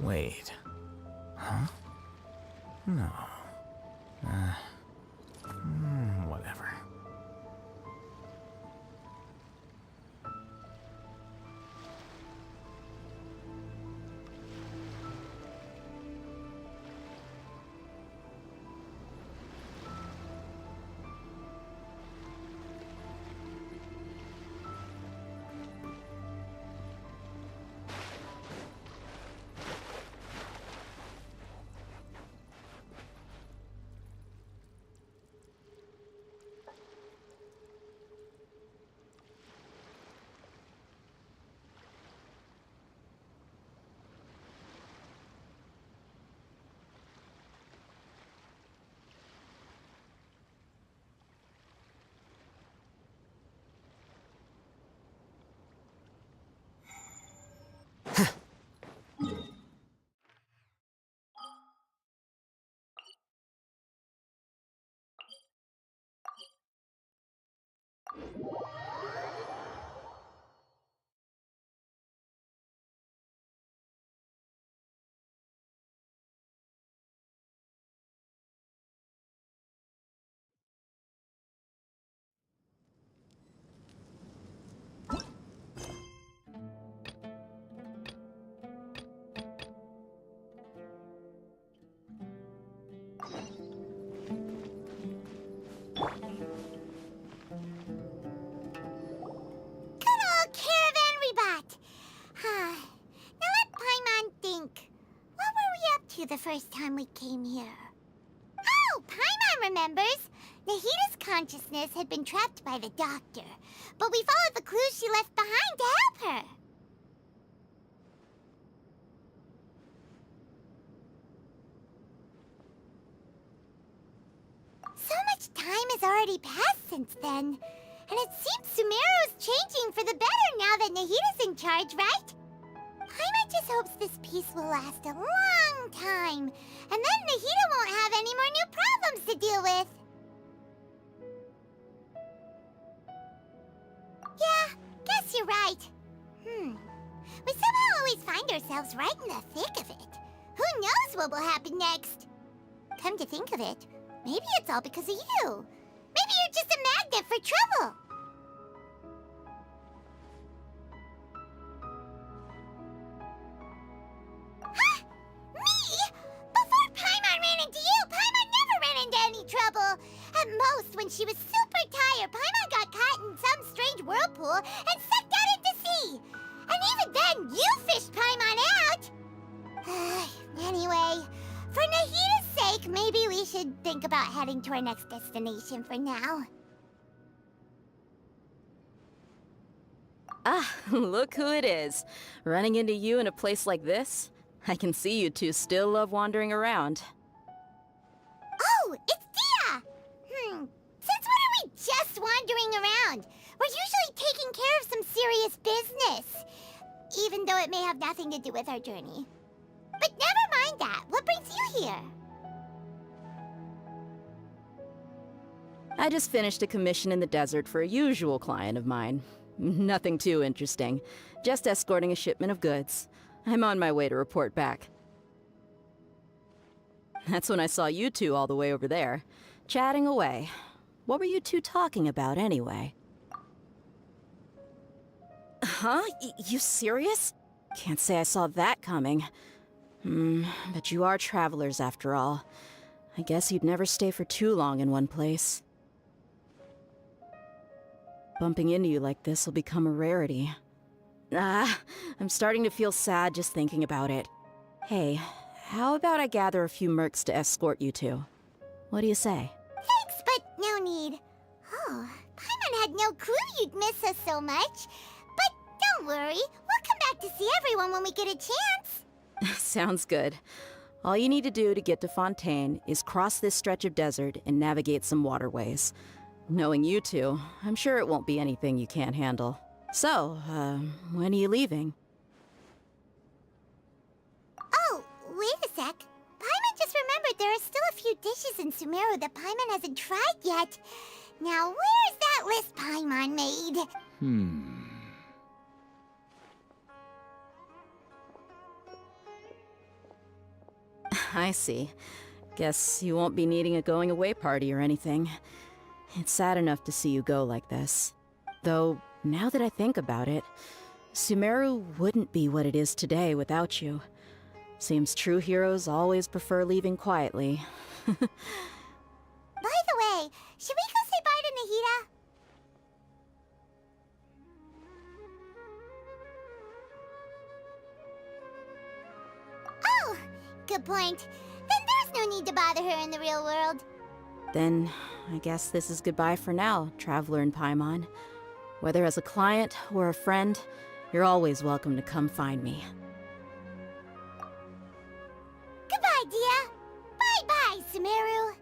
Wait. Huh? No. Whatever. The first time we came here. Oh, Paimon remembers! Nahita's consciousness had been trapped by the doctor, but we followed the clues she left behind to help her. So much time has already passed since then, and it seems Sumeru's changing for the better now that Nahita's in charge, right? Paimon just hopes this peace will last a long time, and then Nahita won't have any more new problems to deal with. Yeah, guess you're right. We somehow always find ourselves right in the thick of it. Who knows what will happen next? Come to think of it, maybe it's all because of you. Maybe you're just a magnet for trouble. Trouble. At most, when she was super tired, Paimon got caught in some strange whirlpool and sucked out into sea. And even then, you fished Paimon out. Anyway, for Nahita's sake, maybe we should think about heading to our next destination for now. Ah, look who it is. Running into you in a place like this? I can see you two still love wandering around. Oh, it's Dia! Since when are we just wandering around? We're usually taking care of some serious business. Even though it may have nothing to do with our journey. But never mind that. What brings you here? I just finished a commission in the desert for a usual client of mine. Nothing too interesting. Just escorting a shipment of goods. I'm on my way to report back. That's when I saw you two all the way over there, chatting away. What were you two talking about, anyway? Huh? You serious? Can't say I saw that coming. But you are travelers, after all. I guess you'd never stay for too long in one place. Bumping into you like this will become a rarity. I'm starting to feel sad just thinking about it. Hey, how about I gather a few mercs to escort you two? What do you say? Thanks, but no need. Oh, Paimon had no clue you'd miss us so much. But don't worry, we'll come back to see everyone when we get a chance. Sounds good. All you need to do to get to Fontaine is cross this stretch of desert and navigate some waterways. Knowing you two, I'm sure it won't be anything you can't handle. So, when are you leaving? Oh, wait a sec. Paimon just remembered there are still a few dishes in Sumeru that Paimon hasn't tried yet. Now, where's that list Paimon made? I see. Guess you won't be needing a going away party or anything. It's sad enough to see you go like this. Though, now that I think about it, Sumeru wouldn't be what it is today without you. Seems true heroes always prefer leaving quietly. By the way, should we go say bye to Nahida? Oh, good point. Then there's no need to bother her in the real world. Then, I guess this is goodbye for now, Traveler in Paimon. Whether as a client or a friend, you're always welcome to come find me. Goodbye, Dia. Bye-bye, Sumeru.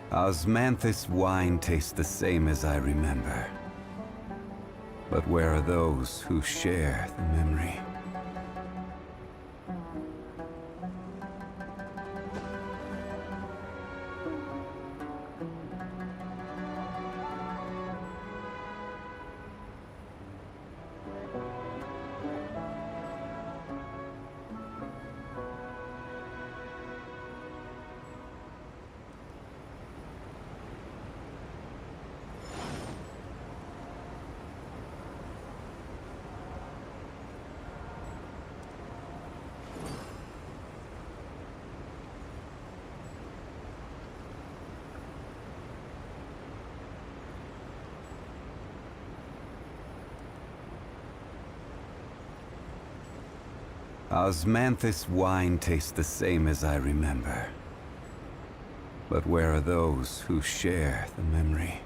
Osmanthus wine tastes the same as I remember. But where are those who share the memory? Osmanthus wine tastes the same as I remember. But where are those who share the memory?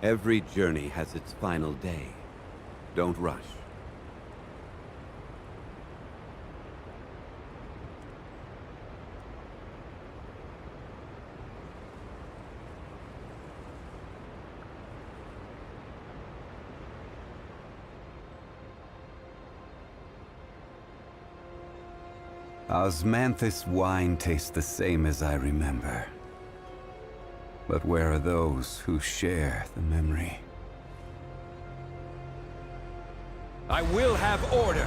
Every journey has its final day. Don't rush. Osmanthus wine tastes the same as I remember. But where are those who share the memory? I will have order!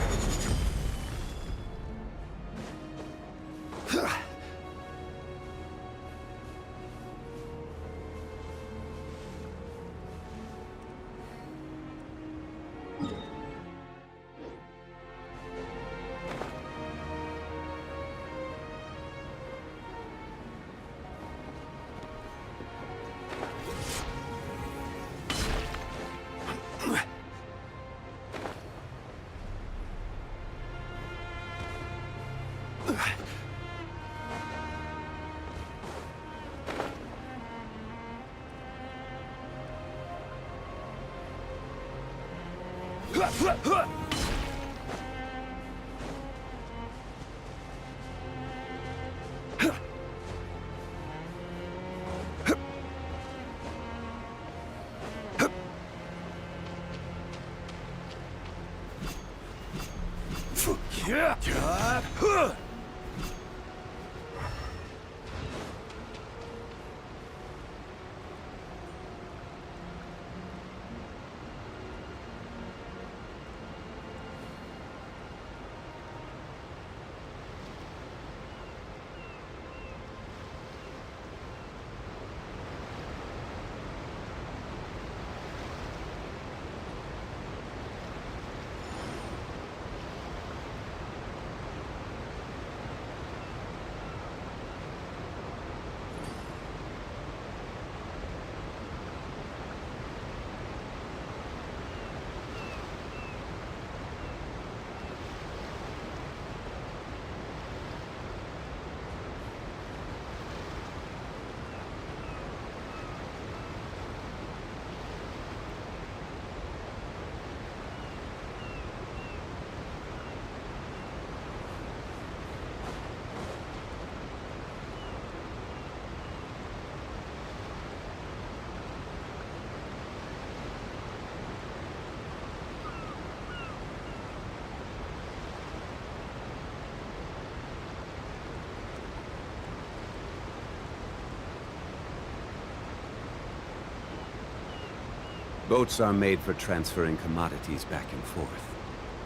Boats are made for transferring commodities back and forth,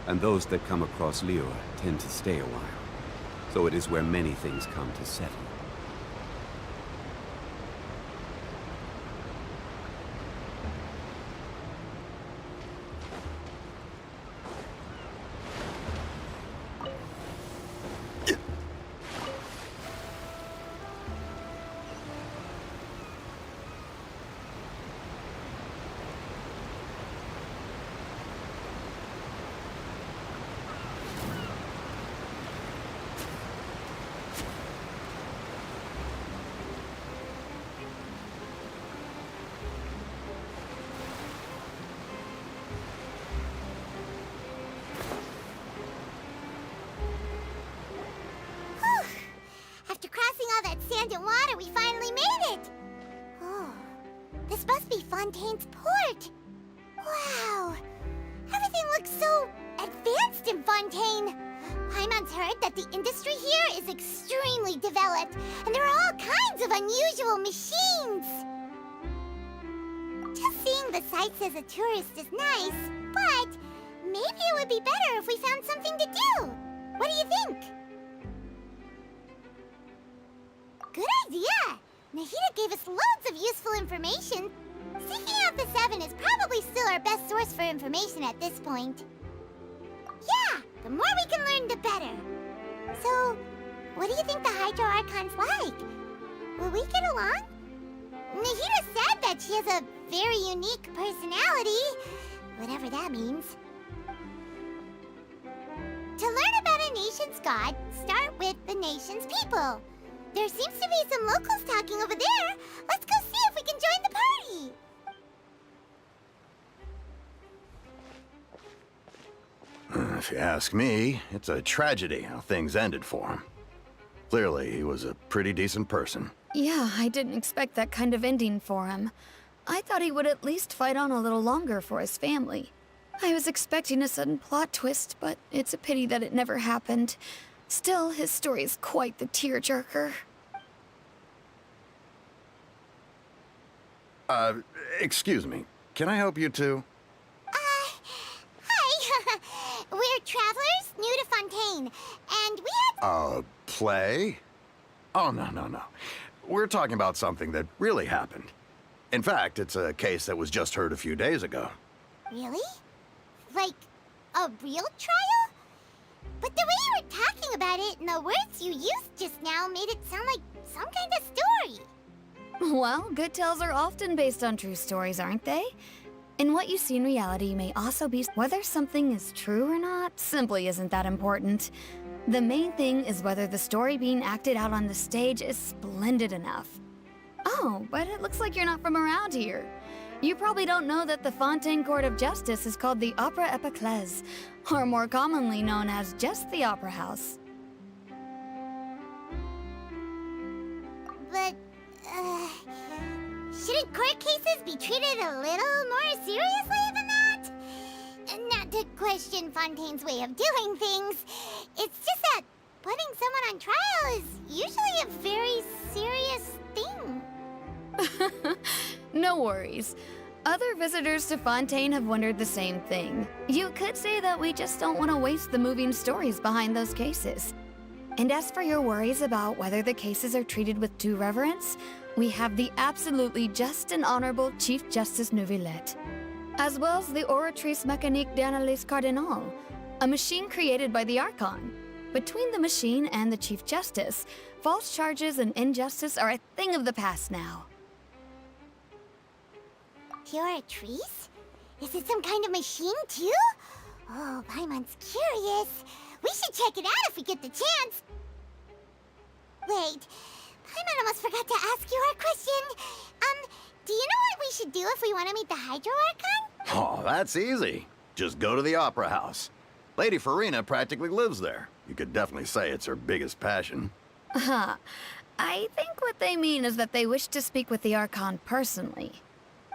and those that come across Liyue tend to stay a while. So it is where many things come to settle. After crossing all that sand and water, we finally made it! Oh, this must be Fontaine's port. Wow, everything looks so advanced in Fontaine. Paimon's heard that the industry here is extremely developed, and there are all kinds of unusual machines. Just seeing the sights as a tourist is nice, but maybe it would be better if we found something to do. What do you think? Good idea! Nahida gave us loads of useful information. Seeking out the Seven is probably still our best source for information at this point. Yeah, the more we can learn, the better. So, what do you think the Hydro Archon's like? Will we get along? Nahida said that she has a very unique personality, whatever that means. To learn about a nation's god, start with the nation's people. There seems to be some locals talking over there. Let's go see if we can join the party. If you ask me, it's a tragedy how things ended for him. Clearly, he was a pretty decent person. Yeah, I didn't expect that kind of ending for him. I thought he would at least fight on a little longer for his family. I was expecting a sudden plot twist, but it's a pity that it never happened. Still, his story is quite the tearjerker. Excuse me. Can I help you two? Hi. We're travelers new to Fontaine, and we had... Play? Oh, no. We're talking about something that really happened. In fact, it's a case that was just heard a few days ago. Really? Like, a real trial? But the way you were talking about it and the words you used just now made it sound like some kind of story. Well, good tales are often based on true stories, aren't they? And what you see in reality may also be... Whether something is true or not simply isn't that important. The main thing is whether the story being acted out on the stage is splendid enough. Oh, but it looks like you're not from around here. You probably don't know that the Fontaine Court of Justice is called the Opera Epiclese, or more commonly known as just the Opera House. But, shouldn't court cases be treated a little more seriously than that? Not to question Fontaine's way of doing things. It's just that putting someone on trial is usually a very serious thing. No worries. Other visitors to Fontaine have wondered the same thing. You could say that we just don't want to waste the moving stories behind those cases. And as for your worries about whether the cases are treated with due reverence, we have the absolutely just and honorable Chief Justice Neuvillette, as well as the Oratrice Mécanique d'Analyse Cardinal, a machine created by the Archon. Between the machine and the Chief Justice, false charges and injustice are a thing of the past now. Oratrice? Is it some kind of machine, too? Oh, Paimon's curious. We should check it out if we get the chance. Wait, Paimon almost forgot to ask you our question. Do you know what we should do if we want to meet the Hydro Archon? Oh, that's easy. Just go to the Opera House. Lady Farina practically lives there. You could definitely say it's her biggest passion. Huh. I think what they mean is that they wish to speak with the Archon personally.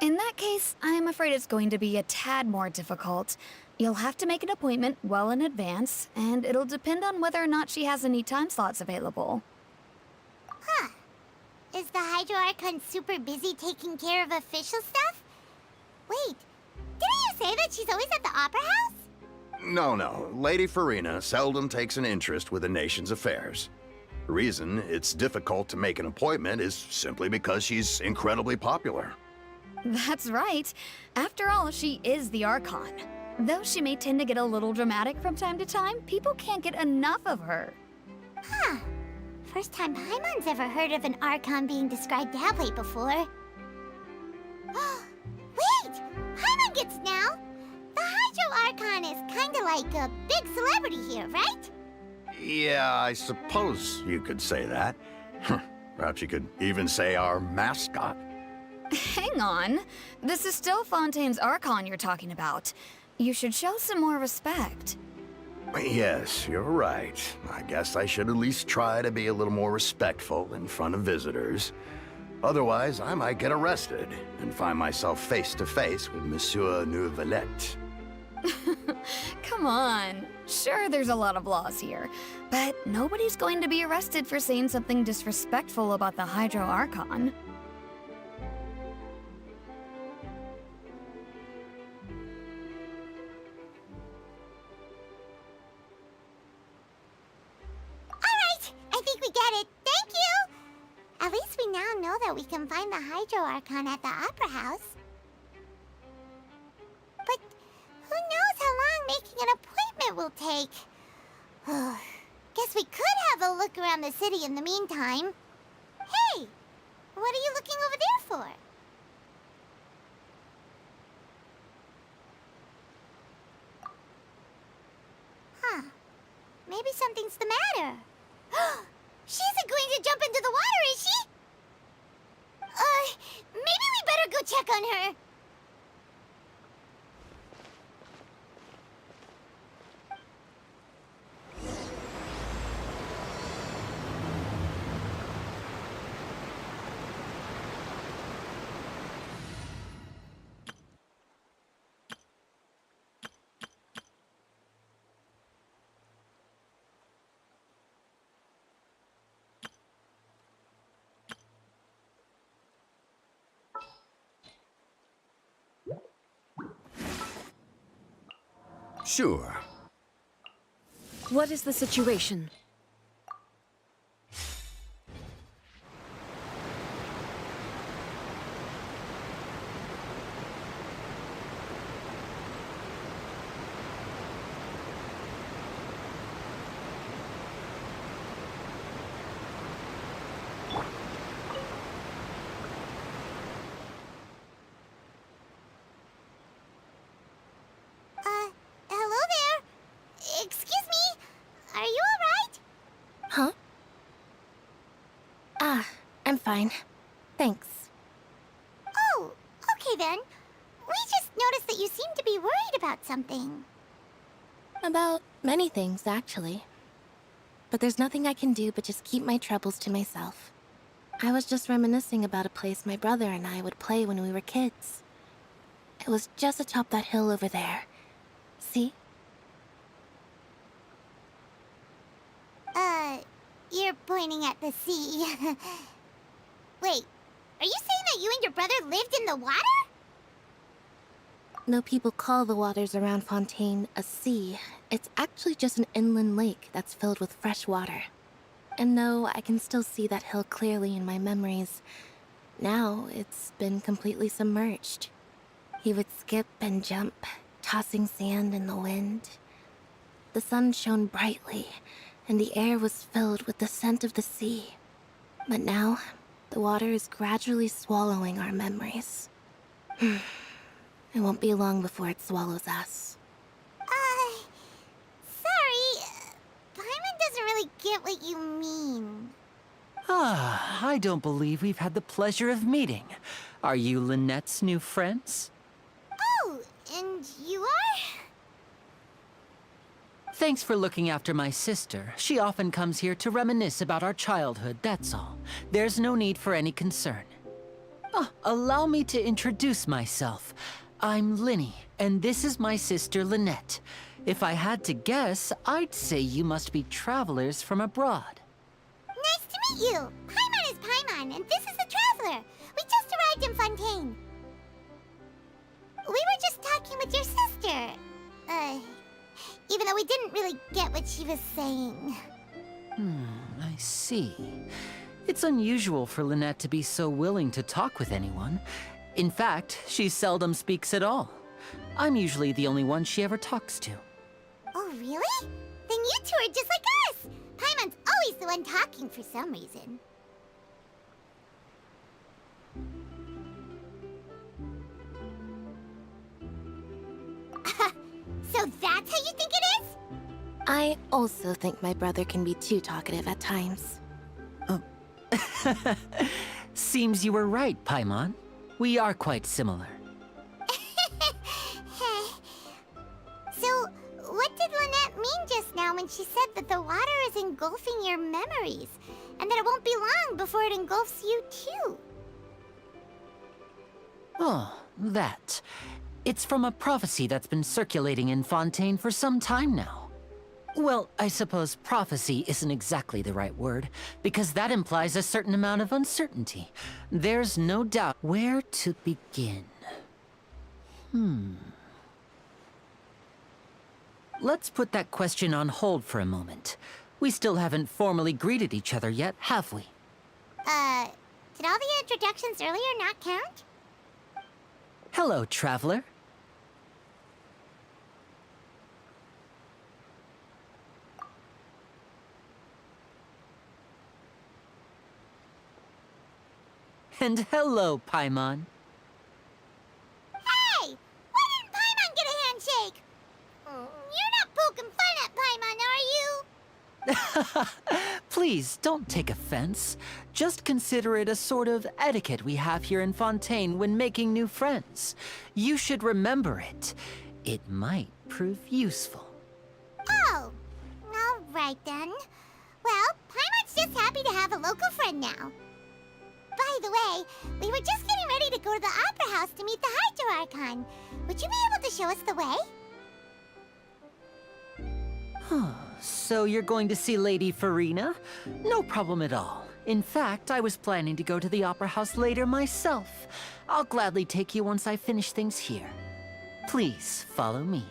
In that case, I'm afraid it's going to be a tad more difficult. You'll have to make an appointment well in advance, and it'll depend on whether or not she has any time slots available. Huh. Is the Hydro Archon super busy taking care of official stuff? Wait, didn't you say that she's always at the Opera House? No. Lady Farina seldom takes an interest with the nation's affairs. The reason it's difficult to make an appointment is simply because she's incredibly popular. That's right. After all, she is the Archon. Though she may tend to get a little dramatic from time to time, people can't get enough of her. Huh. First time Paimon's ever heard of an Archon being described that way before. Wait! Paimon gets now! The Hydro Archon is kinda like a big celebrity here, right? Yeah, I suppose you could say that. Perhaps you could even say our mascot. Hang on. This is still Fontaine's Archon you're talking about. You should show some more respect. Yes, you're right. I guess I should at least try to be a little more respectful in front of visitors. Otherwise, I might get arrested and find myself face to face with Monsieur Neuvillette. Come on. Sure, there's a lot of laws here, but nobody's going to be arrested for saying something disrespectful about the Hydro Archon. At least we now know that we can find the Hydro Archon at the Opera House. But who knows how long making an appointment will take? Guess we could have a look around the city in the meantime. Hey! What are you looking over there for? Huh. Maybe something's the matter. She isn't going to jump into the water, is she? Maybe we better go check on her. Sure. What is the situation? Hello there. Excuse me. Are you alright? Huh? I'm fine. Thanks. Oh, okay then. We just noticed that you seem to be worried about something. About many things, actually. But there's nothing I can do but just keep my troubles to myself. I was just reminiscing about a place my brother and I would play when we were kids. It was just atop that hill over there. See? pointing at the sea. Wait, are you saying that you and your brother lived in the water? Though people call the waters around Fontaine a sea, it's actually just an inland lake that's filled with fresh water. And though I can still see that hill clearly in my memories, now it's been completely submerged. He would skip and jump, tossing sand in the wind. The sun shone brightly, and the air was filled with the scent of the sea. But now, the water is gradually swallowing our memories. It won't be long before it swallows us. Sorry. Paimon doesn't really get what you mean. Ah, I don't believe we've had the pleasure of meeting. Are you Lynette's new friends? Oh, and you are? Thanks for looking after my sister. She often comes here to reminisce about our childhood, that's all. There's no need for any concern. Oh, allow me to introduce myself. I'm Linny, and this is my sister Lynette. If I had to guess, I'd say you must be travelers from abroad. Nice to meet you. Paimon is Paimon, and this is the Traveler. We just arrived in Fontaine. We were just talking with your sister. Even though we didn't really get what she was saying. I see. It's unusual for Lynette to be so willing to talk with anyone. In fact, she seldom speaks at all. I'm usually the only one she ever talks to. Oh, really? Then you two are just like us! Paimon's always the one talking for some reason. So that's how you think it is? I also think my brother can be too talkative at times. Seems you were right, Paimon. We are quite similar. So, what did Lynette mean just now when she said that the water is engulfing your memories, and that it won't be long before it engulfs you too? Oh, that. It's from a prophecy that's been circulating in Fontaine for some time now. Well, I suppose prophecy isn't exactly the right word, because that implies a certain amount of uncertainty. There's no doubt where to begin. Let's put that question on hold for a moment. We still haven't formally greeted each other yet, have we? Did all the introductions earlier not count? Hello, Traveler. And hello, Paimon. Hey! Why didn't Paimon get a handshake? You're not poking fun at Paimon, are you? Please, don't take offense. Just consider it a sort of etiquette we have here in Fontaine when making new friends. You should remember it. It might prove useful. Oh, all right then. Well, Paimon's just happy to have a local friend now. By the way, we were just getting ready to go to the Opera House to meet the Hydro Archon. Would you be able to show us the way? So you're going to see Lady Farina? No problem at all. In fact, I was planning to go to the Opera House later myself. I'll gladly take you once I finish things here. Please follow me.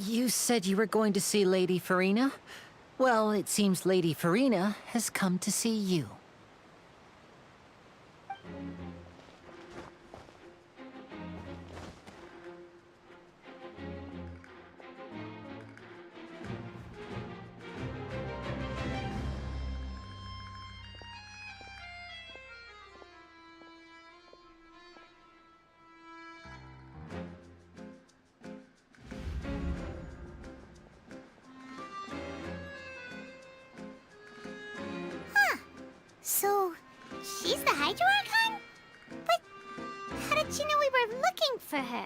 You said you were going to see Lady Farina? Well, it seems Lady Farina has come to see you. So, she's the Hydro Archon? But how did she know we were looking for her?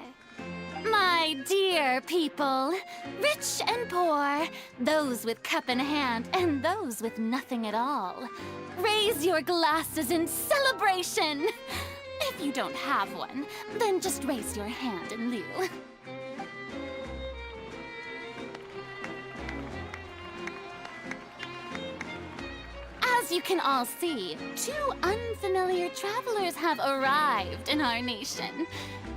My dear people, rich and poor, those with cup in hand and those with nothing at all, raise your glasses in celebration! If you don't have one, then just raise your hand in lieu. As you can all see, 2 unfamiliar travelers have arrived in our nation.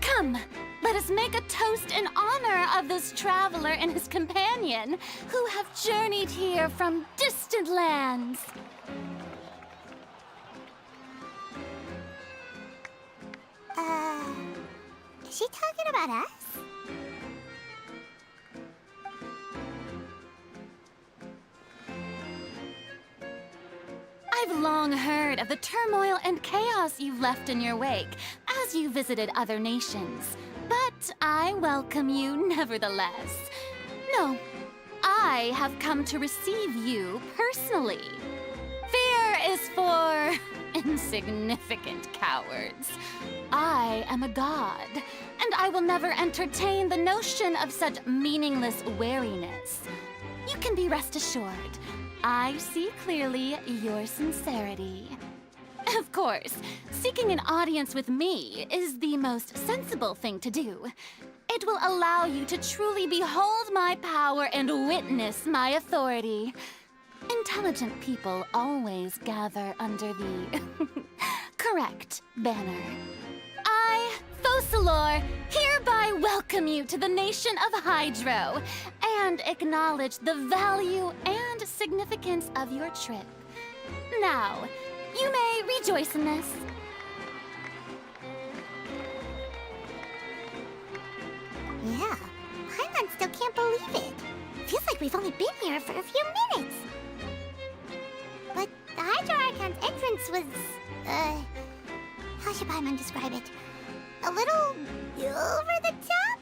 Come, let us make a toast in honor of this traveler and his companion, who have journeyed here from distant lands. Is she talking about us? I've long heard of the turmoil and chaos you've left in your wake as you visited other nations, but I welcome you nevertheless. No, I have come to receive you personally. Fear is for insignificant cowards. I am a god, and I will never entertain the notion of such meaningless wariness. You can be rest assured, I see clearly your sincerity. Of course, seeking an audience with me is the most sensible thing to do. It will allow you to truly behold my power and witness my authority. Intelligent people always gather under the correct banner. I, Focalor, hereby welcome you to the nation of Hydro and acknowledge the value and significance of your trip. Now, you may rejoice in this. Yeah, Paimon still can't believe it. Feels like we've only been here for a few minutes. But the Hydro Archon's entrance was, how should Paimon describe it? A little over the top?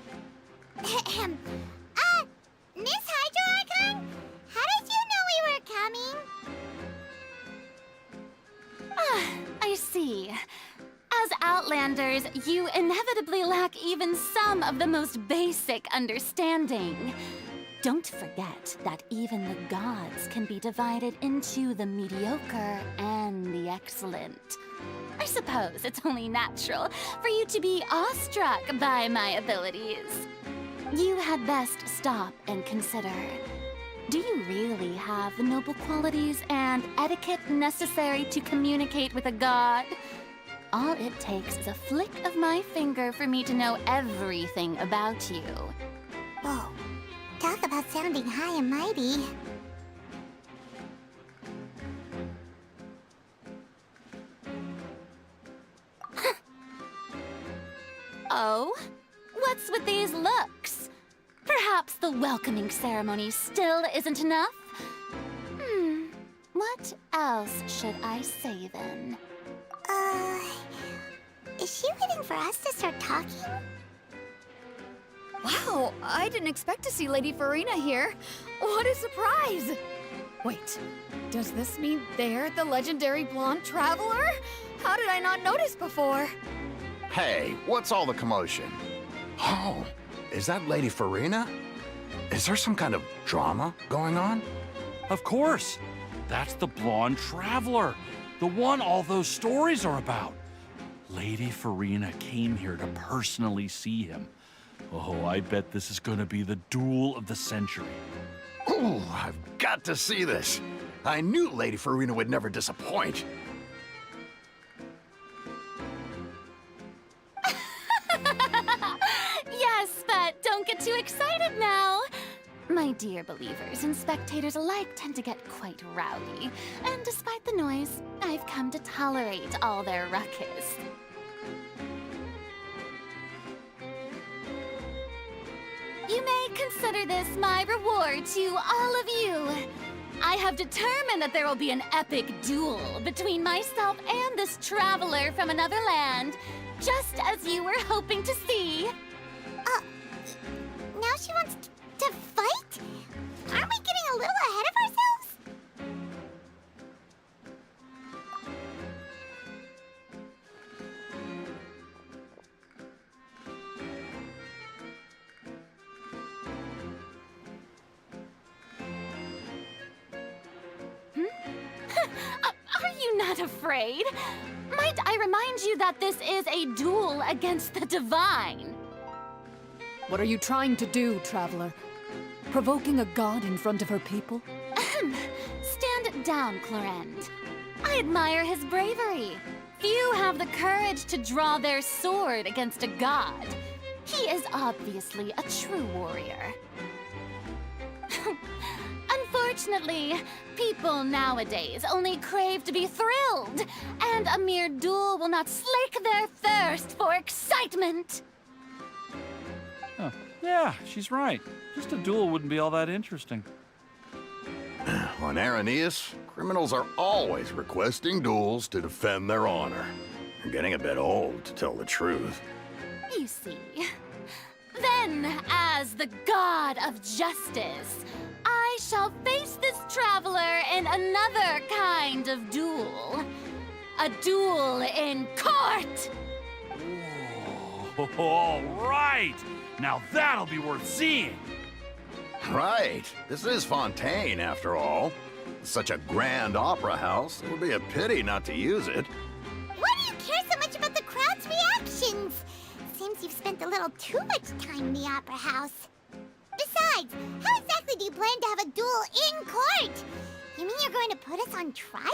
Miss Hydro Archon? How did you know we were coming? I see. As Outlanders, you inevitably lack even some of the most basic understanding. Don't forget that even the gods can be divided into the mediocre and the excellent. I suppose it's only natural for you to be awestruck by my abilities. You had best stop and consider. Do you really have the noble qualities and etiquette necessary to communicate with a god? All it takes is a flick of my finger for me to know everything about you. Whoa, talk about sounding high and mighty. Oh? What's with these looks? Perhaps the welcoming ceremony still isn't enough? What else should I say then? Is she waiting for us to start talking? Wow, I didn't expect to see Lady Farina here. What a surprise! Wait, does this mean they're the legendary blonde traveler? How did I not notice before? Hey, what's all the commotion? Oh, is that Lady Farina? Is there some kind of drama going on? Of course. That's the blonde traveler. The one all those stories are about. Lady Farina came here to personally see him. Oh, I bet this is gonna be the duel of the century. Ooh, I've got to see this. I knew Lady Farina would never disappoint. Yes, but don't get too excited now. My dear believers and spectators alike tend to get quite rowdy, and despite the noise, I've come to tolerate all their ruckus. You may consider this my reward to all of you. I have determined that there will be an epic duel between myself and this traveler from another land, just as you were hoping to see. Now she wants to fight? Aren't we getting a little ahead of ourselves? Are you not afraid? Might I remind you that this is a duel against the divine? What are you trying to do, Traveler? Provoking a god in front of her people? Stand down, Clorend. I admire his bravery. Few have the courage to draw their sword against a god. He is obviously a true warrior. Unfortunately, people nowadays only crave to be thrilled, and a mere duel will not slake their thirst for excitement. Huh. Yeah, she's right. Just a duel wouldn't be all that interesting. On Araneus, criminals are always requesting duels to defend their honor. They're getting a bit old, to tell the truth. You see. Then, as the god of justice, I shall face this traveler in another kind of duel. A duel in court! Oh, all right! Now that'll be worth seeing! Right. This is Fontaine, after all. Such a grand opera house, it would be a pity not to use it. Why do you care so much about the crowd's reactions? Seems you've spent a little too much time in the opera house. Besides, how exactly do you plan to have a duel in court? You mean you're going to put us on trial?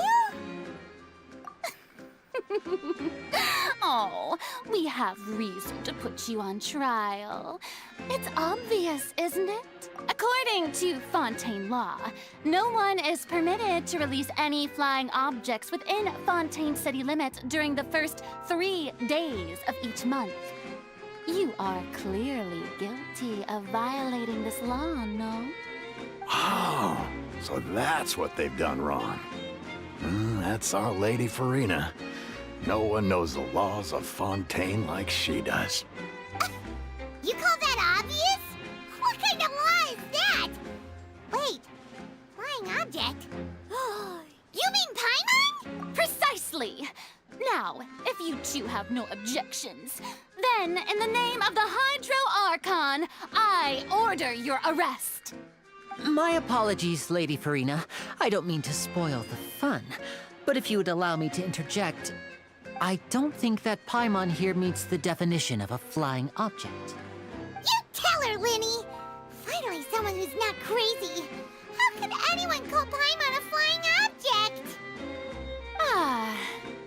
Oh, we have reason to put you on trial. It's obvious, isn't it? According to Fontaine law, no one is permitted to release any flying objects within Fontaine city limits during the first 3 days of each month. You are clearly guilty of violating this law, no? Oh, so that's what they've done wrong. That's our Lady Farina. No one knows the laws of Fontaine like she does. You call that obvious? What kind of law is that? Wait, flying object? You mean Paimon? Precisely! Now, if you two have no objections, then in the name of the Hydro Archon, I order your arrest. My apologies, Lady Farina. I don't mean to spoil the fun. But if you would allow me to interject, I don't think that Paimon here meets the definition of a flying object. You tell her, Linny! Finally someone who's not crazy. How could anyone call Paimon a flying object? Ah,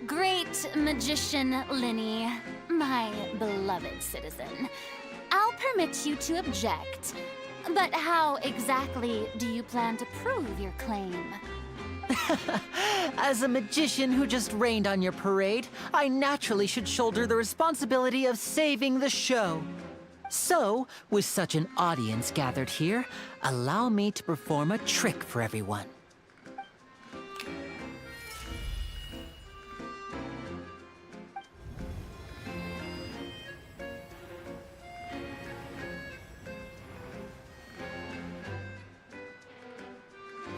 great magician Linny, my beloved citizen. I'll permit you to object. But how exactly do you plan to prove your claim? As a magician who just rained on your parade, I naturally should shoulder the responsibility of saving the show. So, with such an audience gathered here, allow me to perform a trick for everyone.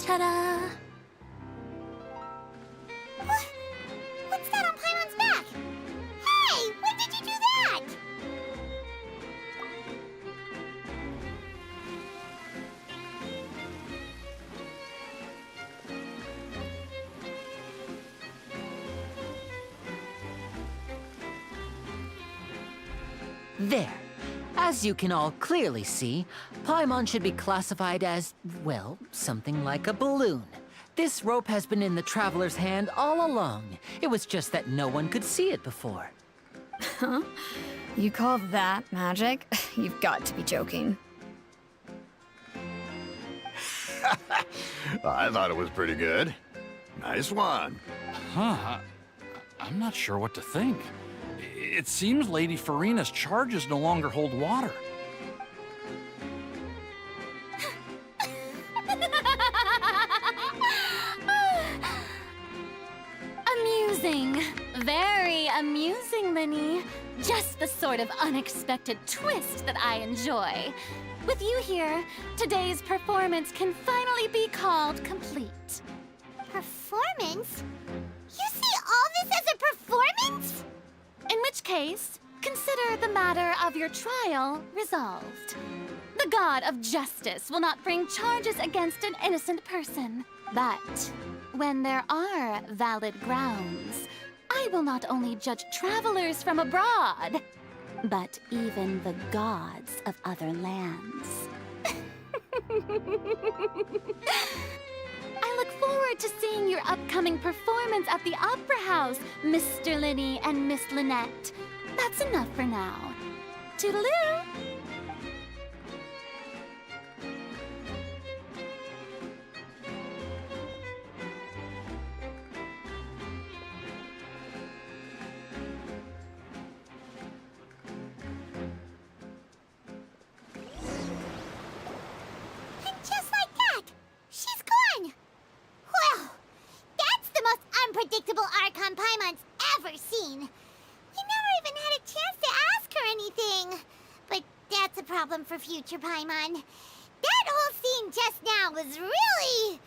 Ta-da! What's that on Paimon's back? Hey, when did you do that? There. As you can all clearly see, Paimon should be classified as, well, something like a balloon. This rope has been in the Traveler's hand all along. It was just that no one could see it before. Huh? You call that magic? You've got to be joking. I thought it was pretty good. Nice one. Huh. I'm not sure what to think. It seems Lady Farina's charges no longer hold water. Amusing. Very amusing, Linny. Just the sort of unexpected twist that I enjoy. With you here, today's performance can finally be called complete. Performance? You see all this as a performance? In which case, consider the matter of your trial resolved. The god of justice will not bring charges against an innocent person. But when there are valid grounds, I will not only judge travelers from abroad, but even the gods of other lands. I look forward to seeing your upcoming performance at the Opera House, Mr. Linny and Miss Lynette. That's enough for now. Toodaloo! Unpredictable Archon Paimon's ever seen. We never even had a chance to ask her anything. But that's a problem for future Paimon. That whole scene just now was really...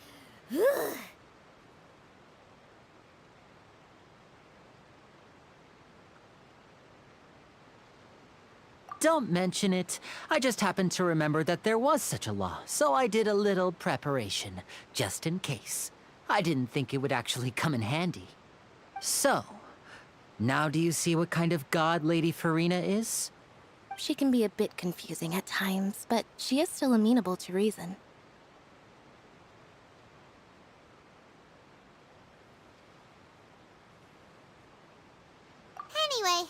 Don't mention it. I just happened to remember that there was such a law, so I did a little preparation, just in case. I didn't think it would actually come in handy. So, now do you see what kind of god Lady Farina is? She can be a bit confusing at times, but she is still amenable to reason. Anyway,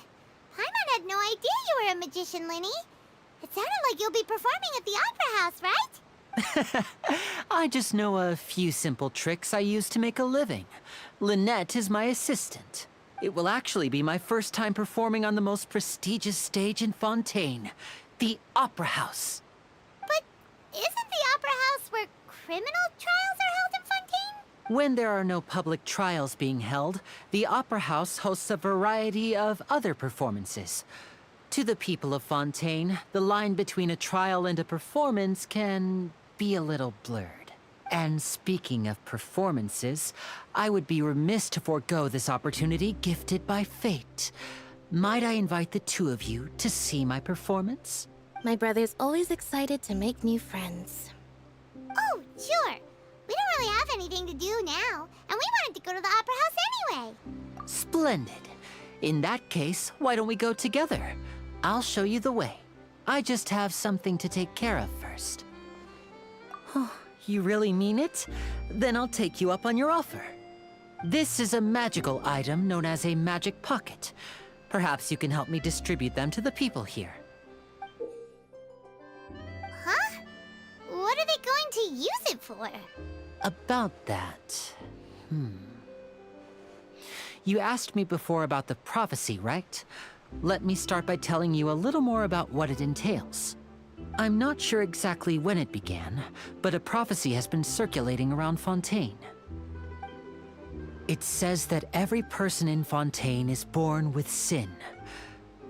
Paimon had no idea you were a magician, Linny. It sounded like you'll be performing at the Opera House, right? I just know a few simple tricks I use to make a living. Lynette is my assistant. It will actually be my first time performing on the most prestigious stage in Fontaine, the Opera House. But isn't the Opera House where criminal trials are held in Fontaine? When there are no public trials being held, the Opera House hosts a variety of other performances. To the people of Fontaine, the line between a trial and a performance can be a little blurred. And speaking of performances, I would be remiss to forego this opportunity gifted by fate. Might I invite the two of you to see my performance? My brother's always excited to make new friends. Oh, sure. We don't really have anything to do now, and we wanted to go to the Opera House anyway. Splendid. In that case, why don't we go together? I'll show you the way. I just have something to take care of first. Oh, you really mean it? Then I'll take you up on your offer. This is a magical item known as a magic pocket. Perhaps you can help me distribute them to the people here. Huh? What are they going to use it for? About that... You asked me before about the prophecy, right? Let me start by telling you a little more about what it entails. I'm not sure exactly when it began, but a prophecy has been circulating around Fontaine. It says that every person in Fontaine is born with sin.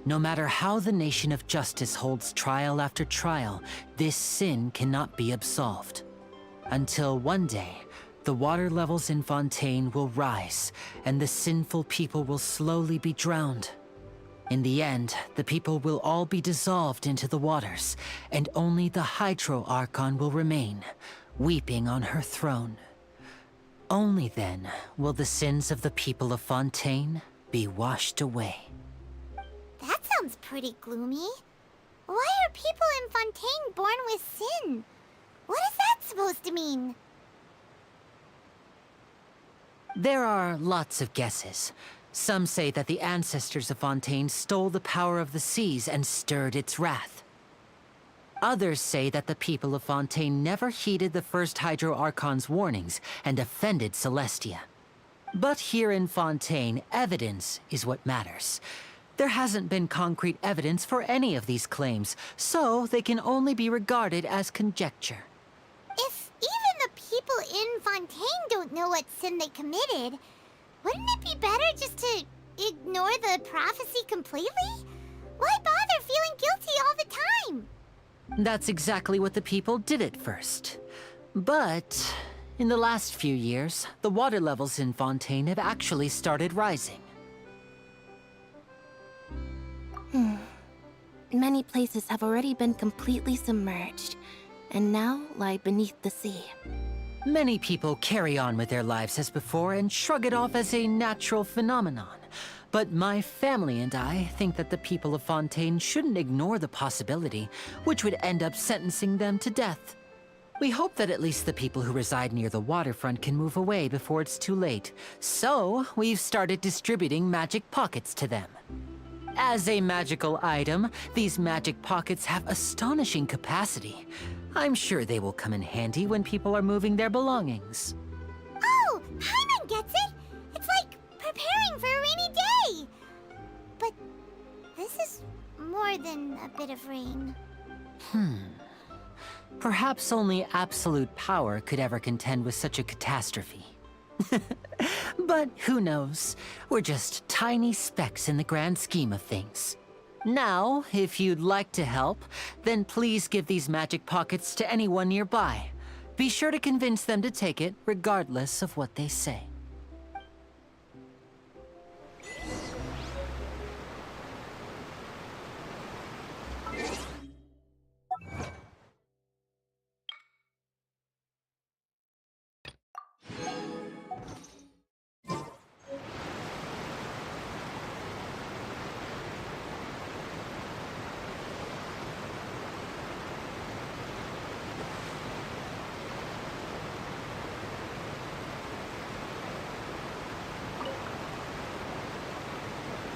No matter how the nation of justice holds trial after trial, this sin cannot be absolved. Until one day, the water levels in Fontaine will rise, and the sinful people will slowly be drowned. In the end, the people will all be dissolved into the waters, and only the Hydro Archon will remain, weeping on her throne. Only then will the sins of the people of Fontaine be washed away. That sounds pretty gloomy. Why are people in Fontaine born with sin? What is that supposed to mean? There are lots of guesses. Some say that the ancestors of Fontaine stole the power of the seas and stirred its wrath. Others say that the people of Fontaine never heeded the first Hydro Archon's warnings and offended Celestia. But here in Fontaine, evidence is what matters. There hasn't been concrete evidence for any of these claims, so they can only be regarded as conjecture. If even the people in Fontaine don't know what sin they committed, wouldn't it be better just to ignore the prophecy completely? Why bother feeling guilty all the time? That's exactly what the people did at first. But in the last few years, the water levels in Fontaine have actually started rising. Many places have already been completely submerged, and now lie beneath the sea. Many people carry on with their lives as before and shrug it off as a natural phenomenon. But my family and I think that the people of Fontaine shouldn't ignore the possibility, which would end up sentencing them to death. We hope that at least the people who reside near the waterfront can move away before it's too late. So, we've started distributing magic pockets to them. As a magical item, these magic pockets have astonishing capacity. I'm sure they will come in handy when people are moving their belongings. Oh, Paimon gets it! It's like preparing for a rainy day! But this is more than a bit of rain. Perhaps only absolute power could ever contend with such a catastrophe. But who knows? We're just tiny specks in the grand scheme of things. Now, if you'd like to help, then please give these magic pockets to anyone nearby. Be sure to convince them to take it, regardless of what they say.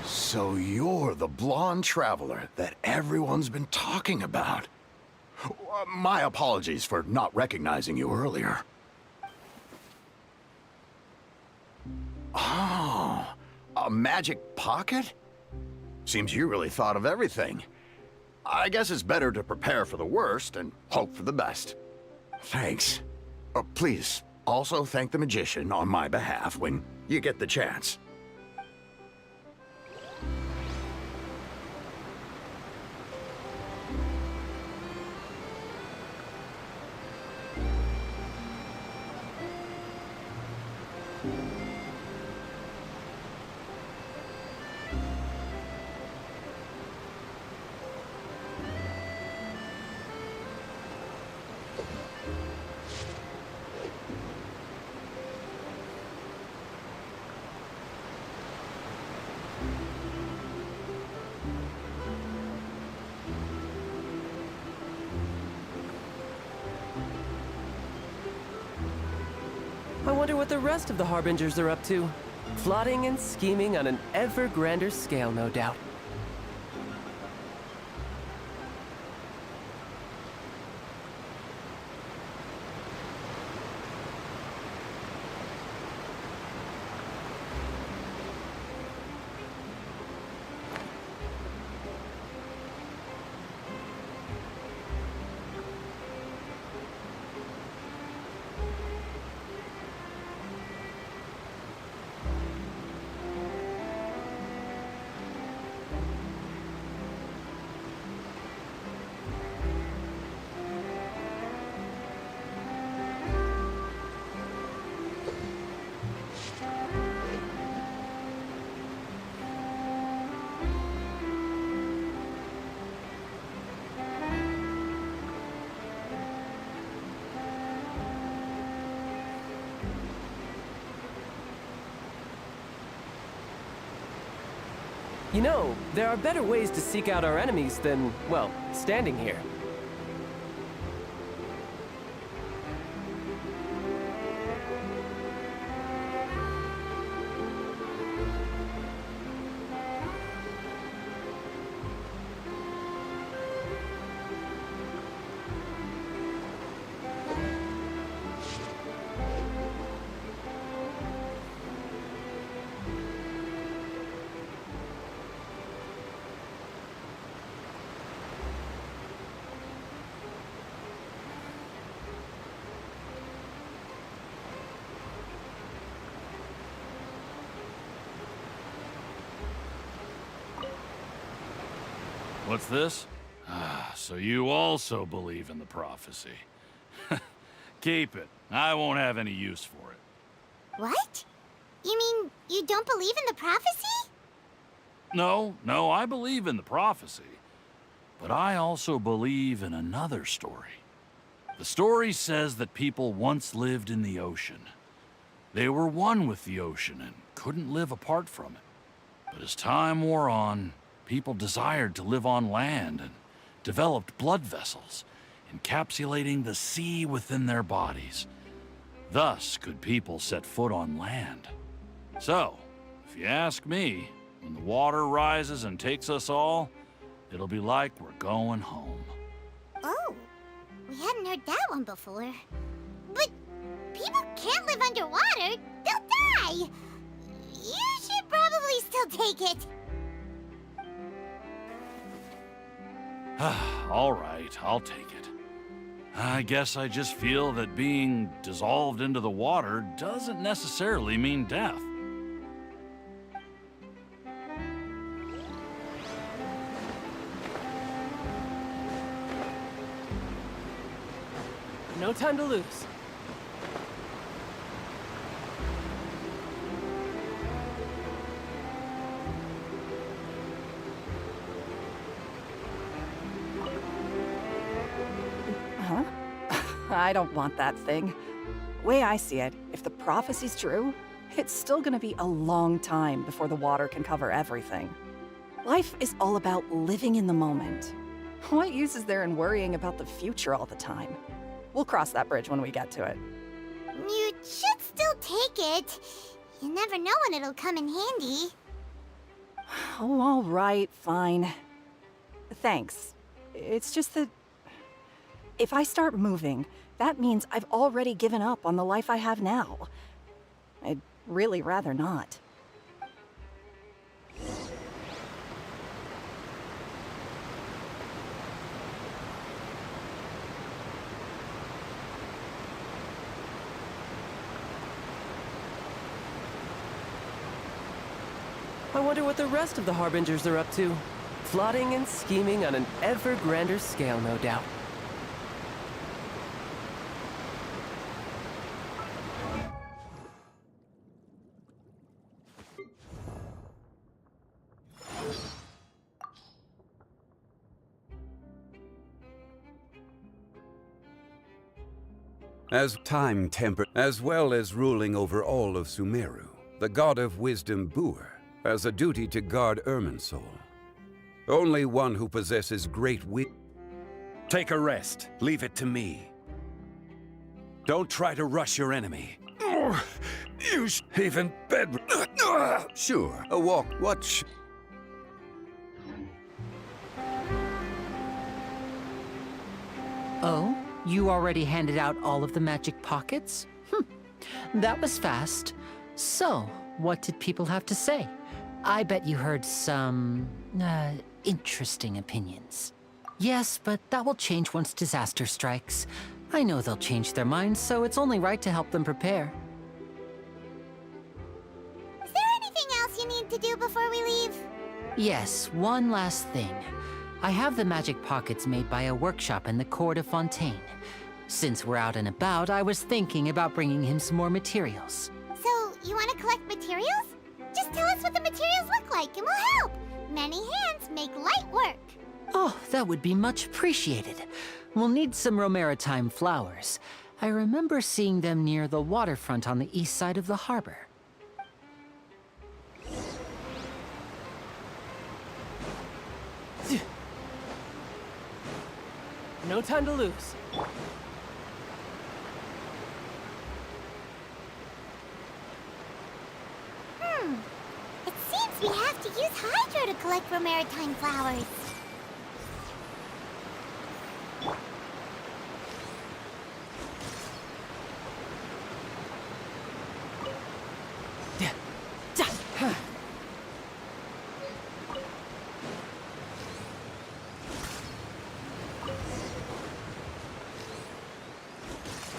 So you're the blonde traveler that everyone's been talking about. My apologies for not recognizing you earlier. Oh, a magic pocket? Seems you really thought of everything. I guess it's better to prepare for the worst and hope for the best. Thanks. Please, also thank the magician on my behalf when you get the chance. I wonder what the rest of the Harbingers are up to. Plotting and scheming on an ever grander scale, no doubt. You know, there are better ways to seek out our enemies than, well, standing here. What's this? Ah, so you also believe in the prophecy. Keep it. I won't have any use for it. What? You mean you don't believe in the prophecy? No, I believe in the prophecy. But I also believe in another story. The story says that people once lived in the ocean. They were one with the ocean and couldn't live apart from it. But as time wore on, people desired to live on land and developed blood vessels, encapsulating the sea within their bodies. Thus could people set foot on land. So, if you ask me, when the water rises and takes us all, it'll be like we're going home. Oh, we hadn't heard that one before. But people can't live underwater. They'll die. You should probably still take it. All right, I'll take it. I guess I just feel that being dissolved into the water doesn't necessarily mean death. No time to lose. Huh? I don't want that thing. Way I see it, if the prophecy's true, it's still gonna be a long time before the water can cover everything. Life is all about living in the moment. What use is there in worrying about the future all the time? We'll cross that bridge when we get to it. You should still take it. You never know when it'll come in handy. Oh, all right, fine. Thanks. It's just that if I start moving, that means I've already given up on the life I have now. I'd really rather not. I wonder what the rest of the Harbingers are up to. Plotting and scheming on an ever grander scale, no doubt. As time tempered, as well as ruling over all of Sumeru, the god of wisdom Buer has a duty to guard Irminsul. Only one who possesses great wit. Take a rest. Leave it to me. Don't try to rush your enemy. You even bed. Sure, a walk. Watch. Oh? You already handed out all of the magic pockets? That was fast. So, what did people have to say? I bet you heard some, interesting opinions. Yes, but that will change once disaster strikes. I know they'll change their minds, so it's only right to help them prepare. Is there anything else you need to do before we leave? Yes, one last thing. I have the magic pockets made by a workshop in the court of Fontaine. Since we're out and about, I was thinking about bringing him some more materials. So, you want to collect materials? Just tell us what the materials look like and we'll help. Many hands make light work. Oh, that would be much appreciated. We'll need some Romaritime flowers. I remember seeing them near the waterfront on the east side of the harbor. No time to lose. It seems we have to use Hydro to collect Romaritime flowers.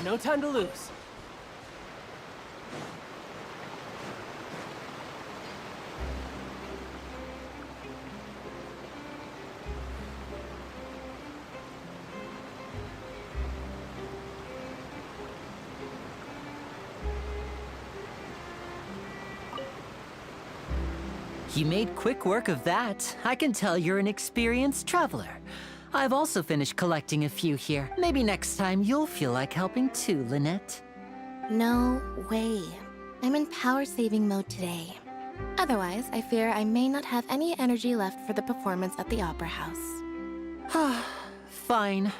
No time to lose. You made quick work of that. I can tell you're an experienced traveler. I've also finished collecting a few here. Maybe next time you'll feel like helping too, Lynette. No way. I'm in power-saving mode today. Otherwise, I fear I may not have any energy left for the performance at the Opera House. Fine.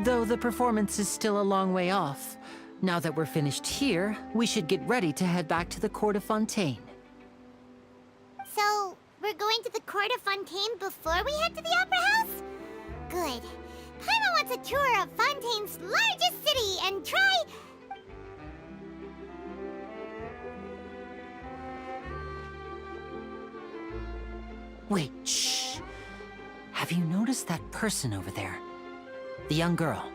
Though the performance is still a long way off. Now that we're finished here, we should get ready to head back to the Court of Fontaine. So, we're going to the Court of Fontaine before we head to the Opera House? Good. Paimon wants a tour of Fontaine's largest city and try... Wait, shh. Have you noticed that person over there? The young girl.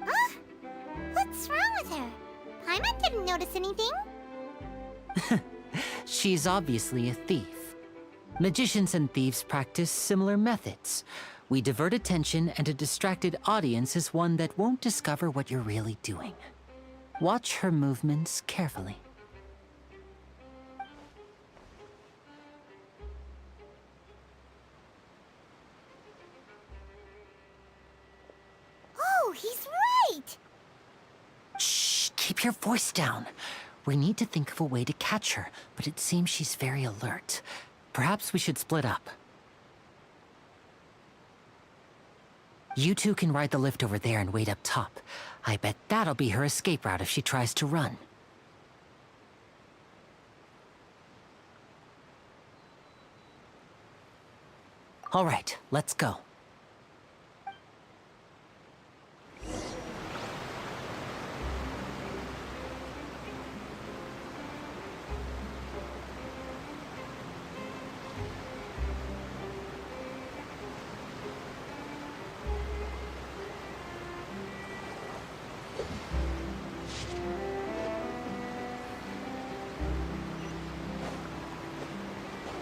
Huh? What's wrong with her? Paimon didn't notice anything. She's obviously a thief. Magicians and thieves practice similar methods. We divert attention, and a distracted audience is one that won't discover what you're really doing. Watch her movements carefully. Oh, he's right! Shh, keep your voice down. We need to think of a way to catch her, but it seems she's very alert. Perhaps we should split up. You two can ride the lift over there and wait up top. I bet that'll be her escape route if she tries to run. All right, let's go.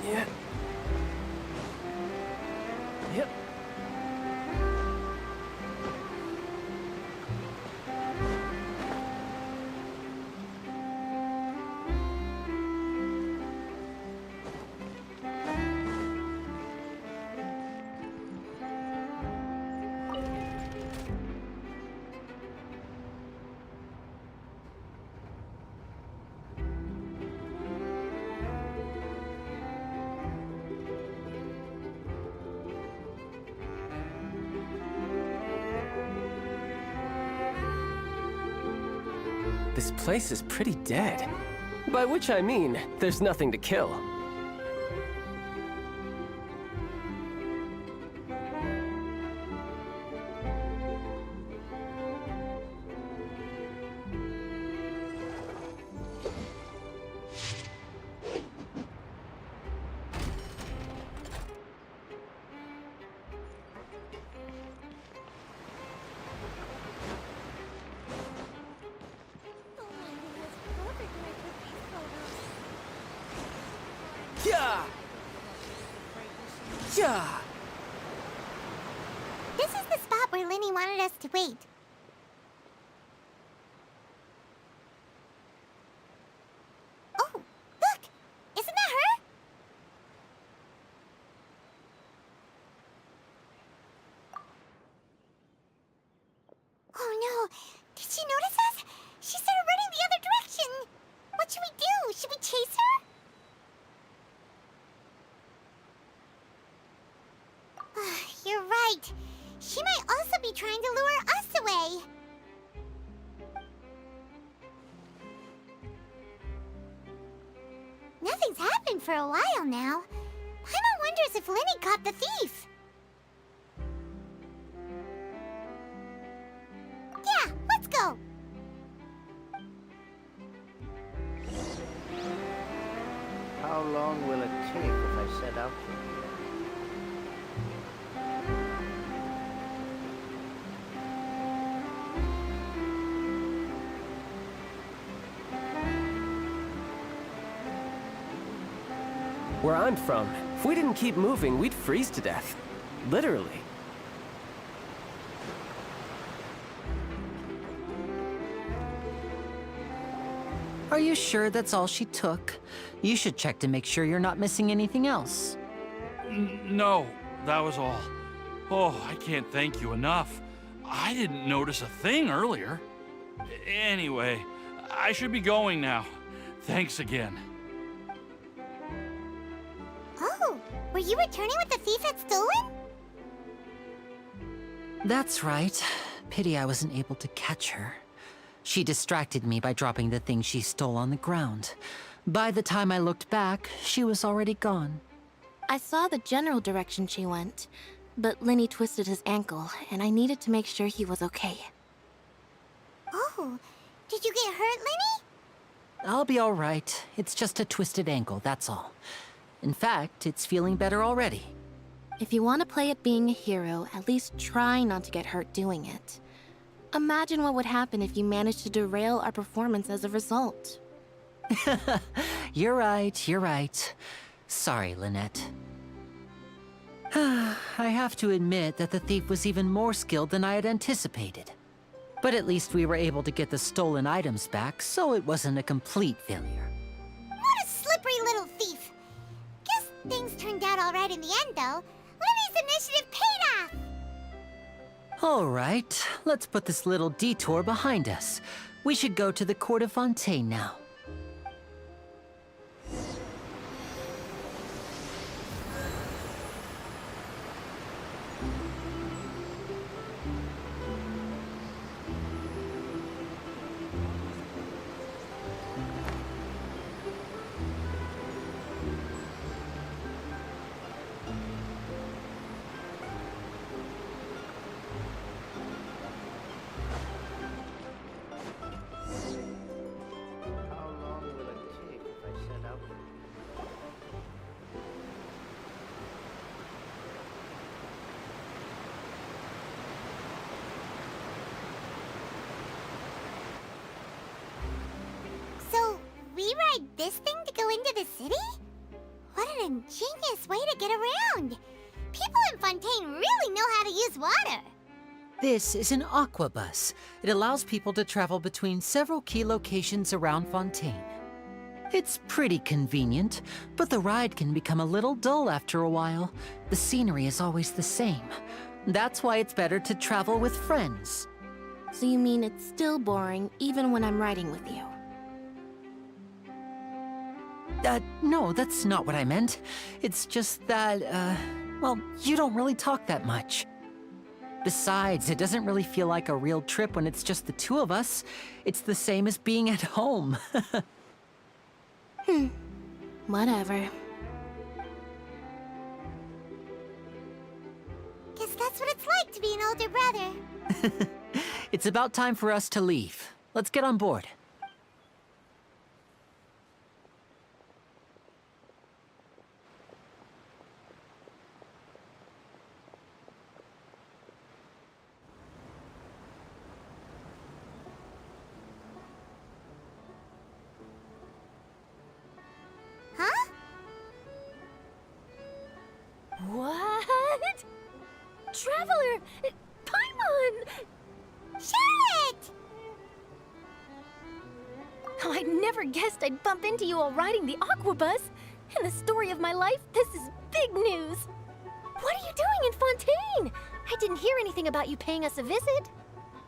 Yeah. Yep. This place is pretty dead. By which I mean, there's nothing to kill. Yeah! Yeah! This is the spot where Linny wanted us to wait. Oh, look! Isn't that her? Oh no! Did she notice us? She started running the other direction! What should we do? Should we chase her? You're right. She might also be trying to lure us away. Nothing's happened for a while now. Paimon wonders if Linny caught the thief. Yeah, let's go. How long will it take if I set out from here? Where I'm from, if we didn't keep moving, we'd freeze to death. Literally. Are you sure that's all she took? You should check to make sure you're not missing anything else. No, that was all. Oh, I can't thank you enough. I didn't notice a thing earlier. Anyway, I should be going now. Thanks again. Oh, were you returning what the thief had stolen? That's right. Pity I wasn't able to catch her. She distracted me by dropping the thing she stole on the ground. By the time I looked back, she was already gone. I saw the general direction she went, but Lenny twisted his ankle, and I needed to make sure he was okay. Oh, did you get hurt, Lenny? I'll be all right. It's just a twisted ankle, that's all. In fact, it's feeling better already. If you want to play at being a hero, at least try not to get hurt doing it. Imagine what would happen if you managed to derail our performance as a result. You're right. Sorry, Lynette. I have to admit that the thief was even more skilled than I had anticipated. But at least we were able to get the stolen items back, so it wasn't a complete failure. What a slippery little thief! Guess things turned out all right in the end, though. Lenny's initiative paid off! All right, let's put this little detour behind us. We should go to the court of Fontaine now. How long will it take if I set out? So, we ride this thing to go into the city? What an ingenious way to get around! People in Fontaine really know how to use water! This is an aqua bus. It allows people to travel between several key locations around Fontaine. It's pretty convenient, but the ride can become a little dull after a while. The scenery is always the same. That's why it's better to travel with friends. So you mean it's still boring even when I'm riding with you? No, that's not what I meant. It's just that, well, you don't really talk that much. Besides, it doesn't really feel like a real trip when it's just the two of us. It's the same as being at home. Whatever. Guess that's what it's like to be an older brother. It's about time for us to leave. Let's get on board. Huh? What? Traveler! Paimon! Charlotte! Oh, I never guessed I'd bump into you while riding the aqua bus. In the story of my life, this is big news. What are you doing in Fontaine? I didn't hear anything about you paying us a visit.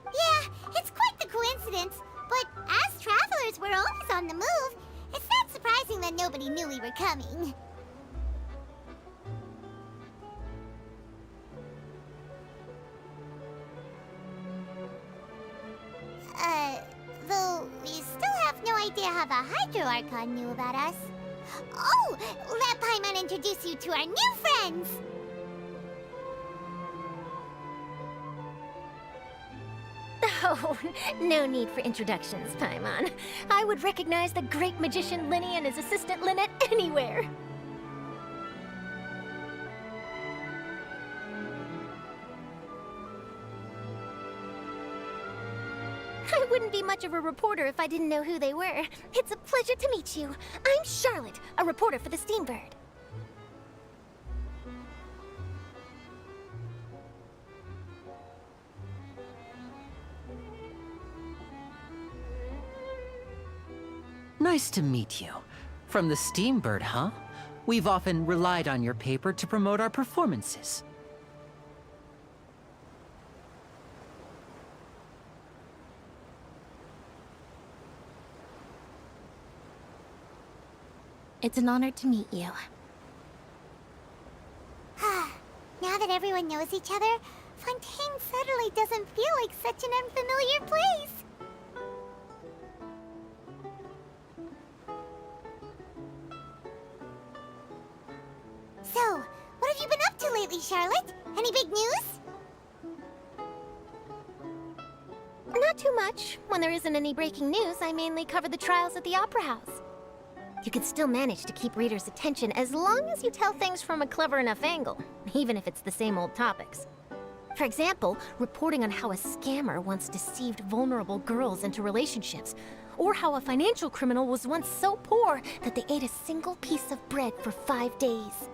Yeah, it's quite the coincidence. But as travelers, we're always on the move. It's not surprising that nobody knew we were coming. Though we still have no idea how the Hydro Archon knew about us. Oh, let Paimon introduce you to our new friends! Oh, no need for introductions, Paimon. I would recognize the great magician Lenny and his assistant Lynette anywhere. I wouldn't be much of a reporter if I didn't know who they were. It's a pleasure to meet you. I'm Charlotte, a reporter for the Steambird. Nice to meet you. From the Steambird, huh? We've often relied on your paper to promote our performances. It's an honor to meet you. Now that everyone knows each other, Fontaine suddenly doesn't feel like such an unfamiliar place. So, what have you been up to lately, Charlotte? Any big news? Not too much. When there isn't any breaking news, I mainly cover the trials at the Opera House. You can still manage to keep readers' attention as long as you tell things from a clever enough angle, even if it's the same old topics. For example, reporting on how a scammer once deceived vulnerable girls into relationships, or how a financial criminal was once so poor that they ate a single piece of bread for 5 days.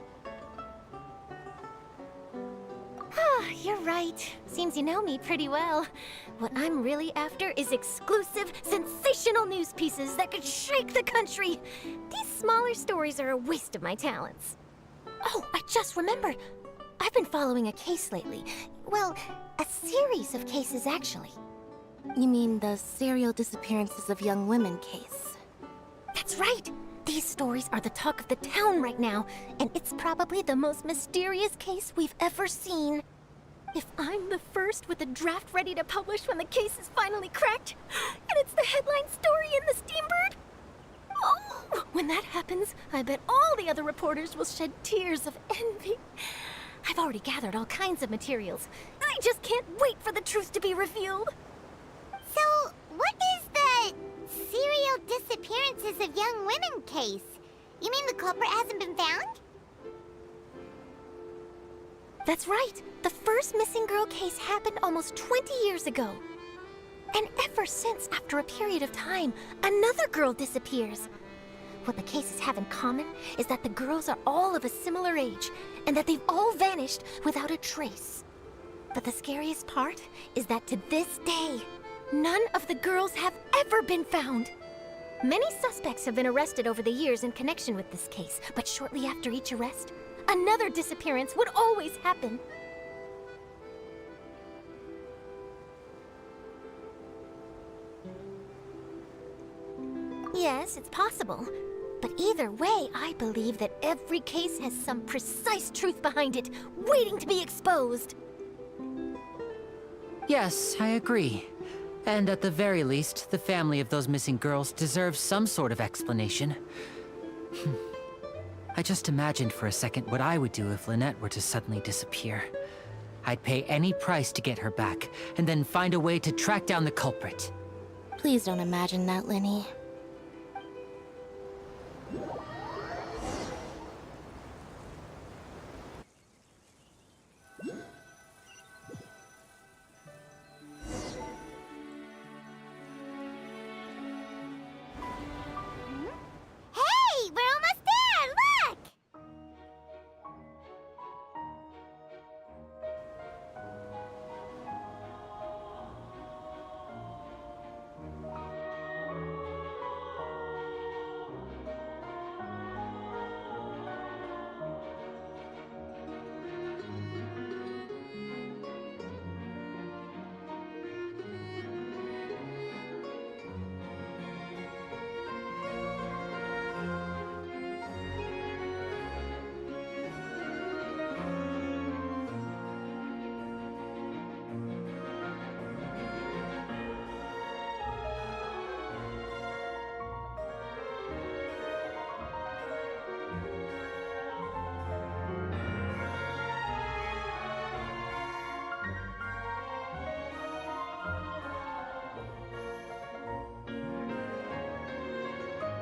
You're right. Seems you know me pretty well. What I'm really after is exclusive, sensational news pieces that could shake the country. These smaller stories are a waste of my talents. Oh, I just remembered. I've been following a case lately. Well, a series of cases, actually. You mean the serial disappearances of young women case? That's right! These stories are the talk of the town right now, and it's probably the most mysterious case we've ever seen. If I'm the first with a draft ready to publish when the case is finally cracked, and it's the headline story in the Steambird, oh, when that happens, I bet all the other reporters will shed tears of envy. I've already gathered all kinds of materials. I just can't wait for the truth to be revealed. So, what is the serial disappearances of young women case? You mean the culprit hasn't been found? That's right. The first missing girl case happened almost 20 years ago. And ever since, after a period of time, another girl disappears. What the cases have in common is that the girls are all of a similar age, and that they've all vanished without a trace. But the scariest part is that to this day, none of the girls have ever been found. Many suspects have been arrested over the years in connection with this case, but shortly after each arrest, another disappearance would always happen. Yes, it's possible. But either way, I believe that every case has some precise truth behind it, waiting to be exposed. Yes, I agree. And at the very least, the family of those missing girls deserves some sort of explanation. I just imagined for a second what I would do if Lynette were to suddenly disappear. I'd pay any price to get her back, and then find a way to track down the culprit. Please don't imagine that, Lenny. Hey, we're almost there! Look!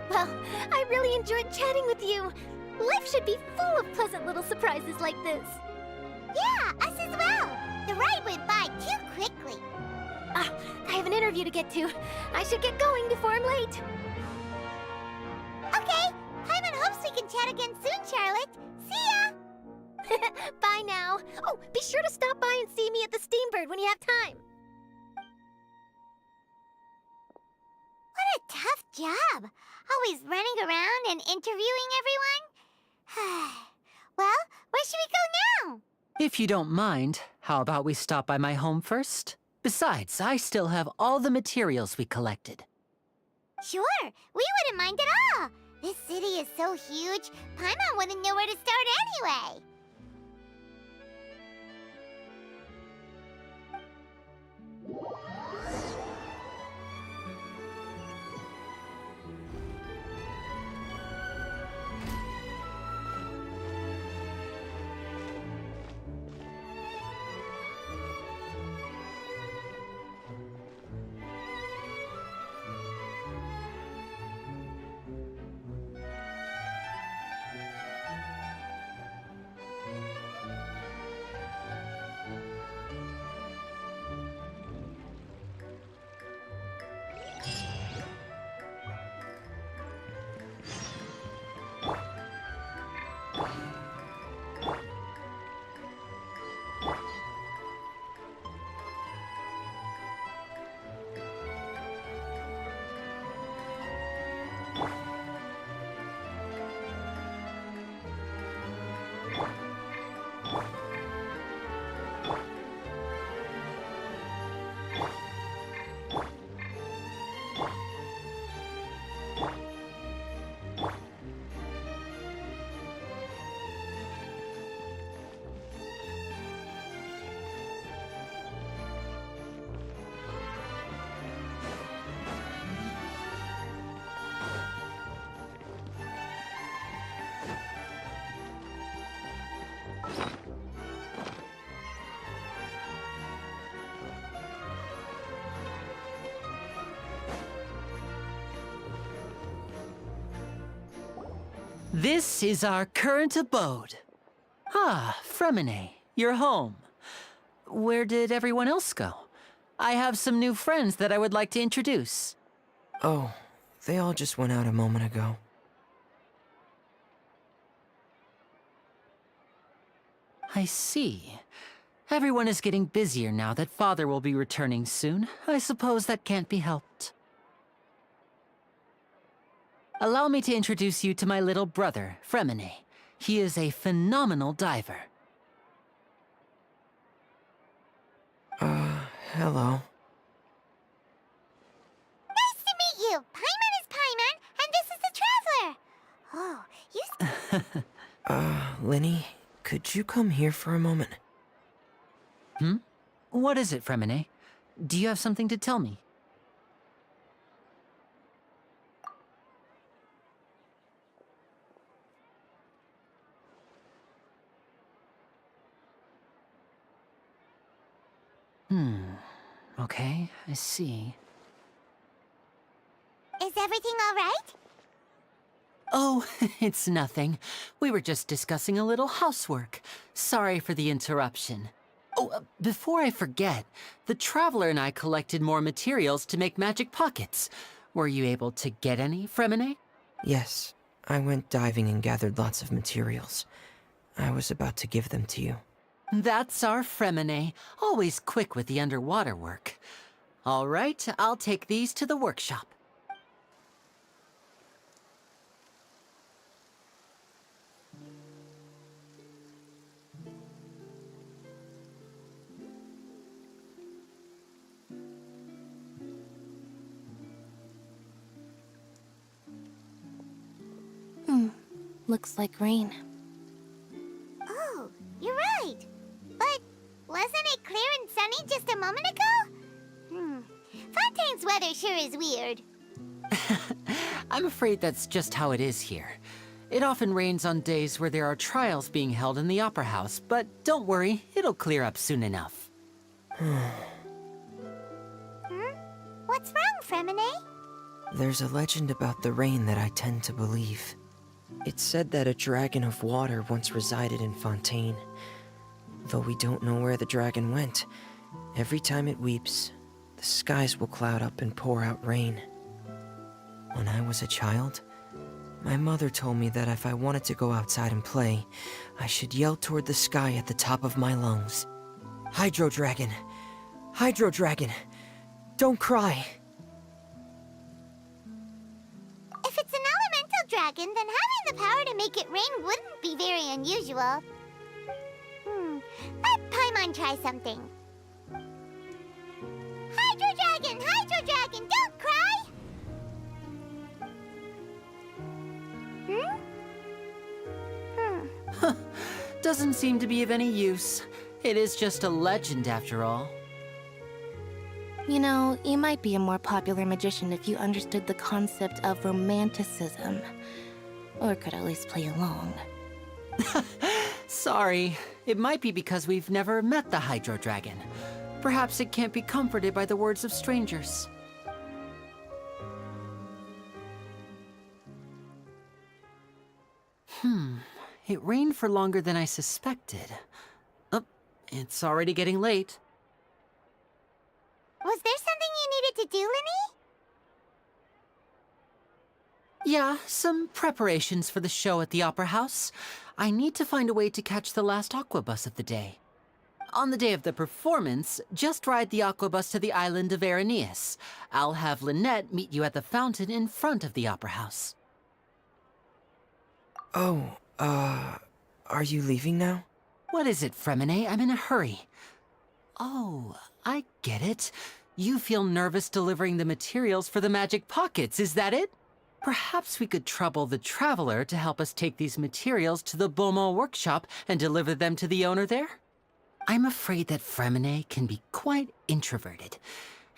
Well, I really enjoyed chatting with you. Life should be full of pleasant little surprises like this. Yeah, us as well. The ride went by too quickly. I have an interview to get to. I should get going before I'm late. Okay, Paimon hopes we can chat again soon, Charlotte. See ya! Bye now. Oh, be sure to stop by and see me at the Steambird when you have time. What a tough job. Always running around and interviewing everyone. Well, where should we go now? If you don't mind, how about we stop by my home first? Besides, I still have all the materials we collected. Sure, we wouldn't mind at all. This city is so so huge, Paimon wouldn't know where to start anyway. This is our current abode. Ah, Fremine, you're home. Where did everyone else go? I have some new friends that I would like to introduce. Oh, they all just went out a moment ago. I see. Everyone is getting busier now that Father will be returning soon. I suppose that can't be helped. Allow me to introduce you to my little brother, Fremine. He is a phenomenal diver. Hello. Nice to meet you! Paimon is Paimon, and this is the Traveler! Oh, you... Linny, could you come here for a moment? What is it, Fremine? Do you have something to tell me? Okay, I see. Is everything all right? Oh, it's nothing. We were just discussing a little housework. Sorry for the interruption. Oh, before I forget, the Traveler and I collected more materials to make magic pockets. Were you able to get any, Fremine? Yes, I went diving and gathered lots of materials. I was about to give them to you. That's our Fremine, always quick with the underwater work. All right, I'll take these to the workshop. Looks like rain. Oh, you're right. But wasn't it clear and sunny just a moment ago? Fontaine's weather sure is weird. I'm afraid that's just how it is here. It often rains on days where there are trials being held in the Opera House, but don't worry, it'll clear up soon enough. What's wrong, Fremine? There's a legend about the rain that I tend to believe. It's said that a dragon of water once resided in Fontaine. Though we don't know where the dragon went, every time it weeps, the skies will cloud up and pour out rain. When I was a child, my mother told me that if I wanted to go outside and play, I should yell toward the sky at the top of my lungs. Hydro Dragon! Hydro Dragon! Don't cry! If it's an elemental dragon, then having the power to make it rain wouldn't be very unusual. Let Paimon try something. Hydro Dragon, don't cry! Doesn't seem to be of any use. It is just a legend after all. You know, you might be a more popular magician if you understood the concept of romanticism. Or could at least play along. Sorry. It might be because we've never met the Hydro Dragon. Perhaps it can't be comforted by the words of strangers. It rained for longer than I suspected. Oh, it's already getting late. Was there something you needed to do, Linny? Yeah, some preparations for the show at the Opera House. I need to find a way to catch the last aqua bus of the day. On the day of the performance, just ride the aqua bus to the island of Araneus. I'll have Lynette meet you at the fountain in front of the Opera House. Oh, are you leaving now? What is it, Fremine? I'm in a hurry. Oh, I get it. You feel nervous delivering the materials for the magic pockets, is that it? Perhaps we could trouble the Traveler to help us take these materials to the Beaumont workshop and deliver them to the owner there? I'm afraid that Fremine can be quite introverted,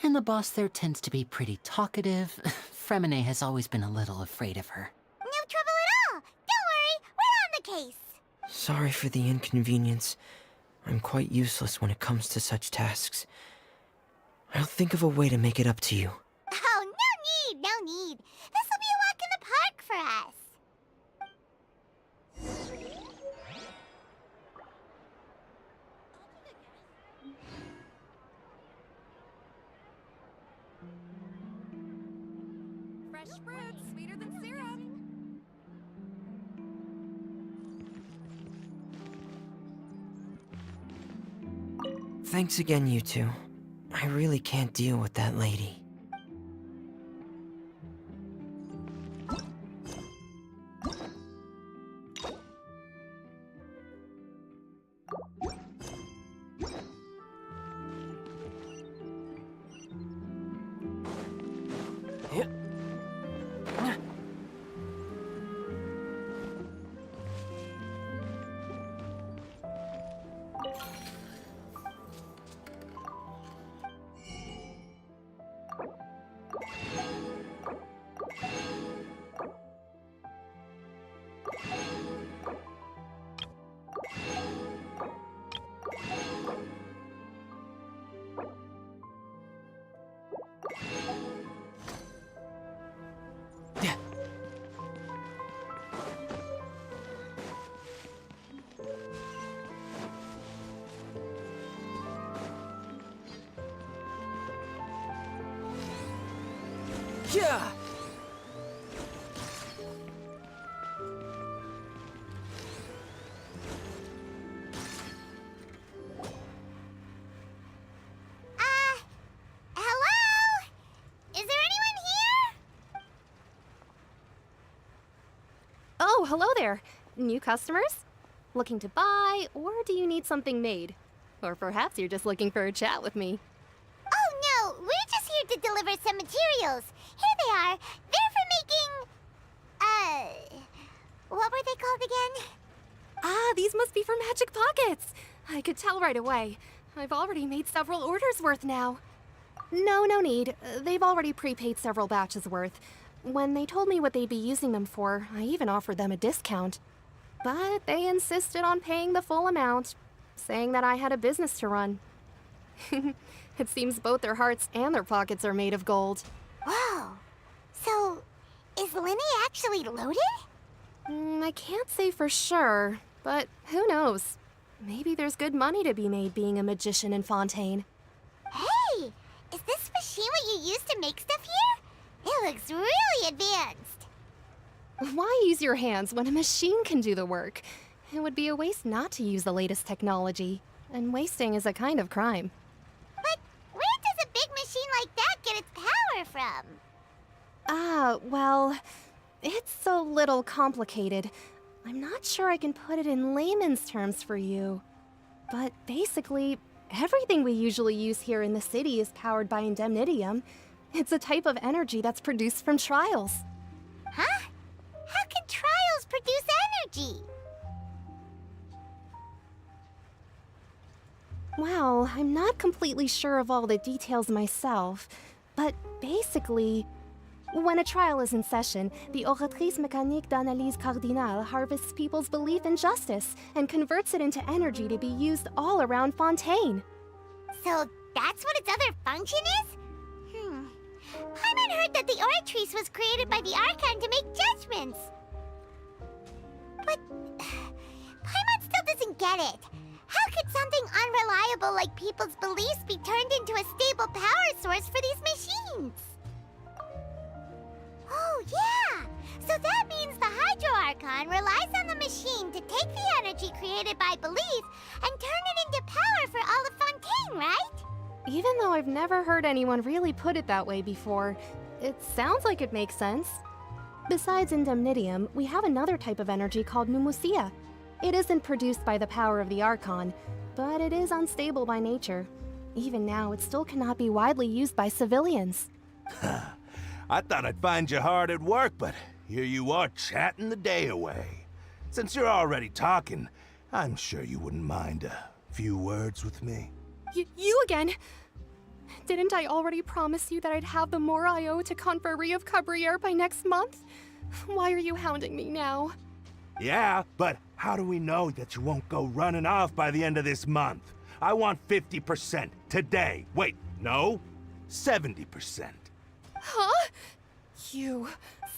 and the boss there tends to be pretty talkative. Fremine has always been a little afraid of her. No trouble at all! Don't worry, we're on the case! Sorry for the inconvenience. I'm quite useless when it comes to such tasks. I'll think of a way to make it up to you. Oh, no need! This will be a walk in the park for us! Fresh fruit, sweeter than syrup. Thanks again, you two. I really can't deal with that lady. Yeah! Hello? Is there anyone here? Oh, hello there. New customers? Looking to buy, or do you need something made? Or perhaps you're just looking for a chat with me. Oh no, we're just here to deliver some materials. Here they are. They're for making... what were they called again? Ah, these must be for Magic Pockets. I could tell right away. I've already made several orders worth now. No need. They've already prepaid several batches worth. When they told me what they'd be using them for, I even offered them a discount. But they insisted on paying the full amount, saying that I had a business to run. It seems both their hearts and their pockets are made of gold. Whoa. So, is Linny actually loaded? I can't say for sure, but who knows? Maybe there's good money to be made being a magician in Fontaine. Hey! Is this machine what you use to make stuff here? It looks really advanced. Why use your hands when a machine can do the work? It would be a waste not to use the latest technology, and wasting is a kind of crime. But where does a big machine like that get its power from? Well, it's a little complicated. I'm not sure I can put it in layman's terms for you. But basically, everything we usually use here in the city is powered by indemnitium. It's a type of energy that's produced from trials. Huh? How can trials produce energy? Well, I'm not completely sure of all the details myself, but basically, when a trial is in session, the Oratrice Mécanique d'Analyse Cardinale harvests people's belief in justice and converts it into energy to be used all around Fontaine. So that's what its other function is? Paimon heard that the Oratrice was created by the archon to make judgments. But Paimon still doesn't get it. How could something unreliable like people's beliefs be turned into a stable power source for these machines? Oh, yeah! So that means the Hydro Archon relies on the machine to take the energy created by belief and turn it into power for all of Fontaine, right? Even though I've never heard anyone really put it that way before, it sounds like it makes sense. Besides indemnitium, we have another type of energy called pneumosia. It isn't produced by the power of the Archon, but it is unstable by nature. Even now, it still cannot be widely used by civilians. I thought I'd find you hard at work, but here you are chatting the day away. Since you're already talking, I'm sure you wouldn't mind a few words with me. You again? Didn't I already promise you that I'd have the more I owe to Confrérie of Cabriere by next month? Why are you hounding me now? Yeah, but how do we know that you won't go running off by the end of this month? I want 50% today. Wait, no, 70%. Huh? You...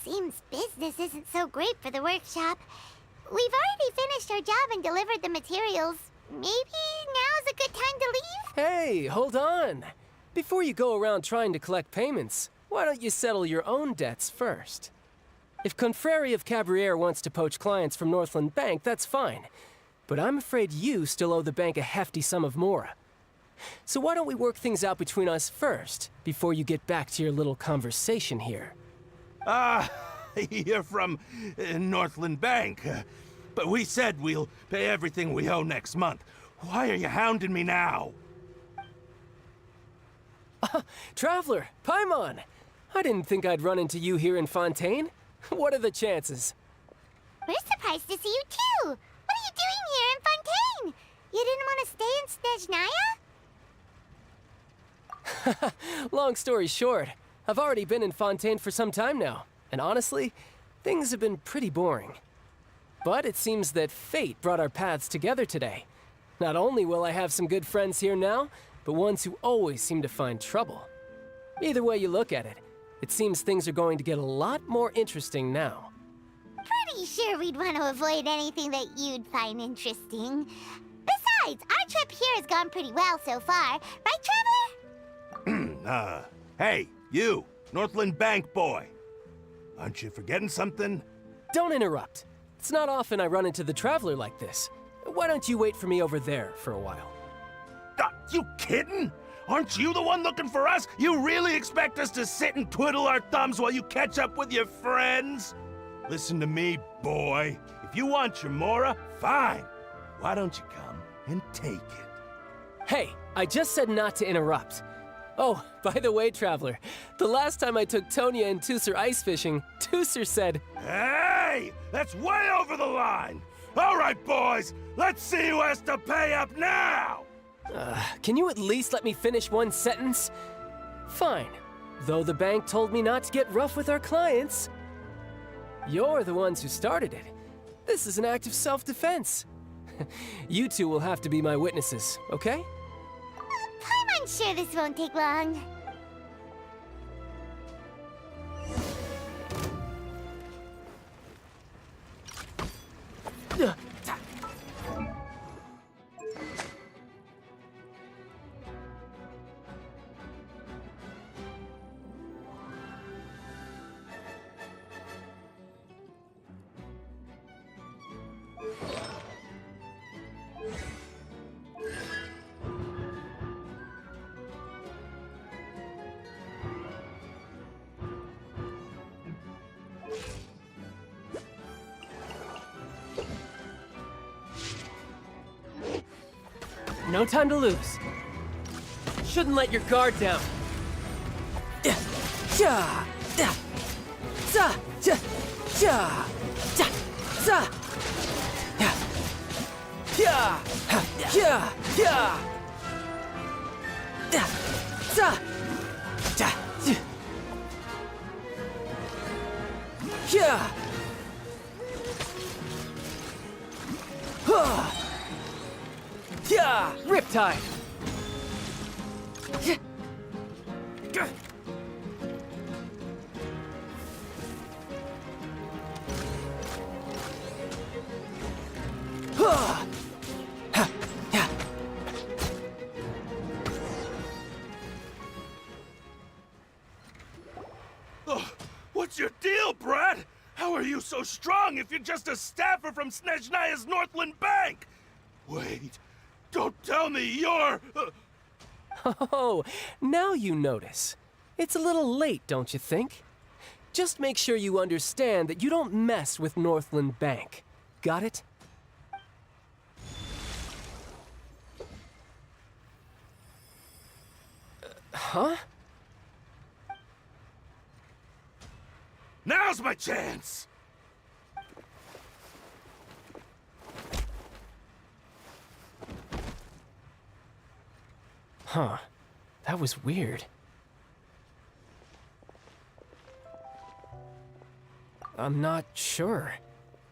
Seems business isn't so great for the workshop. We've already finished our job and delivered the materials. Maybe now's a good time to leave? Hey, hold on. Before you go around trying to collect payments, why don't you settle your own debts first? If Confrérie of Cabriere wants to poach clients from Northland Bank, that's fine. But I'm afraid you still owe the bank a hefty sum of mora. So why don't we work things out between us first, before you get back to your little conversation here? You're from Northland Bank. But we said we'll pay everything we owe next month. Why are you hounding me now? Traveler, Paimon! I didn't think I'd run into you here in Fontaine. What are the chances? We're surprised to see you too! What are you doing here in Fontaine? You didn't want to stay in Snezhnaya? Long story short, I've already been in Fontaine for some time now, and honestly, things have been pretty boring. But it seems that fate brought our paths together today. Not only will I have some good friends here now, but ones who always seem to find trouble. Either way you look at it, it seems things are going to get a lot more interesting now. Pretty sure we'd want to avoid anything that you'd find interesting. Besides, our trip here has gone pretty well so far. Right, Traveler? Hey, you, Northland Bank boy. Aren't you forgetting something? Don't interrupt. It's not often I run into the Traveler like this. Why don't you wait for me over there for a while? You kidding? Aren't you the one looking for us? You really expect us to sit and twiddle our thumbs while you catch up with your friends? Listen to me, boy. If you want your mora, fine. Why don't you come and take it? Hey, I just said not to interrupt. Oh, by the way, Traveler, the last time I took Tonya and Tusser ice fishing, Tusser said, Hey! That's way over the line! All right, boys, let's see who has to pay up now! Can you at least let me finish one sentence? Fine. Though the bank told me not to get rough with our clients. You're the ones who started it. This is an act of self-defense. You two will have to be my witnesses, okay? I'm sure this won't take long. No time to lose. Shouldn't let your guard down. Riptide! Oh, what's your deal, Brad? How are you so strong if you're just a staffer from Snezhnaya's Northland Bank? Wait, don't tell me you're... Oh, now you notice. It's a little late, don't you think? Just make sure you understand that you don't mess with Northland Bank. Got it? Huh? Now's my chance! Huh. That was weird. I'm not sure.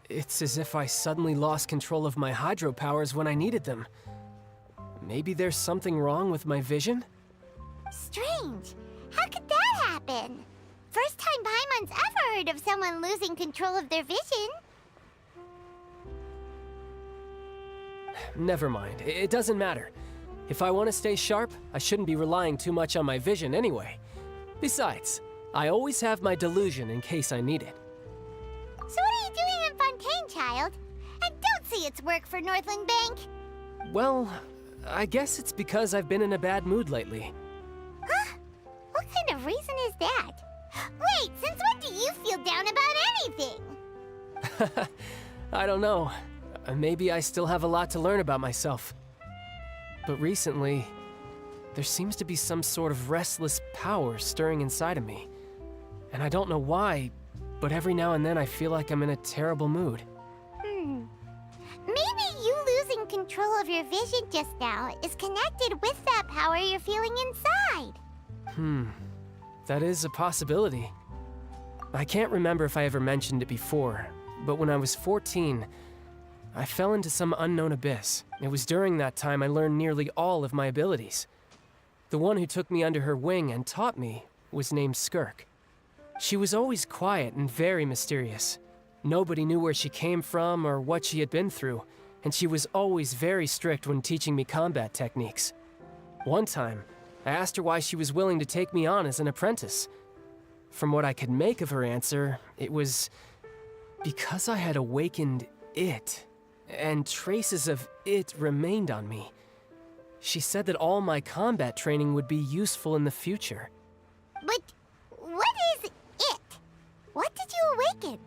It's as if I suddenly lost control of my hydro powers when I needed them. Maybe there's something wrong with my vision? Strange. How could that happen? First time Paimon's ever heard of someone losing control of their vision. Never mind. It doesn't matter. If I want to stay sharp, I shouldn't be relying too much on my vision anyway. Besides, I always have my delusion in case I need it. So what are you doing in Fontaine, child? I don't see its work for Northland Bank. Well, I guess it's because I've been in a bad mood lately. Huh? What kind of reason is that? Wait, since when do you feel down about anything? I don't know. Maybe I still have a lot to learn about myself. But recently, there seems to be some sort of restless power stirring inside of me. And I don't know why, but every now and then I feel like I'm in a terrible mood. Maybe you losing control of your vision just now is connected with that power you're feeling inside. That is a possibility. I can't remember if I ever mentioned it before, but when I was 14, I fell into some unknown abyss. It was during that time I learned nearly all of my abilities. The one who took me under her wing and taught me was named Skirk. She was always quiet and very mysterious. Nobody knew where she came from or what she had been through, and she was always very strict when teaching me combat techniques. One time, I asked her why she was willing to take me on as an apprentice. From what I could make of her answer, it was because I had awakened it, and traces of it remained on me. She said that all my combat training would be useful in the future. But what is it? What did you awaken?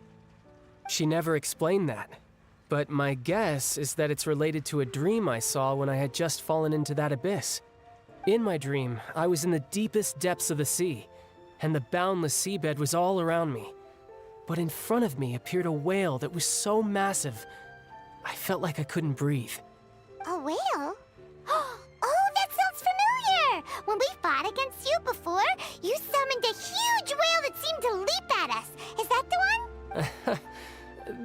She never explained that, but my guess is that it's related to a dream I saw when I had just fallen into that abyss. In my dream, I was in the deepest depths of the sea, and the boundless seabed was all around me. But in front of me appeared a whale that was so massive, I felt like I couldn't breathe. A whale? Oh, that sounds familiar! When we fought against you before, you summoned a huge whale that seemed to leap at us. Is that the one?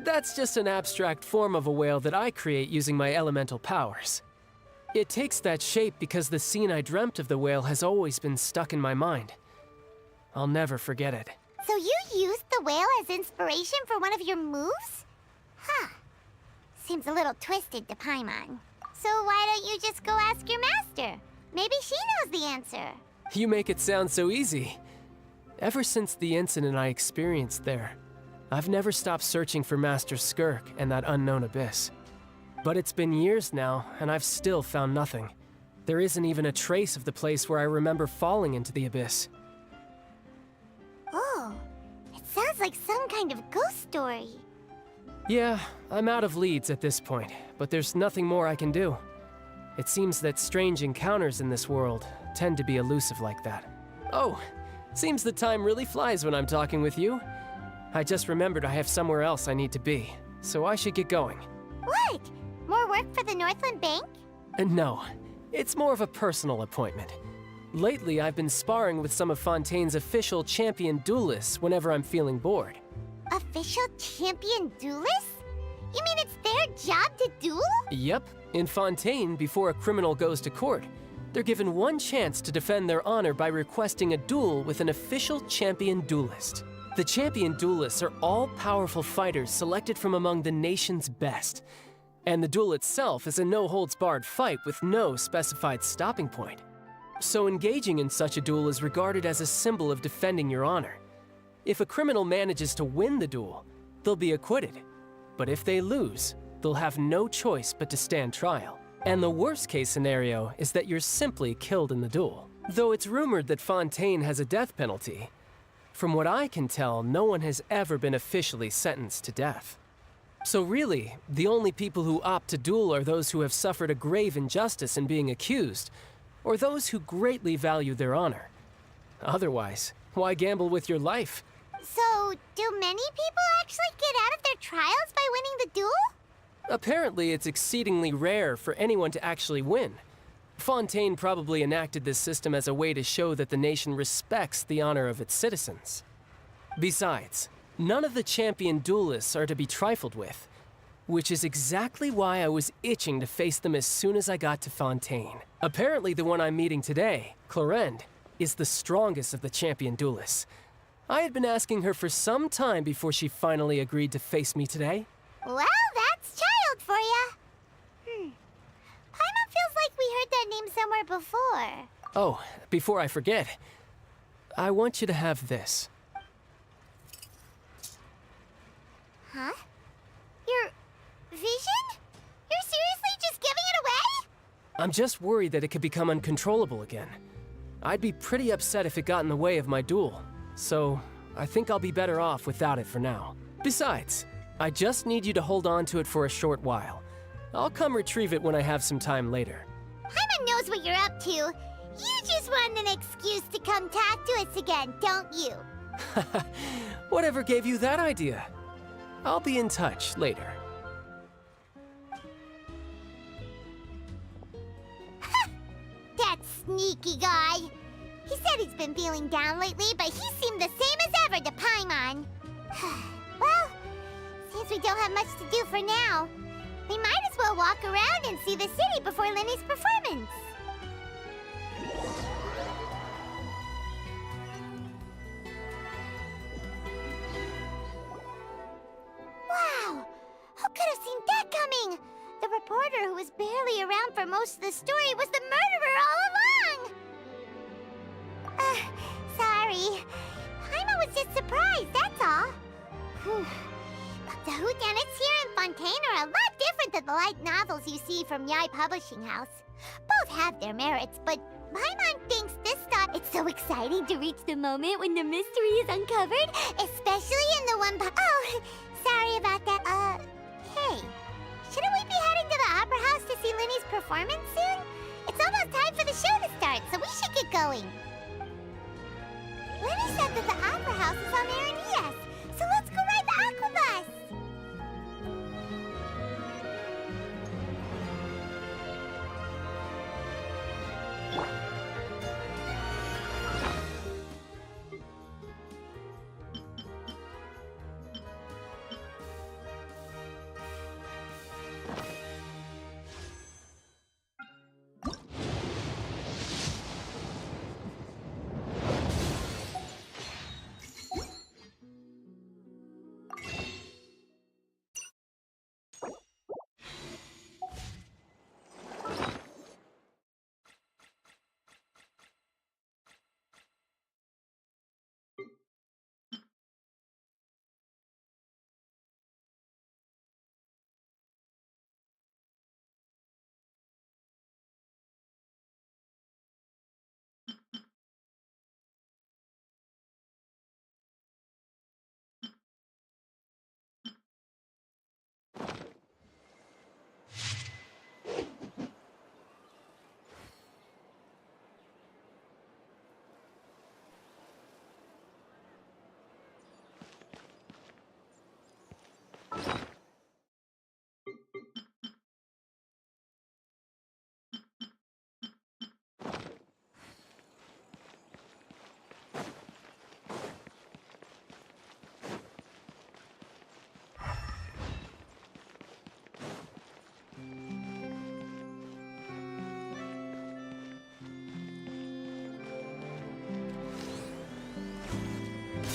That's just an abstract form of a whale that I create using my elemental powers. It takes that shape because the scene I dreamt of the whale has always been stuck in my mind. I'll never forget it. So you used the whale as inspiration for one of your moves? Huh. Seems a little twisted to Paimon. So why don't you just go ask your master? Maybe she knows the answer. You make it sound so easy. Ever since the incident I experienced there, I've never stopped searching for Master Skirk and that unknown abyss. But it's been years now, and I've still found nothing. There isn't even a trace of the place where I remember falling into the abyss. Oh, it sounds like some kind of ghost story. Yeah, I'm out of leads at this point, but there's nothing more I can do. It seems that strange encounters in this world tend to be elusive like that. Oh, seems the time really flies when I'm talking with you. I just remembered I have somewhere else I need to be, so I should get going. What? More work for the Northland Bank? No, it's more of a personal appointment. Lately, I've been sparring with some of Fontaine's official champion duelists whenever I'm feeling bored. Official champion duelists? You mean it's their job to duel? Yep. In Fontaine, before a criminal goes to court, they're given one chance to defend their honor by requesting a duel with an official champion duelist. The champion duelists are all powerful fighters selected from among the nation's best. And the duel itself is a no-holds-barred fight with no specified stopping point. So engaging in such a duel is regarded as a symbol of defending your honor. If a criminal manages to win the duel, they'll be acquitted. But if they lose, they'll have no choice but to stand trial. And the worst-case scenario is that you're simply killed in the duel. Though it's rumored that Fontaine has a death penalty, from what I can tell, no one has ever been officially sentenced to death. So really, the only people who opt to duel are those who have suffered a grave injustice in being accused, or those who greatly value their honor. Otherwise, why gamble with your life? So, do many people actually get out of their trials by winning the duel? Apparently, it's exceedingly rare for anyone to actually win. Fontaine probably enacted this system as a way to show that the nation respects the honor of its citizens. Besides, none of the champion duelists are to be trifled with, which is exactly why I was itching to face them as soon as I got to Fontaine. Apparently, the one I'm meeting today, Clorinde, is the strongest of the champion duelists. I had been asking her for some time before she finally agreed to face me today. Well, that's child for ya. Paimon feels like we heard that name somewhere before. Oh, before I forget, I want you to have this. Huh? Your vision? You're seriously just giving it away? I'm just worried that it could become uncontrollable again. I'd be pretty upset if it got in the way of my duel, so I think I'll be better off without it for now. Besides, I just need you to hold on to it for a short while. I'll come retrieve it when I have some time later. Paimon knows what you're up to. You just want an excuse to come talk to us again, don't you? Whatever gave you that idea? I'll be in touch later. That sneaky guy. He said he's been feeling down lately, but he seemed the same as ever to Paimon. Well, seems we don't have much to do for now. We might as well walk around and see the city before Lenny's performance. Wow! Who could have seen that coming? The reporter who was barely around for most of the story was the murderer all along! Sorry. Paimon was just surprised, that's all. But the whodunits here in Fontaine are a lot different than the light novels you see from Yai Publishing House. Both have their merits, but Paimon thinks this stuff... It's so exciting to reach the moment when the mystery is uncovered, especially in the one... Oh, sorry about that. Hey. Shouldn't we be heading to the Opera House to see Lenny's performance soon? It's almost time for the show to start, so we should get going. Lenny said that the Opera House is on Aranias, so let's go ride the Aquabus!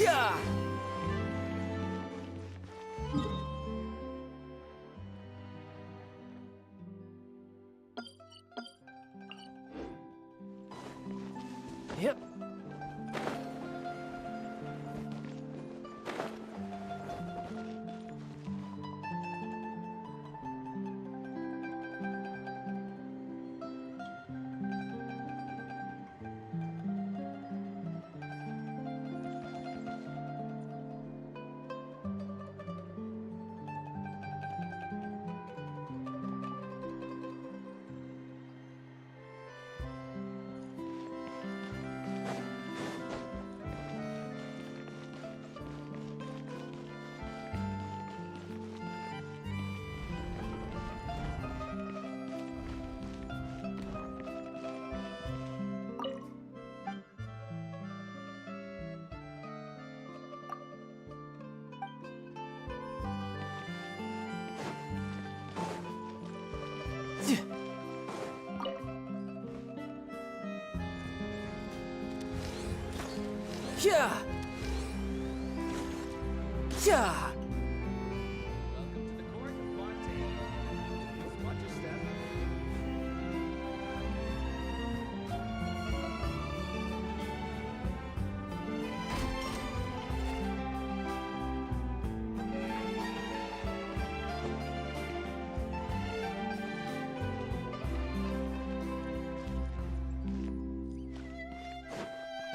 Yeah! Yep. Yeah! Yeah! Welcome to the court of Fontaine. Please watch your step.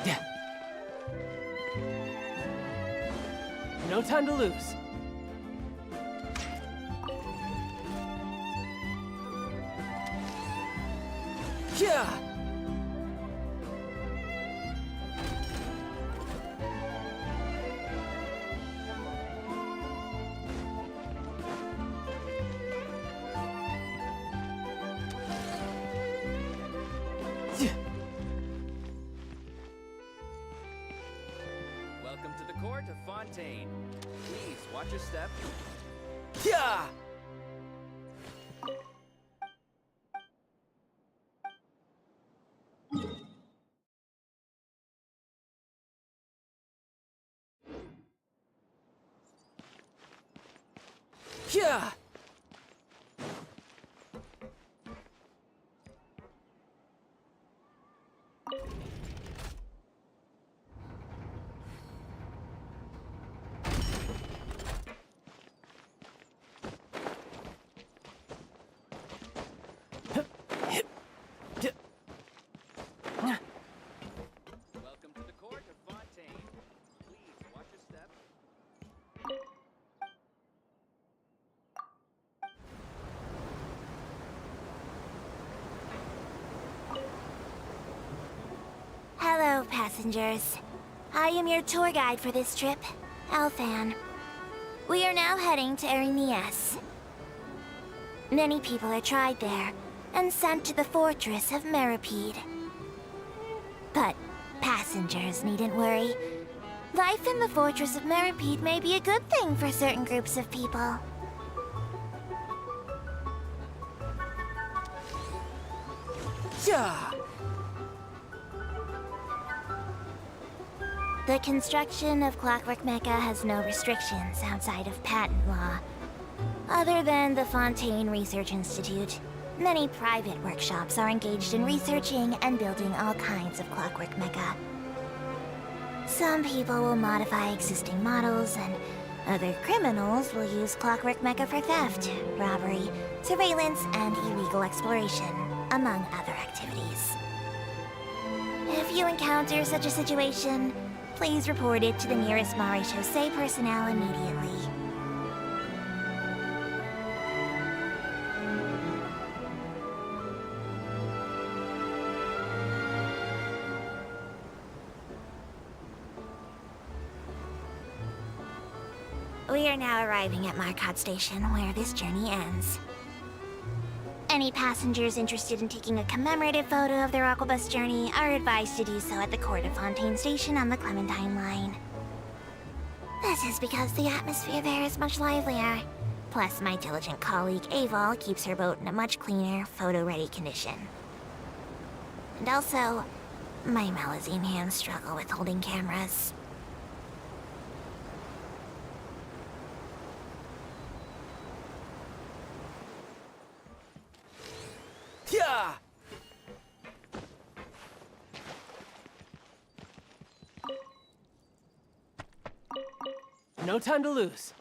Yeah. No time to lose. Yeah! Welcome to the court of Fontaine. Please watch your step. Yeah! Yeah! Welcome to the court of Fontaine. Please watch your step. Hello, passengers. I am your tour guide for this trip, Alfan. We are now heading to Erinias. Many people are tried there and sent to the fortress of Meripede. But passengers needn't worry. Life in the fortress of Meripede may be a good thing for certain groups of people. Yeah! The construction of Clockwork Mecca has no restrictions outside of patent law. Other than the Fontaine Research Institute, many private workshops are engaged in researching and building all kinds of Clockwork Mecca. Some people will modify existing models, and other criminals will use Clockwork Mecca for theft, robbery, surveillance, and illegal exploration, among other activities. If you encounter such a situation, please report it to the nearest Maréchaussée personnel immediately. We are now arriving at Marcotte Station, where this journey ends. Any passengers interested in taking a commemorative photo of their Aquabus journey are advised to do so at the Court of Fontaine Station on the Clementine line. This is because the atmosphere there is much livelier. Plus, my diligent colleague Aval keeps her boat in a much cleaner, photo-ready condition. And also, my Melusine hands struggle with holding cameras. No time to lose.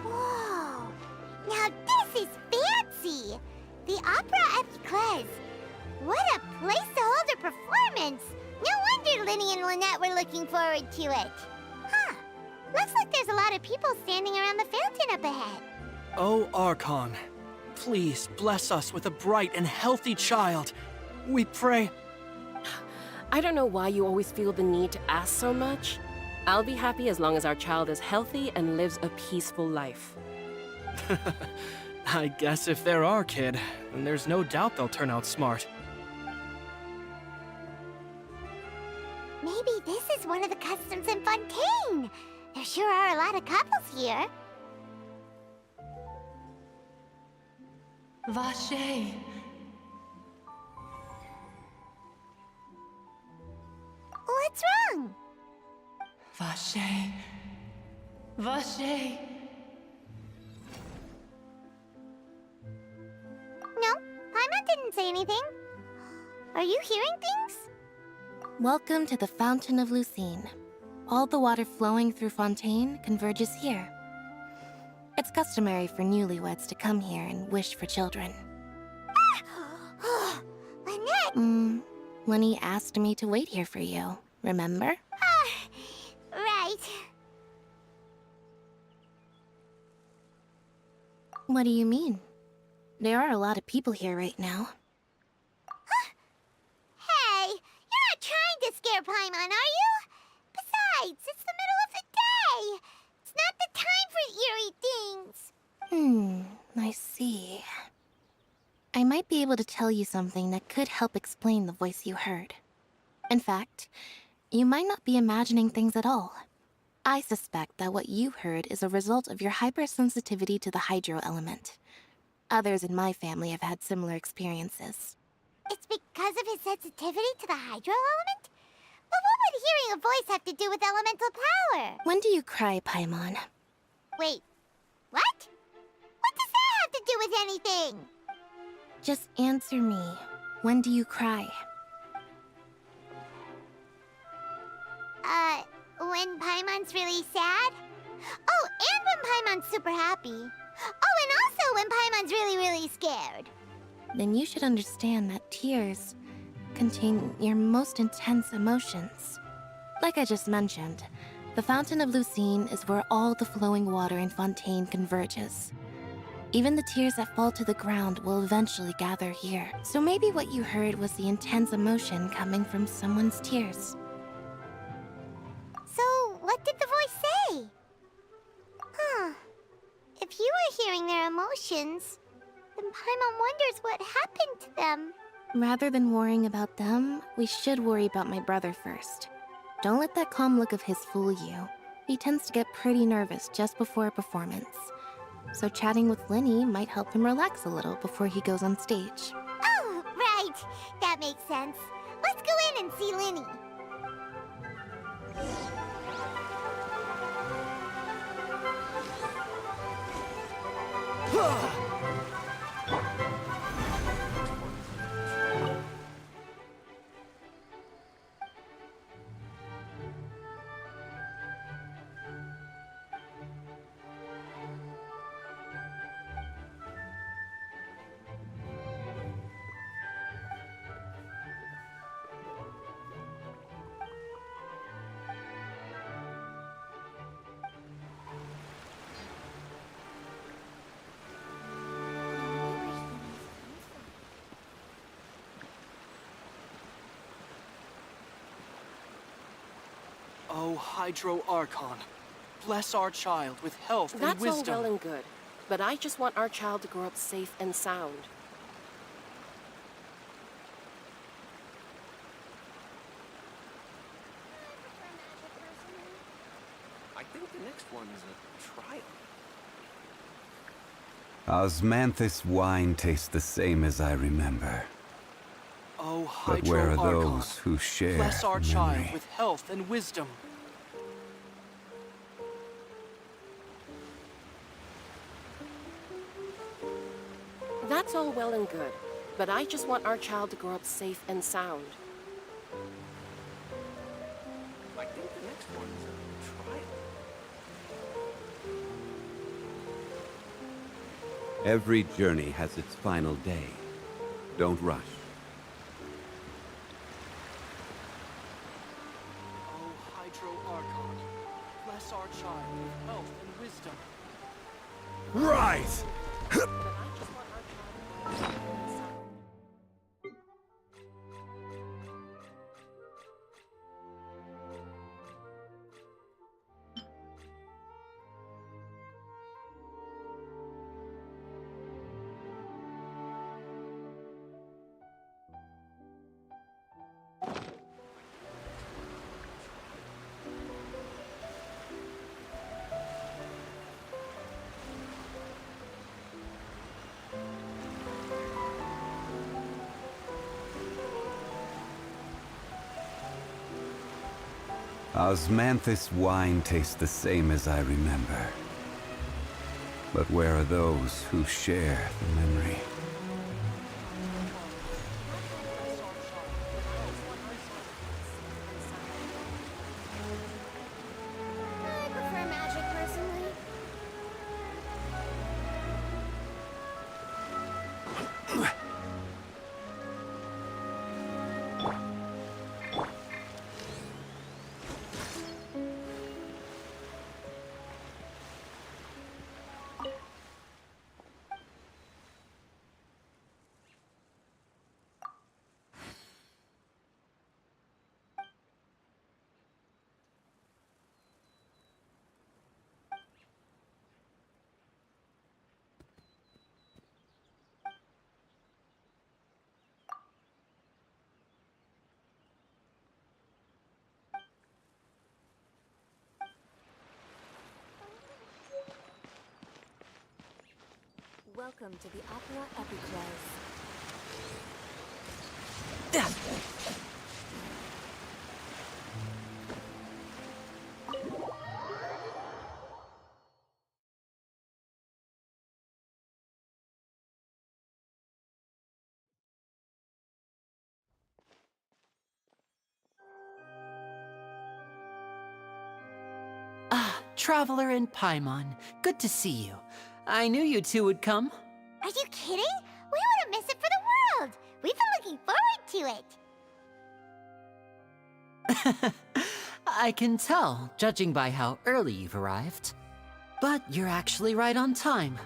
Whoa! Now this is fancy! The Opera Epiclese. What a place to hold a performance! No wonder Linny and Lynette were looking forward to it. Huh. Looks like there's a lot of people standing around the fountain up ahead. Oh, Archon, please bless us with a bright and healthy child. We pray. I don't know why you always feel the need to ask so much. I'll be happy as long as our child is healthy and lives a peaceful life. I guess if they're our kid, then there's no doubt they'll turn out smart. Maybe this is one of the customs in Fontaine. There sure are a lot of couples here. Vache. What's wrong? Vache. Vache. No, Paimon didn't say anything. Are you hearing things? Welcome to the Fountain of Lucine. All the water flowing through Fontaine converges here. It's customary for newlyweds to come here and wish for children. Lynette! Lenny asked me to wait here for you, remember? Right. What do you mean? There are a lot of people here right now. Hey, you're not trying to scare Paimon, are you? Besides, it's the middle of the day. It's not the time for eerie things. I see. I might be able to tell you something that could help explain the voice you heard. In fact, you might not be imagining things at all. I suspect that what you heard is a result of your hypersensitivity to the hydro element. Others in my family have had similar experiences. It's because of his sensitivity to the hydro element? But what would hearing a voice have to do with elemental power? When do you cry, Paimon? Wait, what? What does that have to do with anything? Just answer me. When do you cry? When Paimon's really sad? Oh, and when Paimon's super happy. Oh, and also when Paimon's really, really scared. Then you should understand that tears contain your most intense emotions. Like I just mentioned, the Fountain of Lucine is where all the flowing water in Fontaine converges. Even the tears that fall to the ground will eventually gather here. So maybe what you heard was the intense emotion coming from someone's tears. So, what did the voice say? If you were hearing their emotions, then Paimon wonders what happened to them. Rather than worrying about them, we should worry about my brother first. Don't let that calm look of his fool you. He tends to get pretty nervous just before a performance. So chatting with Linny might help him relax a little before he goes on stage. Oh, right. That makes sense. Let's go in and see Linny. Oh, Hydro Archon, bless our child with health and That's all wisdom. well and good. But I just want our child to grow up safe and sound. I think the next one is a trial. Osmanthus wine tastes the same as I remember. Oh, But where are Hydro Archon, those who share bless our the child memory? with health and wisdom. That's all well and good, but I just want our child to grow up safe and sound. I think the next one is a trial. Every journey has its final day. Don't rush. Oh, Hydro Archon, bless our child with health and wisdom. Right! Osmanthus wine tastes the same as I remember. But where are those who share the memory? I prefer magic personally. Welcome to the Opera Epiclese. Ah, Traveler and Paimon, good to see you. I knew you two would come. Are you kidding? We wouldn't miss it for the world. We've been looking forward to it. I can tell, judging by how early you've arrived. But you're actually right on time.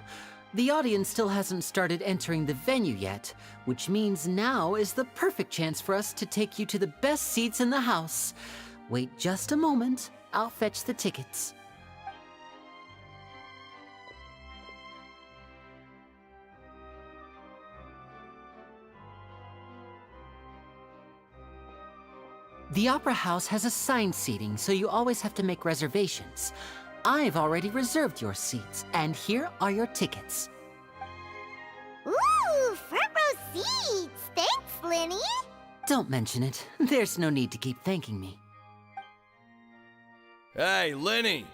The audience still hasn't started entering the venue yet, which means now is the perfect chance for us to take you to the best seats in the house. Wait just a moment, I'll fetch the tickets. The Opera House has assigned seating, so you always have to make reservations. I've already reserved your seats, and here are your tickets. Ooh, front row seats! Thanks, Linny! Don't mention it. There's no need to keep thanking me. Hey, Linny!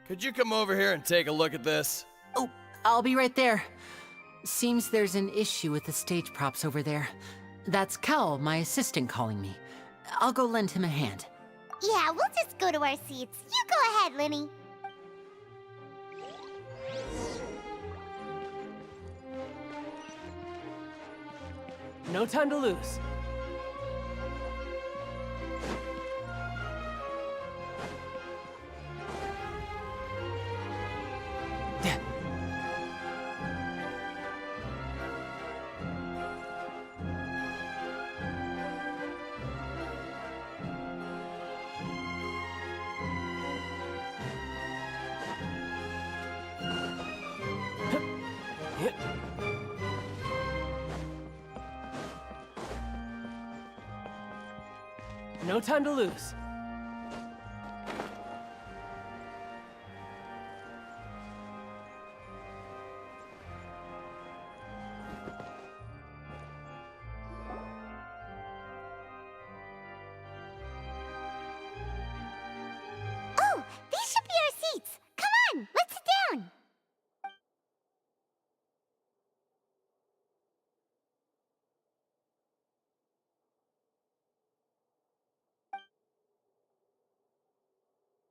Could you come over here and take a look at this? Oh, I'll be right there. Seems there's an issue with the stage props over there. That's Cal, my assistant, calling me. I'll go lend him a hand. Yeah, we'll just go to our seats. You go ahead, Linny. No time to lose. No time to lose. Oh, these should be our seats. Come on, let's sit down.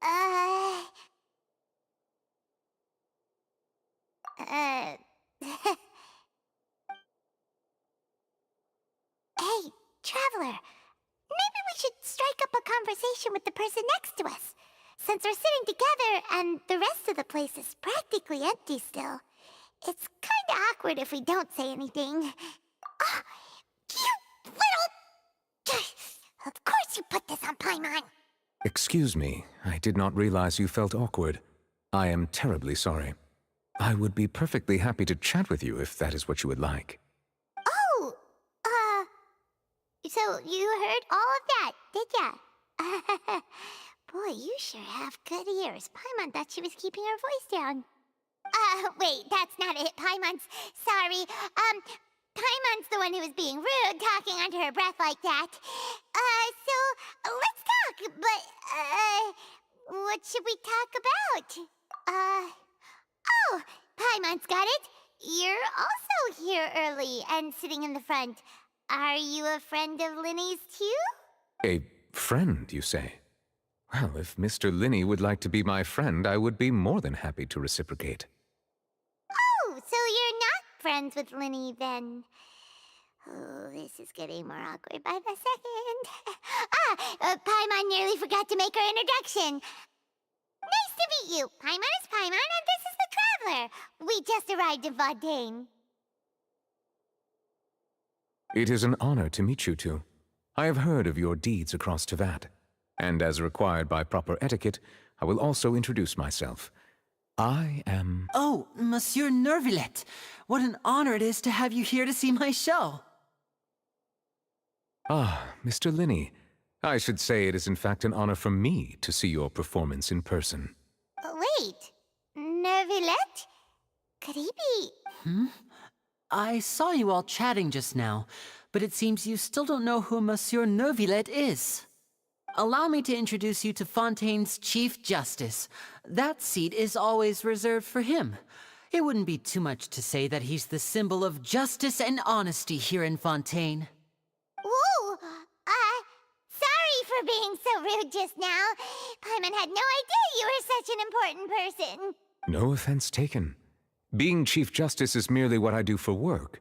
Uh... Uh... Hey, Traveler. Maybe we should strike up a conversation with the person next to us. Since we're sitting together and the rest of the place is practically empty still, it's kinda awkward if we don't say anything. Ah, you little... Of course you put this on Paimon. Excuse me, I did not realize you felt awkward. I am terribly sorry. I would be perfectly happy to chat with you if that is what you would like. Oh, so you heard all of that, did ya? Boy, you sure have good ears. Paimon thought she was keeping her voice down. Wait, that's not it. Paimon's... Sorry. Paimon's the one who was being rude, talking under her breath like that. So, let's talk, but, what should we talk about? Oh, Paimon's got it. You're also here early and sitting in the front. Are you a friend of Linny's, too? A friend, you say? Well, if Mr. Linney would like to be my friend, I would be more than happy to reciprocate. Oh, so you're not friends with Linny, then. Oh, this is getting more awkward by the second. Paimon nearly forgot to make her introduction. Nice to meet you. Paimon is Paimon, and this is the Traveler. We just arrived in Fontaine. It is an honor to meet you two. I have heard of your deeds across Tevat, and as required by proper etiquette, I will also introduce myself. I am... Oh, Monsieur Nervillet! What an honor it is to have you here to see my show! Ah, Mr. Linney. I should say it is in fact an honor for me to see your performance in person. Wait, Nervillet? Could he be... Hmm? I saw you all chatting just now, but it seems you still don't know who Monsieur Nervillet is. Allow me to introduce you to Fontaine's Chief Justice. That seat is always reserved for him. It wouldn't be too much to say that he's the symbol of justice and honesty here in Fontaine. Whoa! Sorry for being so rude just now. Paimon had no idea you were such an important person. No offense taken. Being Chief Justice is merely what I do for work.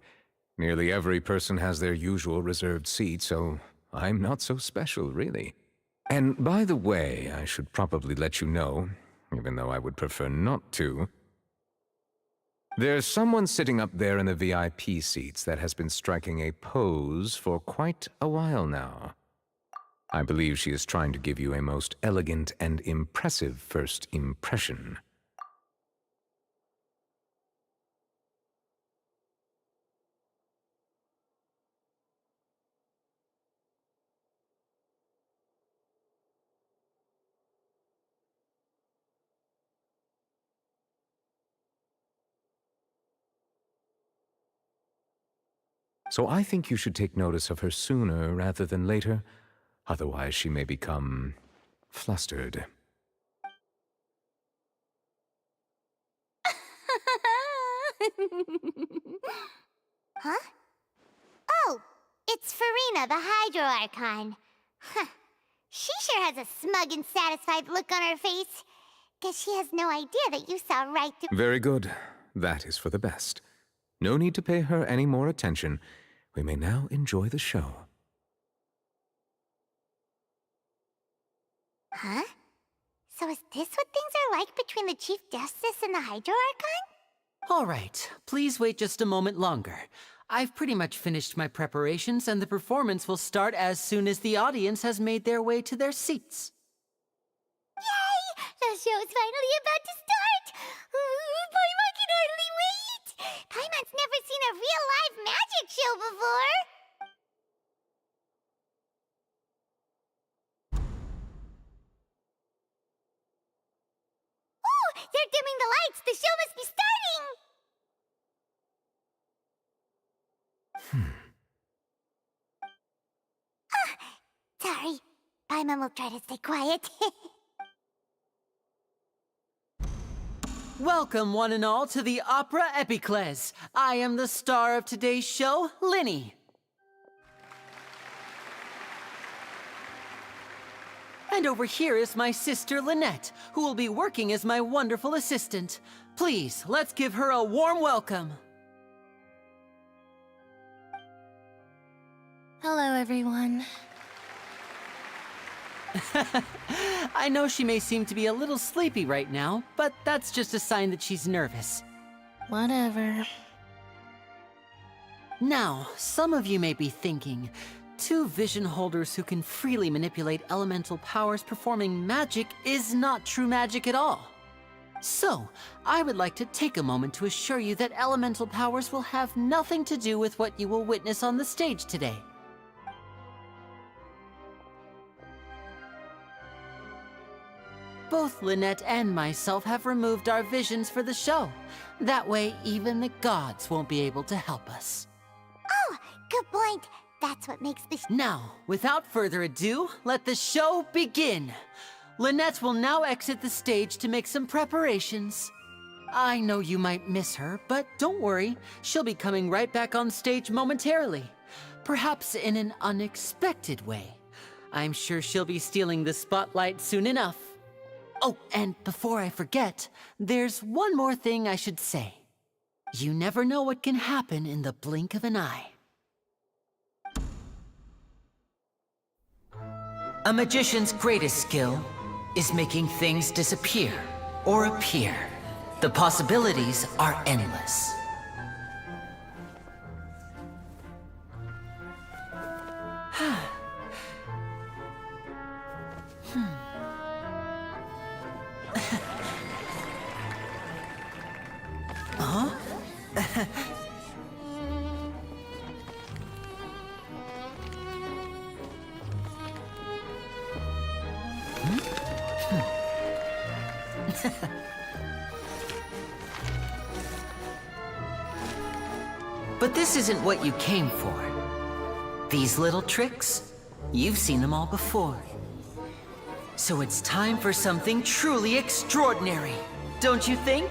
Nearly every person has their usual reserved seat, so I'm not so special, really. And by the way, I should probably let you know, even though I would prefer not to. There's someone sitting up there in the VIP seats that has been striking a pose for quite a while now. I believe she is trying to give you a most elegant and impressive first impression. So I think you should take notice of her sooner rather than later. Otherwise, she may become flustered. Huh? Oh, it's Farina, the Hydro Archon. Huh. She sure has a smug and satisfied look on her face. Guess she has no idea that you saw right through— Very good. That is for the best. No need to pay her any more attention. We may now enjoy the show. Huh? So is this what things are like between the Chief Justice and the Hydro Archon? All right, please wait just a moment longer. I've pretty much finished my preparations, and the performance will start as soon as the audience has made their way to their seats. Yay! The show's finally about to start! Paimon can hardly wait! Paimon's never seen a real live magic show before! They're dimming the lights! The show must be starting! Sorry. Paimon will try to stay quiet. Welcome, one and all, to the Opera Epiclese. I am the star of today's show, Linny. And over here is my sister, Lynette, who will be working as my wonderful assistant. Please, let's give her a warm welcome. Hello, everyone. I know she may seem to be a little sleepy right now, but that's just a sign that she's nervous. Whatever. Now, some of you may be thinking, two vision holders who can freely manipulate elemental powers performing magic is not true magic at all. So, I would like to take a moment to assure you that elemental powers will have nothing to do with what you will witness on the stage today. Both Lynette and myself have removed our visions for the show. That way, even the gods won't be able to help us. Oh, good point. That's what makes the Now, without further ado, let the show begin. Lynette will now exit the stage to make some preparations. I know you might miss her, but don't worry. She'll be coming right back on stage momentarily. Perhaps in an unexpected way. I'm sure she'll be stealing the spotlight soon enough. Oh, and before I forget, there's one more thing I should say. You never know what can happen in the blink of an eye. A magician's greatest skill is making things disappear or appear. The possibilities are endless. Huh? But this isn't what you came for. These little tricks, you've seen them all before. So it's time for something truly extraordinary, don't you think?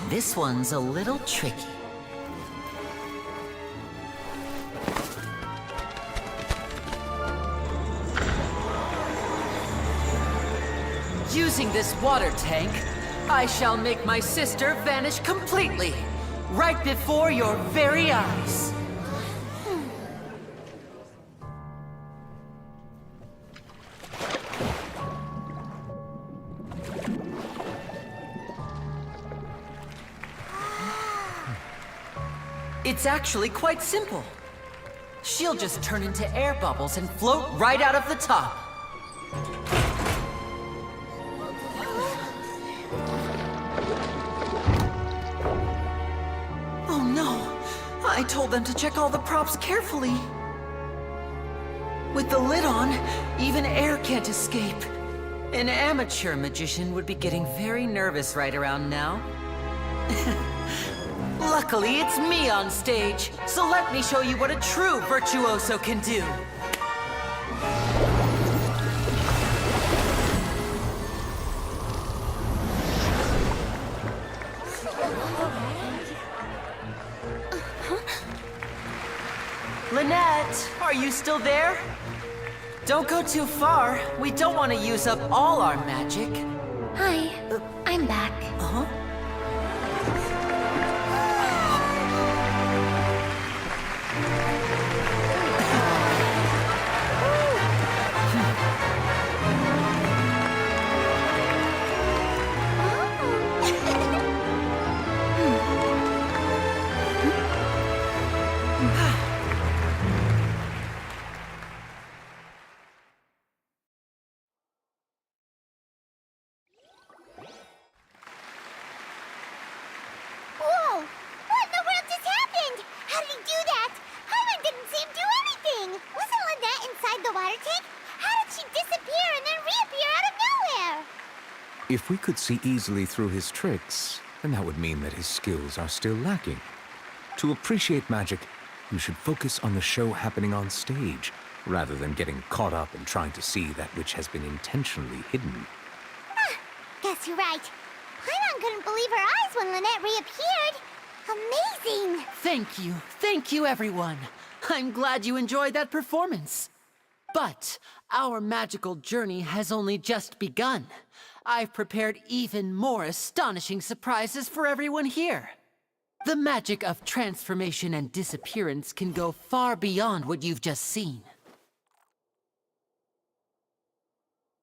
This one's a little tricky. Using this water tank, I shall make my sister vanish completely, right before your very eyes. It's actually quite simple. She'll just turn into air bubbles and float right out of the top. Oh no! I told them to check all the props carefully. With the lid on, even air can't escape. An amateur magician would be getting very nervous right around now. Luckily, it's me on stage, so let me show you what a true virtuoso can do. Lynette, are you still there? Don't go too far. We don't want to use up all our magic. Hi, I'm back. Uh-huh. If we could see easily through his tricks, then that would mean that his skills are still lacking. To appreciate magic, you should focus on the show happening on stage, rather than getting caught up in trying to see that which has been intentionally hidden. Guess you're right. Paimon couldn't believe her eyes when Lynette reappeared. Amazing! Thank you everyone. I'm glad you enjoyed that performance. But our magical journey has only just begun. I've prepared even more astonishing surprises for everyone here. The magic of transformation and disappearance can go far beyond what you've just seen.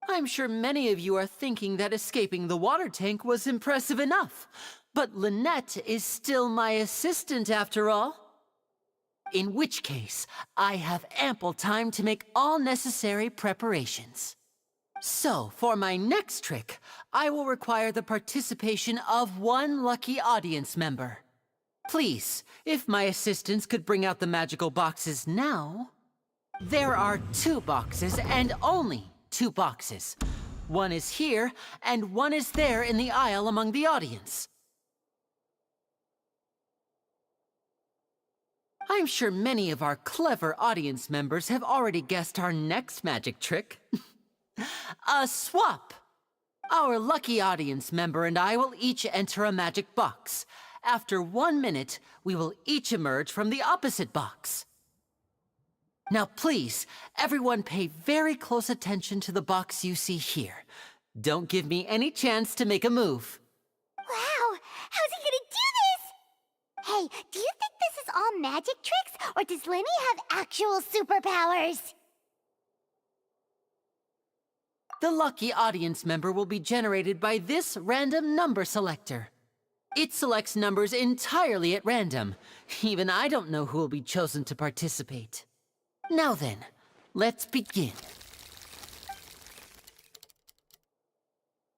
I'm sure many of you are thinking that escaping the water tank was impressive enough, but Lynette is still my assistant after all. In which case, I have ample time to make all necessary preparations. So, for my next trick, I will require the participation of one lucky audience member. Please, if my assistants could bring out the magical boxes now. There are 2 boxes and only 2 boxes. One is here, and one is there in the aisle among the audience. I'm sure many of our clever audience members have already guessed our next magic trick. A swap! Our lucky audience member and I will each enter a magic box. After 1 minute, we will each emerge from the opposite box. Now please, everyone pay very close attention to the box you see here. Don't give me any chance to make a move. Wow! How's he gonna do this? Hey, do you think this is all magic tricks, or does Lenny have actual superpowers? The lucky audience member will be generated by this random number selector. It selects numbers entirely at random. Even I don't know who will be chosen to participate. Now then, let's begin.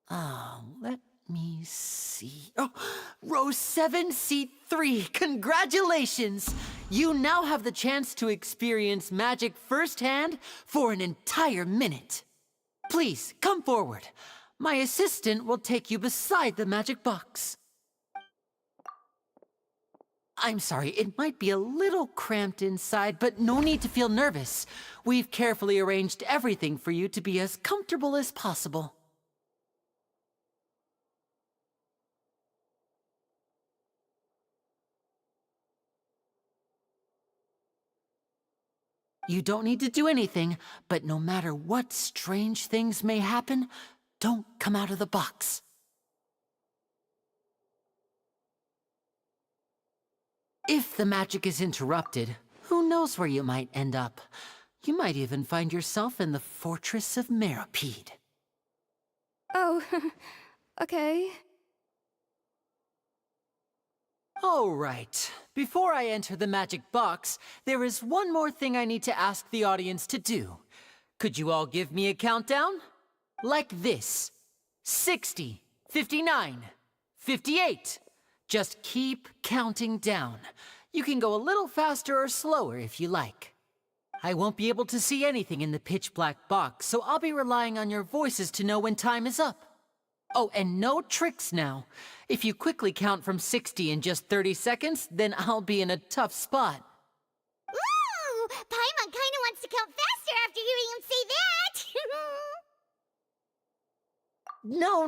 Let me see. Oh, row 7, seat 3. Congratulations! You now have the chance to experience magic firsthand for an entire minute. Please, come forward. My assistant will take you beside the magic box. I'm sorry, it might be a little cramped inside, but no need to feel nervous. We've carefully arranged everything for you to be as comfortable as possible. You don't need to do anything, but no matter what strange things may happen, don't come out of the box. If the magic is interrupted, who knows where you might end up? You might even find yourself in the Fortress of Meropide. Oh, okay. All right. Before I enter the magic box, there is one more thing I need to ask the audience to do. Could you all give me a countdown? Like this. 60, 59, 58. Just keep counting down. You can go a little faster or slower if you like. I won't be able to see anything in the pitch-black box, so I'll be relying on your voices to know when time is up. Oh, and no tricks now. If you quickly count from 60 in just 30 seconds, then I'll be in a tough spot. Ooh! Paimon kinda wants to count faster after hearing him say that!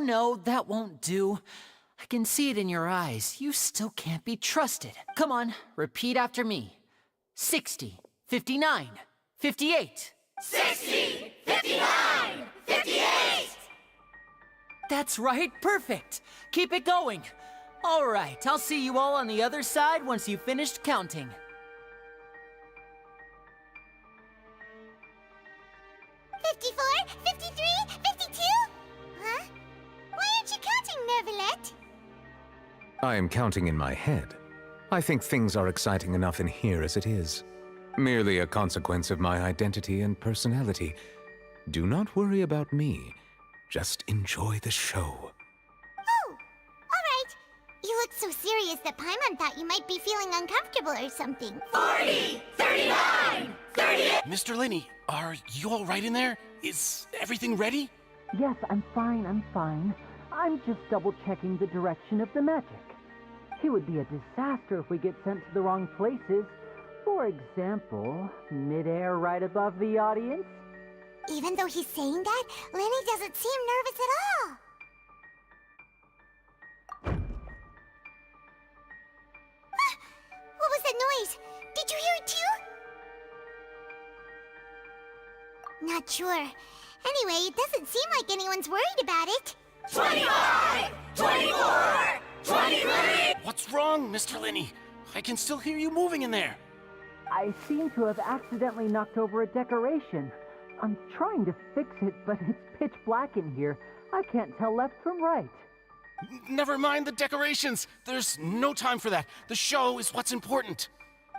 No, that won't do. I can see it in your eyes. You still can't be trusted. Come on, repeat after me. 60, 59, 58. 60, 59, 58! That's right, perfect. Keep it going. All right, I'll see you all on the other side once you've finished counting. "54, 53, 52? Huh? Why aren't you counting, Nervalette?" I am counting in my head. I think things are exciting enough in here as it is. Merely a consequence of my identity and personality. Do not worry about me. Just enjoy the show. Oh, alright. You look so serious that Paimon thought you might be feeling uncomfortable or something. 40, 39, 38! Mr. Linney, are you all right in there? Is everything ready? Yes, I'm fine. I'm just double-checking the direction of the magic. It would be a disaster if we get sent to the wrong places. For example, mid-air right above the audience. Even though he's saying that, Lenny doesn't seem nervous at all. What was that noise? Did you hear it too? Not sure. Anyway, it doesn't seem like anyone's worried about it. 25! 24! 23! What's wrong, Mr. Linney? I can still hear you moving in there. I seem to have accidentally knocked over a decoration. I'm trying to fix it, but it's pitch black in here. I can't tell left from right. Never mind the decorations. There's no time for that. The show is what's important.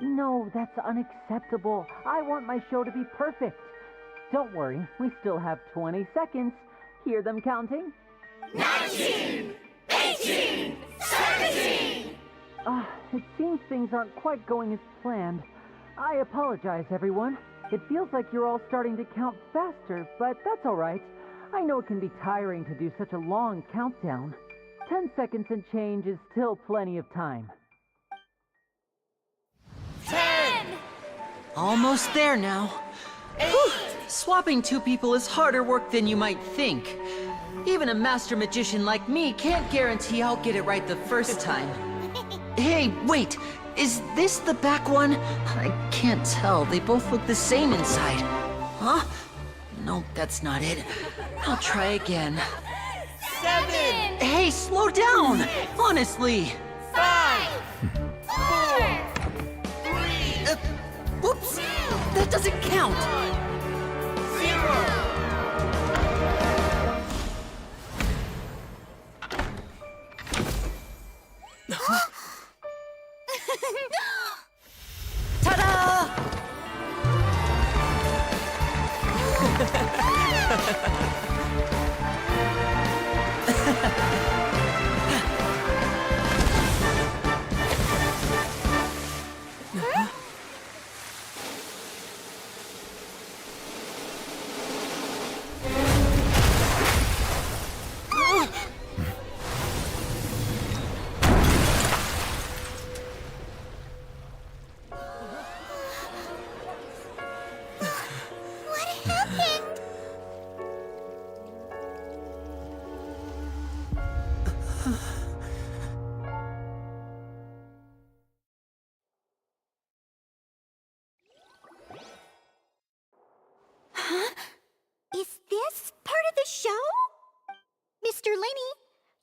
No, that's unacceptable. I want my show to be perfect. Don't worry, we still have 20 seconds. Hear them counting? 19! 18! 17! It seems things aren't quite going as planned. I apologize, everyone. It feels like you're all starting to count faster, but that's all right. I know it can be tiring to do such a long countdown. 10 seconds and change is still plenty of time. 10! Almost there now. Whew. Swapping two people is harder work than you might think. Even a master magician like me can't guarantee I'll get it right the first time. Hey, wait! Is this the back one? I can't tell. They both look the same inside. Huh? No, that's not it. I'll try again. 7! Hey, slow down! Honestly! 5! 4! 3! Whoops! That doesn't count! 0! Ta-da! What happened? Huh? Is this part of the show? Mr. Lenny,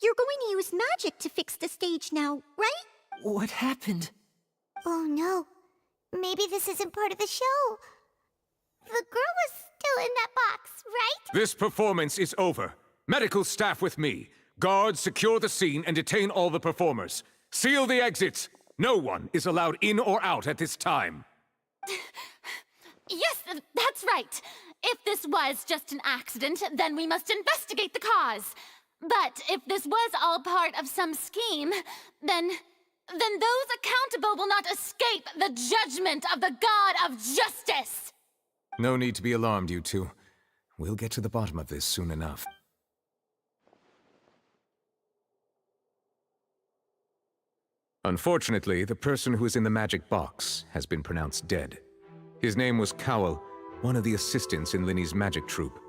you're going to use magic to fix the stage now, right? What happened? Oh no. Maybe this isn't part of the show. The girl was still in that box, right? This performance is over. Medical staff with me. Guards, secure the scene and detain all the performers. Seal the exits. No one is allowed in or out at this time. Yes, that's right. If this was just an accident, then we must investigate the cause. But if this was all part of some scheme, then those accountable will not escape the judgment of the God of Justice! No need to be alarmed, you two. We'll get to the bottom of this soon enough. Unfortunately, the person who is in the magic box has been pronounced dead. His name was Cowell, one of the assistants in Linny's magic troupe.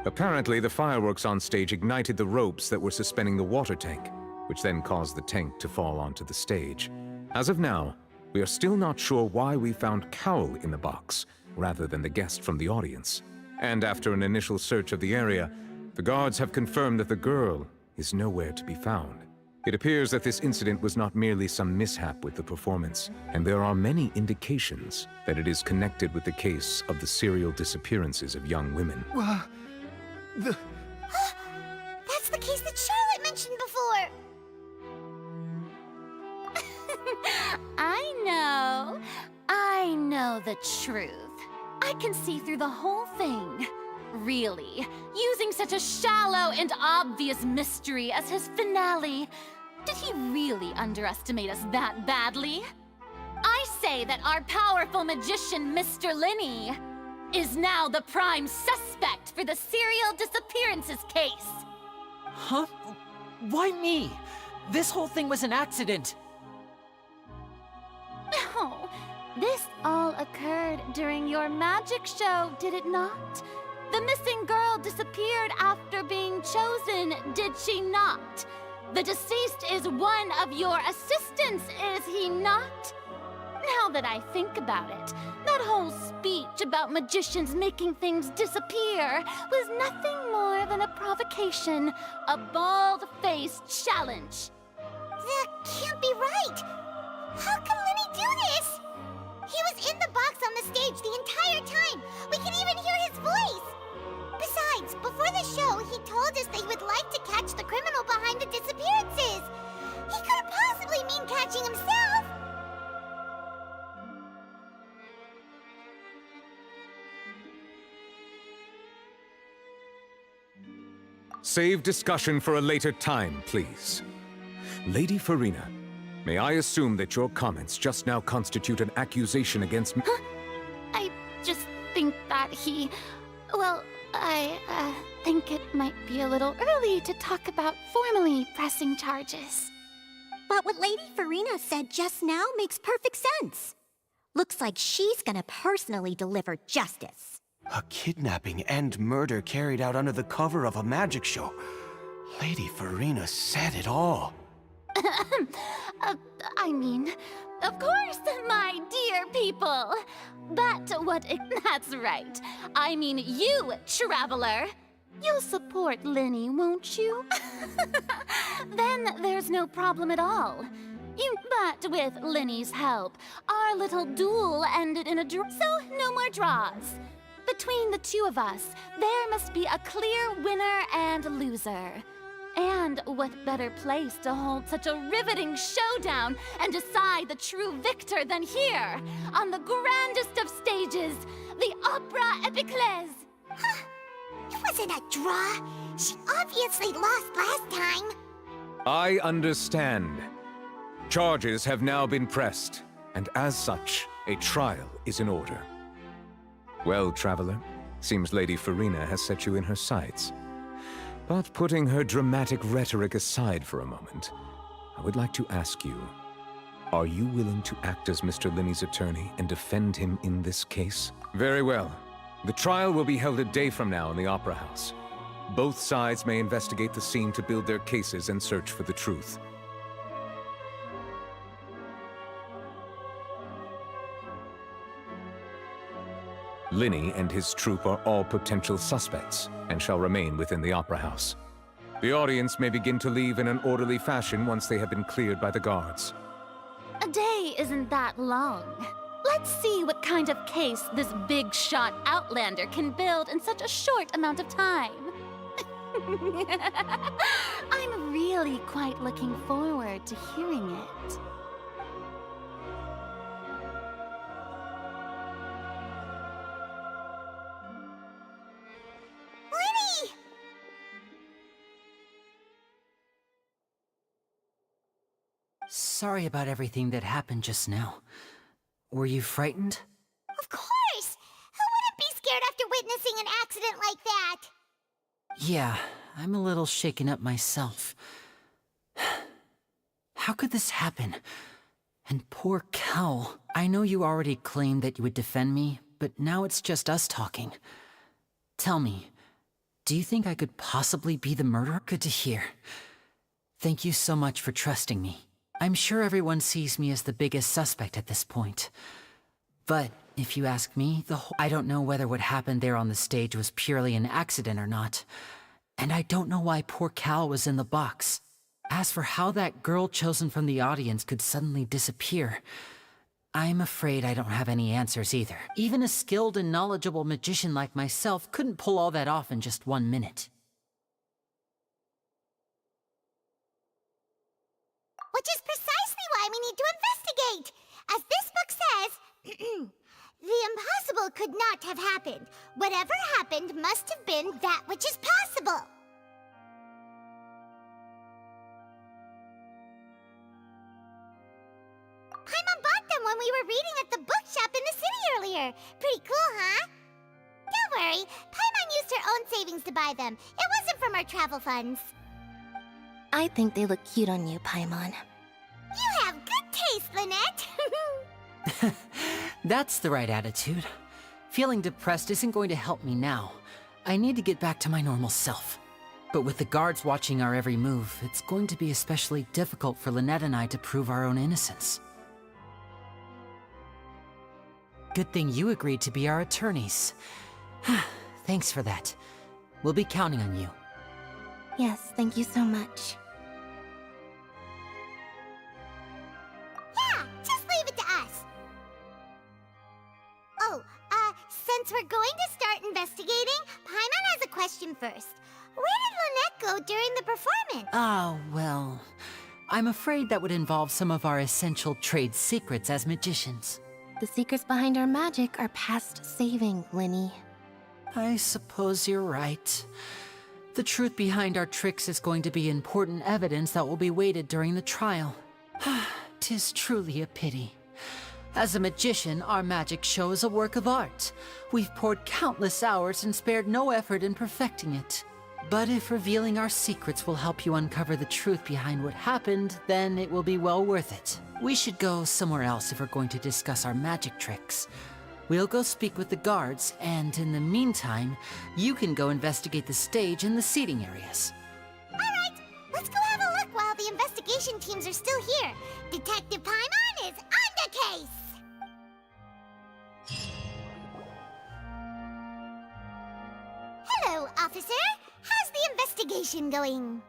Apparently, the fireworks on stage ignited the ropes that were suspending the water tank, which then caused the tank to fall onto the stage. As of now, we are still not sure why we found Cowell in the box, rather than the guest from the audience. And after an initial search of the area, the guards have confirmed that the girl is nowhere to be found. It appears that this incident was not merely some mishap with the performance, and there are many indications that it is connected with the case of the serial disappearances of young women. That's the case that Charlotte mentioned before! I know the truth. I can see through the whole thing. Really, using such a shallow and obvious mystery as his finale, did he really underestimate us that badly? I say that our powerful magician, Mr. Linney, is now the prime suspect for the serial disappearances case. Huh? Why me? This whole thing was an accident. Oh, this all occurred during your magic show, did it not? The missing girl disappeared after being chosen, did she not? The deceased is one of your assistants, is he not? Now that I think about it, that whole speech about magicians making things disappear was nothing more than a provocation, a bald-faced challenge. That can't be right! How can Lenny do this? He was in the box on the stage the entire time! We can even hear his voice! Besides, before the show, he told us that he would like to catch the criminal behind the disappearances! He couldn't possibly mean catching himself! Save discussion for a later time, please. Lady Farina, may I assume that your comments just now constitute an accusation against me? I just think that he... Well, I think it might be a little early to talk about formally pressing charges. But what Lady Farina said just now makes perfect sense. Looks like she's gonna personally deliver justice. A kidnapping and murder carried out under the cover of a magic show. Lady Farina said it all. I mean, of course, my dear people. But that's right. I mean you, traveler. You'll support Lenny, won't you? Then there's no problem at all. But with Lenny's help, our little duel ended in a draw, so no more draws. Between the two of us, there must be a clear winner and loser. And what better place to hold such a riveting showdown and decide the true victor than here, on the grandest of stages, the Opera Epiclese. It wasn't a draw. She obviously lost last time. I understand. Charges have now been pressed, and as such, a trial is in order. Well, traveler, seems Lady Farina has set you in her sights. But putting her dramatic rhetoric aside for a moment, I would like to ask you, are you willing to act as Mr. Lenny's attorney and defend him in this case? Very well. The trial will be held a day from now in the Opera House. Both sides may investigate the scene to build their cases and search for the truth. Lenny and his troupe are all potential suspects and shall remain within the Opera House. The audience may begin to leave in an orderly fashion once they have been cleared by the guards. A day isn't that long. Let's see what kind of case this big-shot outlander can build in such a short amount of time. I'm really quite looking forward to hearing it. Lenny! Sorry about everything that happened just now. Were you frightened? Of course! Who wouldn't be scared after witnessing an accident like that? Yeah, I'm a little shaken up myself. How could this happen? And poor Cal. I know you already claimed that you would defend me, but now it's just us talking. Tell me, do you think I could possibly be the murderer? Good to hear. Thank you so much for trusting me. I'm sure everyone sees me as the biggest suspect at this point. But if you ask me, I don't know whether what happened there on the stage was purely an accident or not. And I don't know why poor Cal was in the box. As for how that girl chosen from the audience could suddenly disappear, I'm afraid I don't have any answers either. Even a skilled and knowledgeable magician like myself couldn't pull all that off in just 1 minute. Which is precisely why we need to investigate! As this book says, the impossible could not have happened. Whatever happened must have been that which is possible. Paimon bought them when we were reading at the bookshop in the city earlier. Pretty cool, huh? Don't worry, Paimon used her own savings to buy them. It wasn't from our travel funds. I think they look cute on you, Paimon. You have good taste, Lynette. That's the right attitude. Feeling depressed isn't going to help me now. I need to get back to my normal self. But with the guards watching our every move, it's going to be especially difficult for Lynette and I to prove our own innocence. Good thing you agreed to be our attorneys. Thanks for that. We'll be counting on you. Yes, thank you so much. Yeah, just leave it to us. Oh, since we're going to start investigating, Paimon has a question first. Where did Lynette go during the performance? Oh, well, I'm afraid that would involve some of our essential trade secrets as magicians. The secrets behind our magic are past saving, Linny. I suppose you're right. The truth behind our tricks is going to be important evidence that will be weighted during the trial. 'Tis truly a pity. As a magician, our magic show is a work of art. We've poured countless hours and spared no effort in perfecting it. But if revealing our secrets will help you uncover the truth behind what happened, then it will be well worth it. We should go somewhere else if we're going to discuss our magic tricks. We'll go speak with the guards, and in the meantime, you can go investigate the stage and the seating areas. Alright, let's go have a look while the investigation teams are still here. Detective Paimon is on the case! Hello, officer. How's the investigation going?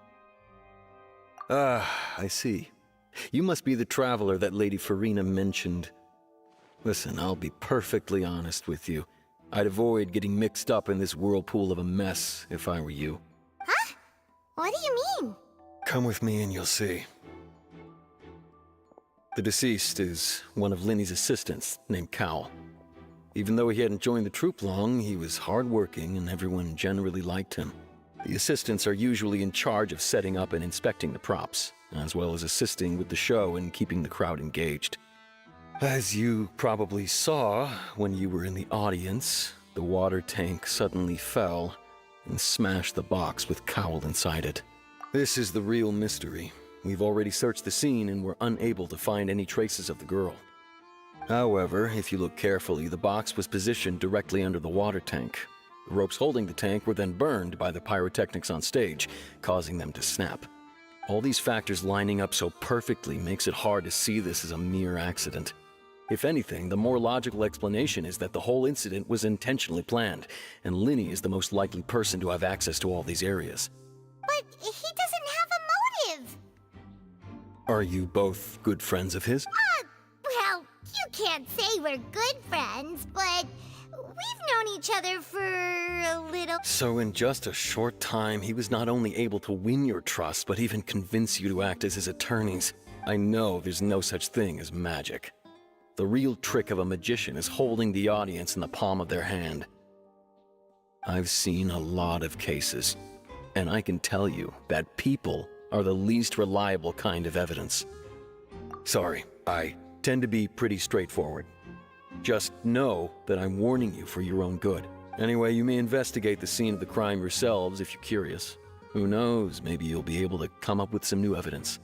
I see. You must be the traveler that Lady Farina mentioned. Listen, I'll be perfectly honest with you. I'd avoid getting mixed up in this whirlpool of a mess if I were you. Huh? What do you mean? Come with me and you'll see. The deceased is one of Linny's assistants named Cowell. Even though he hadn't joined the troupe long, he was hardworking and everyone generally liked him. The assistants are usually in charge of setting up and inspecting the props, as well as assisting with the show and keeping the crowd engaged. As you probably saw when you were in the audience, the water tank suddenly fell and smashed the box with Cowell inside it. This is the real mystery. We've already searched the scene and were unable to find any traces of the girl. However, if you look carefully, the box was positioned directly under the water tank. The ropes holding the tank were then burned by the pyrotechnics on stage, causing them to snap. All these factors lining up so perfectly makes it hard to see this as a mere accident. If anything, the more logical explanation is that the whole incident was intentionally planned, and Linny is the most likely person to have access to all these areas. But he doesn't have a motive! Are you both good friends of his? Well, you can't say we're good friends, but we've known each other for a little. So in just a short time, he was not only able to win your trust, but even convince you to act as his attorneys. I know there's no such thing as magic. The real trick of a magician is holding the audience in the palm of their hand. I've seen a lot of cases, and I can tell you that people are the least reliable kind of evidence. Sorry, I tend to be pretty straightforward. Just know that I'm warning you for your own good. Anyway, you may investigate the scene of the crime yourselves if you're curious. Who knows, maybe you'll be able to come up with some new evidence.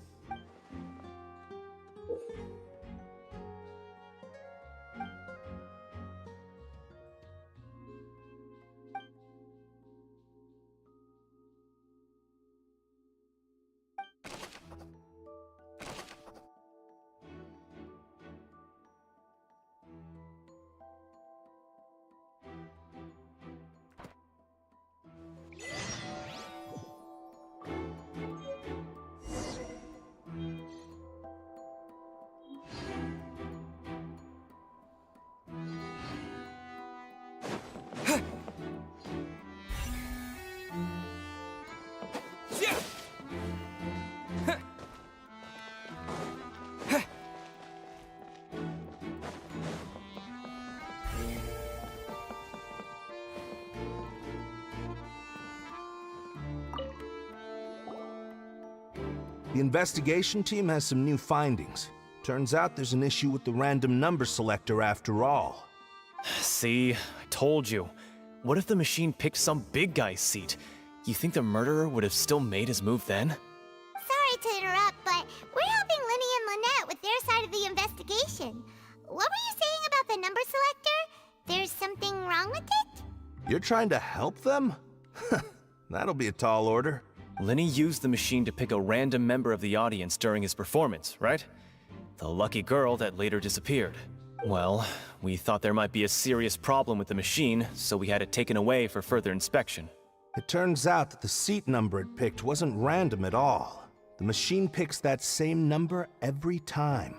The investigation team has some new findings. Turns out there's an issue with the random number selector after all. See, I told you. What if the machine picked some big guy's seat? You think the murderer would have still made his move then? wrong with it? You're trying to help them? That'll be a tall order. Lenny used the machine to pick a random member of the audience during his performance, right? The lucky girl that later disappeared. Well, we thought there might be a serious problem with the machine, so we had it taken away for further inspection. It turns out that the seat number it picked wasn't random at all. The machine picks that same number every time.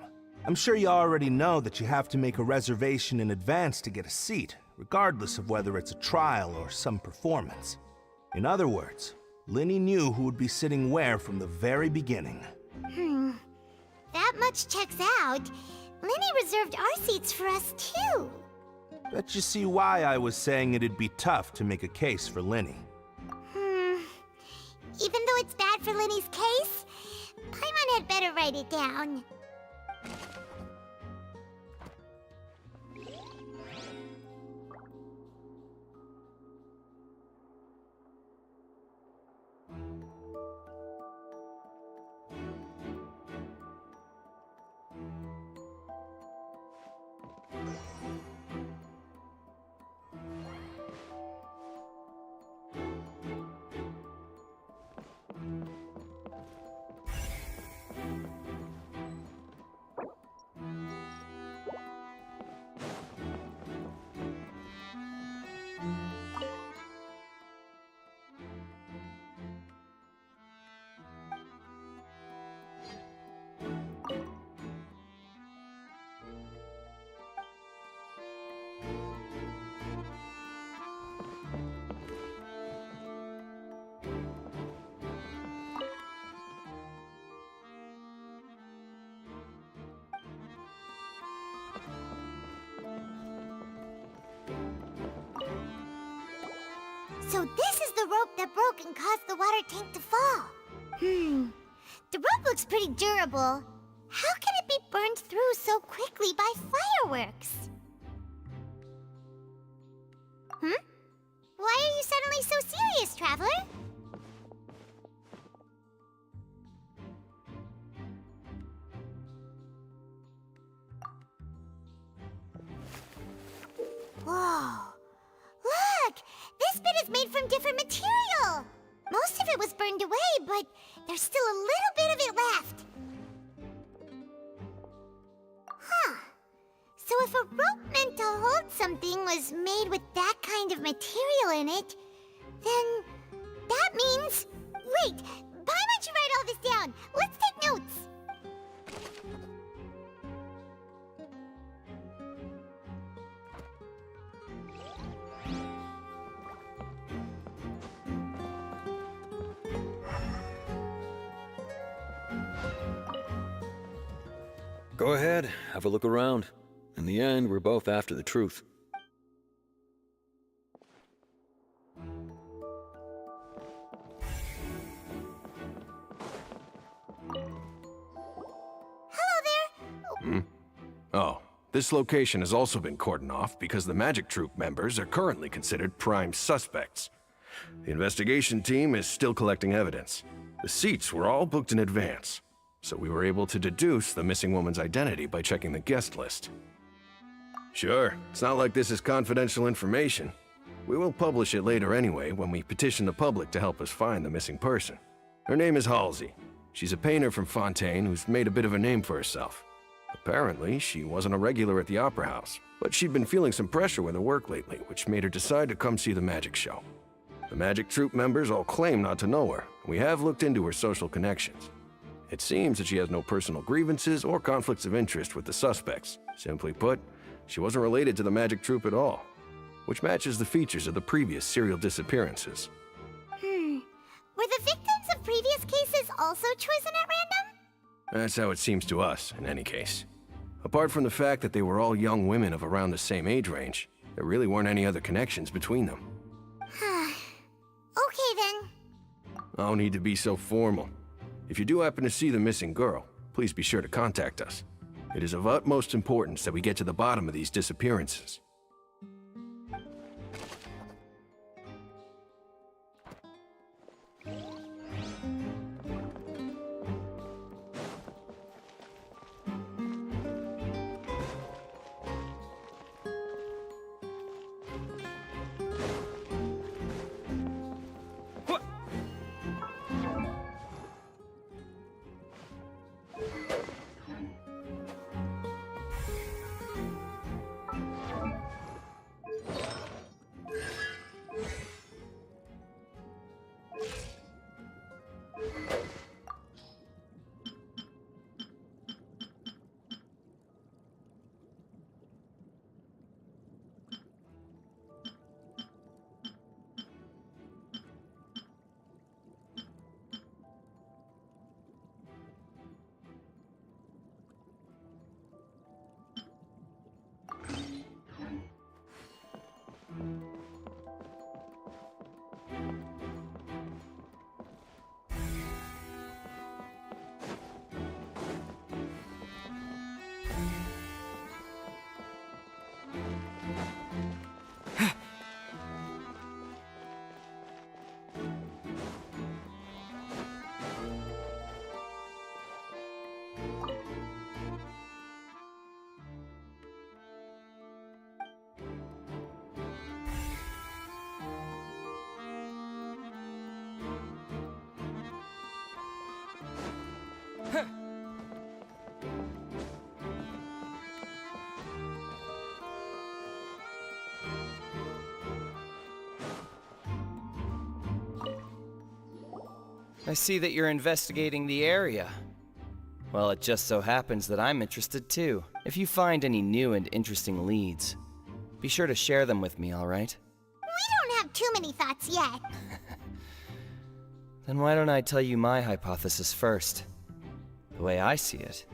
I'm sure you already know that you have to make a reservation in advance to get a seat, regardless of whether it's a trial or some performance. In other words, Linny knew who would be sitting where from the very beginning. That much checks out. Linny reserved our seats for us too. Bet you see why I was saying it'd be tough to make a case for Linny. Even though it's bad for Linny's case, Paimon had better write it down. So this is the rope that broke and caused the water tank to fall. The rope looks pretty durable. How can it be burned through so quickly by fireworks? Why are you suddenly so serious, Traveler? Whoa. Look! This bit is made from different material! Most of it was burned away, but there's still a little bit of it left. So if a rope meant to hold something was made with that kind of material in it, then that means... Wait! Paimon should write all this down! Let's take notes! Go ahead, have a look around. In the end, we're both after the truth. Oh, this location has also been cordoned off because the Magic Troop members are currently considered prime suspects. The investigation team is still collecting evidence. The seats were all booked in advance, so we were able to deduce the missing woman's identity by checking the guest list. Sure, it's not like this is confidential information. We will publish it later anyway when we petition the public to help us find the missing person. Her name is Halsey. She's a painter from Fontaine who's made a bit of a name for herself. Apparently, she wasn't a regular at the Opera House, but she'd been feeling some pressure with her work lately, which made her decide to come see the magic show. The Magic Troop members all claim not to know her, and we have looked into her social connections. It seems that she has no personal grievances or conflicts of interest with the suspects. Simply put, she wasn't related to the Magic Troop at all, which matches the features of the previous serial disappearances. Were the victims of previous cases also chosen at random? That's how it seems to us, in any case. Apart from the fact that they were all young women of around the same age range, there really weren't any other connections between them. Okay then. No need to be so formal. If you do happen to see the missing girl, please be sure to contact us. It is of utmost importance that we get to the bottom of these disappearances. I see that you're investigating the area. Well, it just so happens that I'm interested too. If you find any new and interesting leads, be sure to share them with me, alright? We don't have too many thoughts yet. Then why don't I tell you my hypothesis first? The way I see it.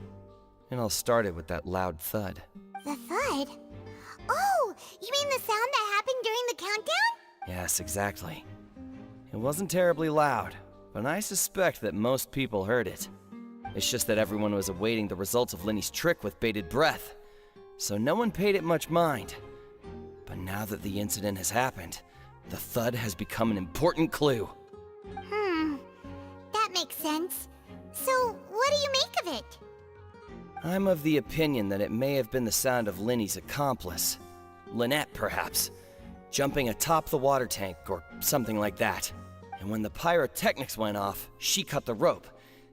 And I'll start it with that loud thud. The thud? Oh, you mean the sound that happened during the countdown? Yes, exactly. It wasn't terribly loud, but I suspect that most people heard it. It's just that everyone was awaiting the results of Lenny's trick with bated breath, so no one paid it much mind. But now that the incident has happened, the thud has become an important clue. That makes sense. So, what do you make of it? I'm of the opinion that it may have been the sound of Lenny's accomplice. Lynette, perhaps. Jumping atop the water tank, or something like that. And when the pyrotechnics went off, she cut the rope,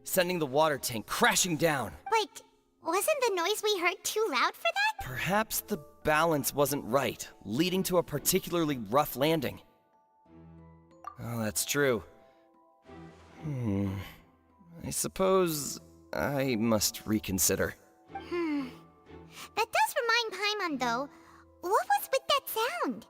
sending the water tank crashing down. But wasn't the noise we heard too loud for that? Perhaps the balance wasn't right, leading to a particularly rough landing. Oh, that's true. I suppose I must reconsider. That does remind Paimon, though. What was with that sound?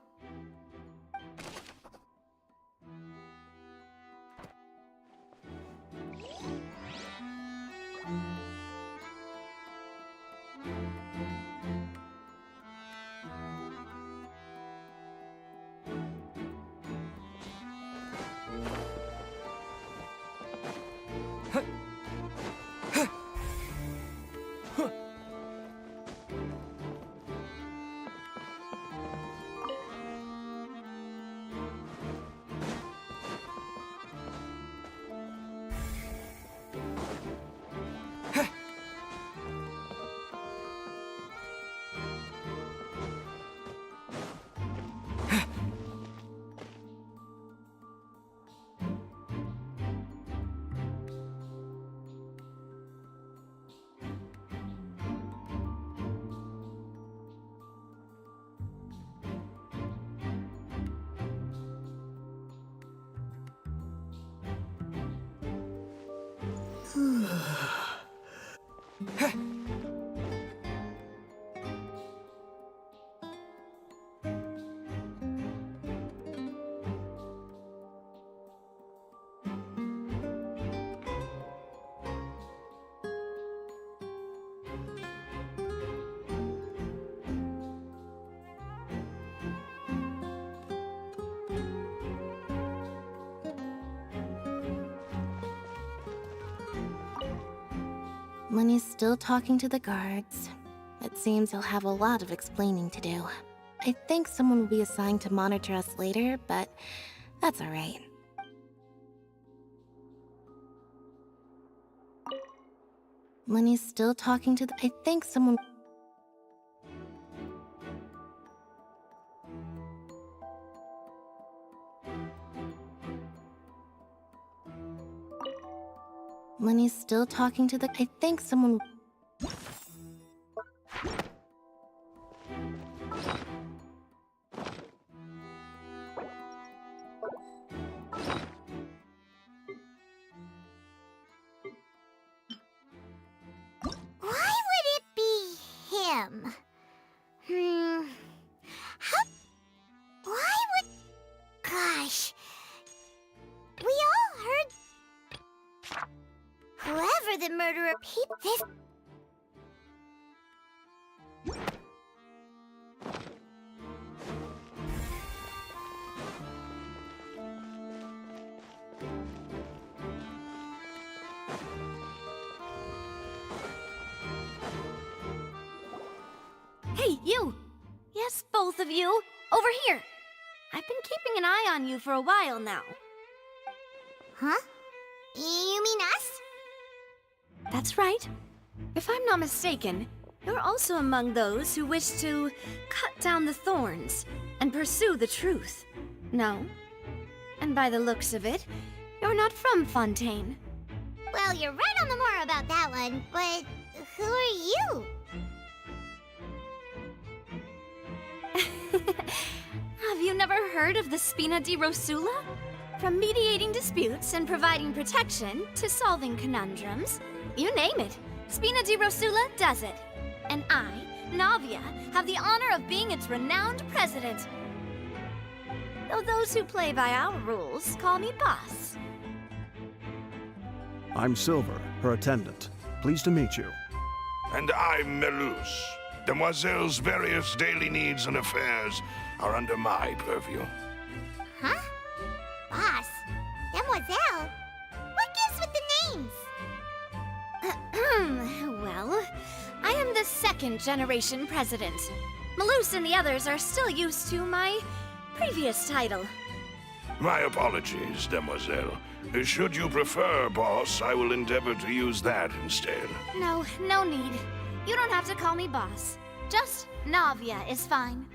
Lenny's still talking to the guards. It seems he'll have a lot of explaining to do. I think someone will be assigned to monitor us later, but that's alright. Lenny's still talking to the... I think someone... Lenny's still talking to the... I think someone... Why would it be him? Why would... Gosh. We all heard... Whoever the murderer this... Hey, you! Yes, both of you! Over here! I've been keeping an eye on you for a while now. Huh? You mean us? That's right. If I'm not mistaken, you're also among those who wish to cut down the thorns and pursue the truth. No? And by the looks of it, you're not from Fontaine. Well, you're right on the mark about that one, but who are you? Have you never heard of the Spina di Rosula? From mediating disputes and providing protection to solving conundrums, you name it, Spina di Rosula does it. And I, Navia, have the honor of being its renowned president. Though those who play by our rules call me boss. I'm Silver, her attendant. Pleased to meet you. And I'm Melus. Demoiselle's various daily needs and affairs are under my purview. Huh? Boss? Demoiselle? What gives with the names? Well, I am the second generation president. Melus and the others are still used to my previous title. My apologies, Demoiselle. Should you prefer, boss, I will endeavor to use that instead. No, no need. You don't have to call me boss. Just Navia is fine.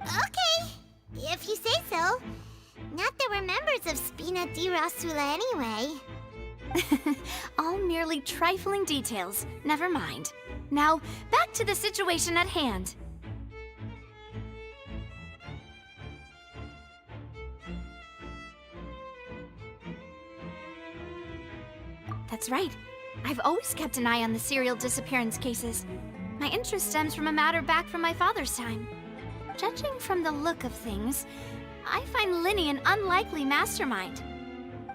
Okay, if you say so. Not that we're members of Spina di Rosula anyway. All merely trifling details. Never mind. Now, back to the situation at hand. That's right. I've always kept an eye on the serial disappearance cases. My interest stems from a matter back from my father's time. Judging from the look of things, I find Linny an unlikely mastermind.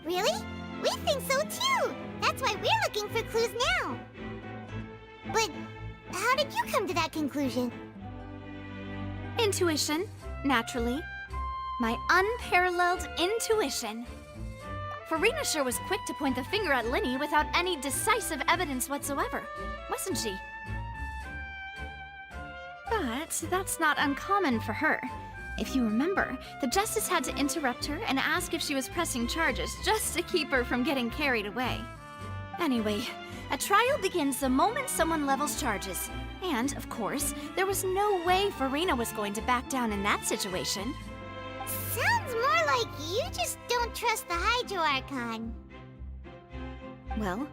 Really? We think so too! That's why we're looking for clues now. But how did you come to that conclusion? Intuition, naturally. My unparalleled intuition. Farina sure was quick to point the finger at Linny without any decisive evidence whatsoever, wasn't she? But that's not uncommon for her. If you remember, the Justice had to interrupt her and ask if she was pressing charges just to keep her from getting carried away. Anyway, a trial begins the moment someone levels charges. And, of course, there was no way Farina was going to back down in that situation. Sounds more like you just don't trust the Hydro Archon. Well,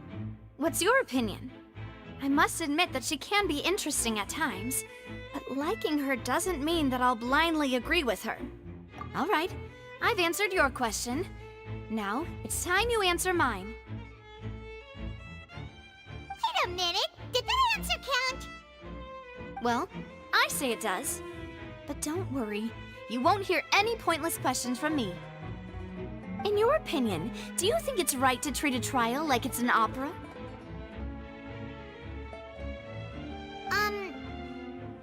what's your opinion? I must admit that she can be interesting at times, but liking her doesn't mean that I'll blindly agree with her. All right, I've answered your question. Now, it's time you answer mine. Wait a minute, did that answer count? Well, I say it does. But don't worry, you won't hear any pointless questions from me. In your opinion, do you think it's right to treat a trial like it's an opera?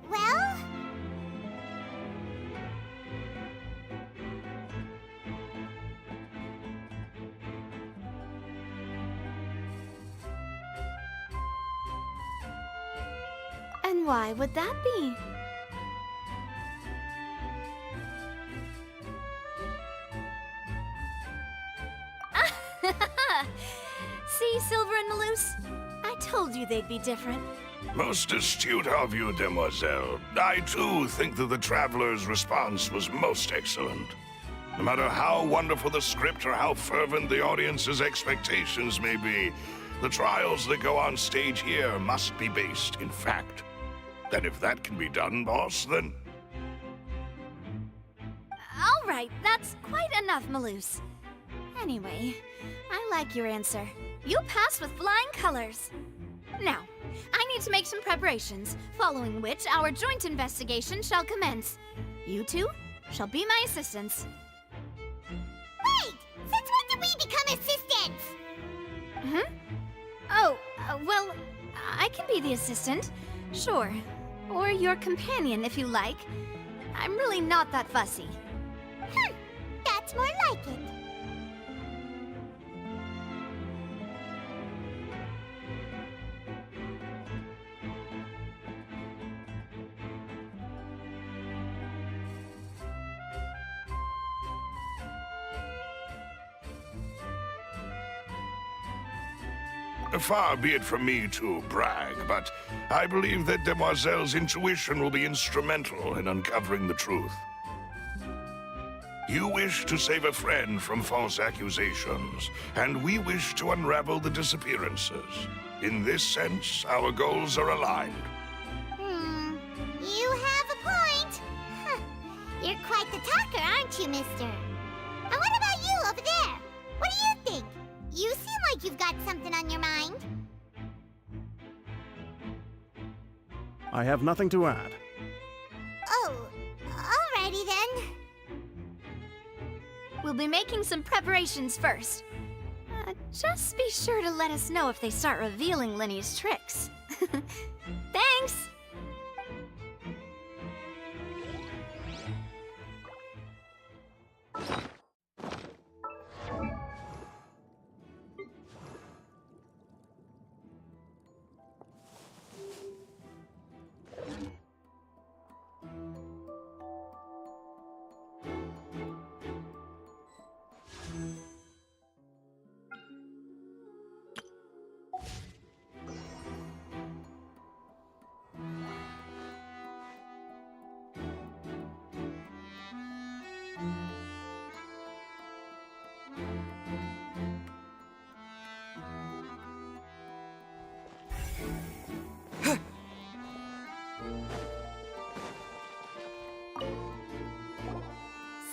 Well... And why would that be? See, Silver and Melus? I told you they'd be different. Most astute of you, Demoiselle. I too think that the Traveler's response was most excellent. No matter how wonderful the script or how fervent the audience's expectations may be, the trials that go on stage here must be based in fact. And if that can be done, boss, then... All right, that's quite enough, Melus. Anyway, I like your answer. You passed with flying colors. Now, I need to make some preparations, following which our joint investigation shall commence. You two shall be my assistants. Wait! Since when did we become assistants? Oh, well, I can be the assistant, sure. Or your companion, if you like. I'm really not that fussy. That's more like it. Far be it from me to brag, but I believe that Demoiselle's intuition will be instrumental in uncovering the truth. You wish to save a friend from false accusations, and we wish to unravel the disappearances. In this sense, our goals are aligned. You have a point. You're quite the talker, aren't you, mister? like you've got something on your mind. I have nothing to add. Oh, alrighty then. We'll be making some preparations first. Just be sure to let us know if they start revealing Linny's tricks. Thanks!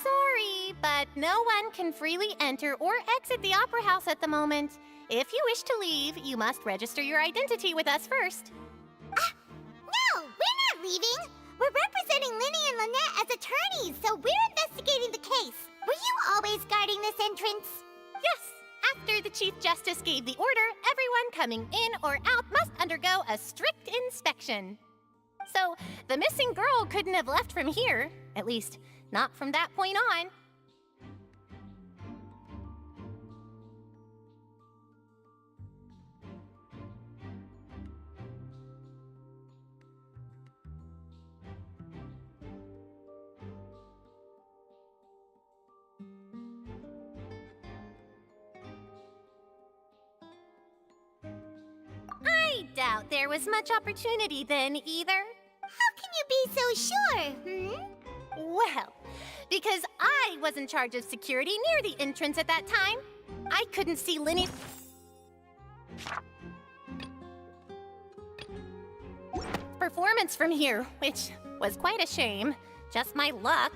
Sorry, but no one can freely enter or exit the Opera House at the moment. If you wish to leave, you must register your identity with us first. No, we're not leaving. We're representing Linny and Lynette as attorneys, so we're investigating the case. Were you always guarding this entrance? Yes. After the Chief Justice gave the order, everyone coming in or out must undergo a strict inspection. So, the missing girl couldn't have left from here. At least, not from that point on. I doubt there was much opportunity then, either. How can you be so sure, Well, because I was in charge of security near the entrance at that time. I couldn't see Linny's performance from here, which was quite a shame. Just my luck.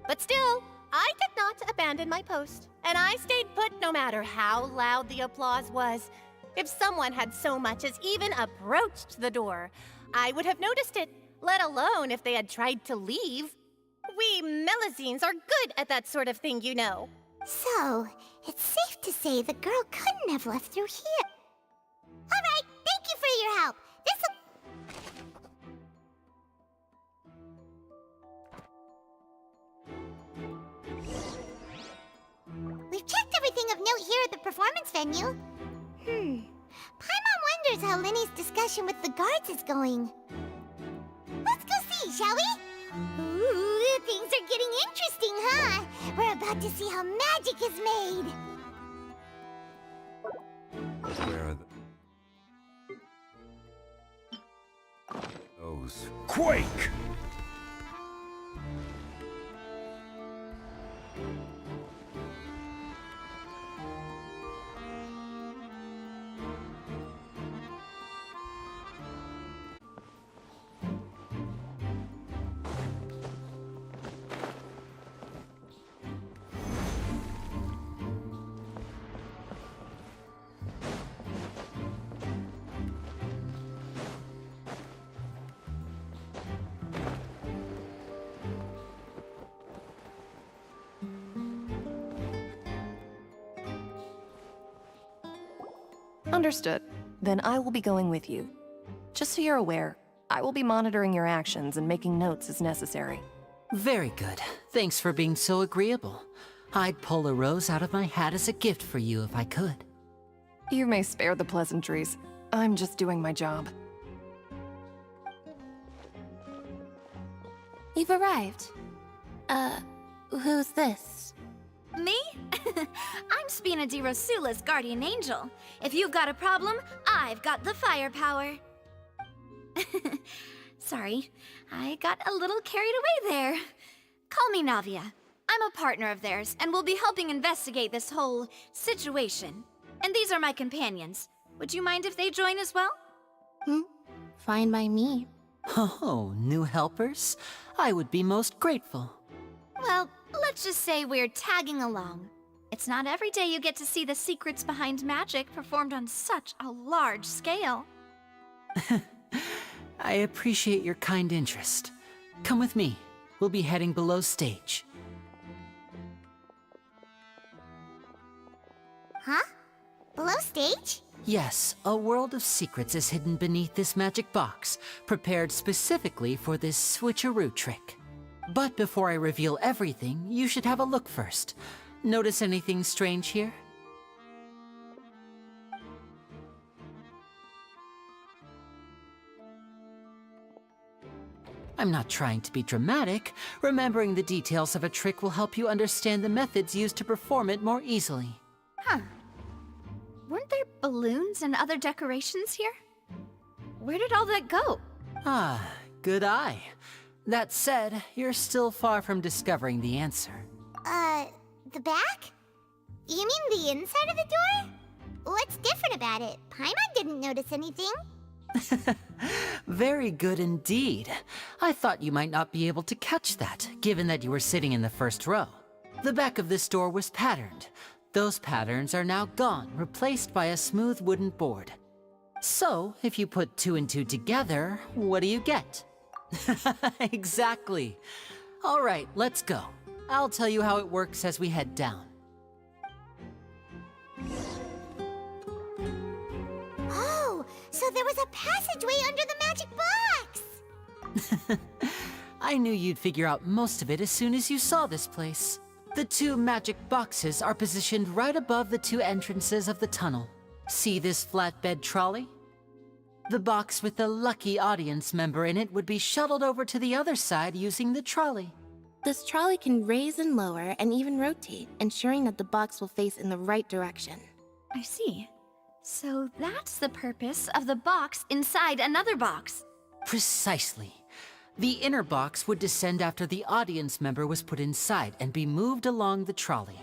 But still, I did not abandon my post, and I stayed put no matter how loud the applause was. If someone had so much as even approached the door, I would have noticed it, let alone if they had tried to leave. We Melazines are good at that sort of thing, you know. So, it's safe to say the girl couldn't have left through here. All right, thank you for your help. We've checked everything of note here at the performance venue. Paimon wonders how Linny's discussion with the guards is going. Let's go see, shall we? Ooh, things are getting interesting, huh? We're about to see how magic is made. Where are those? Quake! Understood. Then I will be going with you. Just so you're aware, I will be monitoring your actions and making notes as necessary. Very good. Thanks for being so agreeable. I'd pull a rose out of my hat as a gift for you if I could. You may spare the pleasantries. I'm just doing my job. You've arrived. Who's this? Me? I'm Spina di Rosula's guardian angel. If you've got a problem, I've got the firepower. Sorry, I got a little carried away there. Call me Navia. I'm a partner of theirs, and we'll be helping investigate this whole situation. And these are my companions. Would you mind if they join as well? Fine by me. Oh, new helpers? I would be most grateful. Well, let's just say we're tagging along. It's not every day you get to see the secrets behind magic performed on such a large scale. I appreciate your kind interest. Come with me. We'll be heading below stage. Huh? Below stage? Yes, a world of secrets is hidden beneath this magic box, prepared specifically for this switcheroo trick. But before I reveal everything, you should have a look first. Notice anything strange here? I'm not trying to be dramatic. Remembering the details of a trick will help you understand the methods used to perform it more easily. Huh. Weren't there balloons and other decorations here? Where did all that go? Ah, good eye. That said, you're still far from discovering the answer. The back? You mean the inside of the door? What's different about it? Paimon didn't notice anything. Very good indeed. I thought you might not be able to catch that, given that you were sitting in the first row. The back of this door was patterned. Those patterns are now gone, replaced by a smooth wooden board. So, if you put 2 and 2 together, what do you get? Exactly. All right, let's go. I'll tell you how it works as we head down. Oh, so there was a passageway under the magic box! I knew you'd figure out most of it as soon as you saw this place. The 2 magic boxes are positioned right above the 2 entrances of the tunnel. See this flatbed trolley? The box with the lucky audience member in it would be shuttled over to the other side using the trolley. This trolley can raise and lower and even rotate, ensuring that the box will face in the right direction. I see. So that's the purpose of the box inside another box. Precisely. The inner box would descend after the audience member was put inside and be moved along the trolley,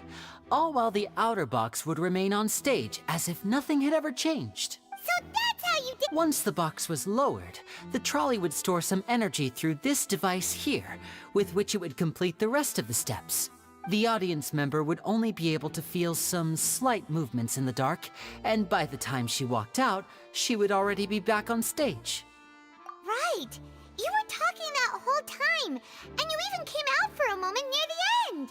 all while the outer box would remain on stage as if nothing had ever changed. So that's how you did— Once the box was lowered, the trolley would store some energy through this device here, with which it would complete the rest of the steps. The audience member would only be able to feel some slight movements in the dark, and by the time she walked out, she would already be back on stage. Right! You were talking that whole time, and you even came out for a moment near the end!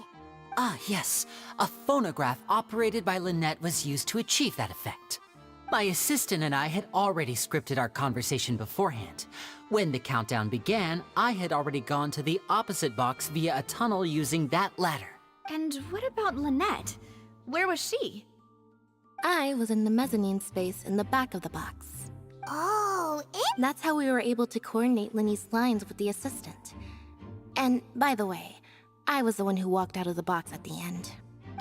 Ah, yes. A phonograph operated by Lynette was used to achieve that effect. My assistant and I had already scripted our conversation beforehand. When the countdown began, I had already gone to the opposite box via a tunnel using that ladder. And what about Lynette? Where was she? I was in the mezzanine space in the back of the box. Oh, That's how we were able to coordinate Linny's lines with the assistant. And, by the way, I was the one who walked out of the box at the end.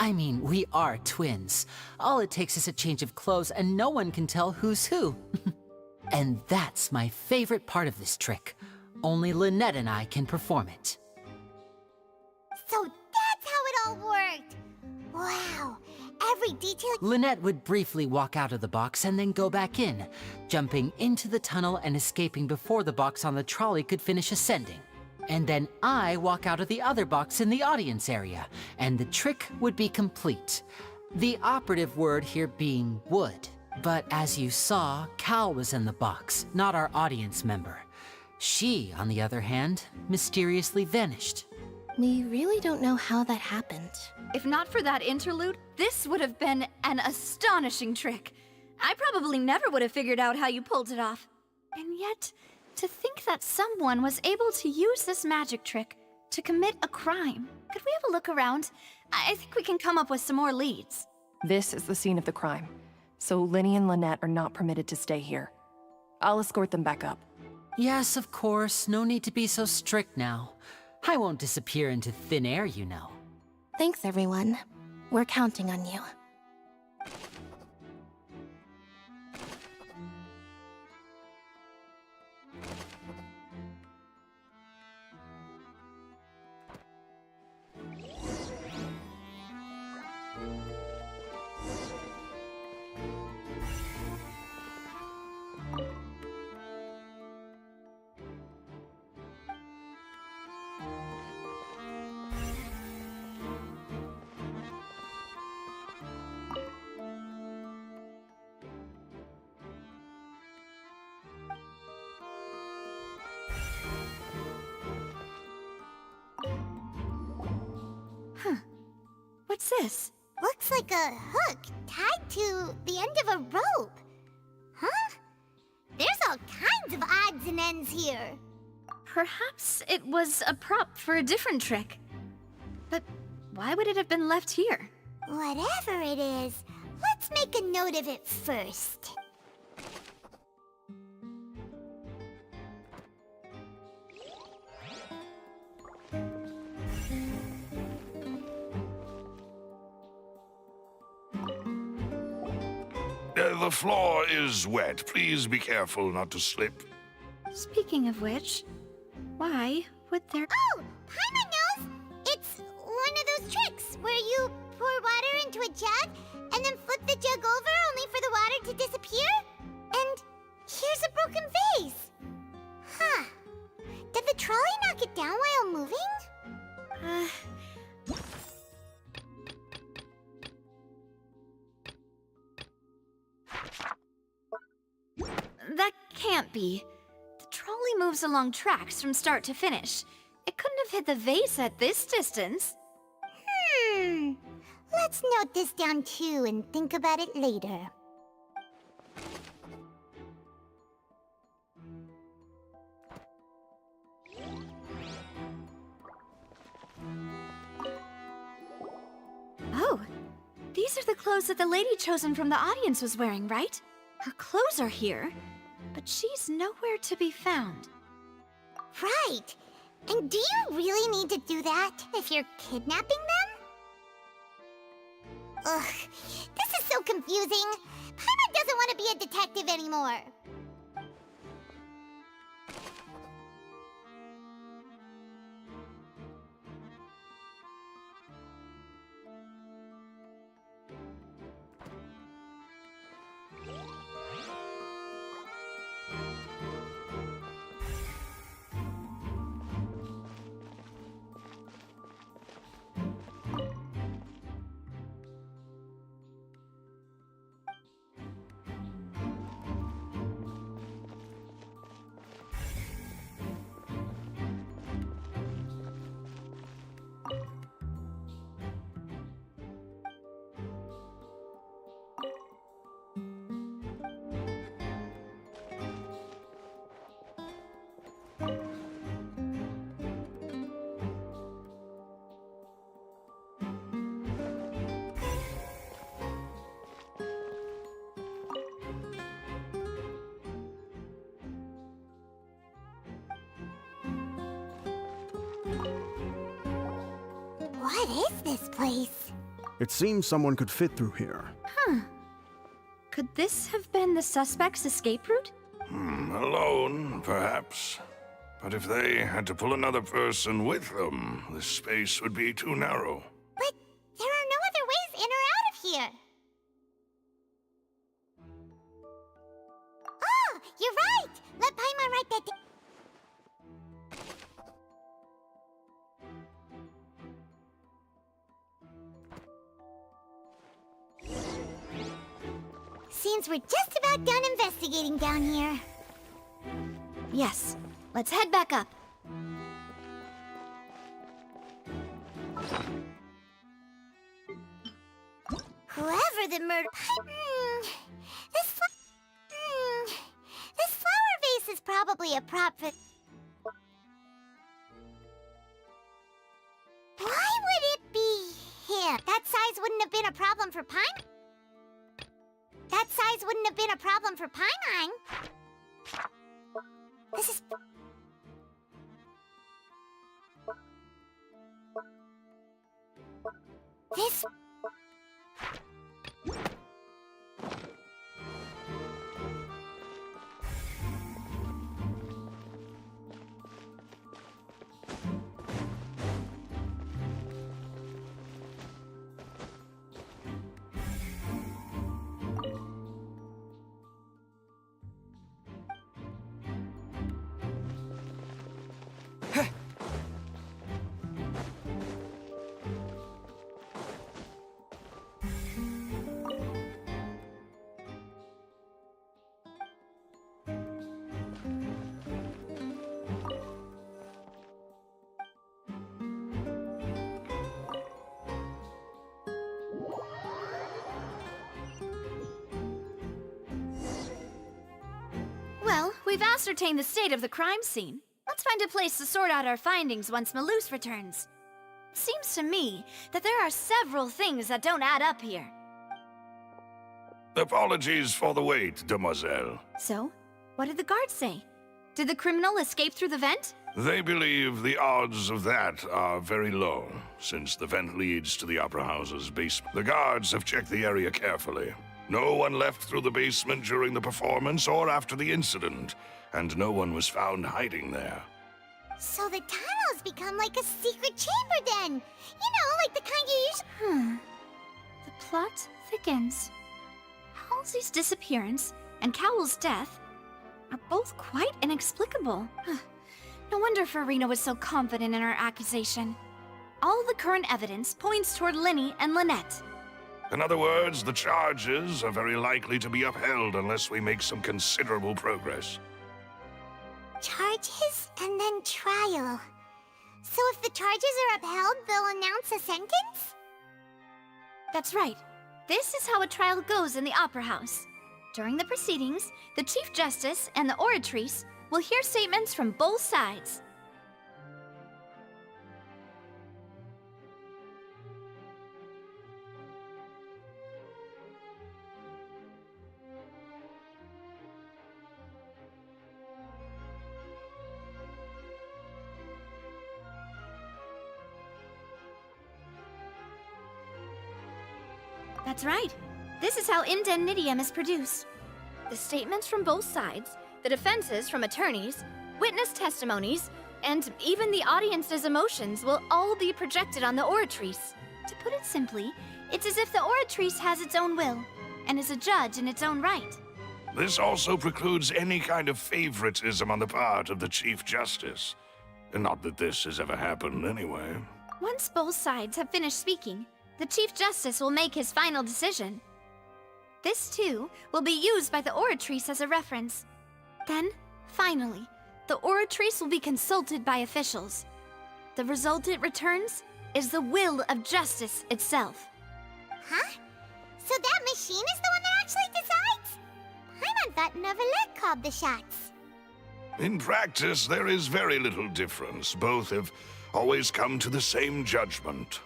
I mean, we are twins. All it takes is a change of clothes and no one can tell who's who. And that's my favorite part of this trick. Only Lynette and I can perform it. So that's how it all worked! Wow, every detail— Lynette would briefly walk out of the box and then go back in, jumping into the tunnel and escaping before the box on the trolley could finish ascending. And then I walk out of the other box in the audience area, and the trick would be complete. The operative word here being would. But as you saw, Cal was in the box, not our audience member. She, on the other hand, mysteriously vanished. We really don't know how that happened. If not for that interlude, this would have been an astonishing trick. I probably never would have figured out how you pulled it off. And yet, to think that someone was able to use this magic trick to commit a crime. Could we have a look around? I think we can come up with some more leads. This is the scene of the crime, so Linny and Lynette are not permitted to stay here. I'll escort them back up. Yes, of course. No need to be so strict now. I won't disappear into thin air, you know. Thanks, everyone. We're counting on you. Huh. What's this? Looks like a hook tied to the end of a rope. Huh? There's all kinds of odds and ends here. Perhaps it was a prop for a different trick. But why would it have been left here? Whatever it is, let's make a note of it first. The floor is wet. Please be careful not to slip. Speaking of which, why would there... Oh! Paimon knows! It's one of those tricks where you pour water into a jug and then flip the jug over only for the water to disappear? And here's a broken vase! Huh. Did the trolley knock it down while moving? That can't be. The trolley moves along tracks from start to finish. It couldn't have hit the vase at this distance. Let's note this down too and think about it later. Oh, these are the clothes that the lady chosen from the audience was wearing, right? Her clothes are here, but she's nowhere to be found. Right! And do you really need to do that if you're kidnapping them? Ugh, this is so confusing. Paimon doesn't want to be a detective anymore. What is this place? It seems someone could fit through here. Huh. Could this have been the suspect's escape route? Alone, perhaps. But if they had to pull another person with them, the space would be too narrow. But there are no other ways in or out of here. Oh, you're right! Let Paimon write that down. Seems we're just about done investigating down here. Yes. Let's head back up. Whoever the murder... This flower vase is probably a prop for... Why would it be him? That size wouldn't have been a problem for Paimon. That size wouldn't have been a problem for Paimon. This is... This... we've ascertained the state of the crime scene. Let's find a place to sort out our findings once Malus returns. Seems to me that there are several things that don't add up here. Apologies for the wait, demoiselle. So, what did the guards say? Did the criminal escape through the vent? They believe the odds of that are very low, since the vent leads to the Opera House's basement. The guards have checked the area carefully. No one left through the basement during the performance or after the incident, and no one was found hiding there. So the tunnels become like a secret chamber then! You know, like the kind you usually— The plot thickens. Halsey's disappearance and Cowell's death are both quite inexplicable. No wonder Farina was so confident in her accusation. All the current evidence points toward Linny and Lynette. In other words, the charges are very likely to be upheld unless we make some considerable progress. Charges and then trial. So if the charges are upheld, they'll announce a sentence? That's right. This is how a trial goes in the Opera House. During the proceedings, the Chief Justice and the Oratrice will hear statements from both sides. That's right. This is how indemnitium is produced. The statements from both sides, the defenses from attorneys, witness testimonies, and even the audience's emotions will all be projected on the Oratrice. To put it simply, it's as if the Oratrice has its own will, and is a judge in its own right. This also precludes any kind of favoritism on the part of the Chief Justice. And not that this has ever happened anyway. Once both sides have finished speaking, the Chief Justice will make his final decision. This, too, will be used by the Oratrice as a reference. Then, finally, the Oratrice will be consulted by officials. The result it returns is the will of justice itself. Huh? So that machine is the one that actually decides? Paimon thought Neuvillette called the shots. In practice, there is very little difference. Both have always come to the same judgment,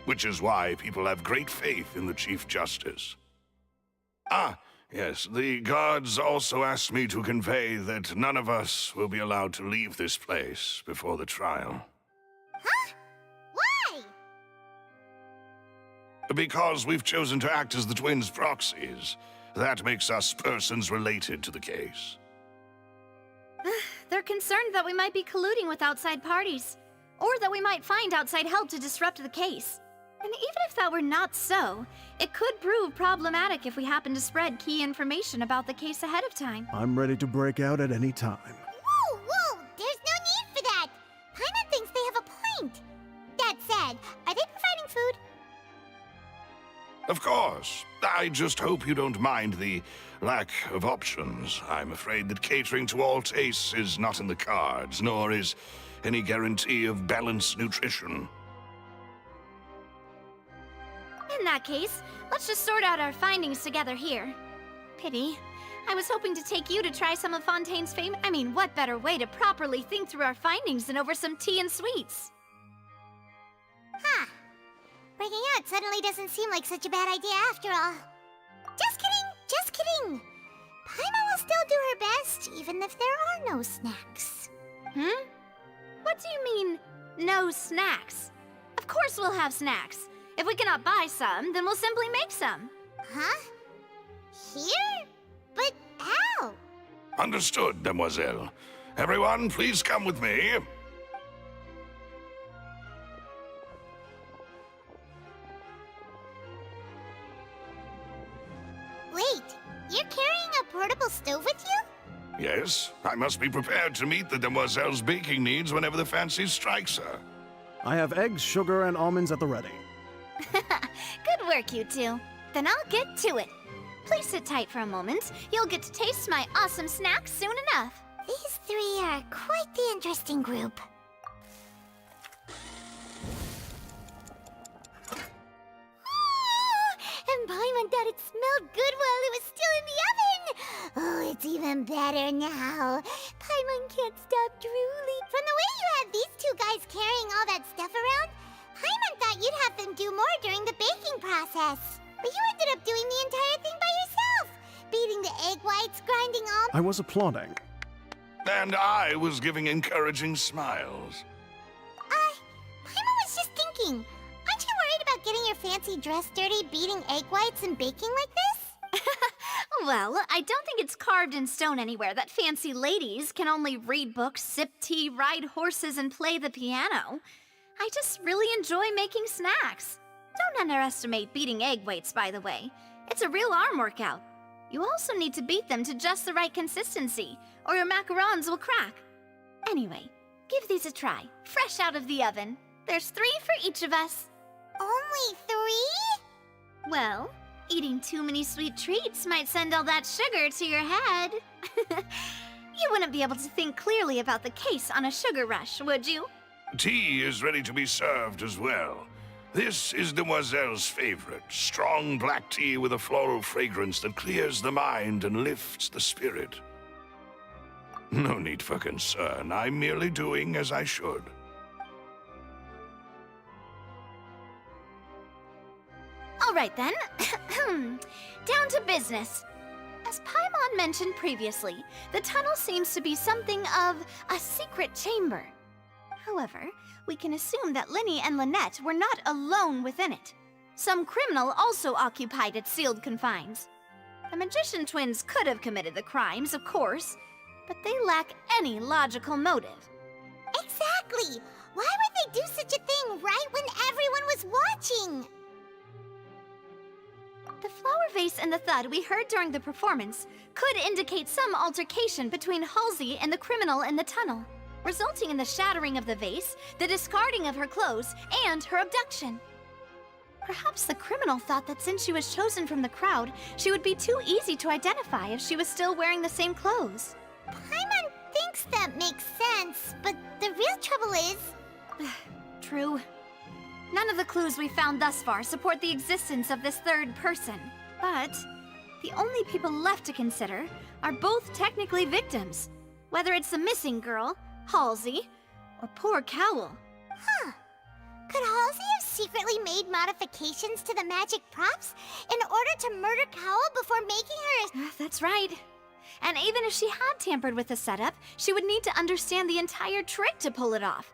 which is why people have great faith in the Chief Justice. Ah, yes, the guards also asked me to convey that none of us will be allowed to leave this place before the trial. Huh? Why? Because we've chosen to act as the twins' proxies. That makes us persons related to the case. They're concerned that we might be colluding with outside parties, or that we might find outside help to disrupt the case. And even if that were not so, it could prove problematic if we happen to spread key information about the case ahead of time. I'm ready to break out at any time. Whoa, whoa! There's no need for that! Paimon thinks they have a point. That said, are they providing food? Of course. I just hope you don't mind the lack of options. I'm afraid that catering to all tastes is not in the cards, nor is any guarantee of balanced nutrition. In that case, let's just sort out our findings together here. Pity. I was hoping to take you to try some of Fontaine's what better way to properly think through our findings than over some tea and sweets? Huh. Breaking out suddenly doesn't seem like such a bad idea after all. Just kidding, just kidding. Paimon will still do her best, even if there are no snacks. What do you mean, no snacks? Of course we'll have snacks. If we cannot buy some, then we'll simply make some. Huh? Here? But how? Understood, demoiselle. Everyone, please come with me. Wait, you're carrying a portable stove with you? Yes, I must be prepared to meet the demoiselle's baking needs whenever the fancy strikes her. I have eggs, sugar, and almonds at the ready. Good work, you two. Then I'll get to it. Please sit tight for a moment. You'll get to taste my awesome snacks soon enough. These three are quite the interesting group. And Paimon thought it smelled good while it was still in the oven. Oh, it's even better now. Paimon can't stop drooling. From the way you had these two guys carrying all that stuff around, Paimon thought you'd have them do more during the baking process. But you ended up doing the entire thing by yourself. Beating the egg whites, grinding all... I was applauding. And I was giving encouraging smiles. Paimon was just thinking, aren't you worried about getting your fancy dress dirty beating egg whites and baking like this? Well, I don't think it's carved in stone anywhere that fancy ladies can only read books, sip tea, ride horses, and play the piano. I just really enjoy making snacks. Don't underestimate beating egg whites, by the way. It's a real arm workout. You also need to beat them to just the right consistency, or your macarons will crack. Anyway, give these a try, fresh out of the oven. There's 3 for each of us. Only 3? Well, eating too many sweet treats might send all that sugar to your head. You wouldn't be able to think clearly about the case on a sugar rush, would you? Tea is ready to be served as well. This is Demoiselle's favorite, strong black tea with a floral fragrance that clears the mind and lifts the spirit. No need for concern. I'm merely doing as I should. All right then. Down to business. As Paimon mentioned previously, the tunnel seems to be something of a secret chamber. However, we can assume that Linny and Lynette were not alone within it. Some criminal also occupied its sealed confines. The magician twins could have committed the crimes, of course, but they lack any logical motive. Exactly! Why would they do such a thing right when everyone was watching? The flower vase and the thud we heard during the performance could indicate some altercation between Halsey and the criminal in the tunnel, resulting in the shattering of the vase, the discarding of her clothes, and her abduction. Perhaps the criminal thought that since she was chosen from the crowd, she would be too easy to identify if she was still wearing the same clothes. Paimon thinks that makes sense, but the real trouble is... True. None of the clues we found thus far support the existence of this third person. But the only people left to consider are both technically victims, whether it's the missing girl, Halsey, or poor Cowl. Huh. Could Halsey have secretly made modifications to the magic props in order to murder Cowl before making her That's right. And even if she had tampered with the setup, she would need to understand the entire trick to pull it off.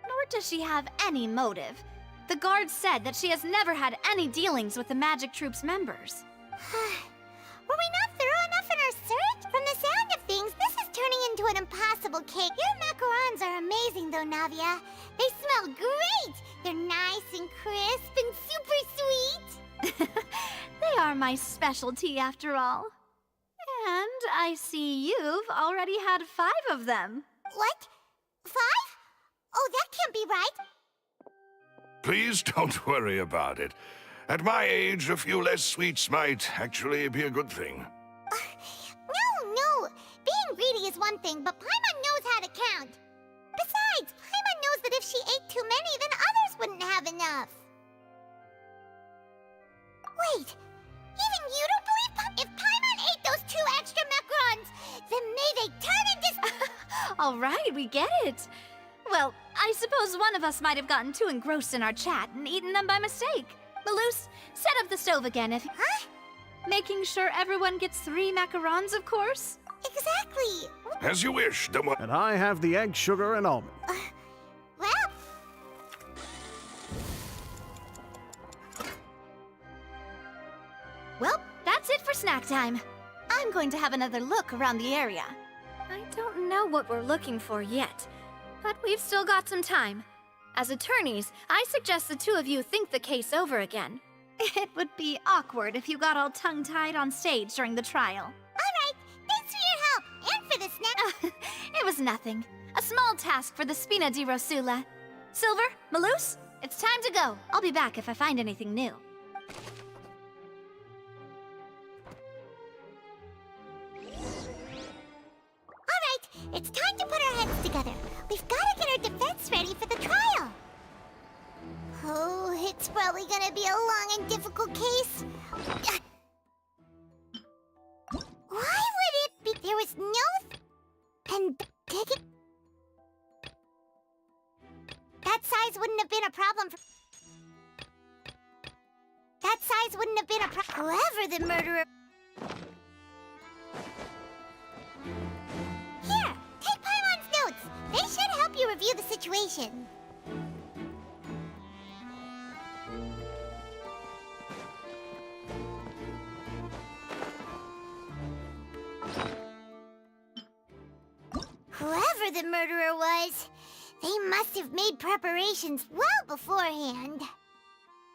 Nor does she have any motive. The guard said that she has never had any dealings with the Magic Troop's members. Were we not thorough enough in our search? From the sound of things, this is turning into an impossible cake. Your macarons are amazing, though, Navia. They smell great! They're nice and crisp and super sweet! They are my specialty, after all. And I see you've already had 5 of them. What? 5? Oh, that can't be right. Please don't worry about it. At my age, a few less sweets might actually be a good thing. No. Being greedy is one thing, but Paimon knows how to count. Besides, Paimon knows that if she ate too many, then others wouldn't have enough. Wait, even you don't believe if Paimon ate those 2 extra macarons, then may they turn into... All right, we get it. Well, I suppose one of us might have gotten too engrossed in our chat and eaten them by mistake. Maloose, set up the stove again if... Huh? Making sure everyone gets 3 macarons, of course? Exactly. As you wish, And I have the egg, sugar, and almond. Well... Well, that's it for snack time. I'm going to have another look around the area. I don't know what we're looking for yet, but we've still got some time. As attorneys, I suggest the 2 of you think the case over again. It would be awkward if you got all tongue-tied on stage during the trial. All right, thanks for your help, and for the snack. It was nothing. A small task for the Spina di Rosula. Silver, Maloose, it's time to go. I'll be back if I find anything new. It's time to put our heads together. We've got to get our defense ready for the trial. Oh, it's probably gonna be a long and difficult case. Why would it be... was no and digging. That size wouldn't have been a problem for. That size wouldn't have been a problem. Whoever the murderer. Here, take Paimon's notes. They should help you review the situation. Whoever the murderer was, they must have made preparations well beforehand.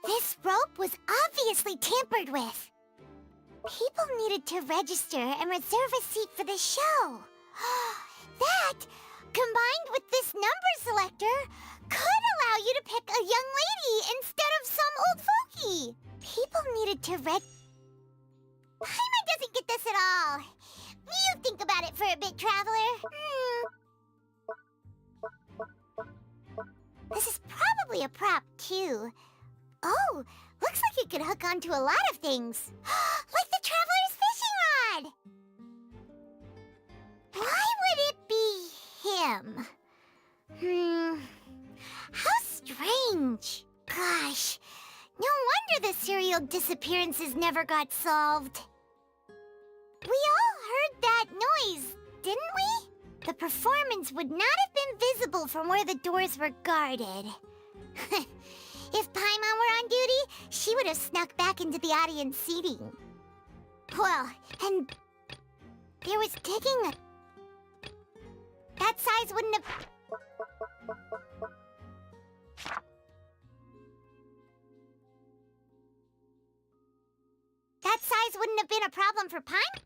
This rope was obviously tampered with. People needed to register and reserve a seat for the show. That, combined with this number selector, could allow you to pick a young lady instead of some old fogey. People needed to Paimon doesn't get this at all. You think about it for a bit, Traveler. This is probably a prop, too. Oh, looks like it could hook onto a lot of things. Like the Traveler's fishing rod! Why would it be him? How strange. Gosh, no wonder the serial disappearances never got solved. We all heard that noise, didn't we? The performance would not have been visible from where the doors were guarded. If Paimon were on duty, she would have snuck back into the audience seating. Well, and there was digging. That size wouldn't have. That size wouldn't have been a problem for Paimon.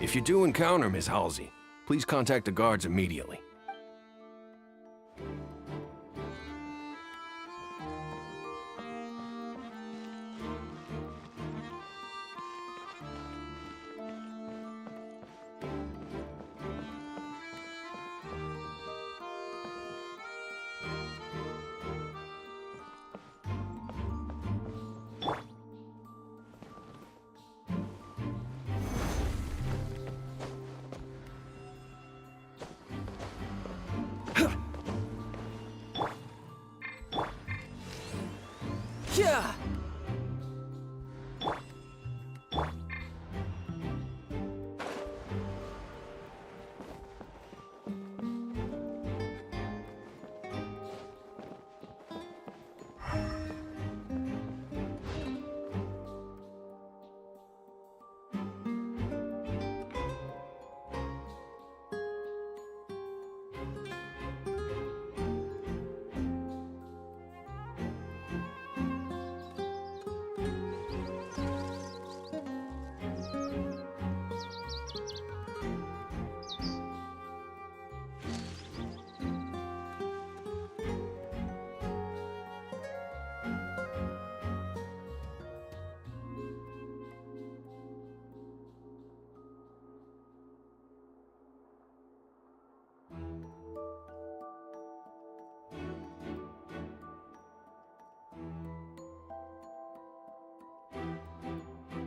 If you do encounter Miss Halsey, please contact the guards immediately. Yeah!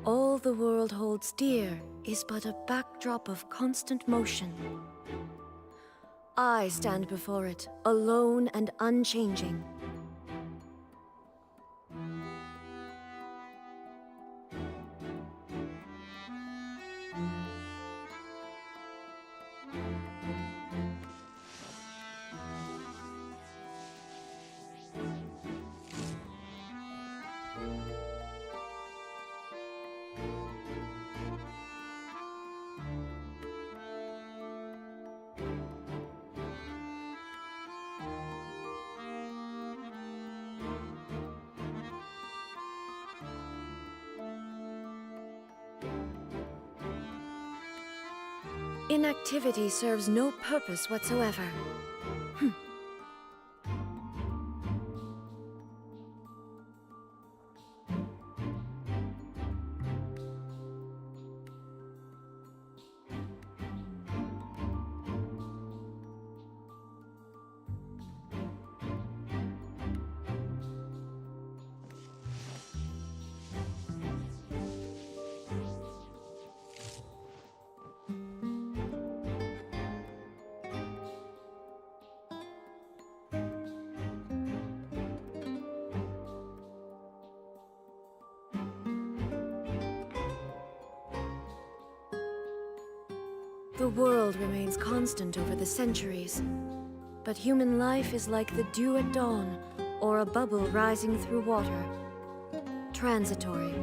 All the world holds dear is but a backdrop of constant motion. I stand before it, alone and unchanging. Inactivity serves no purpose whatsoever. The world remains constant over the centuries, but human life is like the dew at dawn, or a bubble rising through water. Transitory.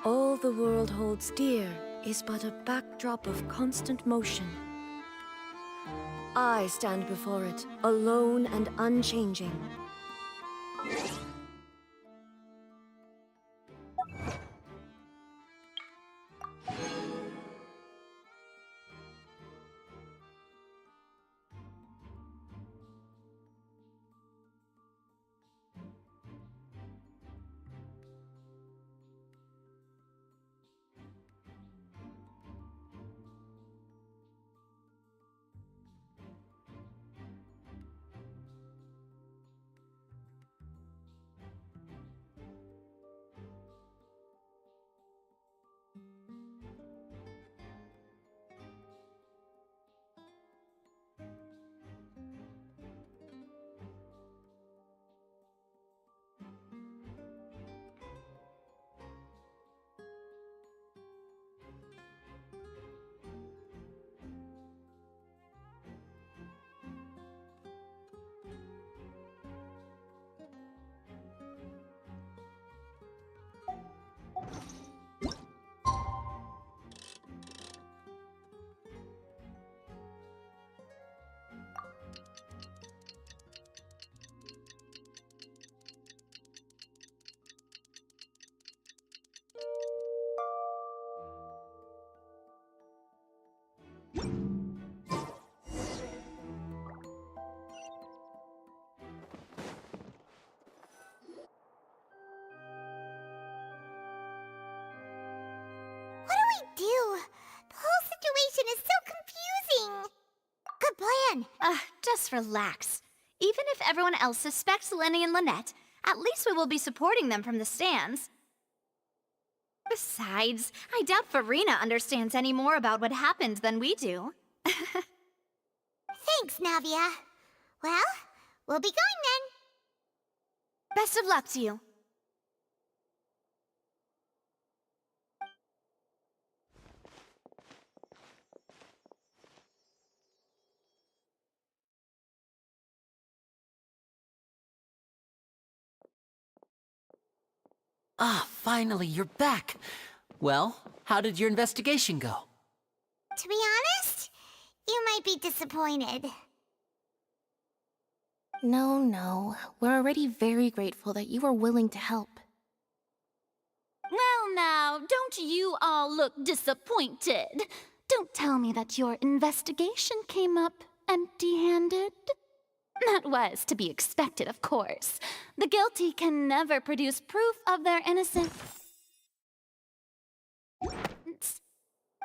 All the world holds dear is but a backdrop of constant motion. I stand before it, alone and unchanging. Do? The whole situation is so confusing. Good plan. Just relax. Even if everyone else suspects Lenny and Lynette, at least we will be supporting them from the stands. Besides, I doubt Farina understands any more about what happened than we do. Thanks, Navia. Well, we'll be going then. Best of luck to you. Ah, finally, you're back. Well, how did your investigation go? To be honest, you might be disappointed. No. We're already very grateful that you were willing to help. Well now, don't you all look disappointed. Don't tell me that your investigation came up empty-handed. That was to be expected, of course. The guilty can never produce proof of their innocence.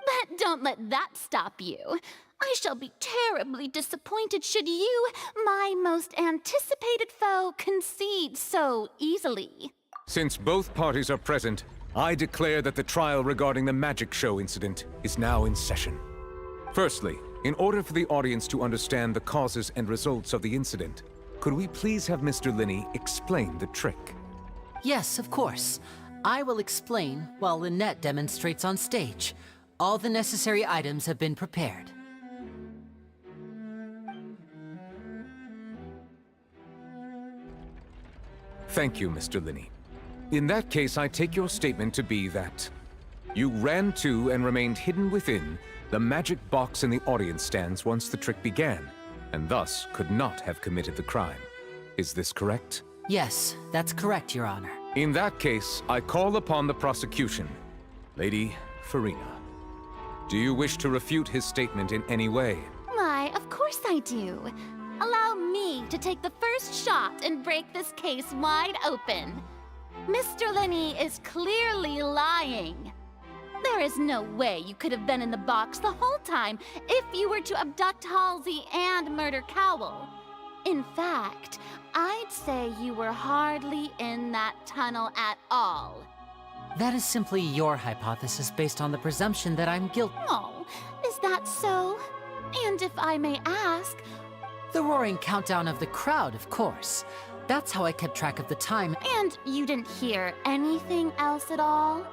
But don't let that stop you. I shall be terribly disappointed should you, my most anticipated foe, concede so easily. Since both parties are present, I declare that the trial regarding the magic show incident is now in session. Firstly, in order for the audience to understand the causes and results of the incident, could we please have Mr. Linney explain the trick? Yes, of course. I will explain while Lynette demonstrates on stage. All the necessary items have been prepared. Thank you, Mr. Linney. In that case, I take your statement to be that you ran to and remained hidden within the magic box in the audience stands once the trick began, and thus could not have committed the crime. Is this correct? Yes, that's correct, Your Honor. In that case, I call upon the prosecution. Lady Farina, do you wish to refute his statement in any way? Why, of course I do. Allow me to take the first shot and break this case wide open. Mr. Linney is clearly lying. There is no way you could have been in the box the whole time if you were to abduct Halsey and murder Cowell. In fact, I'd say you were hardly in that tunnel at all. That is simply your hypothesis based on the presumption that I'm guilty. Oh, is that so? And if I may ask... The roaring countdown of the crowd, of course. That's how I kept track of the time. And you didn't hear anything else at all?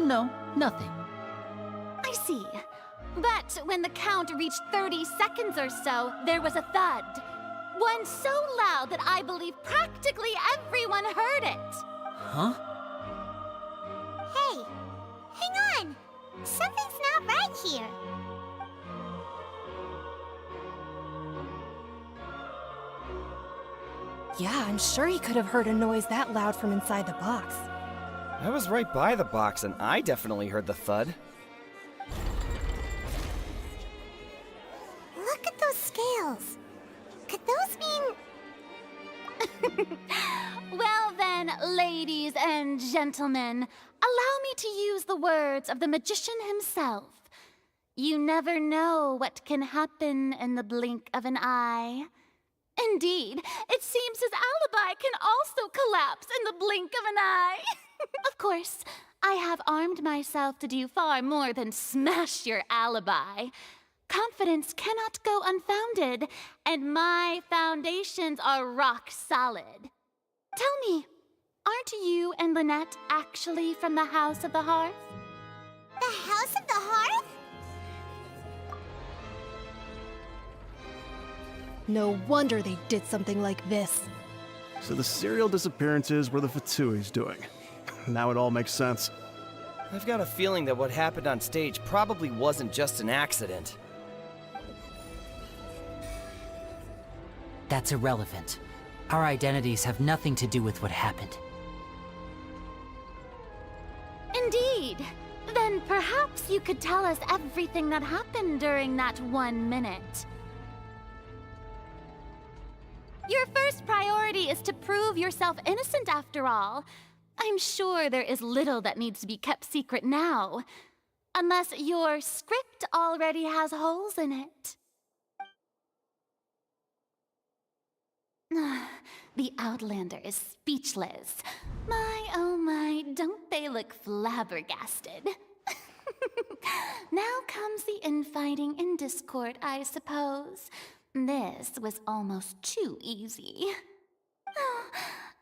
No, nothing. I see. But when the count reached 30 seconds or so, there was a thud. One so loud that I believe practically everyone heard it. Huh? Hey, hang on. Something's not right here. Yeah, I'm sure he could have heard a noise that loud from inside the box. I was right by the box, and I definitely heard the thud. Look at those scales. Could those mean... Well then, ladies and gentlemen, allow me to use the words of the magician himself. You never know what can happen in the blink of an eye. Indeed, it seems his alibi can also collapse in the blink of an eye. Of course, I have armed myself to do far more than smash your alibi. Confidence cannot go unfounded, and my foundations are rock solid. Tell me, aren't you and Lynette actually from the House of the Hearth? The House of the Hearth? No wonder they did something like this. So the serial disappearances were the Fatsui's doing. Now it all makes sense. I've got a feeling that what happened on stage probably wasn't just an accident. That's irrelevant. Our identities have nothing to do with what happened. Indeed. Then perhaps you could tell us everything that happened during that 1 minute. Your first priority is to prove yourself innocent, after all. I'm sure there is little that needs to be kept secret now. Unless your script already has holes in it. The Outlander is speechless. My, oh my, don't they look flabbergasted? Now comes the infighting and discord, I suppose. This was almost too easy.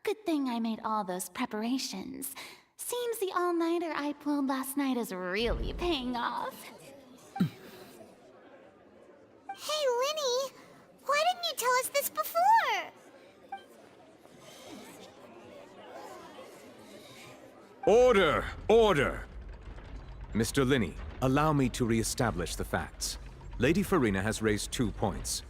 Good thing I made all those preparations. Seems the all-nighter I pulled last night is really paying off. Hey, Linny! Why didn't you tell us this before? Order! Order! Mr. Linney, allow me to re-establish the facts. Lady Farina has raised 2 points.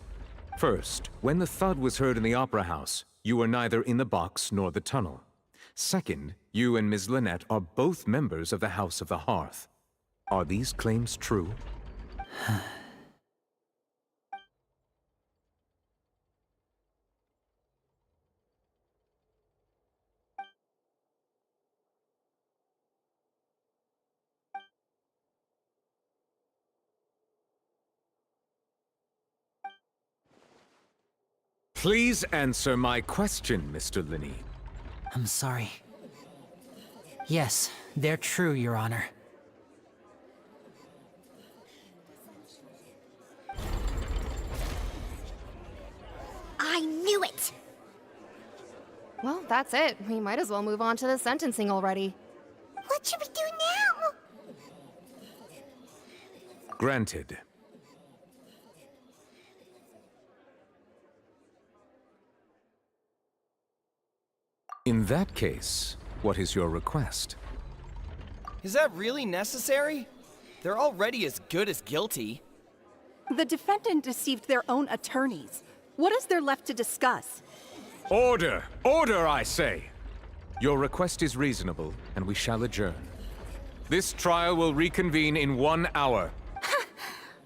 First, when the thud was heard in the Opera House, you were neither in the box nor the tunnel. Second, you and Ms. Lynette are both members of the House of the Hearth. Are these claims true? Please answer my question, Mr. Linney. I'm sorry. Yes, they're true, Your Honor. I knew it! Well, that's it. We might as well move on to the sentencing already. What should we do now? Granted. In that case, what is your request? Is that really necessary? They're already as good as guilty. The defendant deceived their own attorneys. What is there left to discuss? Order! Order, I say! Your request is reasonable, and we shall adjourn. This trial will reconvene in 1 hour.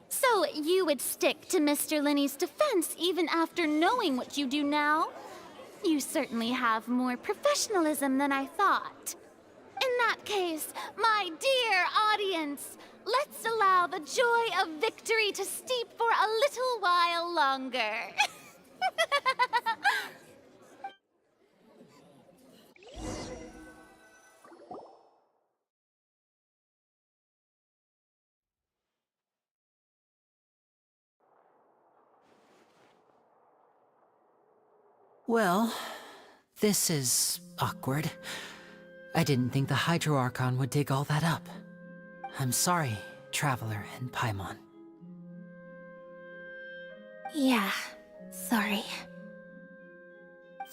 So you would stick to Mr. Linney's defense even after knowing what you do now? You certainly have more professionalism than I thought. In that case, my dear audience, let's allow the joy of victory to steep for a little while longer. Well, this is awkward. I didn't think the Hydro Archon would dig all that up. I'm sorry, Traveler and Paimon. Yeah, sorry.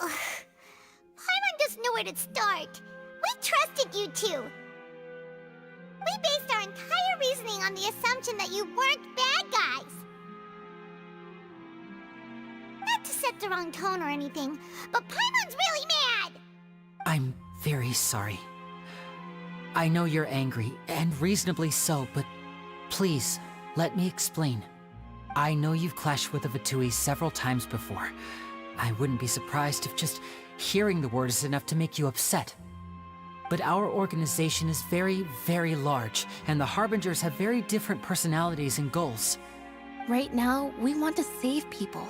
Paimon doesn't know where to start. We trusted you two. We based our entire reasoning on the assumption that you weren't bad guys. Not to set the wrong tone or anything, but Paimon's really mad! I'm very sorry. I know you're angry, and reasonably so, but please, let me explain. I know you've clashed with the Fatui several times before. I wouldn't be surprised if just hearing the word is enough to make you upset. But our organization is very, very large, and the Harbingers have very different personalities and goals. Right now, we want to save people.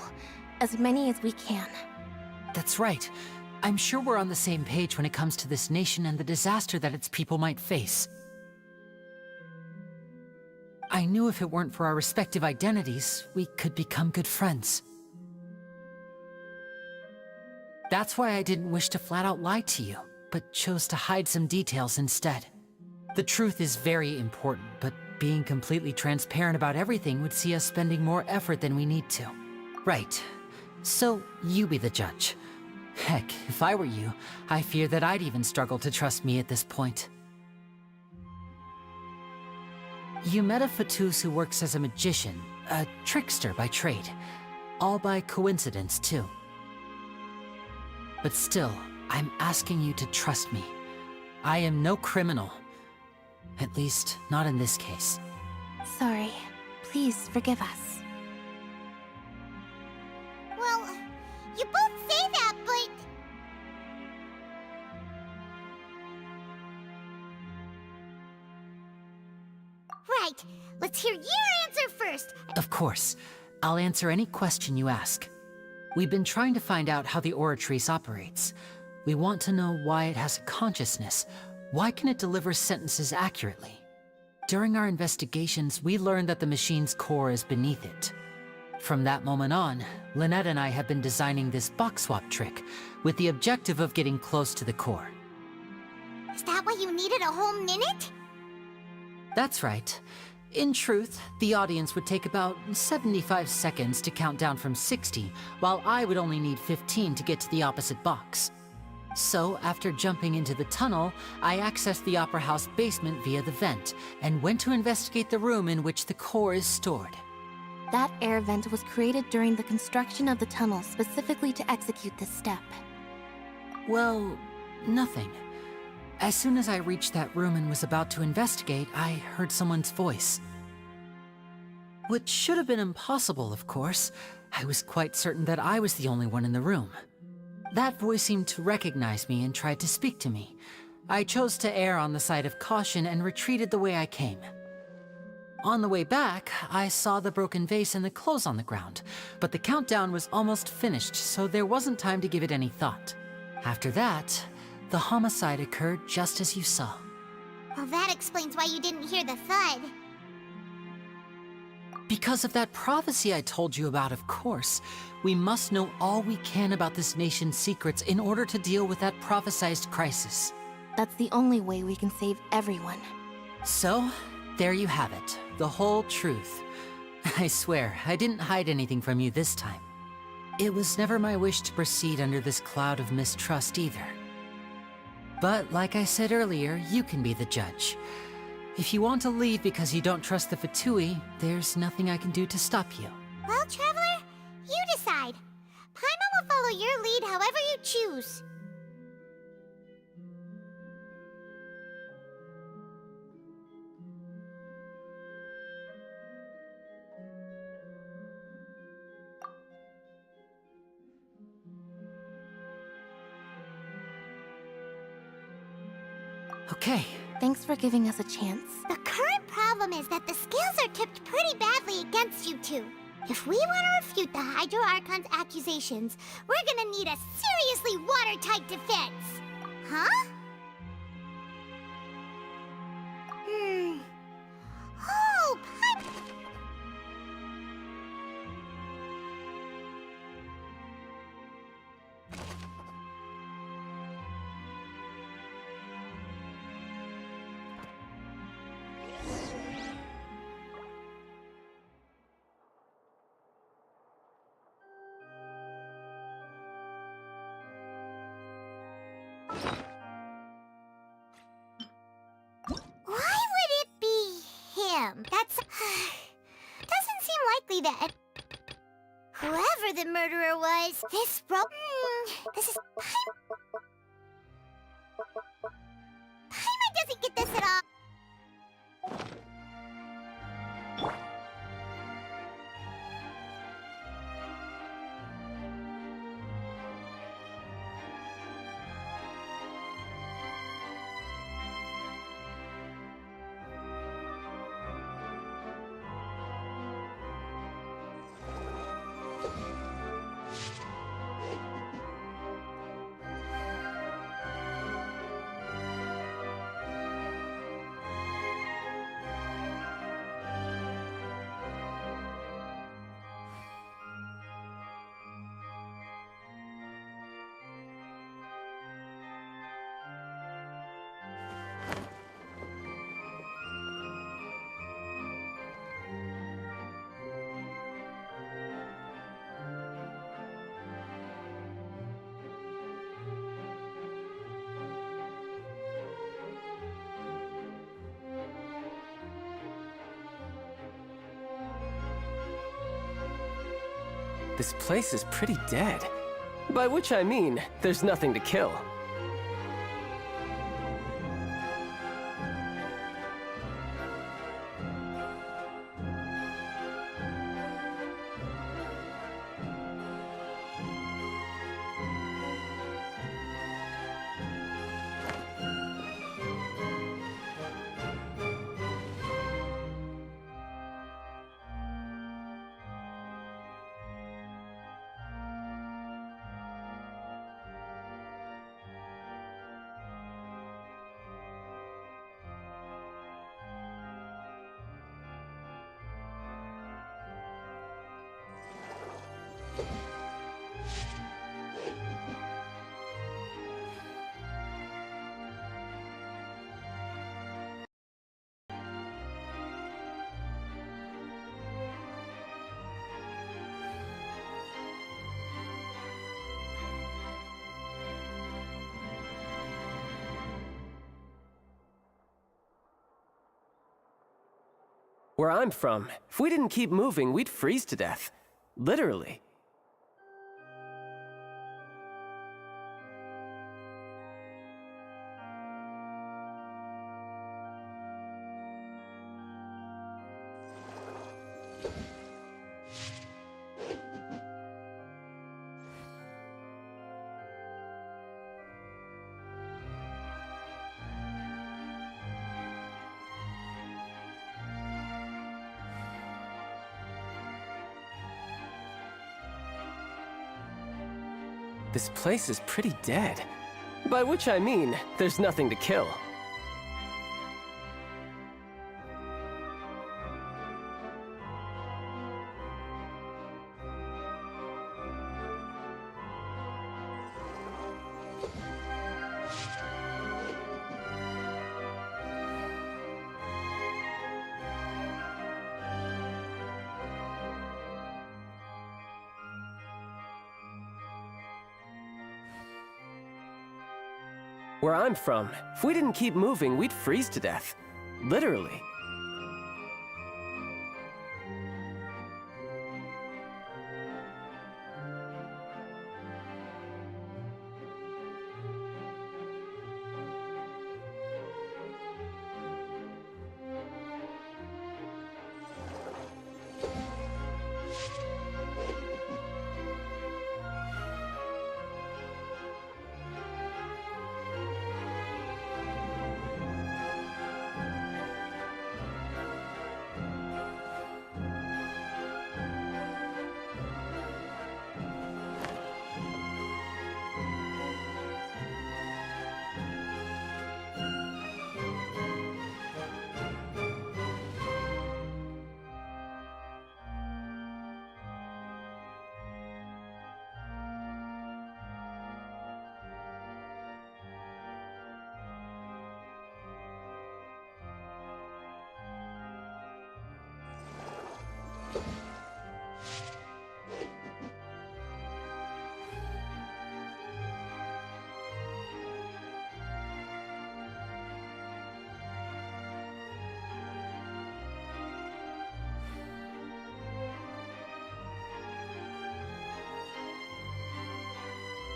As many as we can. That's right. I'm sure we're on the same page when it comes to this nation and the disaster that its people might face. I knew if it weren't for our respective identities, we could become good friends. That's why I didn't wish to flat out lie to you, but chose to hide some details instead. The truth is very important, but being completely transparent about everything would see us spending more effort than we need to. Right. So, you be the judge. Heck, if I were you, I fear that I'd even struggle to trust me at this point. You met a Fatus who works as a magician, a trickster by trade. All by coincidence, too. But still, I'm asking you to trust me. I am no criminal. At least, not in this case. Sorry. Please forgive us. Well, you both say that, but... Right, let's hear your answer first. Of course. I'll answer any question you ask. We've been trying to find out how the Oratrice operates. We want to know why it has a consciousness. Why can it deliver sentences accurately? During our investigations, we learned that the machine's core is beneath it. From that moment on, Lynette and I have been designing this box swap trick, with the objective of getting close to the core. Is that why you needed a whole minute? That's right. In truth, the audience would take about 75 seconds to count down from 60, while I would only need 15 to get to the opposite box. So, after jumping into the tunnel, I accessed the Opera House basement via the vent, and went to investigate the room in which the core is stored. That air vent was created during the construction of the tunnel specifically to execute this step. Well, nothing. As soon as I reached that room and was about to investigate, I heard someone's voice. Which should have been impossible, of course. I was quite certain that I was the only one in the room. That voice seemed to recognize me and tried to speak to me. I chose to err on the side of caution and retreated the way I came. On the way back, I saw the broken vase and the clothes on the ground, but the countdown was almost finished, so there wasn't time to give it any thought. After that, the homicide occurred just as you saw. Well, that explains why you didn't hear the thud. Because of that prophecy I told you about, of course. We must know all we can about this nation's secrets in order to deal with that prophesized crisis. That's the only way we can save everyone. So, there you have it. The whole truth. I swear, I didn't hide anything from you this time. It was never my wish to proceed under this cloud of mistrust either. But like I said earlier, you can be the judge. If you want to leave because you don't trust the Fatui, there's nothing I can do to stop you. Well, Traveler, you decide. Paimon will follow your lead however you choose. Okay. Thanks for giving us a chance. The current problem is that the scales are tipped pretty badly against you two. If we want to refute the Hydro Archon's accusations, we're gonna need a seriously watertight defense. Huh? Oh, why would it be him? That's... doesn't seem likely that... Whoever the murderer was, this this is... Paimon doesn't get this at all. This place is pretty dead. By which I mean, there's nothing to kill. Where I'm from, if we didn't keep moving, we'd freeze to death. Literally. This place is pretty dead. By which I mean, there's nothing to kill. Where I'm from, if we didn't keep moving, we'd freeze to death. Literally.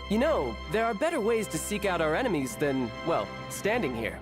You know, there are better ways to seek out our enemies than, well, standing here.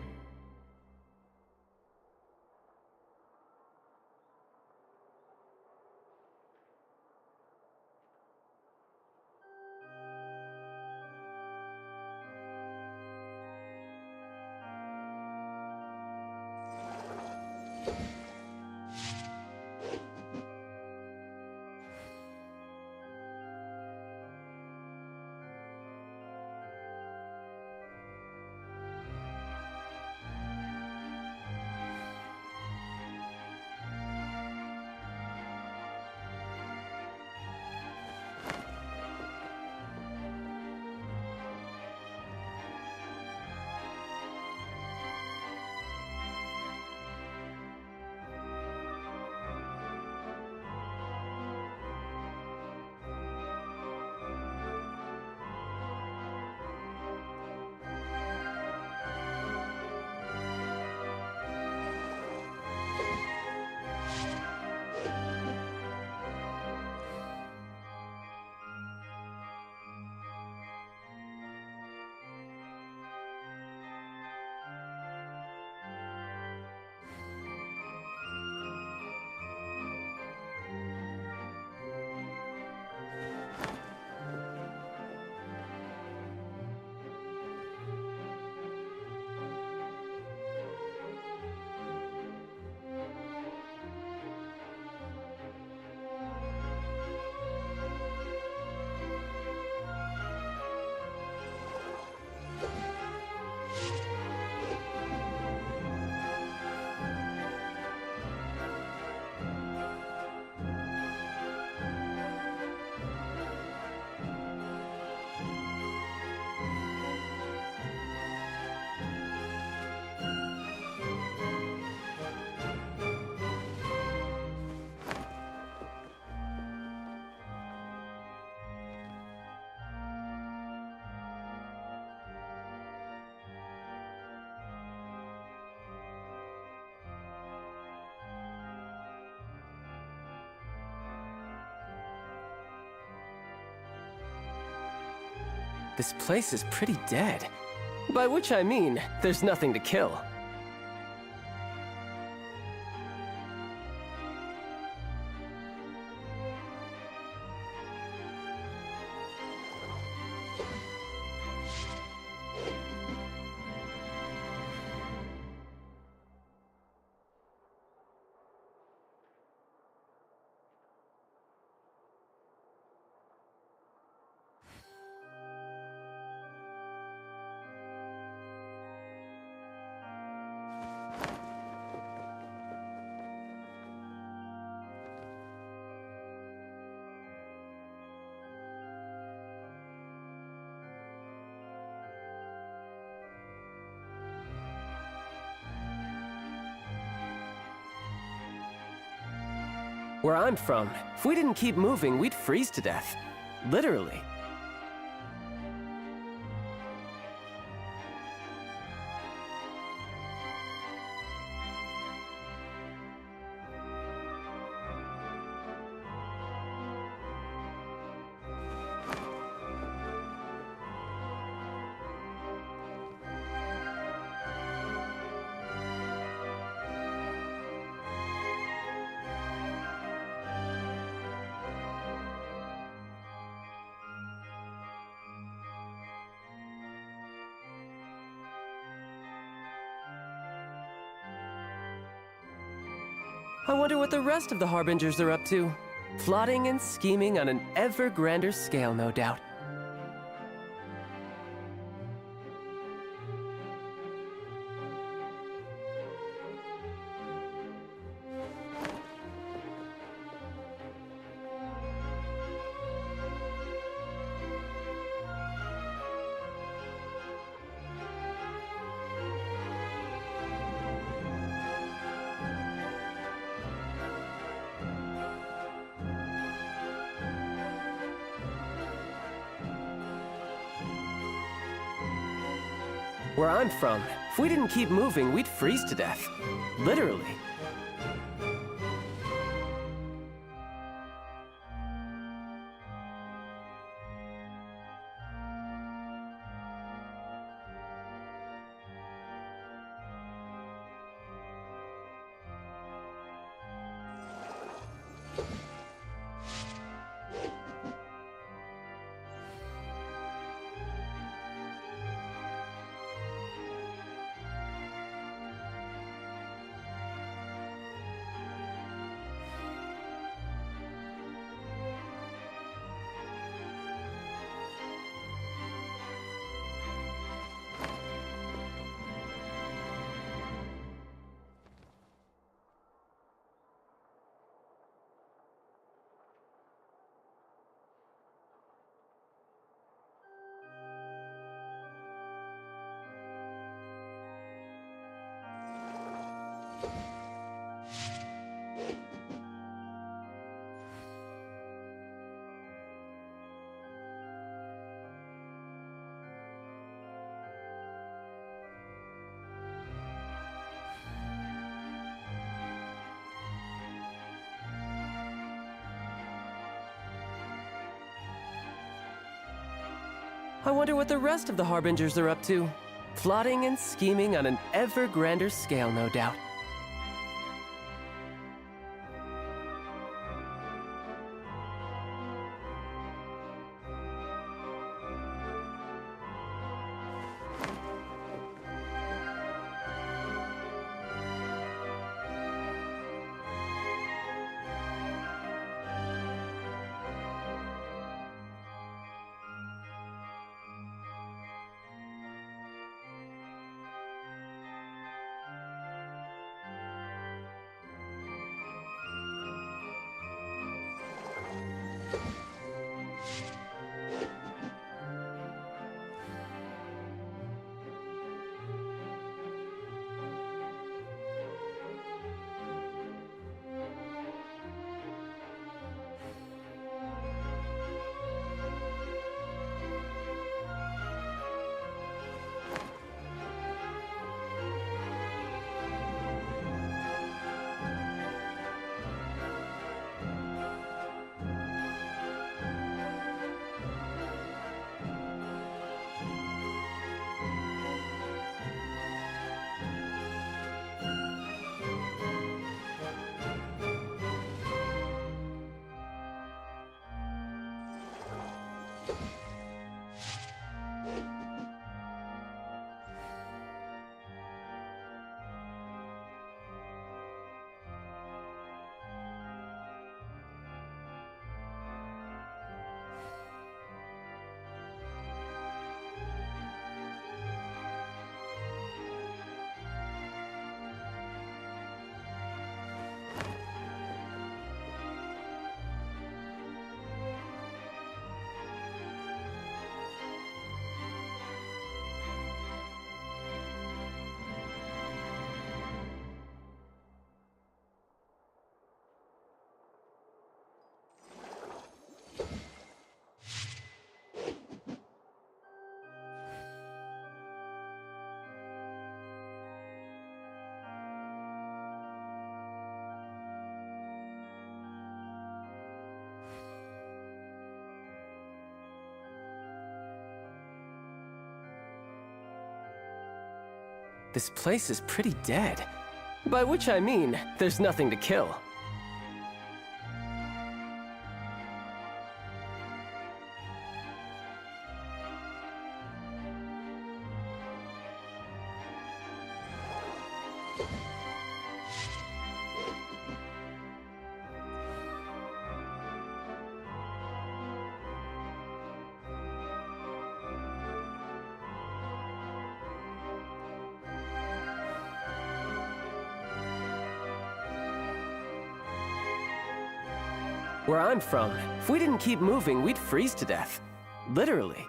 This place is pretty dead. By which I mean, there's nothing to kill. Where I'm from, if we didn't keep moving, we'd freeze to death. Literally. I wonder what the rest of the Harbingers are up to. Plotting and scheming on an ever grander scale, no doubt. Where I'm from, if we didn't keep moving, we'd freeze to death. Literally. I wonder what the rest of the Harbingers are up to. Plotting and scheming on an ever grander scale, no doubt. This place is pretty dead. By which I mean, there's nothing to kill. Where I'm from, if we didn't keep moving, we'd freeze to death. Literally.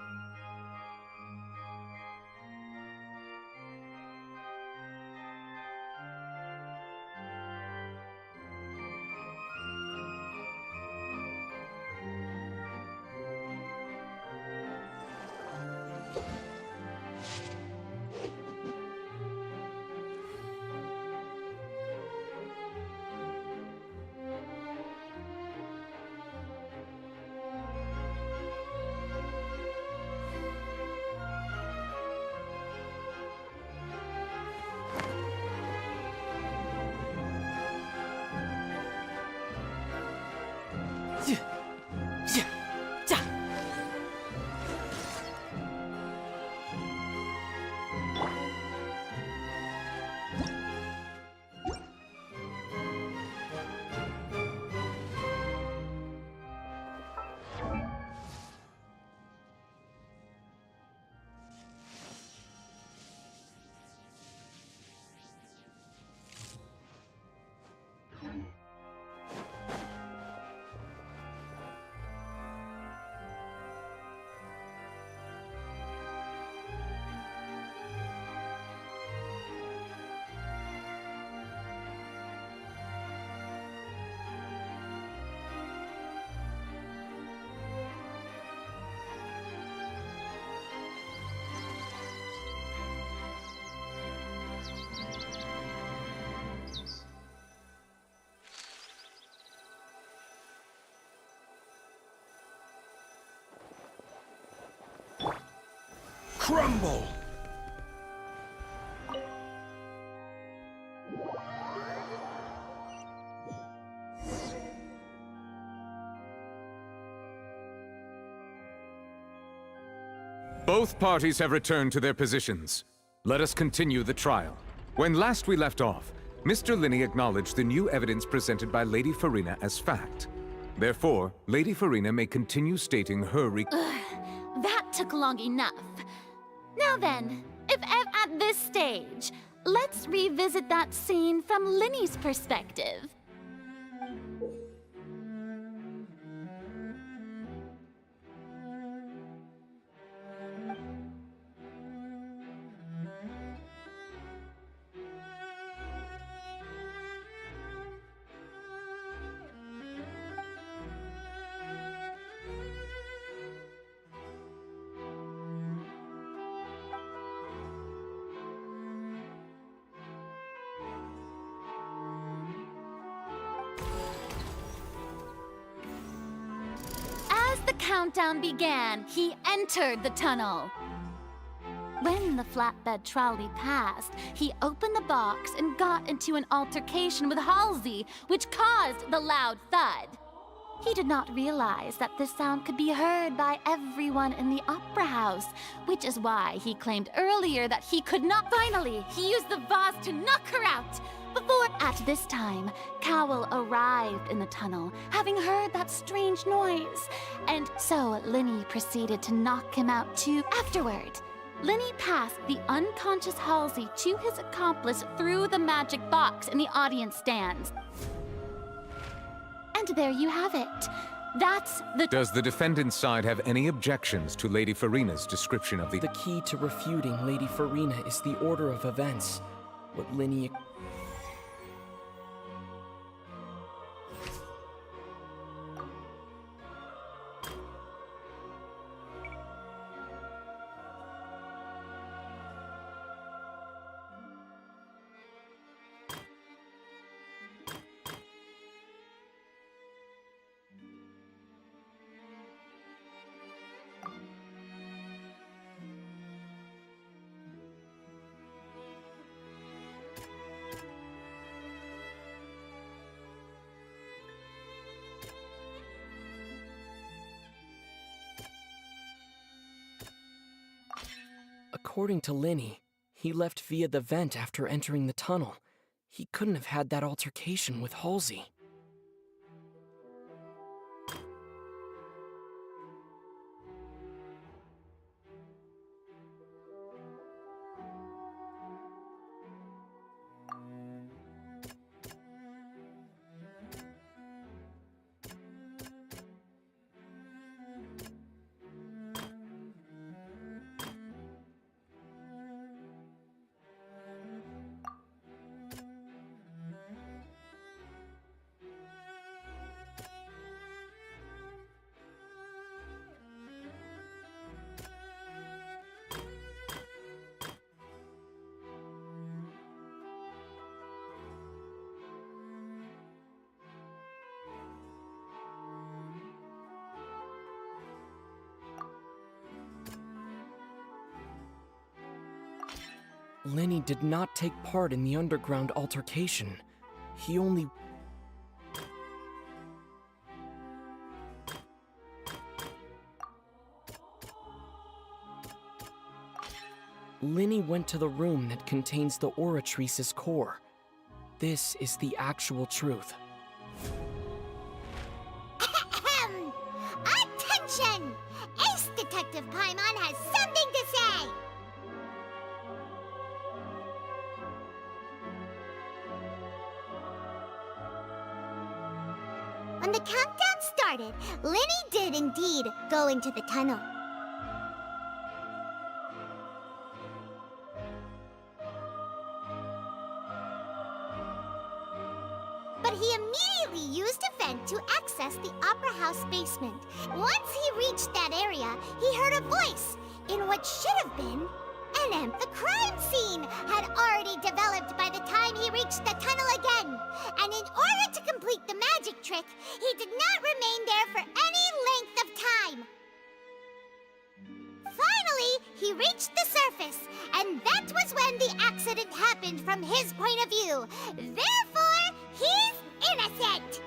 Crumble! Both parties have returned to their positions. Let us continue the trial. When last we left off, Mr. Linney acknowledged the new evidence presented by Lady Farina as fact. Therefore, Lady Farina may continue stating her That took long enough. Now then, if at this stage, let's revisit that scene from Linney's perspective. As the countdown began, he entered the tunnel. When the flatbed trolley passed, he opened the box and got into an altercation with Halsey, which caused the loud thud. He did not realize that this sound could be heard by everyone in the opera house, which is why he claimed earlier that he could not. Finally, he used the vase to knock her out. Before, at this time, Cowell arrived in the tunnel, having heard that strange noise, and so Linney proceeded to knock him out too. Afterward, Linney passed the unconscious Halsey to his accomplice through the magic box in the audience stands. And there you have it. That's the— Does the defendant's side have any objections to Lady Farina's description of The key to refuting Lady Farina is the order of events. What Linney— According to Linny, he left via the vent after entering the tunnel. He couldn't have had that altercation with Halsey. Linny did not take part in the underground altercation. He only... Linny went to the room that contains the Oratrice's core. This is the actual truth. Attention! Ace Detective Paimon has something to say! When the countdown started, Linny did indeed go into the tunnel. But he immediately used a vent to access the Opera House basement. Once he reached that area, he heard a voice in what should have been an amp. The crime scene had already developed by the time he reached the tunnel again. And in order to complete the magic trick, he did not remain there for any length of time. Finally, he reached the surface, and that was when the accident happened from his point of view. Therefore, he's innocent!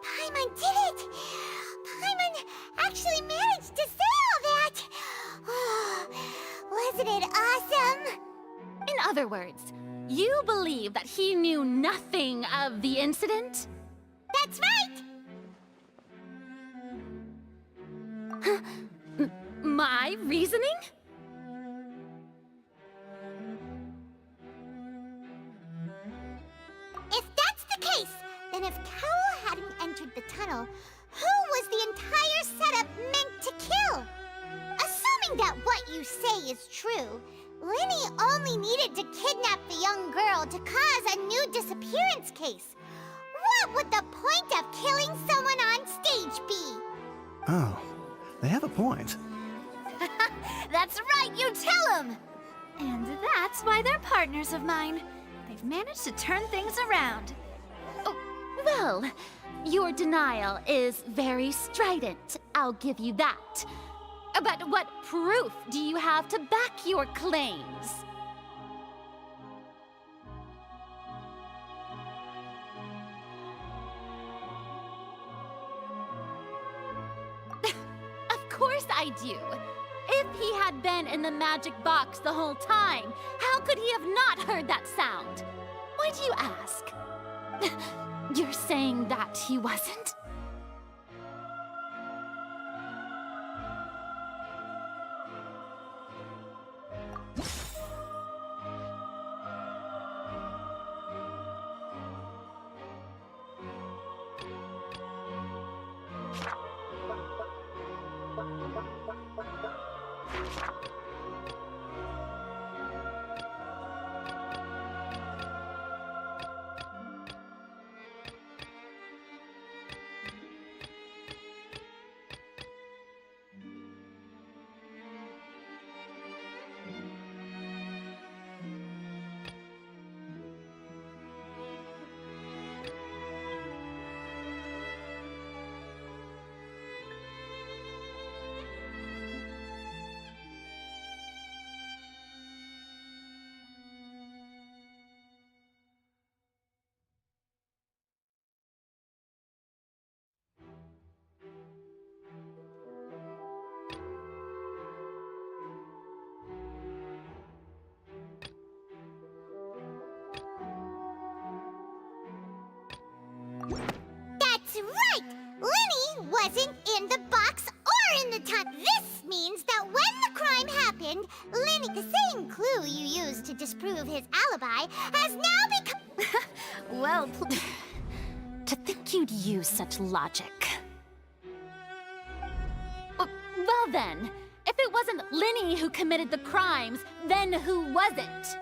Paimon did it! Paimon actually managed to say all that! Wasn't it awesome? In other words, you believe that he knew nothing of the incident? That's right! My reasoning? If that's the case, then if Cowell hadn't entered the tunnel, who was the entire setup meant to kill? Assuming that what you say is true, Linny only needed to kidnap the young girl to cause a new disappearance case. What would the point of killing someone on stage be? Oh, they have a point. That's right, you tell him! And that's why they're partners of mine. They've managed to turn things around. Well, your denial is very strident, I'll give you that. But what proof do you have to back your claims? Of course I do. If he had been in the magic box the whole time, how could he have not heard that sound? Why do you ask? You're saying that he wasn't? right! Linny wasn't in the box or in the tunnel. This means that when the crime happened, Linny, the same clue you used to disprove his alibi, has now become... Well, to think you'd use such logic. Well then, if it wasn't Linny who committed the crimes, then who was it?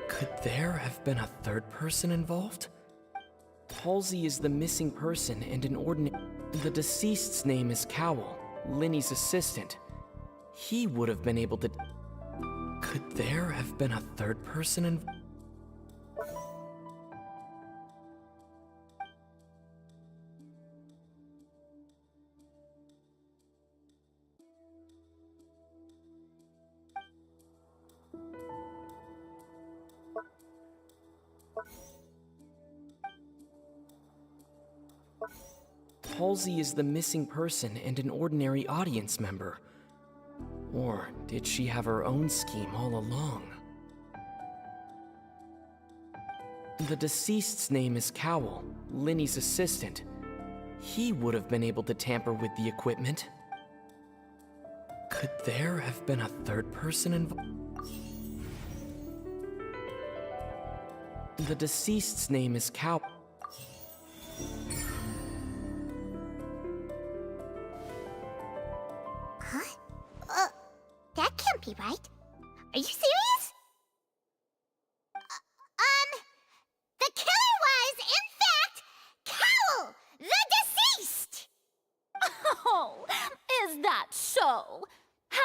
Could there have been a third person involved? Halsey is the missing person and an ordinary... The deceased's name is Cowell, Linny's assistant. He would have been able to... Could there have been a third person involved? Halsey is the missing person and an ordinary audience member. Or did she have her own scheme all along? The deceased's name is Cowell, Linny's assistant. He would have been able to tamper with the equipment. Could there have been a third person involved? The deceased's name is Cowell. That can't be right. Are you serious? The killer was, in fact, Cowell, the deceased! Oh, is that so? How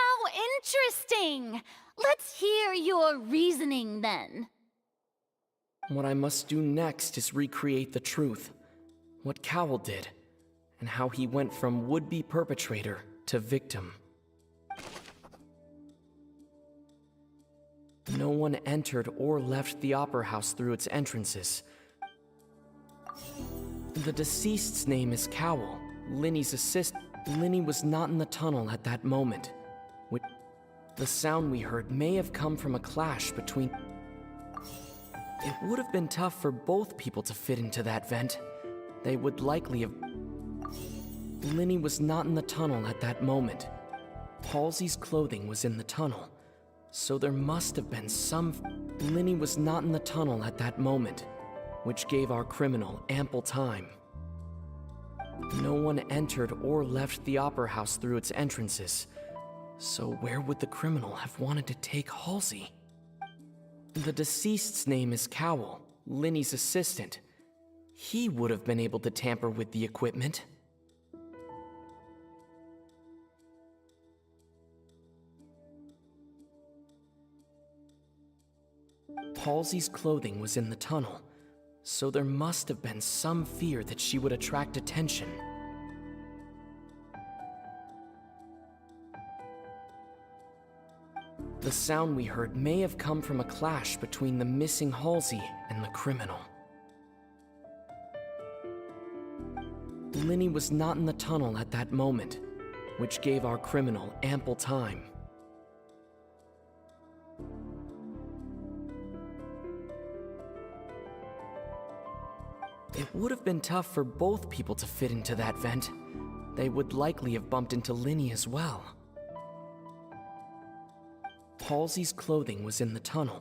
interesting! Let's hear your reasoning then. What I must do next is recreate the truth. What Cowell did, and how he went from would-be perpetrator to victim. No one entered or left the Opera House through its entrances. The deceased's name is Cowell, Linny's assistant. Linny was not in the tunnel at that moment. The sound we heard may have come from a clash between... It would have been tough for both people to fit into that vent. They would likely have... Linny was not in the tunnel at that moment. Halsey's clothing was in the tunnel. So there must have been some... Linny was not in the tunnel at that moment, which gave our criminal ample time. No one entered or left the Opera House through its entrances, so where would the criminal have wanted to take Halsey? The deceased's name is Cowell, Linny's assistant. He would have been able to tamper with the equipment. Halsey's clothing was in the tunnel, so there must have been some fear that she would attract attention. The sound we heard may have come from a clash between the missing Halsey and the criminal. Linny was not in the tunnel at that moment, which gave our criminal ample time. It would have been tough for both people to fit into that vent. They would likely have bumped into Linny as well. Halsey's clothing was in the tunnel.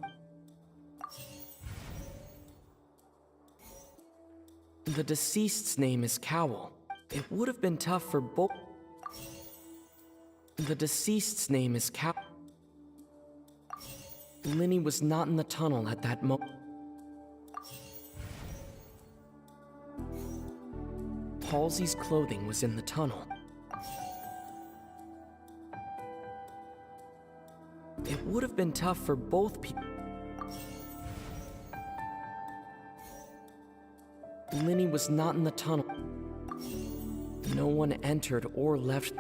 The deceased's name is Cowell. It would have been tough for both... The deceased's name is Cowell. Linny was not in the tunnel at that moment. Halsey's clothing was in the tunnel. It would have been tough for both people. Linny was not in the tunnel. No one entered or left.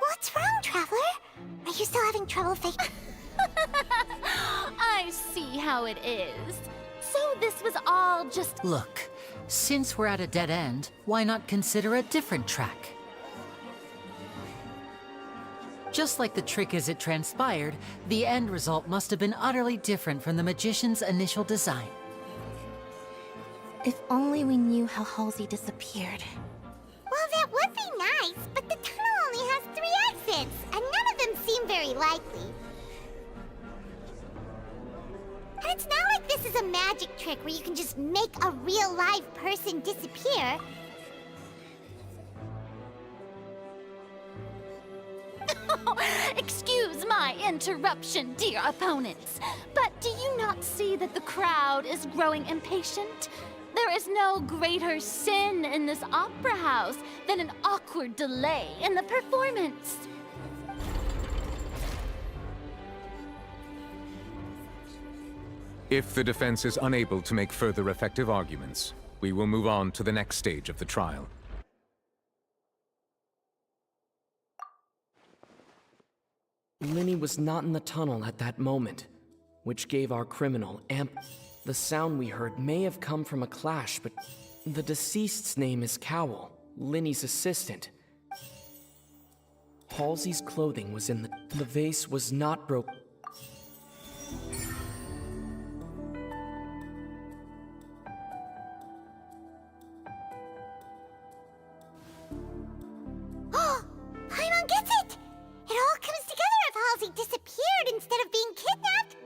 What's wrong, Traveler? Are you still having trouble I see how it is. So this was all just... Look, since we're at a dead end, why not consider a different track? Just like the trick as it transpired, the end result must have been utterly different from the magician's initial design. If only we knew how Halsey disappeared. Well, that would be nice, but the tunnel only has 3 exits, and none of them seem very likely. And it's not like this is a magic trick where you can just make a real live person disappear. Excuse my interruption, dear opponents, but do you not see that the crowd is growing impatient? There is no greater sin in this opera house than an awkward delay in the performance. If the defense is unable to make further effective arguments, we will move on to the next stage of the trial. Linny was not in the tunnel at that moment, which gave our criminal The sound we heard may have come from a clash, but the deceased's name is Cowell, Linny's assistant. Halsey's clothing was in the vase was not broken. Oh, Paimon gets it! It all comes together if Halsey disappeared instead of being kidnapped.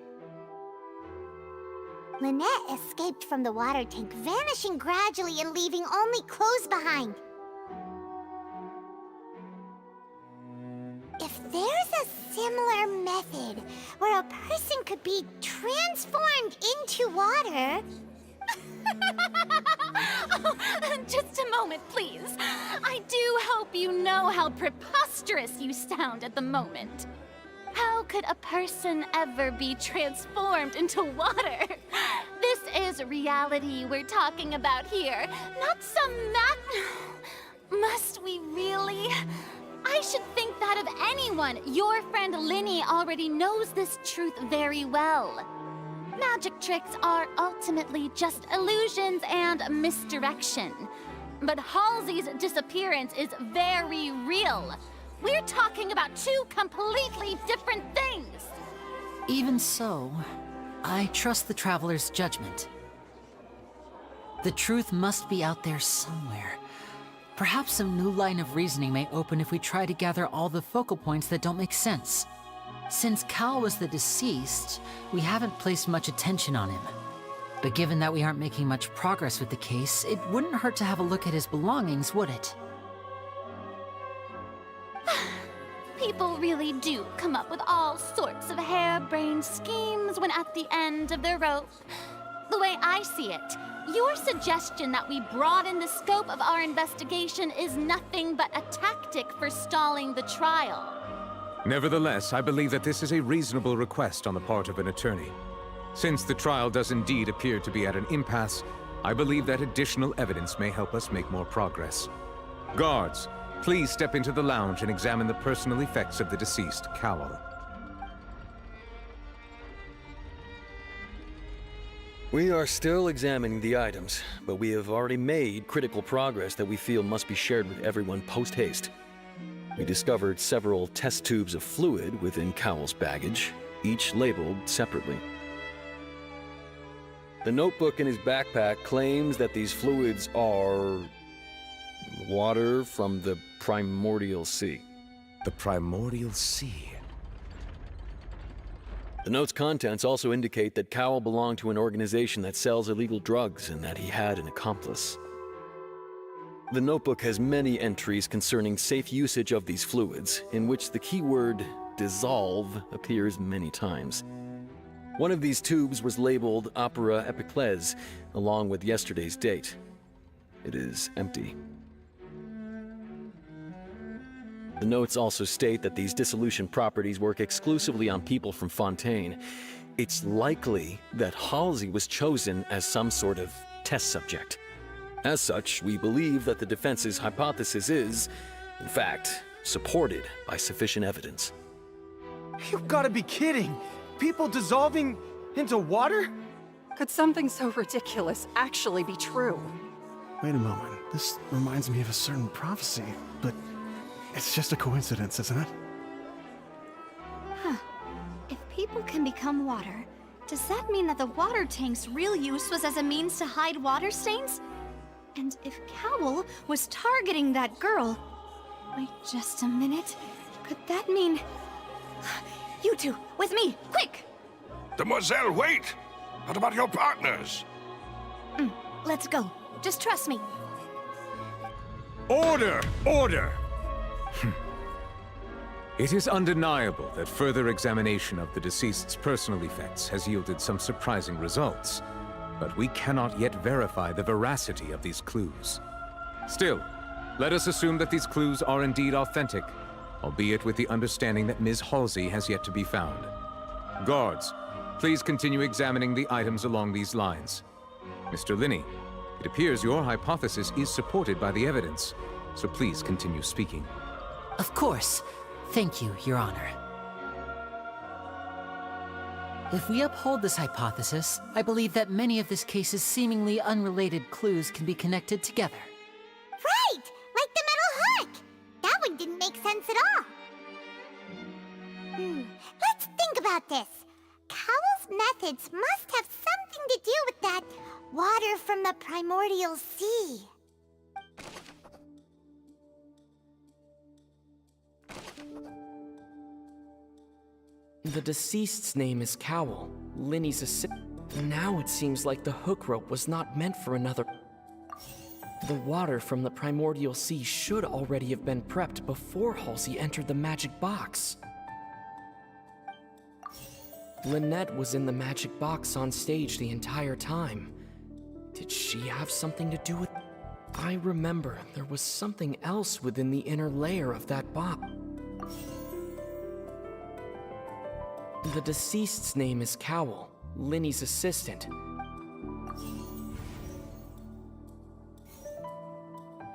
Lynette escaped from the water tank, vanishing gradually and leaving only clothes behind. If there's a similar method where a person could be transformed into water... Oh, just a moment, please. I do hope you know how preposterous you sound at the moment. How could a person ever be transformed into water? This is reality we're talking about here, not some Must we really? I should think that of anyone. Your friend Linny already knows this truth very well. Magic tricks are ultimately just illusions and misdirection. But Halsey's disappearance is very real. We're talking about 2 completely different things. Even so, I trust the Traveler's judgment. The truth must be out there somewhere. Perhaps some new line of reasoning may open if we try to gather all the focal points that don't make sense. Since Cal was the deceased, we haven't placed much attention on him. But given that we aren't making much progress with the case, it wouldn't hurt to have a look at his belongings, would it? People really do come up with all sorts of harebrained schemes when at the end of their rope. The way I see it, your suggestion that we broaden the scope of our investigation is nothing but a tactic for stalling the trial. Nevertheless, I believe that this is a reasonable request on the part of an attorney. Since the trial does indeed appear to be at an impasse, I believe that additional evidence may help us make more progress. Guards, please step into the lounge and examine the personal effects of the deceased, Cowell. We are still examining the items, but we have already made critical progress that we feel must be shared with everyone post-haste. We discovered several test tubes of fluid within Cowell's baggage, each labeled separately. The notebook in his backpack claims that these fluids are water from the primordial sea. The primordial sea? The note's contents also indicate that Cowell belonged to an organization that sells illegal drugs and that he had an accomplice. The notebook has many entries concerning safe usage of these fluids, in which the keyword dissolve appears many times. One of these tubes was labeled Opera Epiclese, along with yesterday's date. It is empty. The notes also state that these dissolution properties work exclusively on people from Fontaine. It's likely that Halsey was chosen as some sort of test subject. As such, we believe that the defense's hypothesis is, in fact, supported by sufficient evidence. You've got to be kidding! People dissolving into water? Could something so ridiculous actually be true? Wait a moment. This reminds me of a certain prophecy, but it's just a coincidence, isn't it? Huh. If people can become water, does that mean that the water tank's real use was as a means to hide water stains? And if Cowell was targeting that girl... Wait just a minute. Could that mean... You two, with me, quick! Demoiselle, wait! What about your partners? Let's go. Just trust me. Order! Order! It is undeniable that further examination of the deceased's personal effects has yielded some surprising results, but we cannot yet verify the veracity of these clues. Still, let us assume that these clues are indeed authentic, albeit with the understanding that Ms. Halsey has yet to be found. Guards, please continue examining the items along these lines. Mr. Linney, it appears your hypothesis is supported by the evidence, so please continue speaking. Of course. Thank you, Your Honor. If we uphold this hypothesis, I believe that many of this case's seemingly unrelated clues can be connected together. Right! Like the metal hook! That one didn't make sense at all. Let's think about this. Cowell's methods must have something to do with that water from the primordial sea. The deceased's name is Cowell, Linny's assistant. Now it seems like the hook rope was not meant for another. The water from the primordial sea should already have been prepped before Halsey entered the magic box. Lynette was in the magic box on stage the entire time. Did she have something to do with... I remember there was something else within the inner layer of that box. The deceased's name is Cowell, Linny's assistant.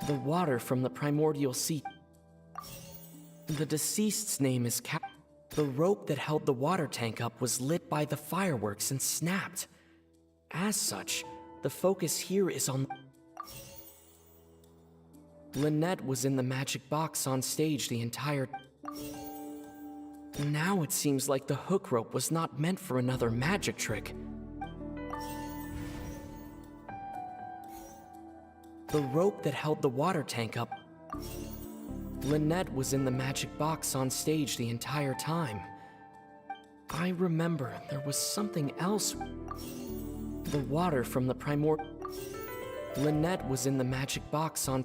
The water from the primordial sea. The deceased's name is Cowell. The rope that held the water tank up was lit by the fireworks and snapped. As such, the focus here is on... Lynette was in the magic box on stage the entire... Now it seems like the hook rope was not meant for another magic trick. The rope that held the water tank up... Lynette was in the magic box on stage the entire time. I remember there was something else. The water from the Lynette was in the magic box on...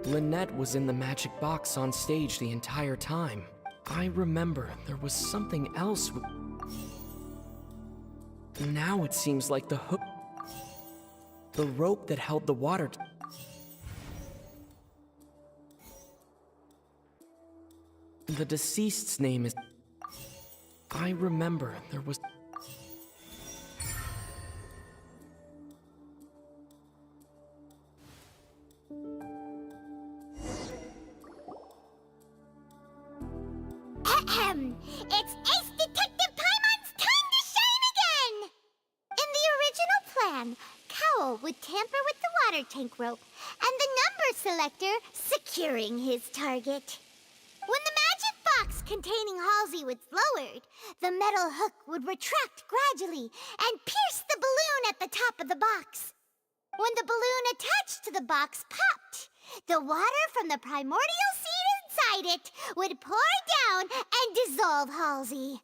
Lynette was in the magic box on stage the entire time. I remember there was something else. Now it seems like the hook... The rope that held the water... The deceased's name is... I remember there was... It's Ace Detective Paimon's time to shine again! In the original plan, Cowell would tamper with the water tank rope and the number selector securing his target. When the magic box containing Halsey was lowered, the metal hook would retract gradually and pierce the balloon at the top of the box. When the balloon attached to the box popped, the water from the primordial seed inside it would pour down and dissolve Halsey.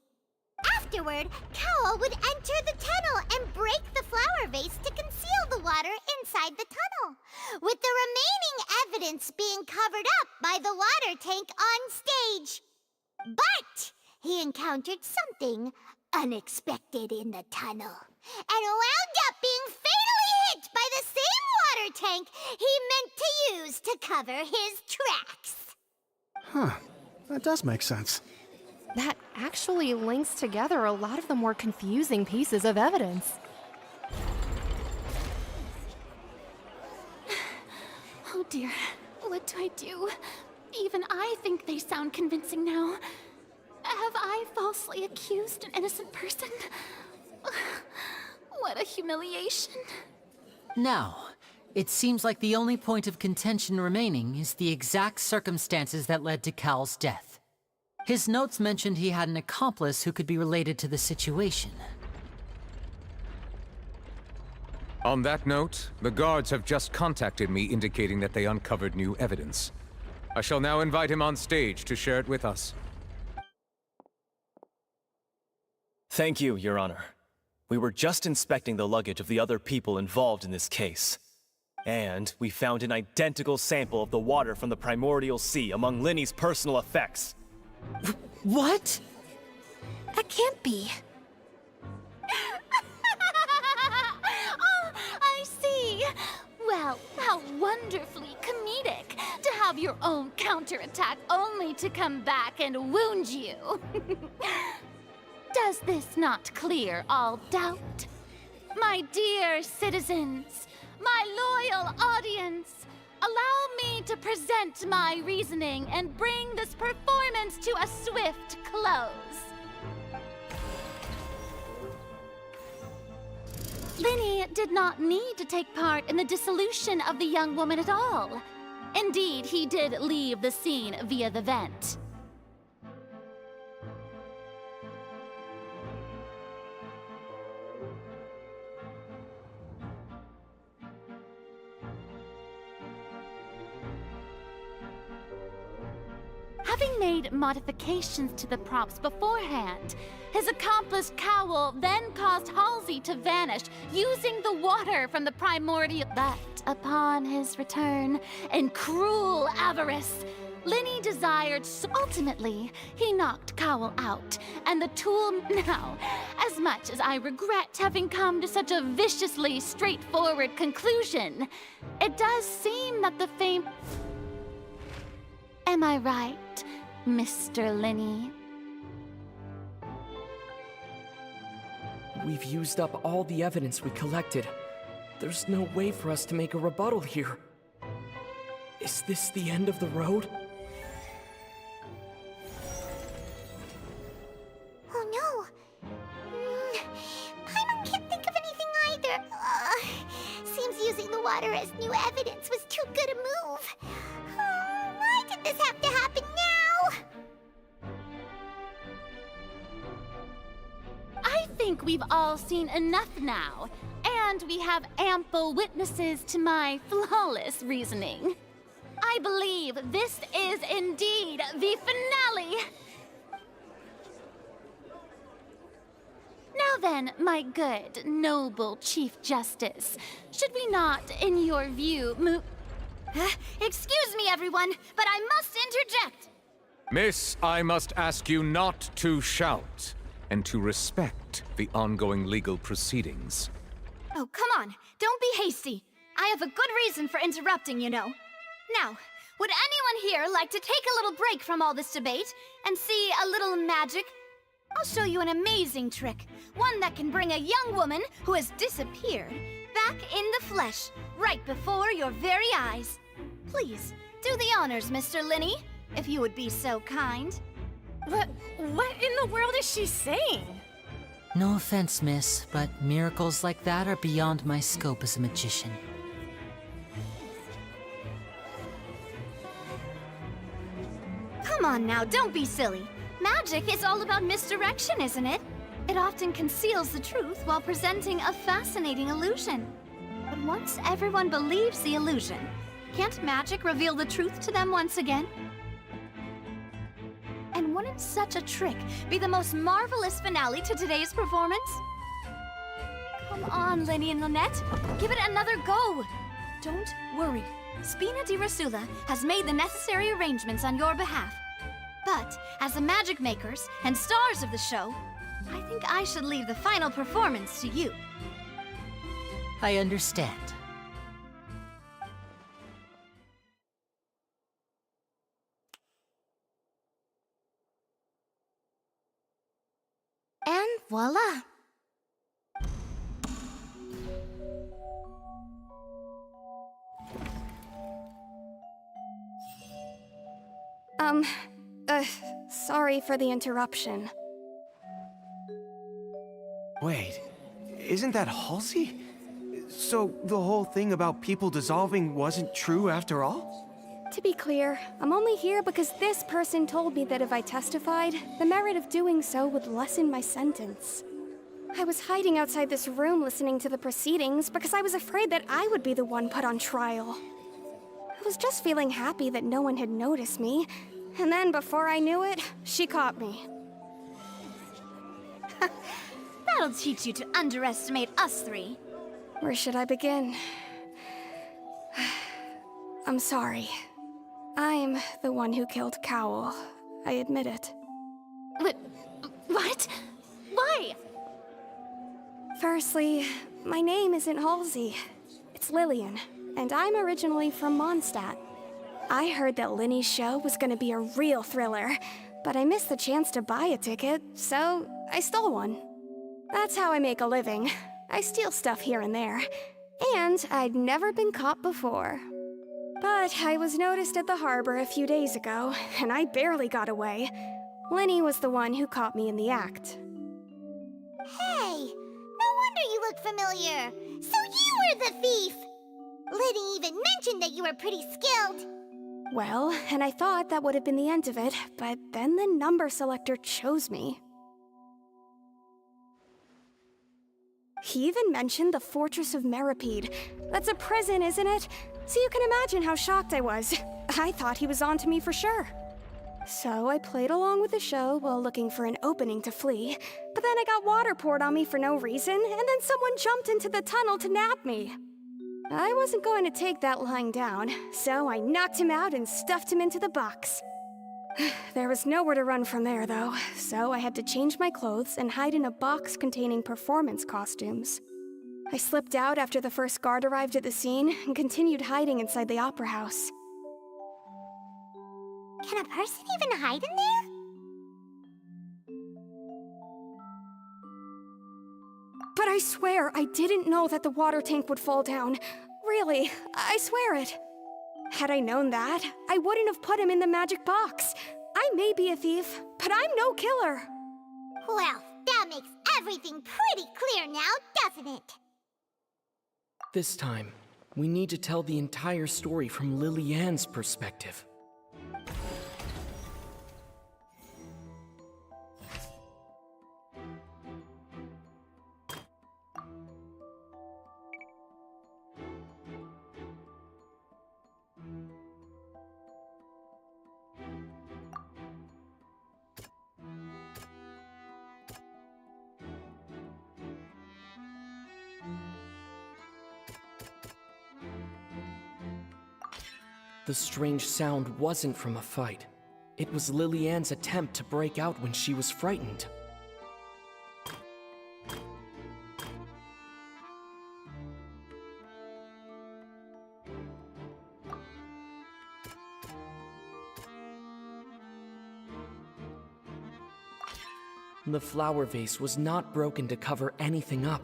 Afterward, Cowl would enter the tunnel and break the flower vase to conceal the water inside the tunnel, with the remaining evidence being covered up by the water tank on stage. But he encountered something unexpected in the tunnel, and wound up being fatally hit by the same water tank he meant to use to cover his tracks. Huh. That does make sense. That actually links together a lot of the more confusing pieces of evidence. Oh dear, what do I do? Even I think they sound convincing now. Have I falsely accused an innocent person? What a humiliation. Now, it seems like the only point of contention remaining is the exact circumstances that led to Cal's death. His notes mentioned he had an accomplice who could be related to the situation. On that note, the guards have just contacted me indicating that they uncovered new evidence. I shall now invite him on stage to share it with us. Thank you, Your Honor. We were just inspecting the luggage of the other people involved in this case. And we found an identical sample of the water from the primordial sea among Linny's personal effects. What? That can't be. Oh, I see. Well, how wonderfully comedic to have your own counterattack only to come back and wound you. Does this not clear all doubt? My dear citizens, my loyal audience, allow me to present my reasoning and bring this performance to a swift close. Linny did not need to take part in the dissolution of the young woman at all. Indeed, he did leave the scene via the vent. Having made modifications to the props beforehand, his accomplice Cowl then caused Halsey to vanish using the water from the primordial. But upon his return, in cruel avarice, Linny desired ultimately, he knocked Cowl out, and the tool now, as much as I regret having come to such a viciously straightforward conclusion, it does seem that the fame... Am I right, Mr. Linny? We've used up all the evidence we collected. There's no way for us to make a rebuttal here. Is this the end of the road? Oh no! Paimon can't think of anything either. Seems using the water as new evidence was too good a move. Why did this have to happen now? I think we've all seen enough now, and we have ample witnesses to my flawless reasoning. I believe this is indeed the finale. Now then, my good, noble Chief Justice, should we not, in your view, move... Excuse me, everyone, but I must interject. Miss, I must ask you not to shout, and to respect the ongoing legal proceedings. Oh, come on. Don't be hasty. I have a good reason for interrupting, you know. Now, would anyone here like to take a little break from all this debate and see a little magic? I'll show you an amazing trick. One that can bring a young woman who has disappeared back in the flesh, right before your very eyes. Please, do the honors, Mr. Linny, if you would be so kind. What in the world is she saying? No offense, miss, but miracles like that are beyond my scope as a magician. Come on now, don't be silly. Magic is all about misdirection, isn't it? It often conceals the truth while presenting a fascinating illusion. But once everyone believes the illusion, can't magic reveal the truth to them once again? And wouldn't such a trick be the most marvelous finale to today's performance? Come on, Lenny and Lynette. Give it another go. Don't worry. Spina di Rasula has made the necessary arrangements on your behalf. But as the magic makers and stars of the show, I think I should leave the final performance to you. I understand. And voila! Sorry for the interruption. Wait, isn't that Halsey? So the whole thing about people dissolving wasn't true after all? To be clear, I'm only here because this person told me that if I testified, the merit of doing so would lessen my sentence. I was hiding outside this room listening to the proceedings because I was afraid that I would be the one put on trial. I was just feeling happy that no one had noticed me, and then before I knew it, she caught me. That'll teach you to underestimate us three. Where should I begin? I'm sorry. I'm the one who killed Cowl. I admit it. What? Why? Firstly, my name isn't Halsey. It's Lillian, and I'm originally from Mondstadt. I heard that Linny's show was gonna be a real thriller, but I missed the chance to buy a ticket, so I stole one. That's how I make a living. I steal stuff here and there, and I'd never been caught before. But I was noticed at the harbor a few days ago, and I barely got away. Linny was the one who caught me in the act. Hey, no wonder you look familiar. So you were the thief! Liddy even mentioned that you were pretty skilled. Well, and I thought that would have been the end of it, but then the number selector chose me. He even mentioned the Fortress of Meripede. That's a prison, isn't it? So you can imagine how shocked I was. I thought he was on to me for sure. So I played along with the show while looking for an opening to flee, but then I got water poured on me for no reason, and then someone jumped into the tunnel to nab me. I wasn't going to take that lying down, so I knocked him out and stuffed him into the box. There was nowhere to run from there, though, so I had to change my clothes and hide in a box containing performance costumes. I slipped out after the first guard arrived at the scene and continued hiding inside the opera house. Can a person even hide in there? But I swear I didn't know that the water tank would fall down. Really, I swear it. Had I known that, I wouldn't have put him in the magic box. I may be a thief, but I'm no killer. Well, that makes everything pretty clear now, doesn't it? This time, we need to tell the entire story from Lily-Ann's perspective. The strange sound wasn't from a fight. It was Lily-Ann's attempt to break out when she was frightened. The flower vase was not broken to cover anything up,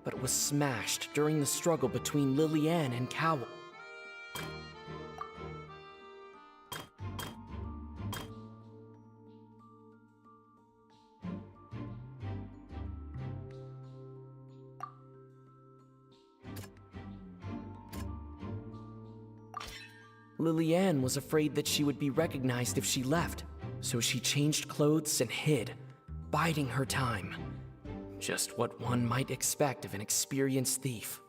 but was smashed during the struggle between Lily-Ann and Cowl. Lily-Ann was afraid that she would be recognized if she left, So she changed clothes and hid, biding her time. Just what one might expect of an experienced thief.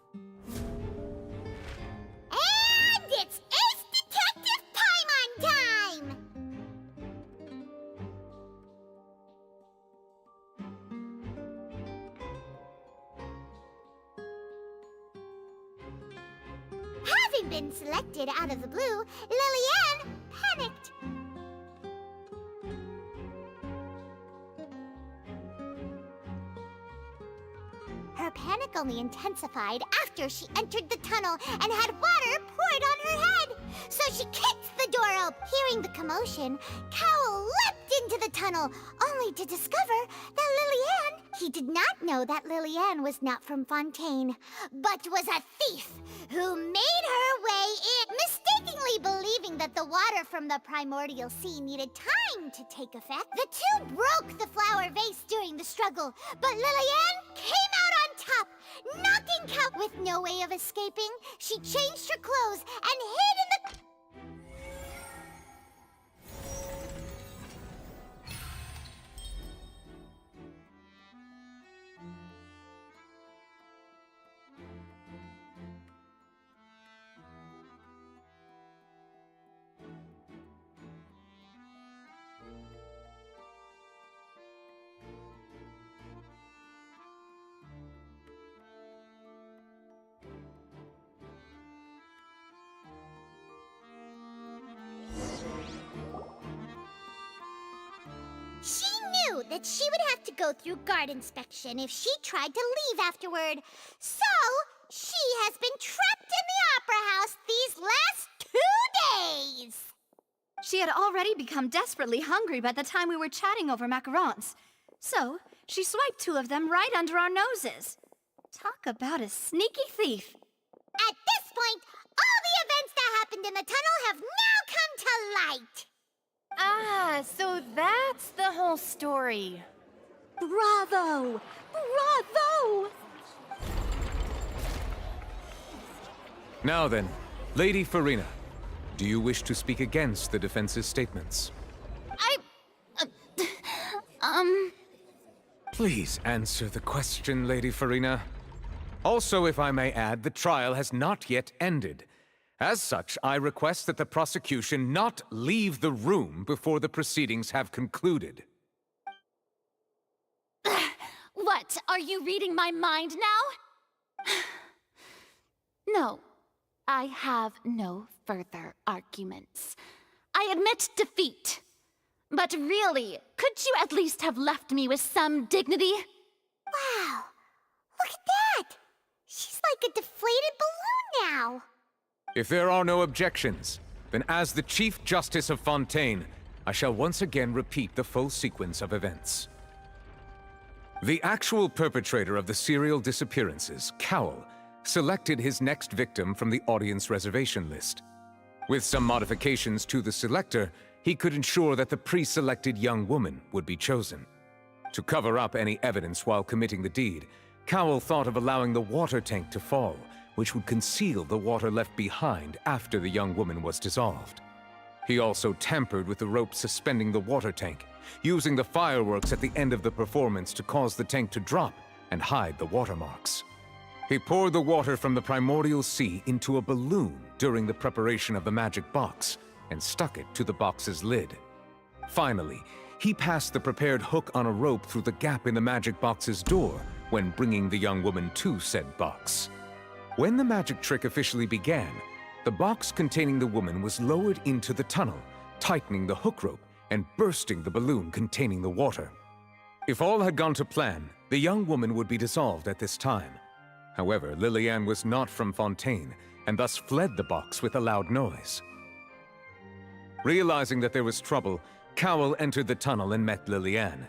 And it's Ace Detective Paimon time! Having been selected out of the blue, Lillian panicked. Her panic only intensified after she entered the tunnel and had water poured on her head. So she kicked the door open. Hearing the commotion, Cowell leapt into the tunnel, only to discover that Lillian... He did not know that Lillian was not from Fontaine, but was a thief who made her way in, mistakenly believing that the water from the primordial sea needed time to take effect. The two broke the flower vase during the struggle, but Lillian came out on top, knocking Cow with no way of escaping. She changed her clothes and hid in the... She knew that she would have to go through guard inspection if she tried to leave afterward. So, she has been trapped in the Opera House these last 2 days. She had already become desperately hungry by the time we were chatting over macarons. So, she swiped 2 of them right under our noses. Talk about a sneaky thief. At this point, all the events that happened in the tunnel have now come to light. Ah, so that's the whole story. Bravo! Bravo! Now then, Lady Farina, do you wish to speak against the defense's statements? Please answer the question, Lady Farina. Also, if I may add, the trial has not yet ended. As such, I request that the prosecution not leave the room before the proceedings have concluded. What? Are you reading my mind now? No, I have no further arguments. I admit defeat. But really, could you at least have left me with some dignity? Wow, look at that! She's like a deflated balloon now. If there are no objections, then as the Chief Justice of Fontaine, I shall once again repeat the full sequence of events. The actual perpetrator of the serial disappearances, Cowell, selected his next victim from the audience reservation list. With some modifications to the selector, he could ensure that the pre-selected young woman would be chosen. To cover up any evidence while committing the deed, Cowell thought of allowing the water tank to fall, which would conceal the water left behind after the young woman was dissolved. He also tampered with the rope suspending the water tank, using the fireworks at the end of the performance to cause the tank to drop and hide the watermarks. He poured the water from the primordial sea into a balloon during the preparation of the magic box and stuck it to the box's lid. Finally, he passed the prepared hook on a rope through the gap in the magic box's door when bringing the young woman to said box. When the magic trick officially began, the box containing the woman was lowered into the tunnel, tightening the hook rope and bursting the balloon containing the water. If all had gone to plan, the young woman would be dissolved at this time. However, Lillian was not from Fontaine, and thus fled the box with a loud noise. Realizing that there was trouble, Cowell entered the tunnel and met Lillian.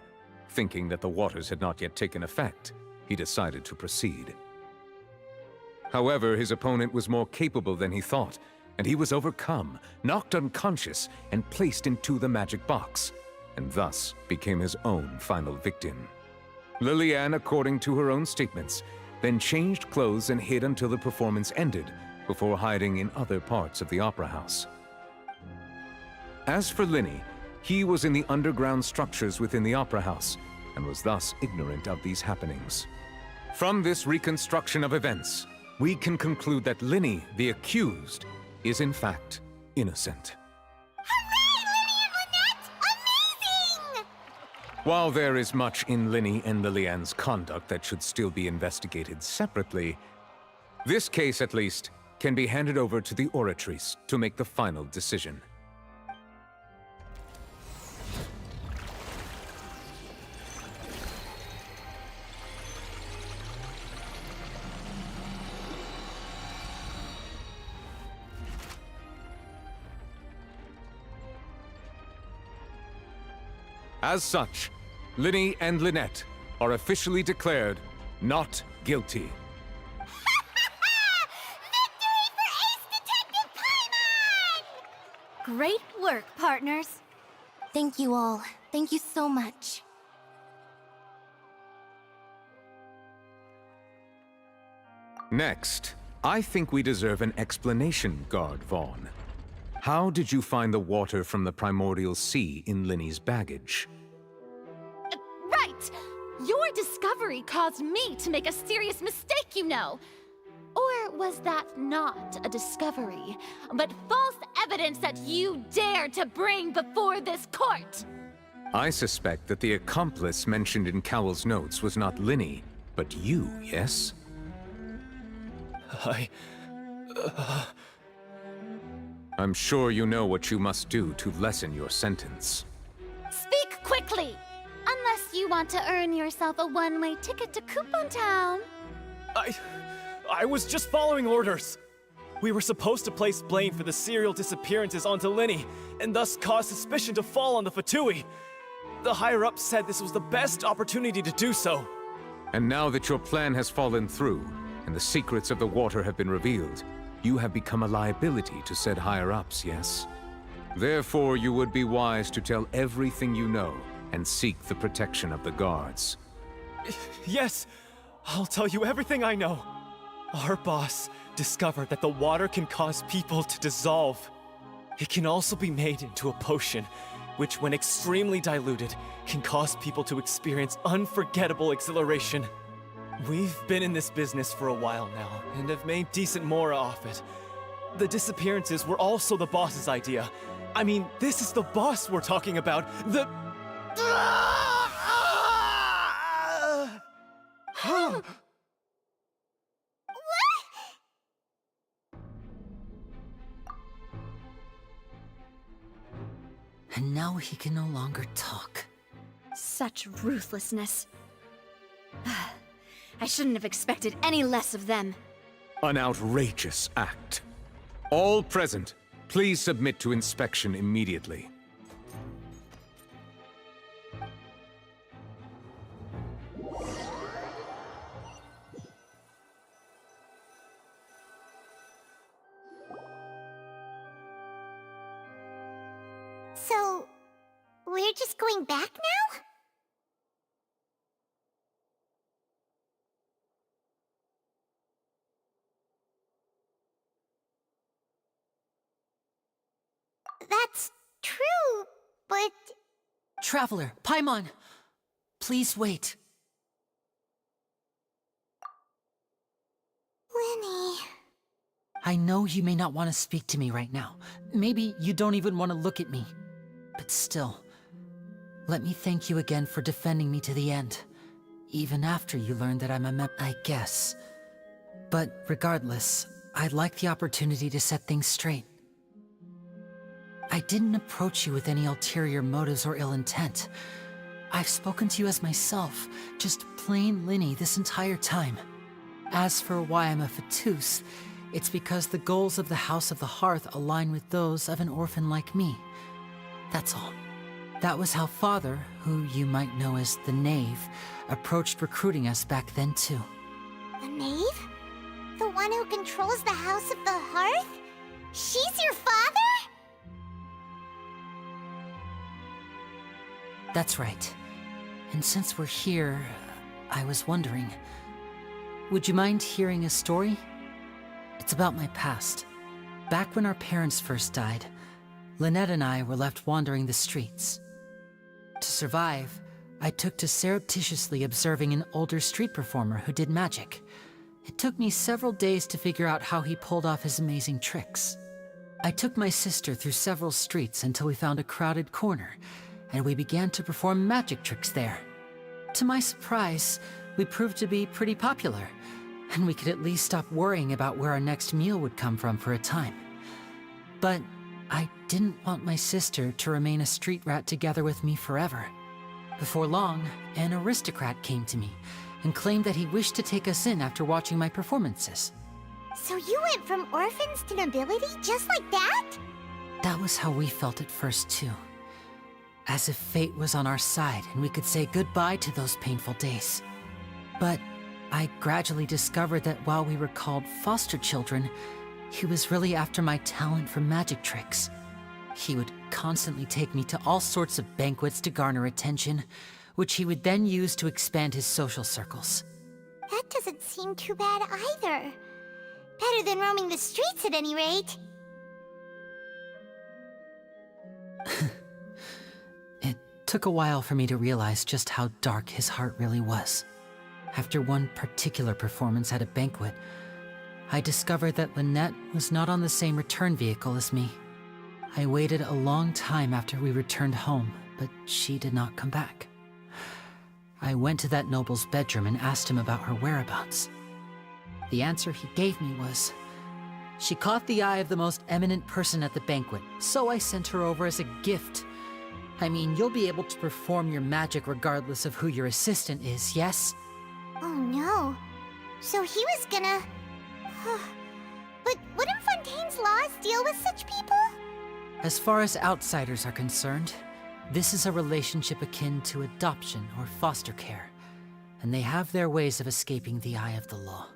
Thinking that the waters had not yet taken effect, he decided to proceed. However, his opponent was more capable than he thought, and he was overcome, knocked unconscious, and placed into the magic box, and thus became his own final victim. Lillian, according to her own statements, then changed clothes and hid until the performance ended, before hiding in other parts of the opera house. As for Linny, He was in the underground structures within the Opera House, and was thus ignorant of these happenings. From this reconstruction of events, we can conclude that Linny, the accused, is in fact innocent. While there is much in Linny and Lillian's conduct that should still be investigated separately, this case, at least, can be handed over to the Oratrice to make the final decision. As such, Linny and Lynette are officially declared not guilty. Great work, partners. Thank you all. Thank you so much. Next, I think we deserve an explanation, Guard Vaughn. How did you find the water from the primordial sea in Linny's baggage? Right! Your discovery caused me to make a serious mistake, you know. Or was that not a discovery, but false evidence that you dared to bring before this court? I suspect that the accomplice mentioned in Cowell's notes was not Linny, but you, yes? I'm sure you know what you must do to lessen your sentence. Speak quickly! Unless you want to earn yourself a one-way ticket to Coupon Town. I was just following orders. We were supposed to place blame for the serial disappearances onto Linny, and thus cause suspicion to fall on the Fatui. The higher-ups said this was the best opportunity to do so. And now that your plan has fallen through, and the secrets of the water have been revealed, you have become a liability to said higher-ups, yes? Therefore, you would be wise to tell everything you know, and seek the protection of the guards. Yes, I'll tell you everything I know. Our boss discovered that the water can cause people to dissolve. It can also be made into a potion, which when extremely diluted, can cause people to experience unforgettable exhilaration. We've been in this business for a while now, and have made decent mora off it. The disappearances were also the boss's idea. I mean, this is the boss we're talking about. The... And now he can no longer talk. Such ruthlessness. I shouldn't have expected any less of them. An outrageous act. All present, please submit to inspection immediately. So, we're just going back now? That's true, but... Traveler, Paimon! Please wait. Linny... I know you may not want to speak to me right now. Maybe you don't even want to look at me. But still, let me thank you again for defending me to the end. Even after you learned that I'm a I guess. But regardless, I'd like the opportunity to set things straight. I didn't approach you with any ulterior motives or ill intent. I've spoken to you as myself, just plain Linny this entire time. As for why I'm a Fatus, it's because the goals of the House of the Hearth align with those of an orphan like me. That's all. That was how Father, who you might know as the Knave, approached recruiting us back then too. The Knave? The one who controls the House of the Hearth? She's your father? That's right. And since we're here, I was wondering, would you mind hearing a story? It's about my past. Back when our parents first died, Lynette and I were left wandering the streets. To survive, I took to surreptitiously observing an older street performer who did magic. It took me several days to figure out how he pulled off his amazing tricks. I took my sister through several streets until we found a crowded corner, and we began to perform magic tricks there. To my surprise, we proved to be pretty popular, and we could at least stop worrying about where our next meal would come from for a time. But I didn't want my sister to remain a street rat together with me forever. Before long, an aristocrat came to me and claimed that he wished to take us in after watching my performances. So you went from orphans to nobility just like that? That was how we felt at first, too. As if fate was on our side and we could say goodbye to those painful days. But I gradually discovered that while we were called foster children, he was really after my talent for magic tricks. He would constantly take me to all sorts of banquets to garner attention, which he would then use to expand his social circles. That doesn't seem too bad either. Better than roaming the streets at any rate. It took a while for me to realize just how dark his heart really was. After one particular performance at a banquet, I discovered that Lynette was not on the same return vehicle as me. I waited a long time after we returned home, but she did not come back. I went to that noble's bedroom and asked him about her whereabouts. The answer he gave me was, she caught the eye of the most eminent person at the banquet, so I sent her over as a gift. I mean, you'll be able to perform your magic regardless of who your assistant is, yes? Oh no. So he was gonna... But wouldn't Fontaine's laws deal with such people? As far as outsiders are concerned, this is a relationship akin to adoption or foster care, and they have their ways of escaping the eye of the law.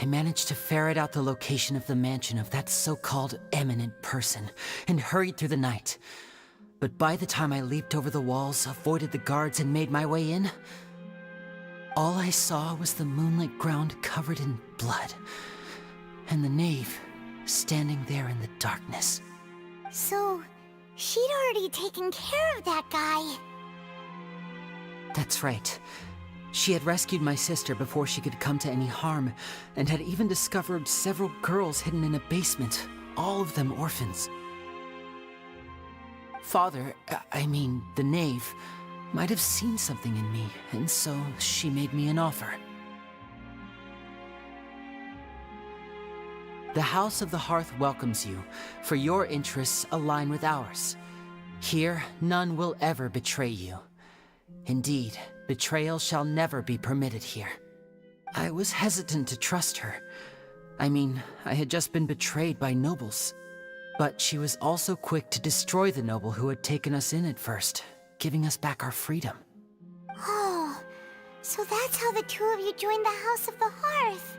I managed to ferret out the location of the mansion of that so-called eminent person and hurried through the night. But by the time I leaped over the walls, avoided the guards, and made my way in, all I saw was the moonlit ground covered in blood, and the knave standing there in the darkness. So, she'd already taken care of that guy. That's right. She had rescued my sister before she could come to any harm, and had even discovered several girls hidden in a basement, all of them orphans. Father, I mean, the knave, might have seen something in me, and so she made me an offer. The House of the Hearth welcomes you, for your interests align with ours. Here, none will ever betray you. Indeed, betrayal shall never be permitted here. I was hesitant to trust her. I mean, I had just been betrayed by nobles. But she was also quick to destroy the noble who had taken us in at first, giving us back our freedom. Oh, so that's how the two of you joined the House of the Hearth.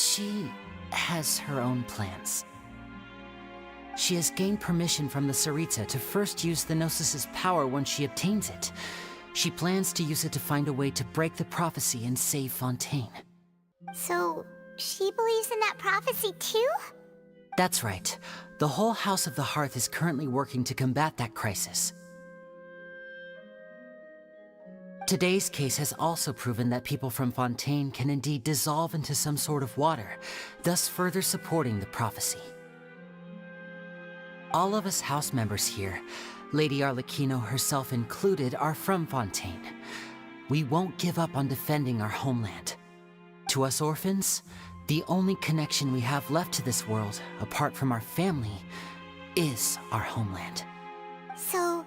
She has her own plans. She has gained permission from the Tsaritsa to first use the Gnosis' power when she obtains it. She plans to use it to find a way to break the prophecy and save Fontaine. So, she believes in that prophecy too? That's right. The whole House of the Hearth is currently working to combat that crisis. Today's case has also proven that people from Fontaine can indeed dissolve into some sort of water, thus further supporting the prophecy. All of us house members here, Lady Arlecchino herself included, are from Fontaine. We won't give up on defending our homeland. To us orphans, the only connection we have left to this world, apart from our family, is our homeland. So,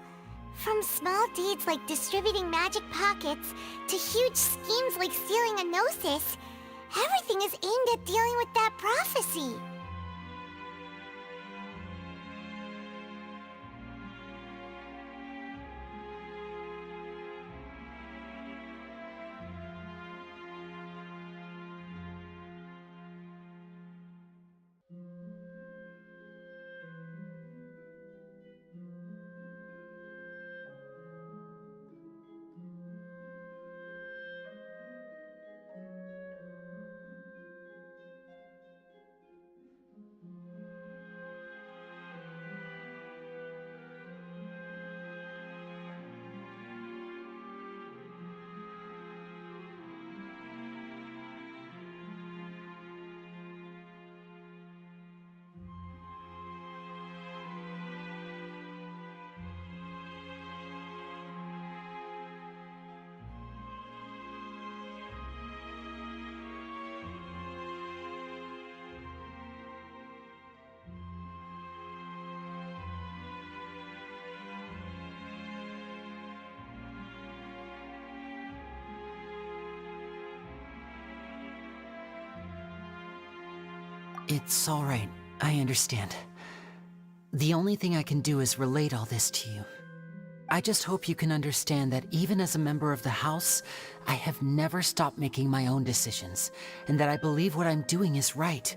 from small deeds like distributing magic pockets to huge schemes like stealing a Gnosis, everything is aimed at dealing with that prophecy. It's all right. I understand. The only thing I can do is relate all this to you. I just hope you can understand that even as a member of the House, I have never stopped making my own decisions, and that I believe what I'm doing is right.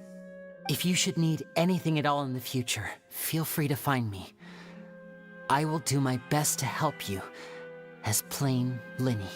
If you should need anything at all in the future, feel free to find me. I will do my best to help you, as plain Linny.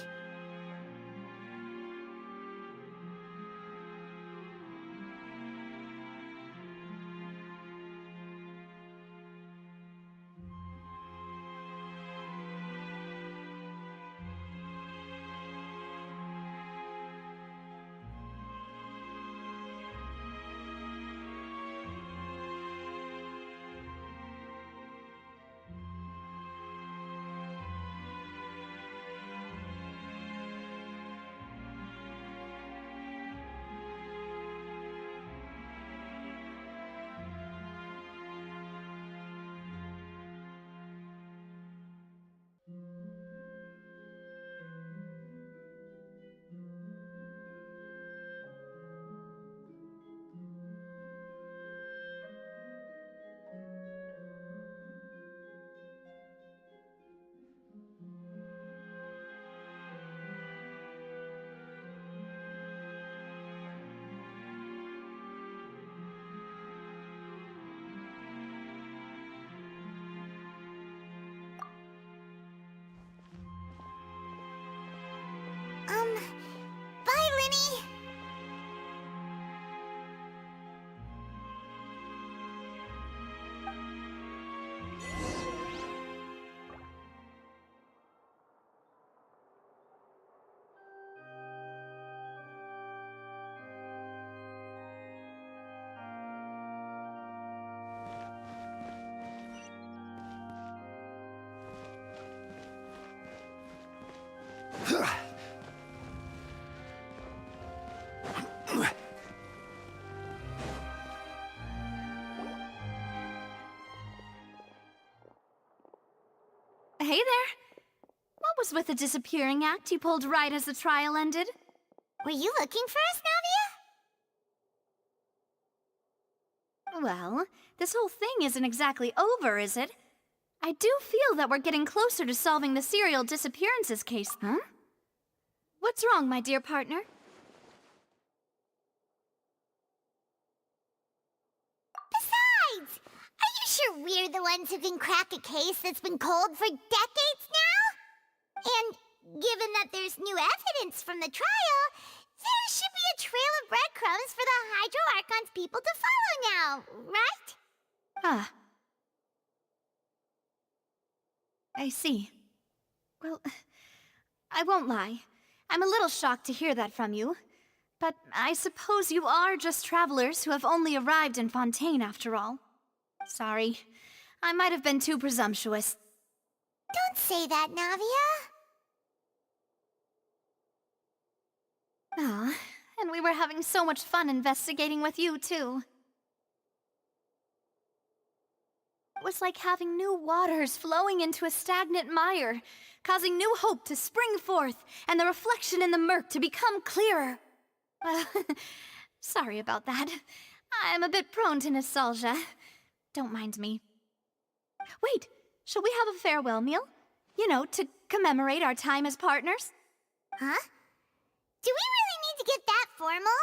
Bye, Linny! Hey there. What was with the disappearing act you pulled right as the trial ended? Were you looking for us, Navia? Well, this whole thing isn't exactly over, is it? I do feel that we're getting closer to solving the serial disappearances case, huh? What's wrong, my dear partner? we're the ones who can crack a case that's been cold for decades now? And given that there's new evidence from the trial, there should be a trail of breadcrumbs for the Hydro Archon's people to follow now, right? Ah. I see. Well, I won't lie. I'm a little shocked to hear that from you. But I suppose you are just travelers who have only arrived in Fontaine after all. Sorry. I might have been too presumptuous. Don't say that, Navia. Ah, and we were having so much fun investigating with you, too. It was like having new waters flowing into a stagnant mire, causing new hope to spring forth, and the reflection in the murk to become clearer. Sorry about that. I'm a bit prone to nostalgia. Don't mind me. Wait, shall we have a farewell meal? You know, to commemorate our time as partners? Huh? Do we really need to get that formal?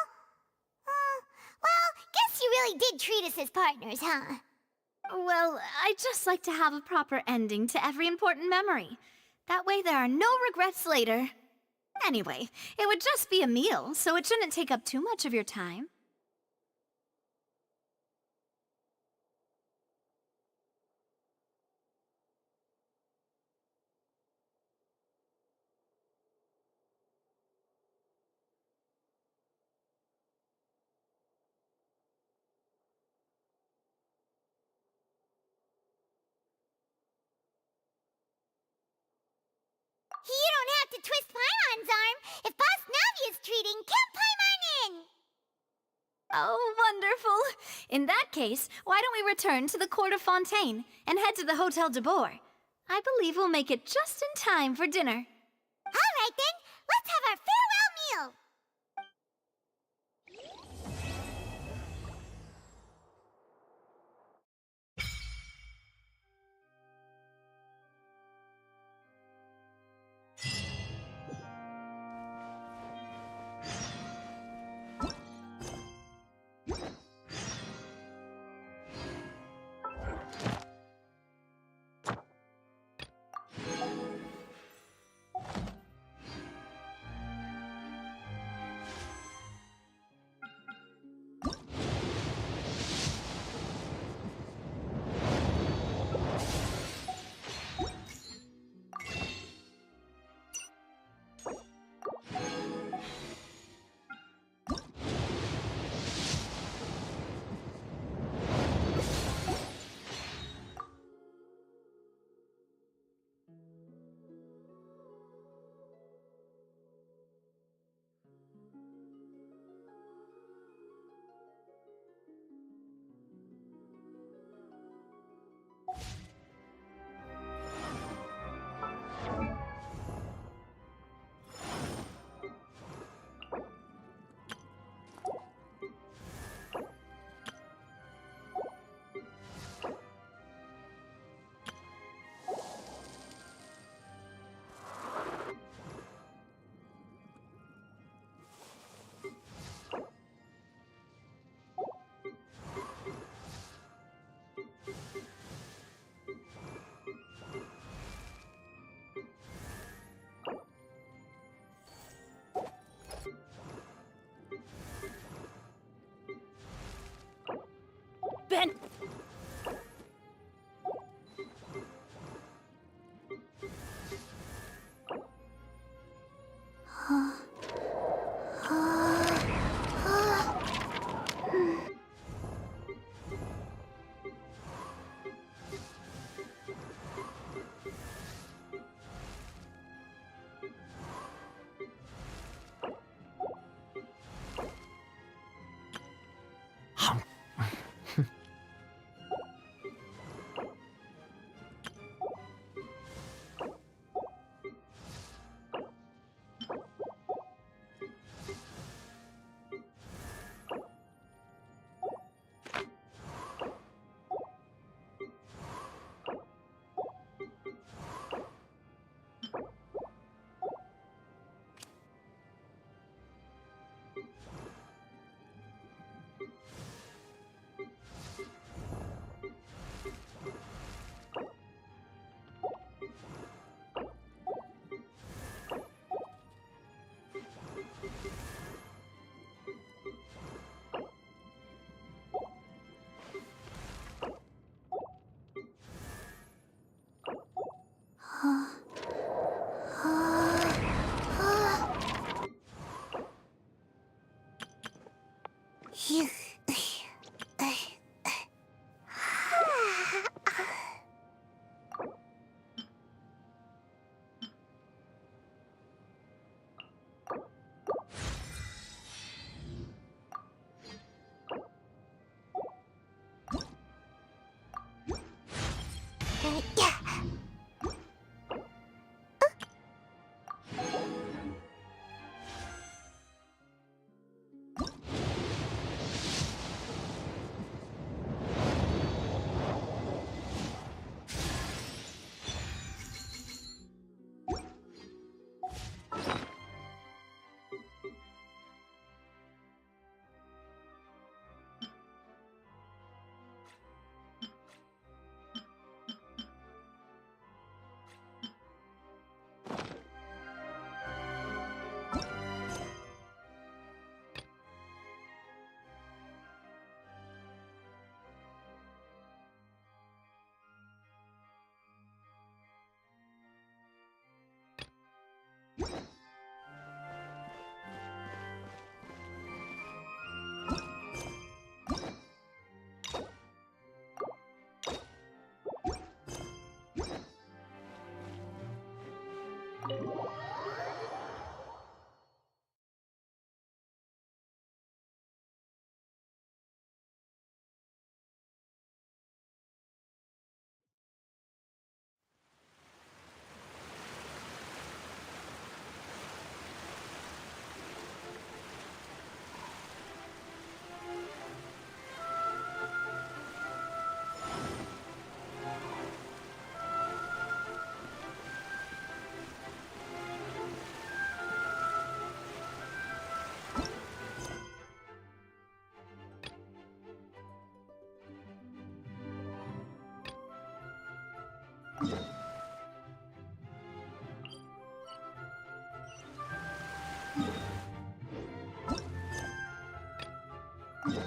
Well, guess you really did treat us as partners, huh? Well, I'd just like to have a proper ending to every important memory. That way there are no regrets later. Anyway, it would just be a meal, so it shouldn't take up too much of your time. You don't have to twist Paimon's arm. If Boss Navi is treating, count Paimon in! Oh, wonderful! In that case, why don't we return to the court of Fontaine and head to the Hotel de Boer? I believe we'll make it just in time for dinner. All right then, let's have our farewell meal! Ben!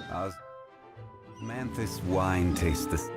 How's Manthus wine taste this?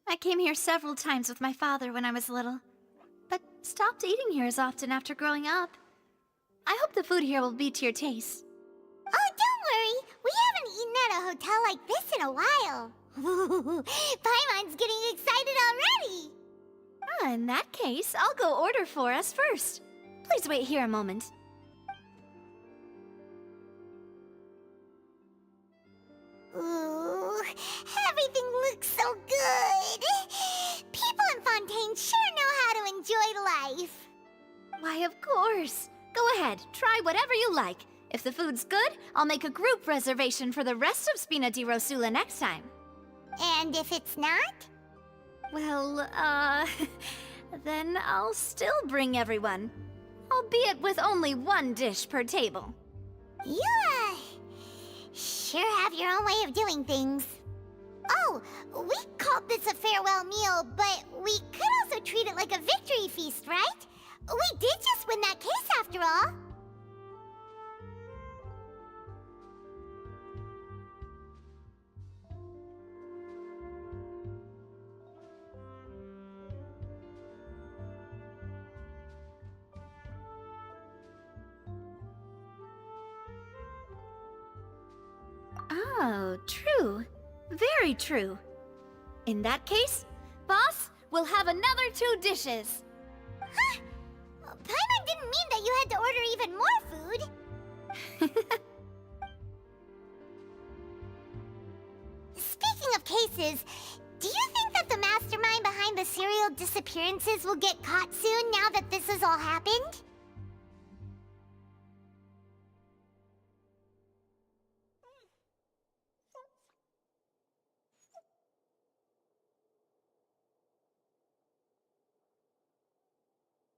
I came here several times with my father when I was little, but stopped eating here as often after growing up. I hope the food here will be to your taste. Oh, don't worry. We haven't eaten at a hotel like this in a while. Paimon's getting excited already. In that case, I'll go order for us first. Please wait here a moment. Ooh, everything looks so good. People in Fontaine sure know how to enjoy life. Why, of course. Go ahead, try whatever you like. If the food's good, I'll make a group reservation for the rest of Spina di Rosula next time. And if it's not? Well, then I'll still bring everyone. Albeit with only one dish per table. You, sure have your own way of doing things. Oh, we called this a farewell meal, but we could also treat it like a victory feast, right? We did just win that case after all. Oh, true. Very true. In that case, boss, we'll have another 2 dishes. Huh? Paimon didn't mean that you had to order even more food. Speaking of cases, do you think that the mastermind behind the serial disappearances will get caught soon now that this has all happened?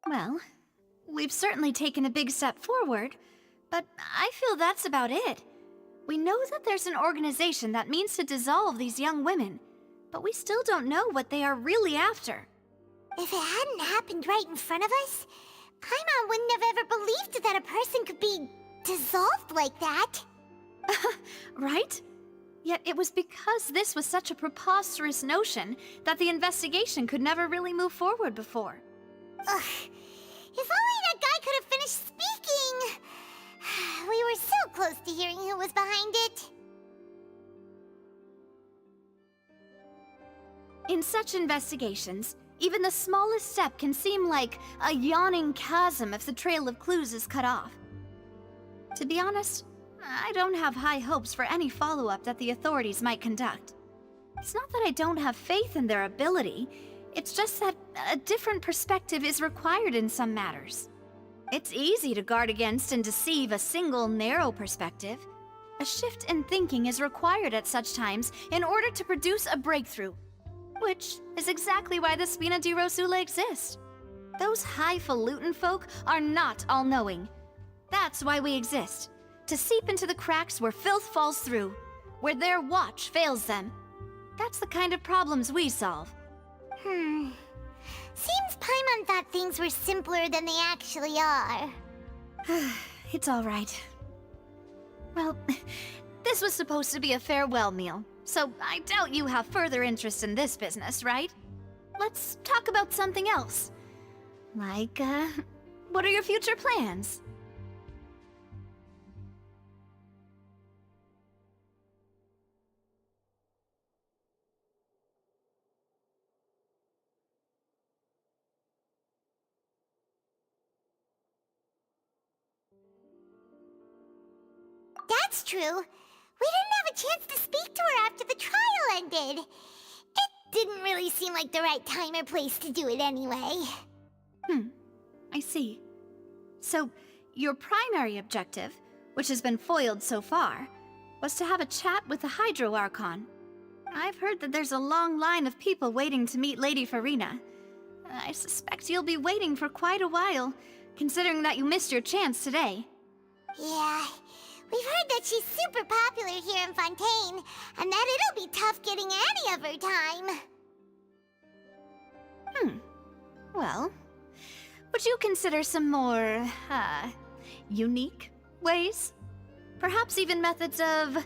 Well, we've certainly taken a big step forward, but I feel that's about it. We know that there's an organization that means to dissolve these young women, but we still don't know what they are really after. If it hadn't happened right in front of us, Paimon wouldn't have ever believed that a person could be dissolved like that. Right? Yet it was because this was such a preposterous notion that the investigation could never really move forward before. Ugh. If only that guy could have finished speaking! We were so close to hearing who was behind it. In such investigations, even the smallest step can seem like a yawning chasm if the trail of clues is cut off. To be honest, I don't have high hopes for any follow-up that the authorities might conduct. It's not that I don't have faith in their ability, it's just that a different perspective is required in some matters. It's easy to guard against and deceive a single narrow perspective. A shift in thinking is required at such times in order to produce a breakthrough, which is exactly why the Spina di Rosula exists. Those highfalutin folk are not all-knowing. That's why we exist, to seep into the cracks where filth falls through, where their watch fails them. That's the kind of problems we solve. Seems Paimon thought things were simpler than they actually are. It's all right. Well, this was supposed to be a farewell meal, so I doubt you have further interest in this business, right? Let's talk about something else. Like, what are your future plans? That's true. We didn't have a chance to speak to her after the trial ended. It didn't really seem like the right time or place to do it anyway. I see. So, your primary objective, which has been foiled so far, was to have a chat with the Hydro Archon. I've heard that there's a long line of people waiting to meet Lady Farina. I suspect you'll be waiting for quite a while, considering that you missed your chance today. Yeah, we've heard that she's super popular here in Fontaine, and that it'll be tough getting any of her time. Well, would you consider some more, unique ways? Perhaps even methods of,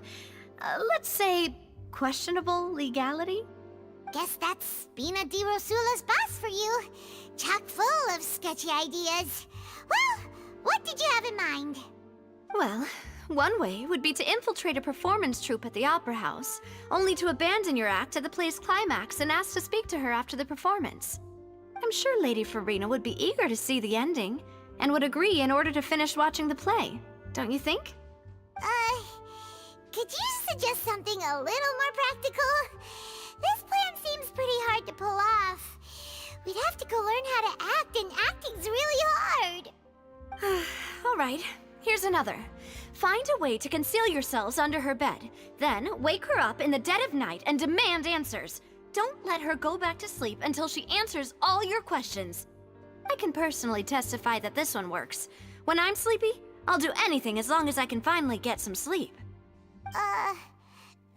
let's say, questionable legality? Guess that's Spina di Rosula's boss for you. Chock full of sketchy ideas. Well, what did you have in mind? Well, one way would be to infiltrate a performance troupe at the Opera House, only to abandon your act at the play's climax and ask to speak to her after the performance. I'm sure Lady Farina would be eager to see the ending, and would agree in order to finish watching the play. Don't you think? Could you suggest something a little more practical? This plan seems pretty hard to pull off. We'd have to go learn how to act, and acting's really hard. All right, here's another. Find a way to conceal yourselves under her bed. Then wake her up in the dead of night and demand answers. Don't let her go back to sleep until she answers all your questions. I can personally testify that this one works. When I'm sleepy, I'll do anything as long as I can finally get some sleep. That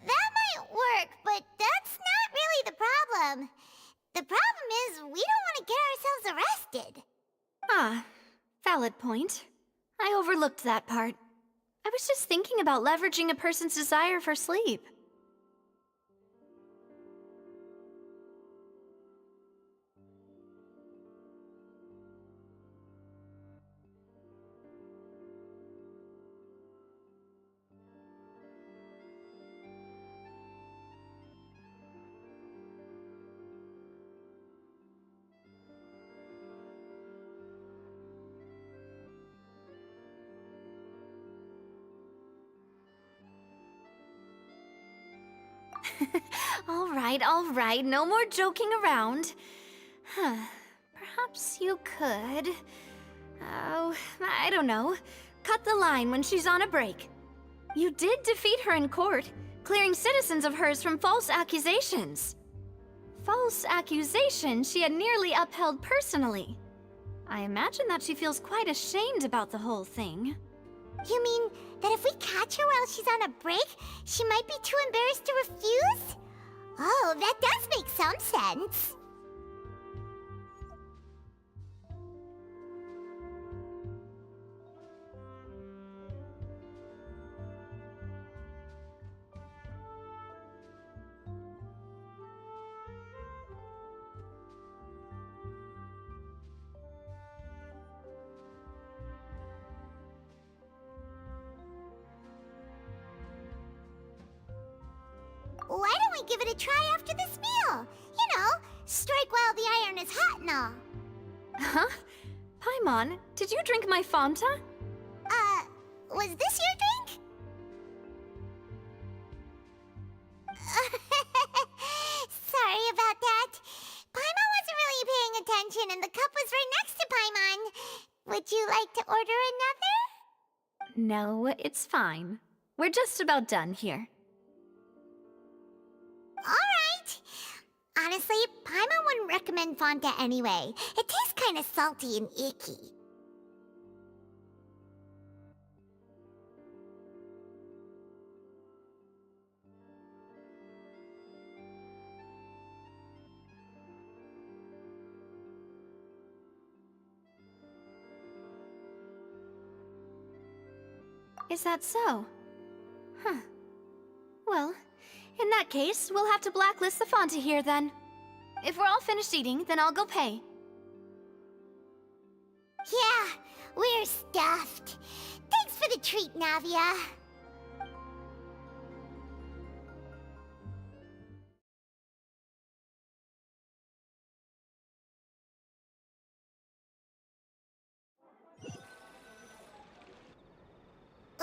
might work, but that's not really the problem. The problem is we don't want to get ourselves arrested. Ah, valid point. I overlooked that part. I was just thinking about leveraging a person's desire for sleep. All right, no more joking around. Perhaps you could... Oh, I don't know. Cut the line when she's on a break. You did defeat her in court, clearing citizens of hers from false accusations. False accusations she had nearly upheld personally. I imagine that she feels quite ashamed about the whole thing. You mean that if we catch her while she's on a break, she might be too embarrassed to refuse? Oh, that does make some sense. Why don't we give it a try after this meal? You know, strike while the iron is hot and all. Huh? Paimon, did you drink my Fanta? Was this your drink? Sorry about that. Paimon wasn't really paying attention and the cup was right next to Paimon. Would you like to order another? No, it's fine. We're just about done here. Alright. Honestly, Paimon wouldn't recommend Fanta anyway. It tastes kind of salty and icky. Is that so? Huh. Well, in that case, we'll have to blacklist the Fanta here then. If we're all finished eating, then I'll go pay. Yeah, we're stuffed. Thanks for the treat, Navia.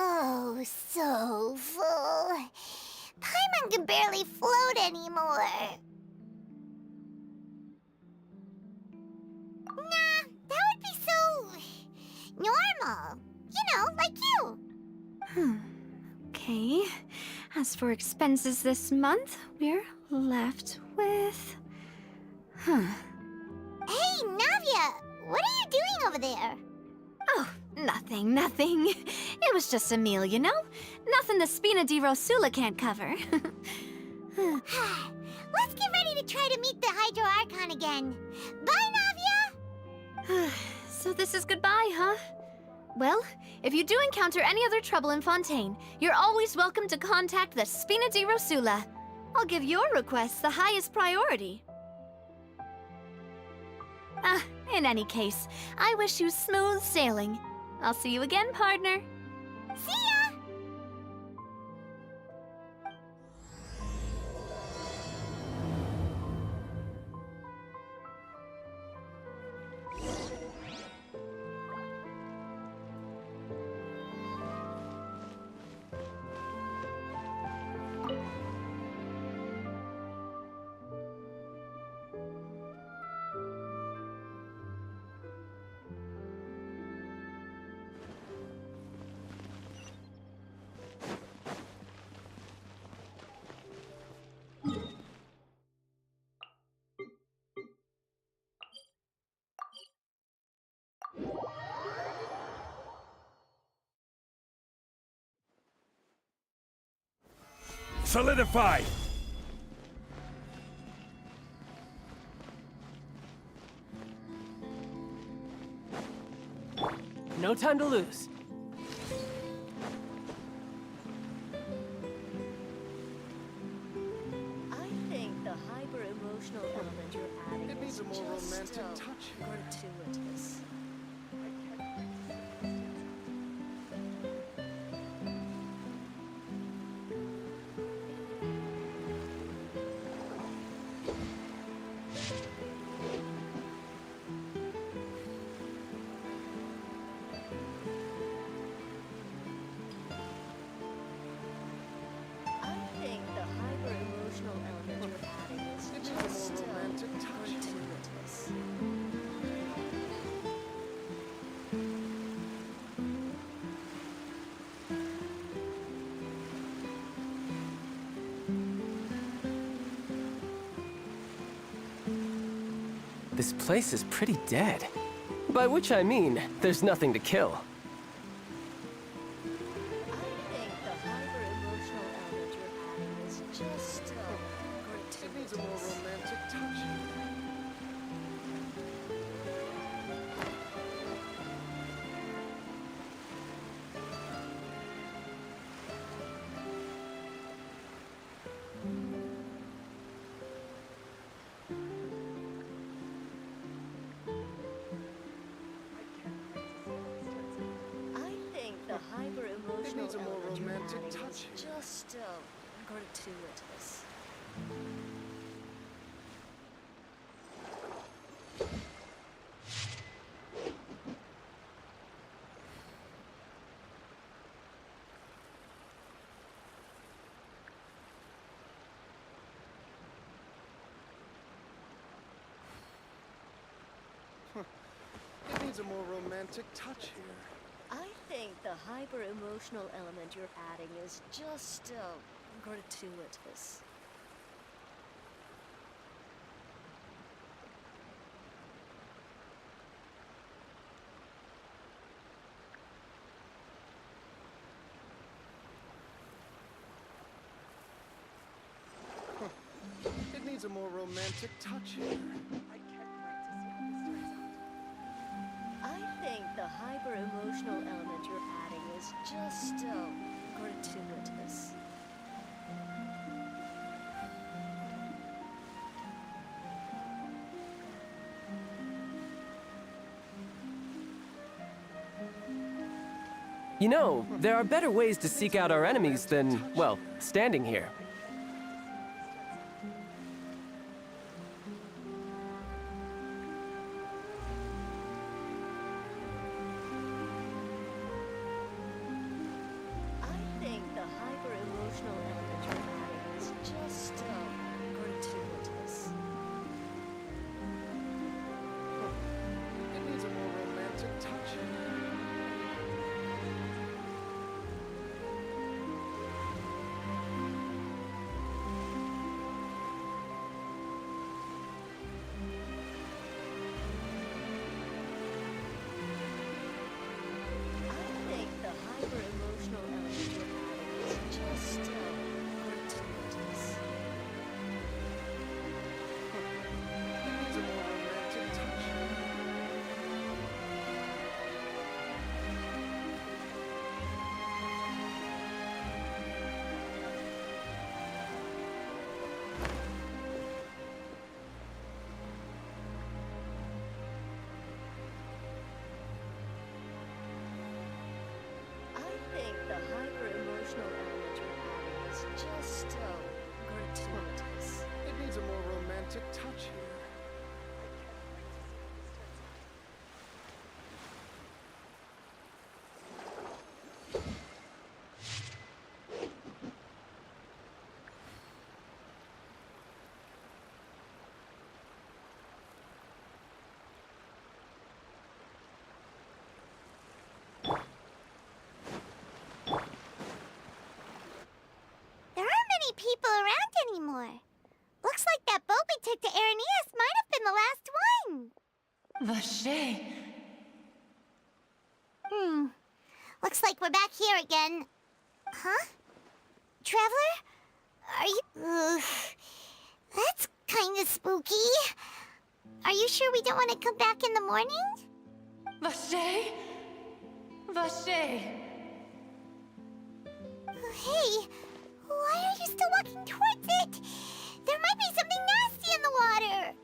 Oh, so full. Paimon can barely float anymore. Nah, that would be so... normal. You know, like you. Okay. As for expenses this month, we're left with... Hey, Navia! What are you doing over there? Oh, nothing. It was just a meal, you know? Nothing the Spina di Rosula can't cover. Let's get ready to try to meet the Hydro Archon again. Bye, Navia! So this is goodbye, huh? Well, if you do encounter any other trouble in Fontaine, you're always welcome to contact the Spina di Rosula. I'll give your requests the highest priority. In any case, I wish you smooth sailing. I'll see you again, partner. See ya! Solidify! No time to lose. I think the hyper-emotional element you're adding It needs a more romantic touch. gratuitous. I think the hyper-emotional element you're adding is It needs a just more romantic touch. gratuitous. This place is pretty dead. By which I mean, there's nothing to kill. I think the hyper-emotional element you're adding is just It needs a more gratuitous. romantic touch. I think the hyper-emotional needs a more element you're romantic adding touch is here. just gratuitous. It needs a more romantic touch here. I think the hyper-emotional element you're adding is just gratuitous. It needs a more romantic touch here. I think the hyper-emotional element you're adding is just gratuitous. You know, there are better ways to seek out our enemies than, well, standing here. I think the hyper-emotional element you're adding is just gratuitous. It needs a more romantic touch here. wait to touch here. There aren't many people around anymore. Looks like that boat we took to Araneas might have been the last one. Vache. Looks like we're back here again. Huh? Traveler? Are you... Ugh. That's kinda spooky. Are you sure we don't want to come back in the morning? Vache? Vache. Hey, why are you still walking towards it? There might be something nasty in the water.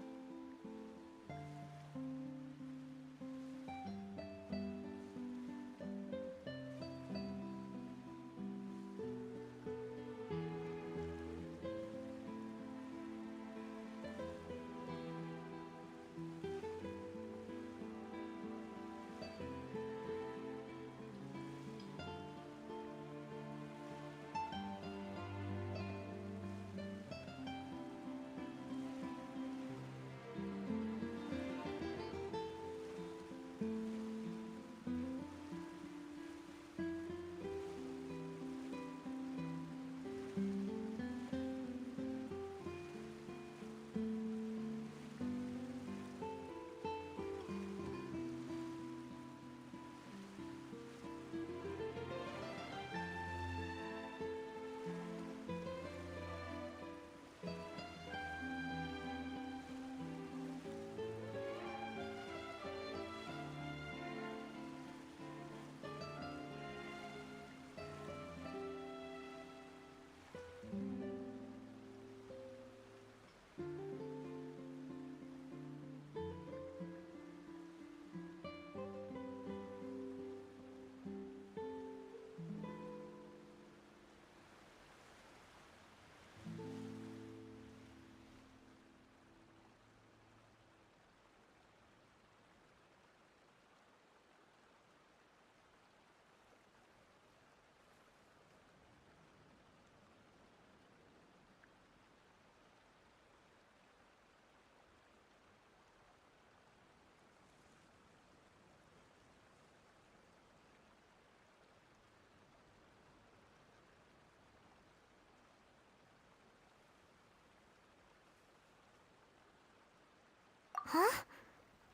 Huh?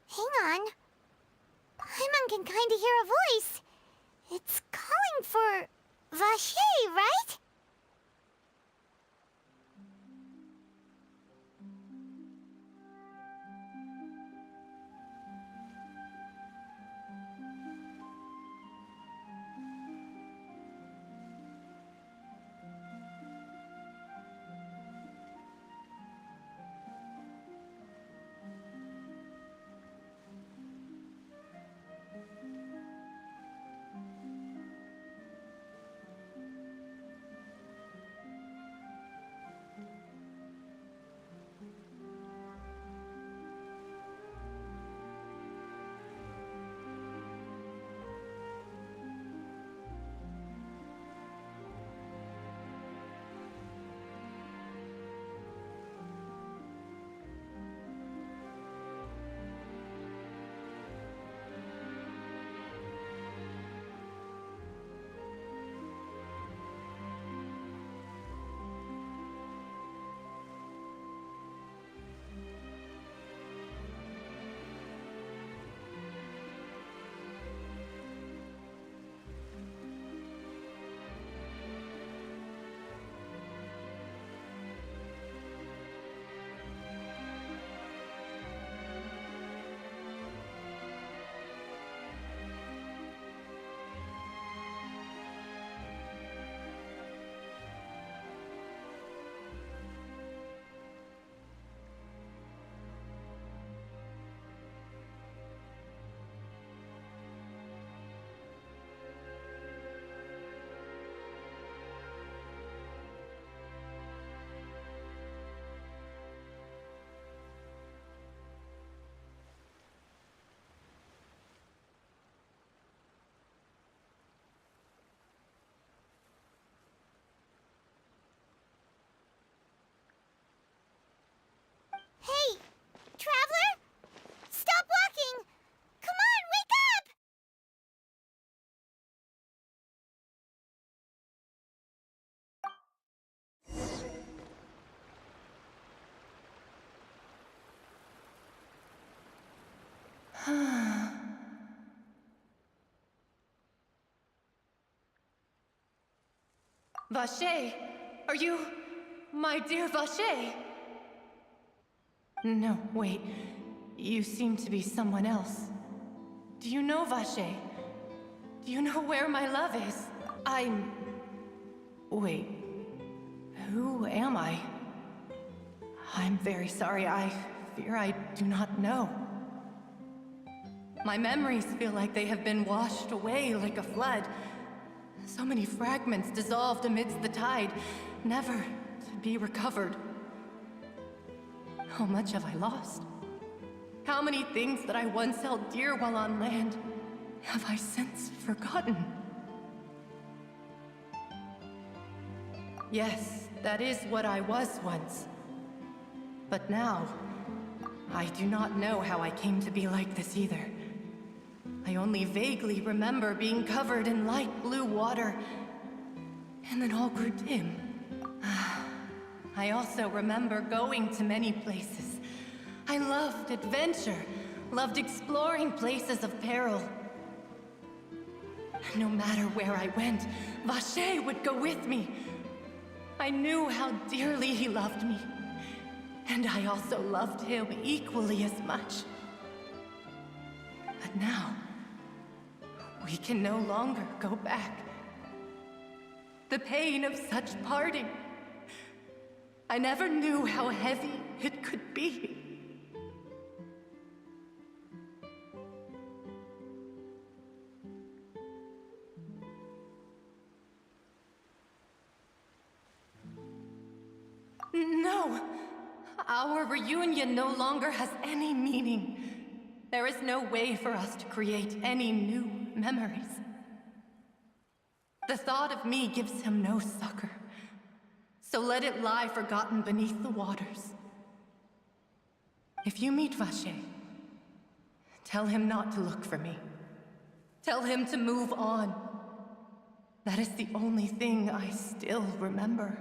Hang on. Paimon can kinda hear a voice. It's calling for... Vache, right? Vache, are you... my dear Vache? No, wait. You seem to be someone else. Do you know Vache? Do you know where my love is? Wait. Who am I? I'm very sorry. I fear I do not know. My memories feel like they have been washed away like a flood. So many fragments dissolved amidst the tide, never to be recovered. How much have I lost? How many things that I once held dear while on land have I since forgotten? Yes, that is what I was once. But now, I do not know how I came to be like this either. I only vaguely remember being covered in light blue water, and then all grew dim. I also remember going to many places. I loved adventure, loved exploring places of peril. No matter where I went, Vache would go with me. I knew how dearly he loved me, and I also loved him equally as much. But now, we can no longer go back. The pain of such parting, I never knew how heavy it could be. No! Our reunion no longer has any meaning. There is no way for us to create any new memories. The thought of me gives him no succor, so let it lie forgotten beneath the waters. If you meet Vache, tell him not to look for me. Tell him to move on. That is the only thing I still remember.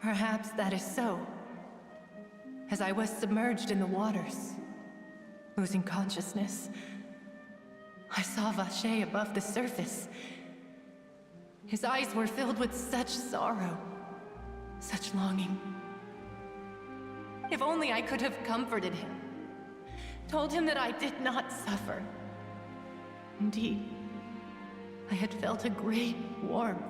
Perhaps that is so. As I was submerged in the waters, losing consciousness, I saw Vache above the surface. His eyes were filled with such sorrow, such longing. If only I could have comforted him, told him that I did not suffer. Indeed, I had felt a great warmth.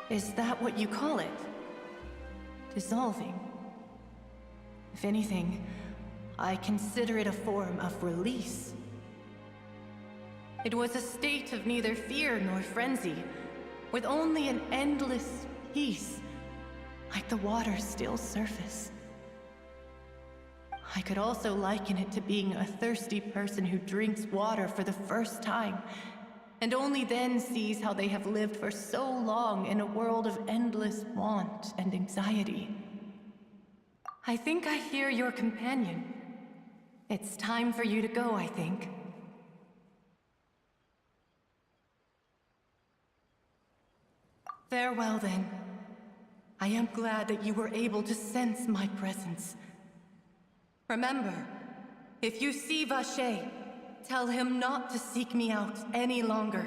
Is that what you call it? Dissolving? If anything, I consider it a form of release. It was a state of neither fear nor frenzy, with only an endless peace, like the water's still surface. I could also liken it to being a thirsty person who drinks water for the first time, and only then sees how they have lived for so long in a world of endless want and anxiety. I think I hear your companion. It's time for you to go, I think. Farewell, then. I am glad that you were able to sense my presence. Remember, if you see Vache, tell him not to seek me out any longer.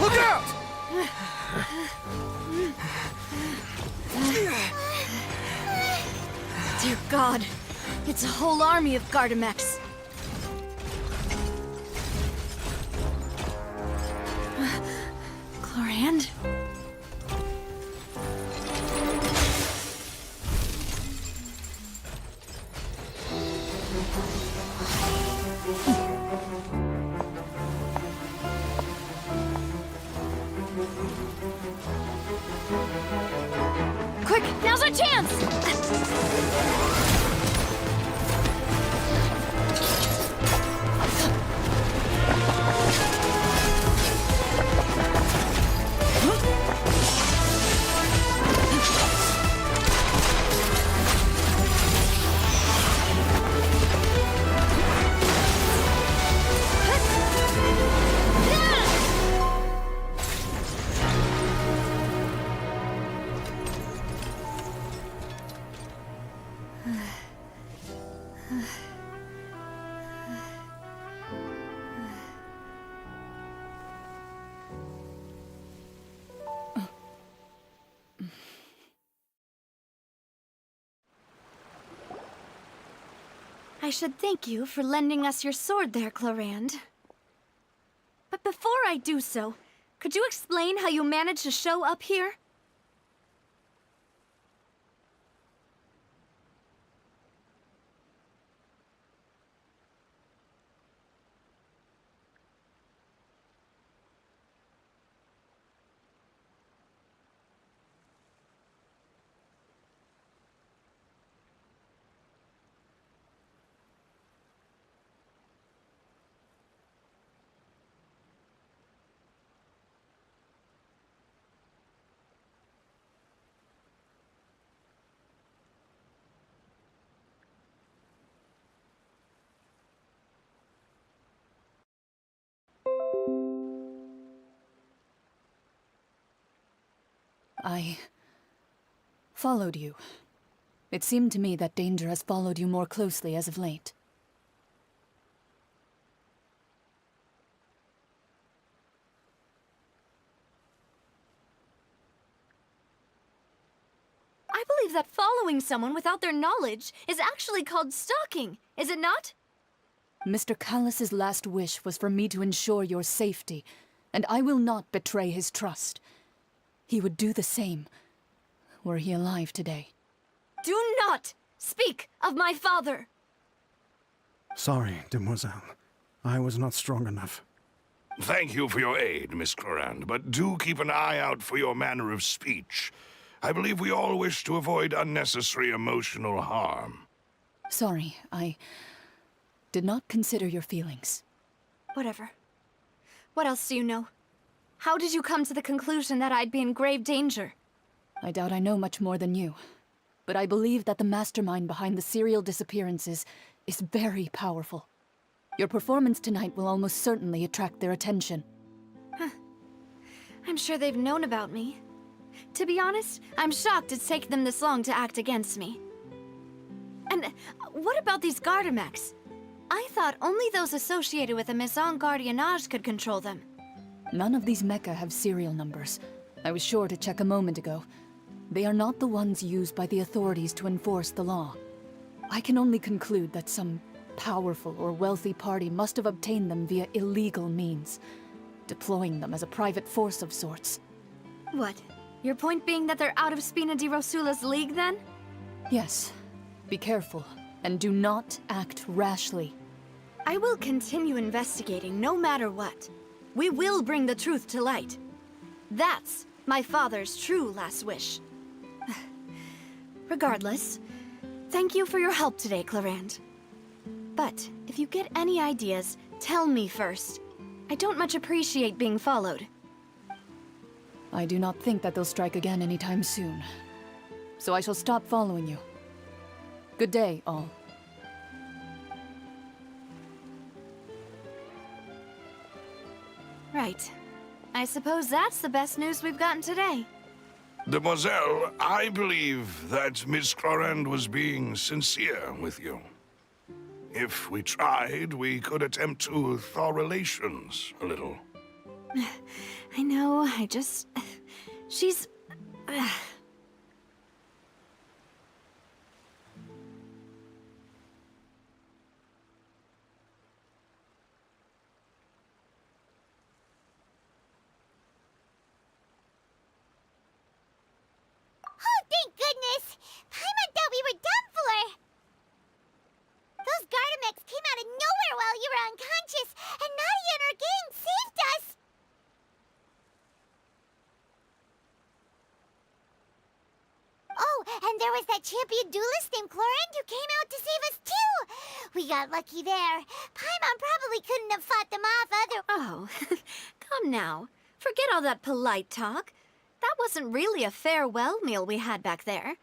Look out! Dear God, it's a whole army of Gardamex. Chlorand? Quick, now's our chance! I should thank you for lending us your sword there, Chlorand. But before I do so, could you explain how you managed to show up here? I followed you. It seemed to me that danger has followed you more closely as of late. I believe that following someone without their knowledge is actually called stalking, is it not? Mr. Callus's last wish was for me to ensure your safety, and I will not betray his trust. He would do the same, were he alive today. Do not speak of my father! Sorry, demoiselle. I was not strong enough. Thank you for your aid, Miss Clorand, but do keep an eye out for your manner of speech. I believe we all wish to avoid unnecessary emotional harm. Sorry, I did not consider your feelings. Whatever. What else do you know? How did you come to the conclusion that I'd be in grave danger? I doubt I know much more than you, but I believe that the mastermind behind the serial disappearances is very powerful. Your performance tonight will almost certainly attract their attention. Huh. I'm sure they've known about me. To be honest, I'm shocked it's taken them this long to act against me. And what about these Gardamex? I thought only those associated with a Maison Gardiennage could control them. None of these mecha have serial numbers. I was sure to check a moment ago. They are not the ones used by the authorities to enforce the law. I can only conclude that some powerful or wealthy party must have obtained them via illegal means, deploying them as a private force of sorts. What? Your point being that they're out of Spina di Rosula's league, then? Yes. Be careful, and do not act rashly. I will continue investigating no matter what. We will bring the truth to light. That's my father's true last wish. Regardless, thank you for your help today, Clorand. But if you get any ideas, tell me first. I don't much appreciate being followed. I do not think that they'll strike again anytime soon. So I shall stop following you. Good day, all. Right. I suppose that's the best news we've gotten today. Demoiselle, I believe that Miss Clorand was being sincere with you. If we tried, we could attempt to thaw relations a little. I know, she's... Oh, thank goodness! Paimon thought we were done for! Those Gardamex came out of nowhere while you were unconscious, and Nadia and her gang saved us! Oh, and there was that champion duelist named Chlorinde who came out to save us too! We got lucky there. Paimon probably couldn't have fought them off Oh, come now. Forget all that polite talk. That wasn't really a farewell meal we had back there.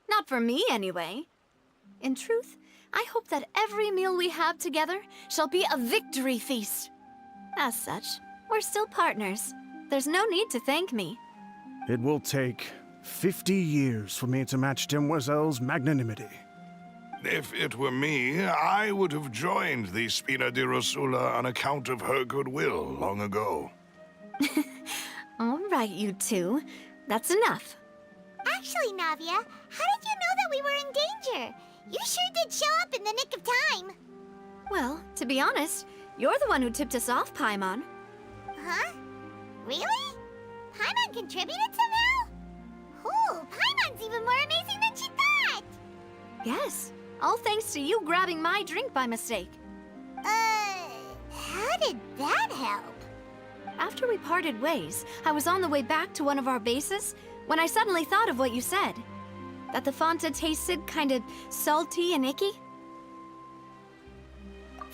Not for me, anyway. In truth, I hope that every meal we have together shall be a victory feast. As such, we're still partners. There's no need to thank me. It will take 50 years for me to match Demoiselle's magnanimity. If it were me, I would have joined the Spina di Rosula on account of her goodwill long ago. All right, you two. That's enough. Actually, Navia, how did you know that we were in danger? You sure did show up in the nick of time. Well, to be honest, you're the one who tipped us off, Paimon. Huh? Really? Paimon contributed somehow? Ooh, Paimon's even more amazing than she thought! Yes, all thanks to you grabbing my drink by mistake. How did that help? After we parted ways, I was on the way back to one of our bases when I suddenly thought of what you said. That the Fanta tasted kind of salty and icky.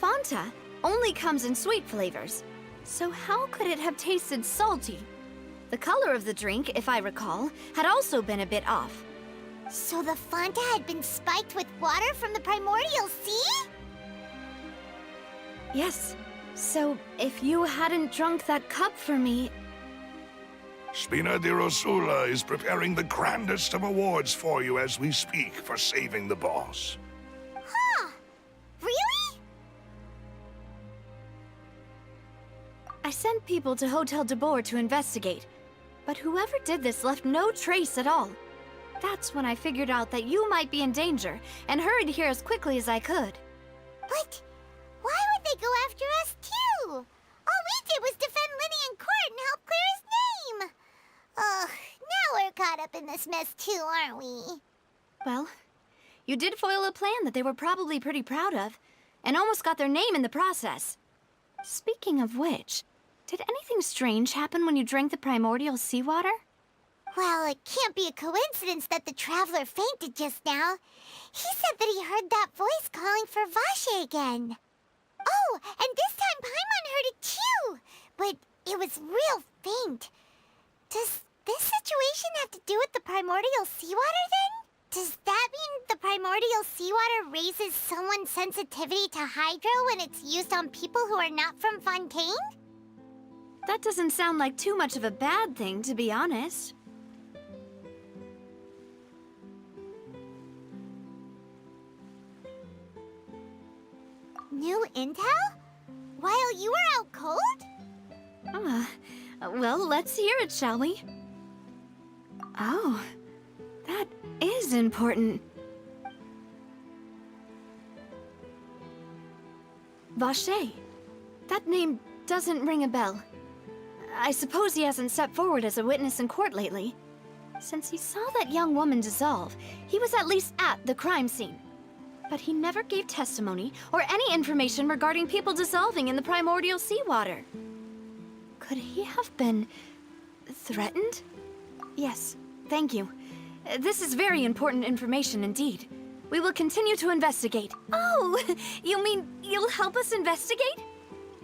Fanta only comes in sweet flavors, so how could it have tasted salty? The color of the drink, if I recall, had also been a bit off. So the Fanta had been spiked with water from the primordial sea? Yes. So, if you hadn't drunk that cup for me... Spina di Rosula is preparing the grandest of awards for you as we speak for saving the boss. Huh. Really? I sent people to Hotel de Boer to investigate, but whoever did this left no trace at all. That's when I figured out that you might be in danger, and hurried here as quickly as I could. But why would they go after us too? All we did was defend Linny in court and help clear his name. Ugh, now we're caught up in this mess too, aren't we? Well, you did foil a plan that they were probably pretty proud of, and almost got their name in the process. Speaking of which, did anything strange happen when you drank the primordial seawater? Well, it can't be a coincidence that the Traveler fainted just now. He said that he heard that voice calling for Vache again. Oh, and this time Paimon heard it too, but it was real faint. Does this situation have to do with the primordial seawater then? Does that mean the primordial seawater raises someone's sensitivity to hydro when it's used on people who are not from Fontaine? That doesn't sound like too much of a bad thing, to be honest. New intel? While you were out cold? Well, let's hear it, shall we? Oh, that is important. Vache. That name doesn't ring a bell. I suppose he hasn't stepped forward as a witness in court lately. Since he saw that young woman dissolve, he was at least at the crime scene. But he never gave testimony or any information regarding people dissolving in the primordial seawater. Could he have been threatened? Yes, thank you. This is very important information indeed. We will continue to investigate. Oh, you mean you'll help us investigate?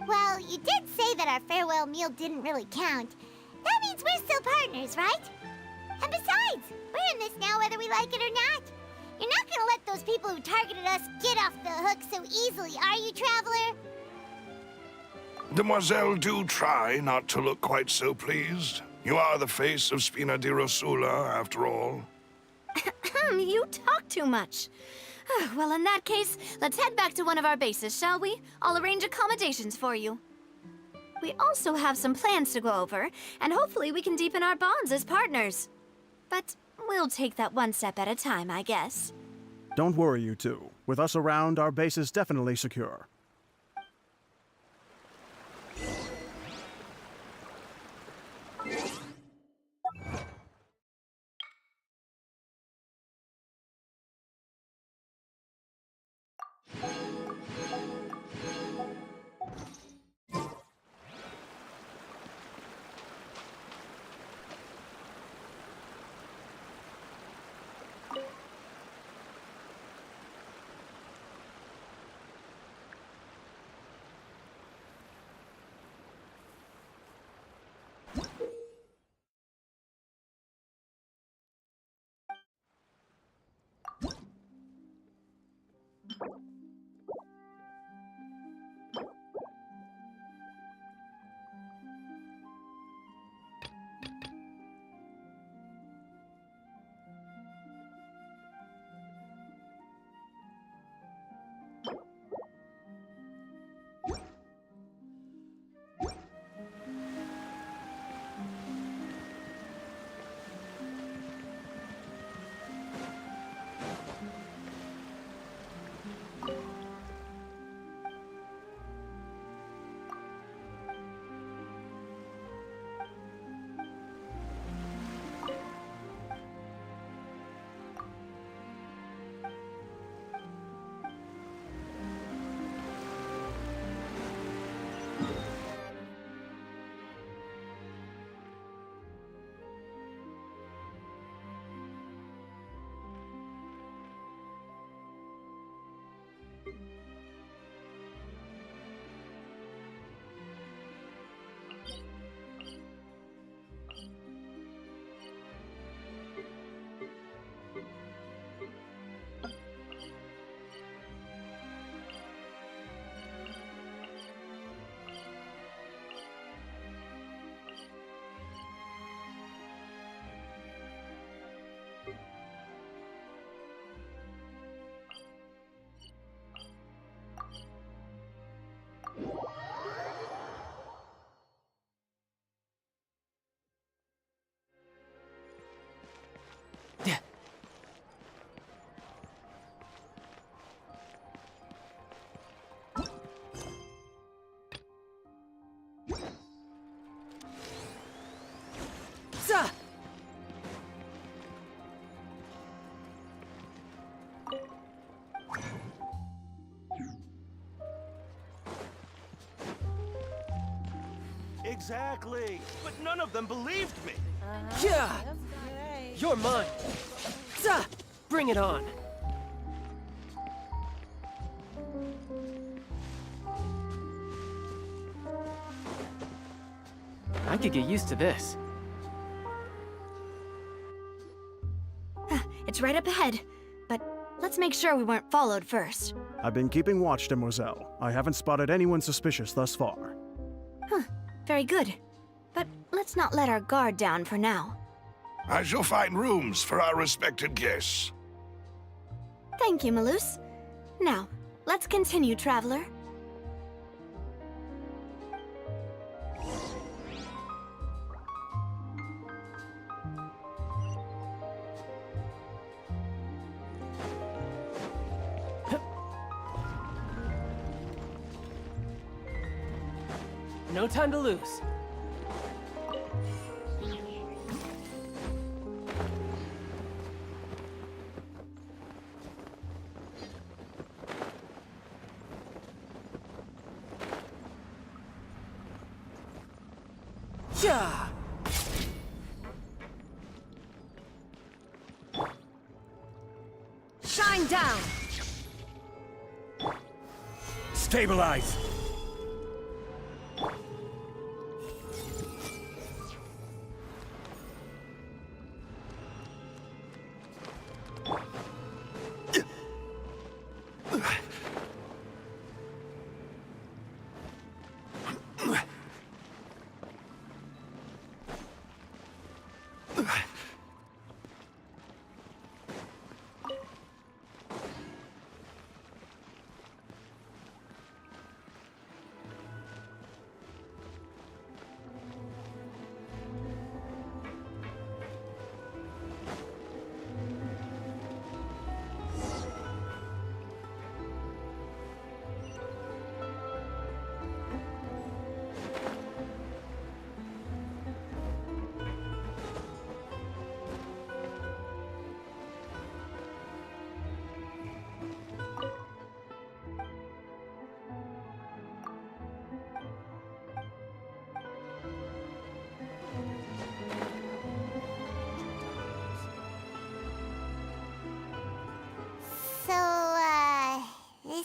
Well, you did say that our farewell meal didn't really count. That means we're still partners, right? And besides, we're in this now whether we like it or not. You're not gonna let those people who targeted us get off the hook so easily, are you, Traveler? Demoiselle, do try not to look quite so pleased. You are the face of Spina di Rosula, after all. You talk too much. Well, in that case, let's head back to one of our bases, shall we? I'll arrange accommodations for you. We also have some plans to go over, and hopefully we can deepen our bonds as partners. But we'll take that one step at a time, I guess. Don't worry, you two. With us around, our base is definitely secure. Exactly. But none of them believed me. Yeah! You're mine. Zah! Bring it on. I could get used to this. It's right up ahead, but let's make sure we weren't followed first. I've been keeping watch, Demoiselle. I haven't spotted anyone suspicious thus far. Huh, very good. But let's not let our guard down for now. I shall find rooms for our respected guests. Thank you, Malus. Now, let's continue, Traveler. No time to lose. Yeah. Shine down. Stabilize.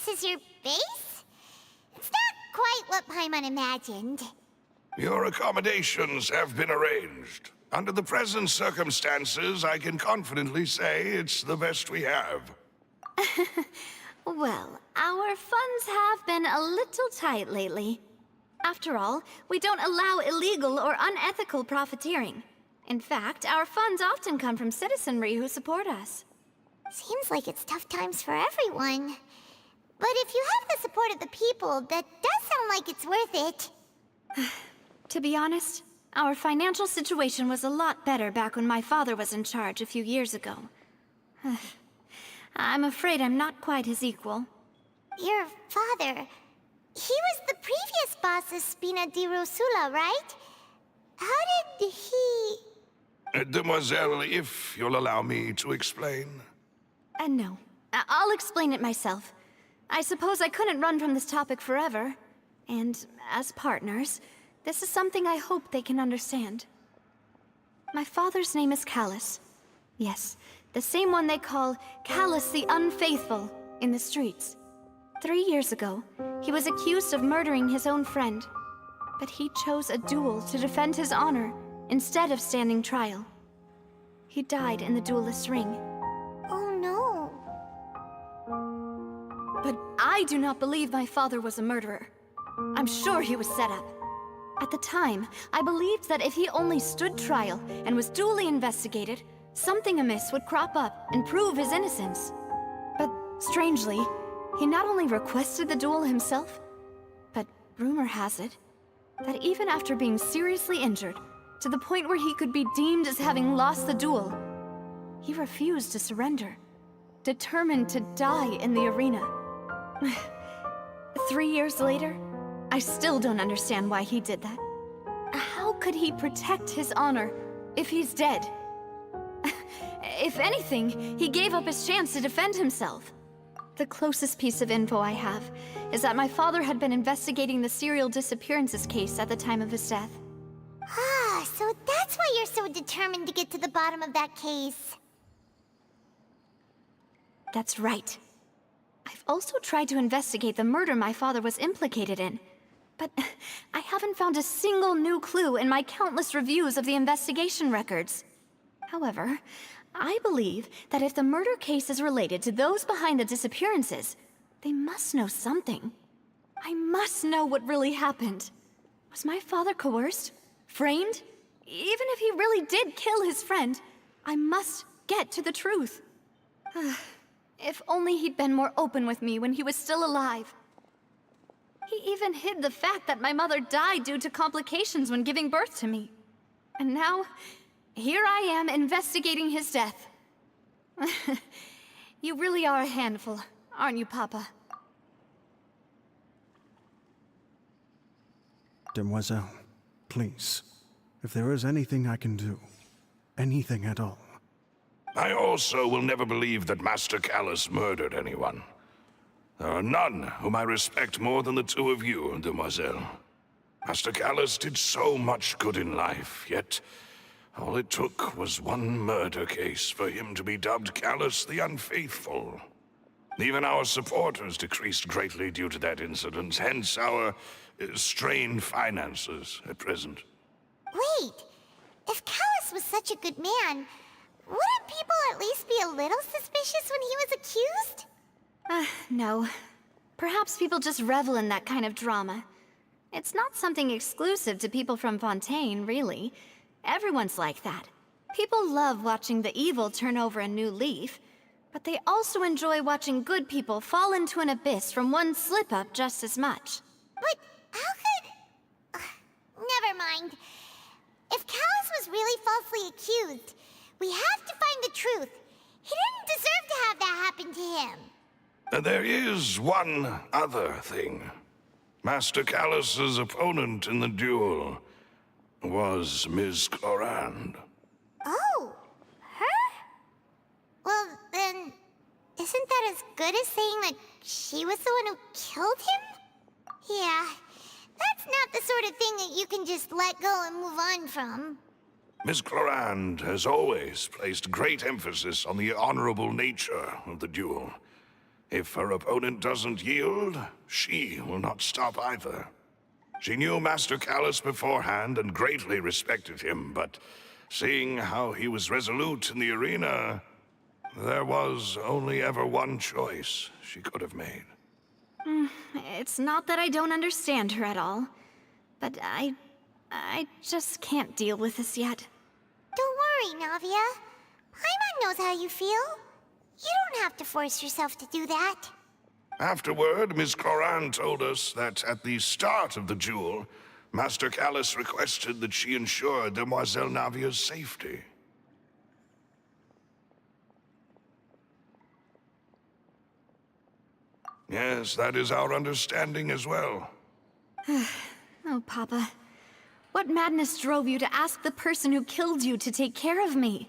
This is your base? It's not quite what Paimon imagined. Your accommodations have been arranged. Under the present circumstances, I can confidently say it's the best we have. Well, our funds have been a little tight lately. After all, we don't allow illegal or unethical profiteering. In fact, our funds often come from citizenry who support us. Seems like it's tough times for everyone. But if you have the support of the people, that does sound like it's worth it. To be honest, our financial situation was a lot better back when my father was in charge a few years ago. I'm afraid I'm not quite his equal. Your father... he was the previous boss of Spina di Rosula, right? How did he... Demoiselle, if you'll allow me to explain. No. I'll explain it myself. I suppose I couldn't run from this topic forever. And as partners, this is something I hope they can understand. My father's name is Callus. Yes, the same one they call Callus the Unfaithful in the streets. 3 years ago, he was accused of murdering his own friend. But he chose a duel to defend his honor instead of standing trial. He died in the duelist's ring. Oh no. But I do not believe my father was a murderer. I'm sure he was set up. At the time, I believed that if he only stood trial and was duly investigated, something amiss would crop up and prove his innocence. But strangely, he not only requested the duel himself, but rumor has it that even after being seriously injured, to the point where he could be deemed as having lost the duel, he refused to surrender, determined to die in the arena. 3 years later, I still don't understand why he did that. How could he protect his honor if he's dead? If anything, he gave up his chance to defend himself. The closest piece of info I have is that my father had been investigating the serial disappearances case at the time of his death. Ah, so that's why you're so determined to get to the bottom of that case. That's right. I've also tried to investigate the murder my father was implicated in, but I haven't found a single new clue in my countless reviews of the investigation records. However, I believe that if the murder case is related to those behind the disappearances, they must know something. I must know what really happened. Was my father coerced? Framed? Even if he really did kill his friend, I must get to the truth. If only he'd been more open with me when he was still alive. He even hid the fact that my mother died due to complications when giving birth to me. And now, here I am investigating his death. You really are a handful, aren't you, Papa? Demoiselle, please, if there is anything I can do, anything at all. I also will never believe that Master Callus murdered anyone. There are none whom I respect more than the two of you, Demoiselle. Master Callus did so much good in life, yet all it took was one murder case for him to be dubbed Callus the Unfaithful. Even our supporters decreased greatly due to that incident, hence our strained finances at present. Wait, if Callus was such a good man, wouldn't people at least be a little suspicious when he was accused? No. Perhaps people just revel in that kind of drama. It's not something exclusive to people from Fontaine, really. Everyone's like that. People love watching the evil turn over a new leaf, but they also enjoy watching good people fall into an abyss from one slip-up just as much. But how could... never mind. If Callus was really falsely accused, we have to find the truth. He didn't deserve to have that happen to him. There is one other thing. Master Callus's opponent in the duel was Ms. Clorand. Oh, her? Well, then, isn't that as good as saying that she was the one who killed him? Yeah, that's not the sort of thing that you can just let go and move on from. Ms. Clorand has always placed great emphasis on the honorable nature of the duel. If her opponent doesn't yield, she will not stop either. She knew Master Callus beforehand and greatly respected him, but seeing how he was resolute in the arena, there was only ever one choice she could have made. It's not that I don't understand her at all, but I just can't deal with this yet. Don't worry, Navia. Paimon knows how you feel. You don't have to force yourself to do that. Afterward, Ms. Coran told us that at the start of the duel, Master Callus requested that she ensure Demoiselle Navia's safety. Yes, that is our understanding as well. Oh, Papa. What madness drove you to ask the person who killed you to take care of me?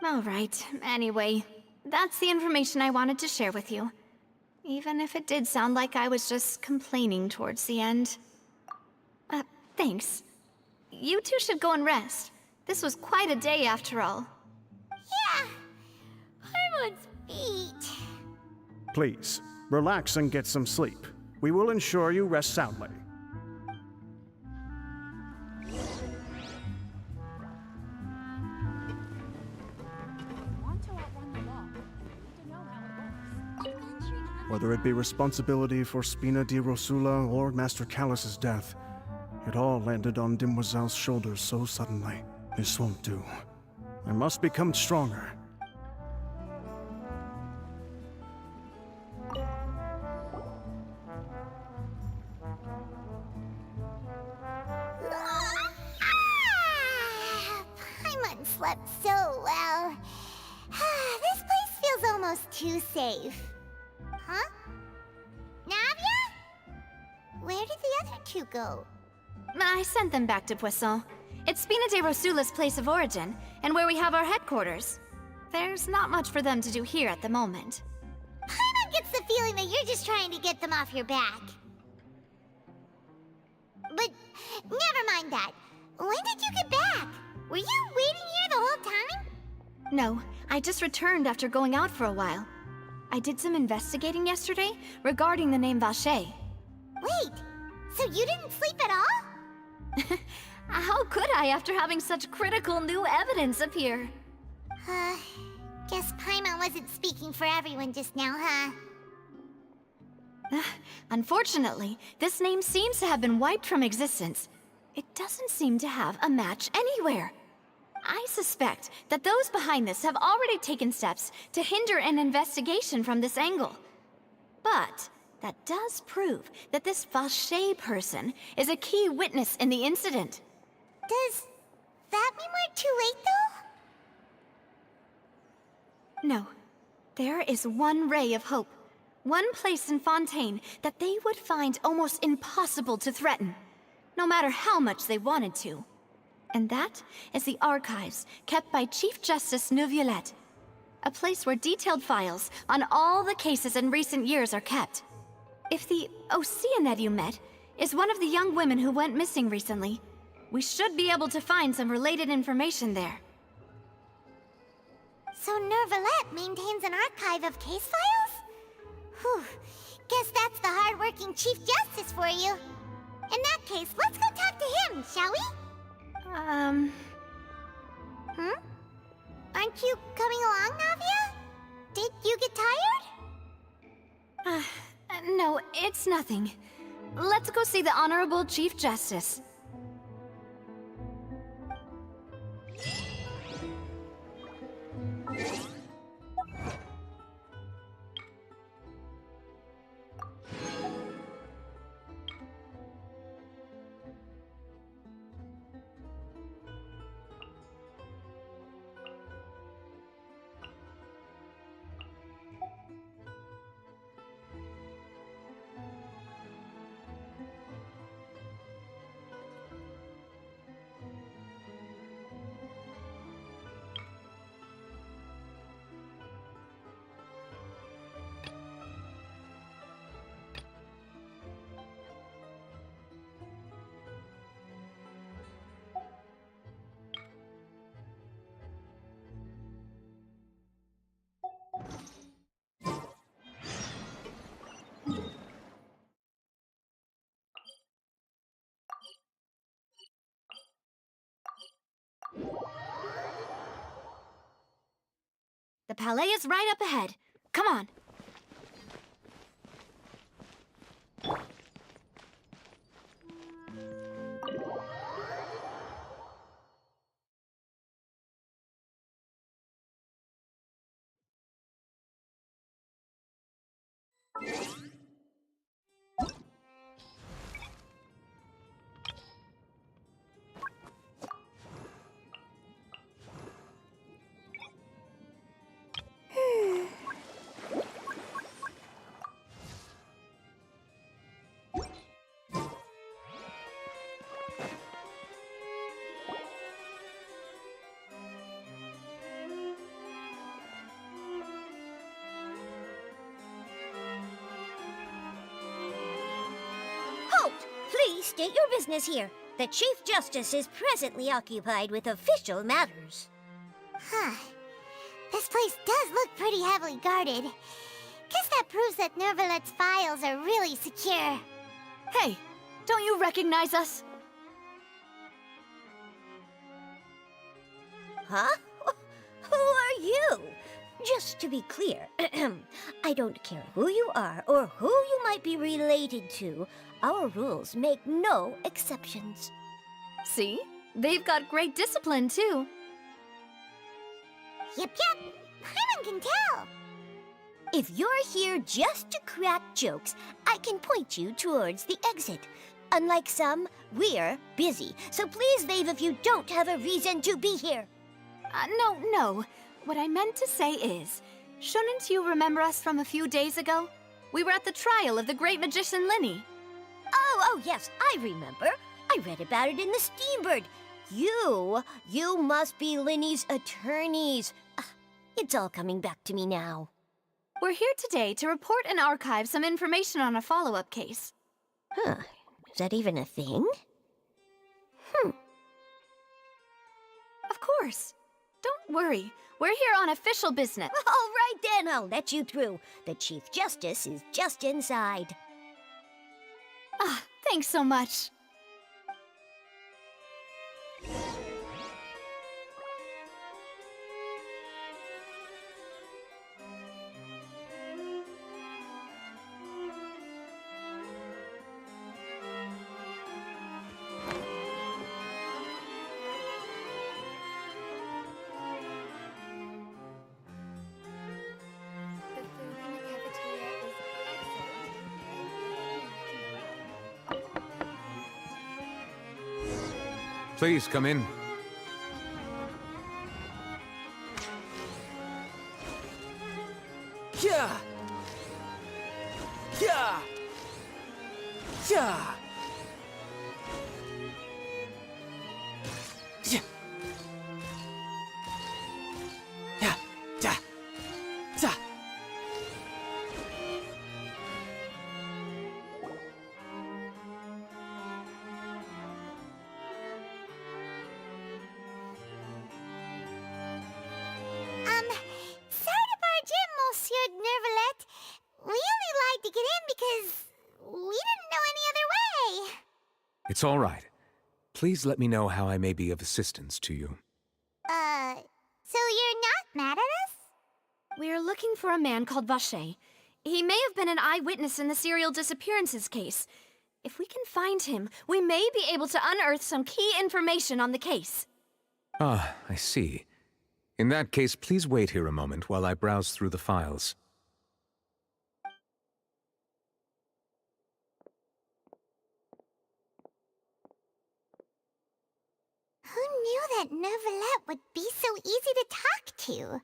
All right, anyway, that's the information I wanted to share with you. Even if it did sound like I was just complaining towards the end. Thanks. You two should go and rest. This was quite a day after all. Yeah! Paimon's feet. Please, relax and get some sleep. We will ensure you rest soundly. Whether it be responsibility for Spina di Rosula or Master Callus's death, it all landed on Demoiselle's shoulders so suddenly. This won't do. I must become stronger. Paimon slept so well. This place feels almost too safe. Huh? Navia? Where did the other two go? I sent them back to Poisson. It's Spina de Rosula's place of origin, and where we have our headquarters. There's not much for them to do here at the moment. Paimon gets the feeling that you're just trying to get them off your back. But never mind that. When did you get back? Were you waiting here the whole time? No, I just returned after going out for a while. I did some investigating yesterday regarding the name Vache. Wait, so you didn't sleep at all? How could I after having such critical new evidence appear? Guess Paimon wasn't speaking for everyone just now, huh? Unfortunately, this name seems to have been wiped from existence. It doesn't seem to have a match anywhere. I suspect that those behind this have already taken steps to hinder an investigation from this angle. But that does prove that this Vache person is a key witness in the incident. Does that mean we're too late, though? No. There is one ray of hope. One place in Fontaine that they would find almost impossible to threaten, no matter how much they wanted to. And that is the archives kept by Chief Justice Neuvillette. A place where detailed files on all the cases in recent years are kept. If the Oceanette you met is one of the young women who went missing recently, we should be able to find some related information there. So Neuvillette maintains an archive of case files? Whew. Guess that's the hard-working Chief Justice for you. In that case, let's go talk to him, shall we? Aren't you coming along, Navia? Did you get tired? No, it's nothing. Let's go see the Honorable Chief Justice. The palais is right up ahead. Come on. Halt! Please state your business here. The Chief Justice is presently occupied with official matters. Huh. This place does look pretty heavily guarded. Guess that proves that Nervalet's files are really secure. Hey, don't you recognize us? Huh? Who are you? Just to be clear, I don't care who you are or who you might be related to. Our rules make no exceptions. See? They've got great discipline, too. Yep. Paimon can tell. If you're here just to crack jokes, I can point you towards the exit. Unlike some, we're busy, so please leave if you don't have a reason to be here. No. What I meant to say is, shouldn't you remember us from a few days ago? We were at the trial of the great magician Linny. Oh, yes, I remember. I read about it in the Steambird. You must be Linny's attorneys. It's all coming back to me now. We're here today to report and archive some information on a follow-up case. Huh. Is that even a thing? Of course. Don't worry. We're here on official business. All right then, I'll let you through. The Chief Justice is just inside. Thanks so much. Please come in. Yeah! Yeah! Yeah! Yeah! Yeah! Yeah! Yeah! Sorry to barge in, Monsieur Nervalet. We only lied to get in because we didn't know any other way. It's all right. Please let me know how I may be of assistance to you. So you're not mad at us? We're looking for a man called Vacher. He may have been an eyewitness in the serial disappearances case. If we can find him, we may be able to unearth some key information on the case. Ah, I see. In that case, please wait here a moment while I browse through the files. Who knew that Nervalet would be so easy to talk to?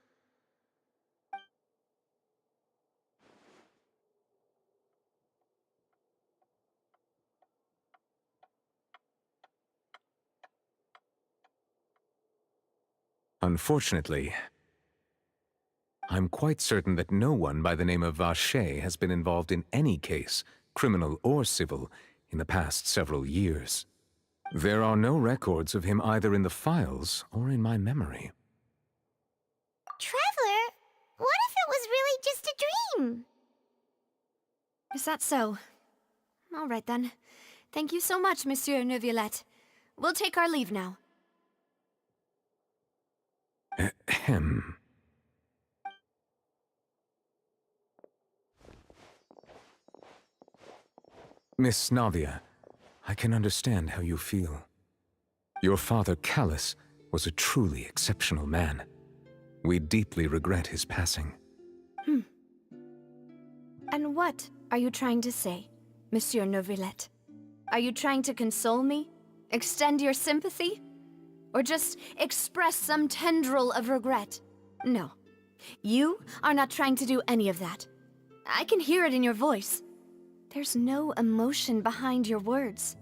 Unfortunately, I'm quite certain that no one by the name of Vacher has been involved in any case, criminal or civil, in the past several years. There are no records of him either in the files or in my memory. Traveler, what if it was really just a dream? Is that so? All right then. Thank you so much, Monsieur Neuvillette. We'll take our leave now. Ahem. Miss Navia, I can understand how you feel. Your father, Callus, was a truly exceptional man. We deeply regret his passing. And what are you trying to say, Monsieur Neuvillette? Are you trying to console me? Extend your sympathy? Or just express some tendril of regret? No. You are not trying to do any of that. I can hear it in your voice. There's no emotion behind your words.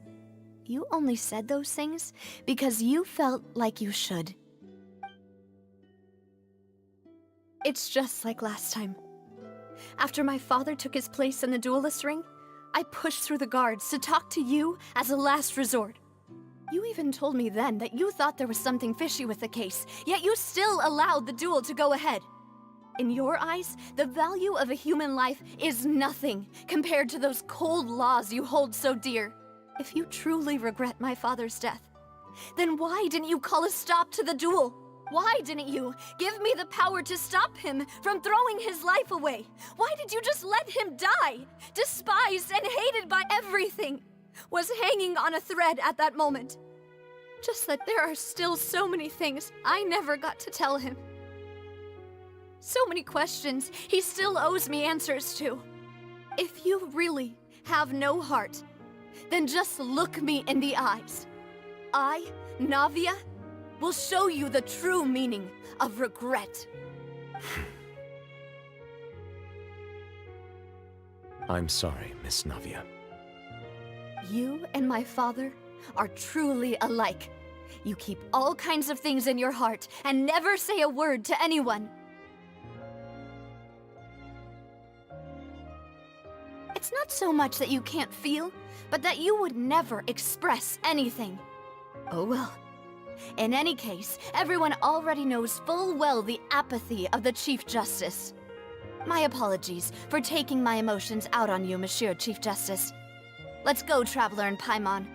You only said those things because you felt like you should. It's just like last time. After my father took his place in the duelist ring, I pushed through the guards to talk to you as a last resort. You even told me then that you thought there was something fishy with the case, yet you still allowed the duel to go ahead. In your eyes, the value of a human life is nothing compared to those cold laws you hold so dear. If you truly regret my father's death, then why didn't you call a stop to the duel? Why didn't you give me the power to stop him from throwing his life away? Why did you just let him die? Despised and hated by everything. Was hanging on a thread at that moment. Just that there are still so many things I never got to tell him. So many questions he still owes me answers to. If you really have no heart, then just look me in the eyes. I, Navia, will show you the true meaning of regret. I'm sorry, Miss Navia. You and my father are truly alike. You keep all kinds of things in your heart and never say a word to anyone. It's not so much that you can't feel, but that you would never express anything. Oh well. In any case, everyone already knows full well the apathy of the Chief Justice. My apologies for taking my emotions out on you, Monsieur Chief Justice. Let's go, Traveler and Paimon.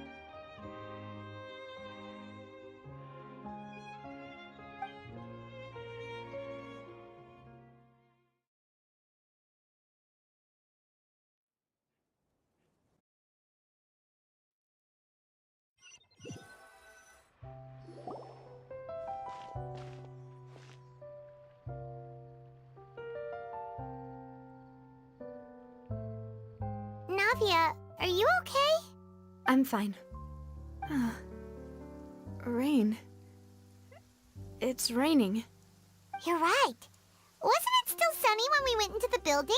Navia, are you okay? I'm fine. Rain. It's raining. You're right. Wasn't it still sunny when we went into the building?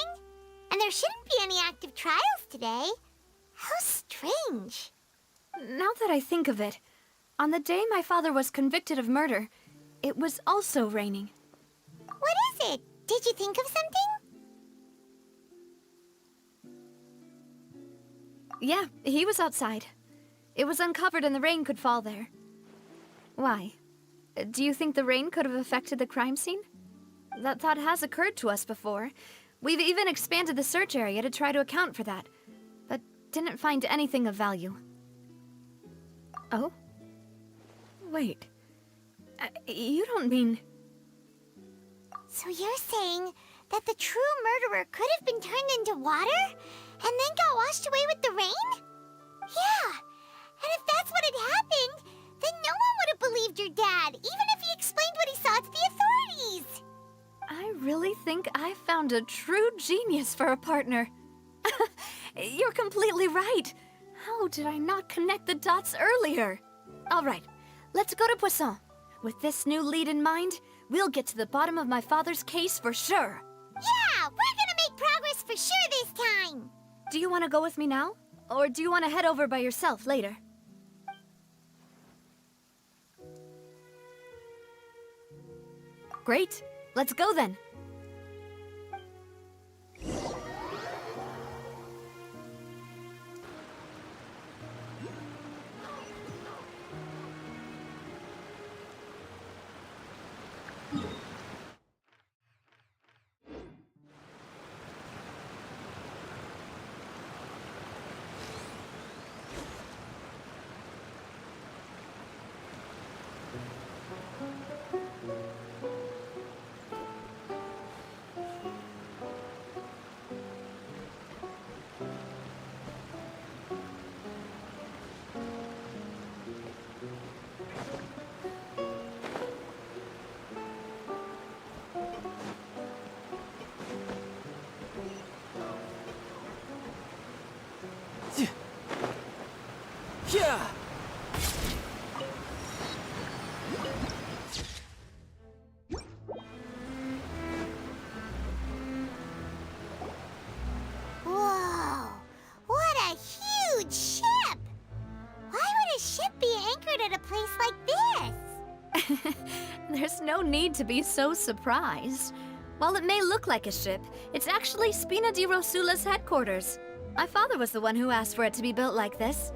And there shouldn't be any active trials today. How strange. Now that I think of it, on the day my father was convicted of murder, it was also raining. What is it? Did you think of something? Yeah, he was outside. It was uncovered and the rain could fall there. Why? Do you think the rain could have affected the crime scene? That thought has occurred to us before. We've even expanded the search area to try to account for that, but didn't find anything of value. Oh? Wait. You don't mean... So you're saying that the true murderer could have been turned into water and then got washed away with the rain? Yeah, and if that's what had happened, then no one would have believed your dad, even if he explained what he saw to the authorities. I really think I found a true genius for a partner. You're completely right. How did I not connect the dots earlier? All right, let's go to Poisson. With this new lead in mind, we'll get to the bottom of my father's case for sure. Yeah, we're gonna make progress for sure this time. Do you want to go with me now? Or do you want to head over by yourself later? Great. Let's go then. Yeah! Whoa! What a huge ship! Why would a ship be anchored at a place like this? There's no need to be so surprised. While it may look like a ship, it's actually Spina di Rosula's headquarters. My father was the one who asked for it to be built like this.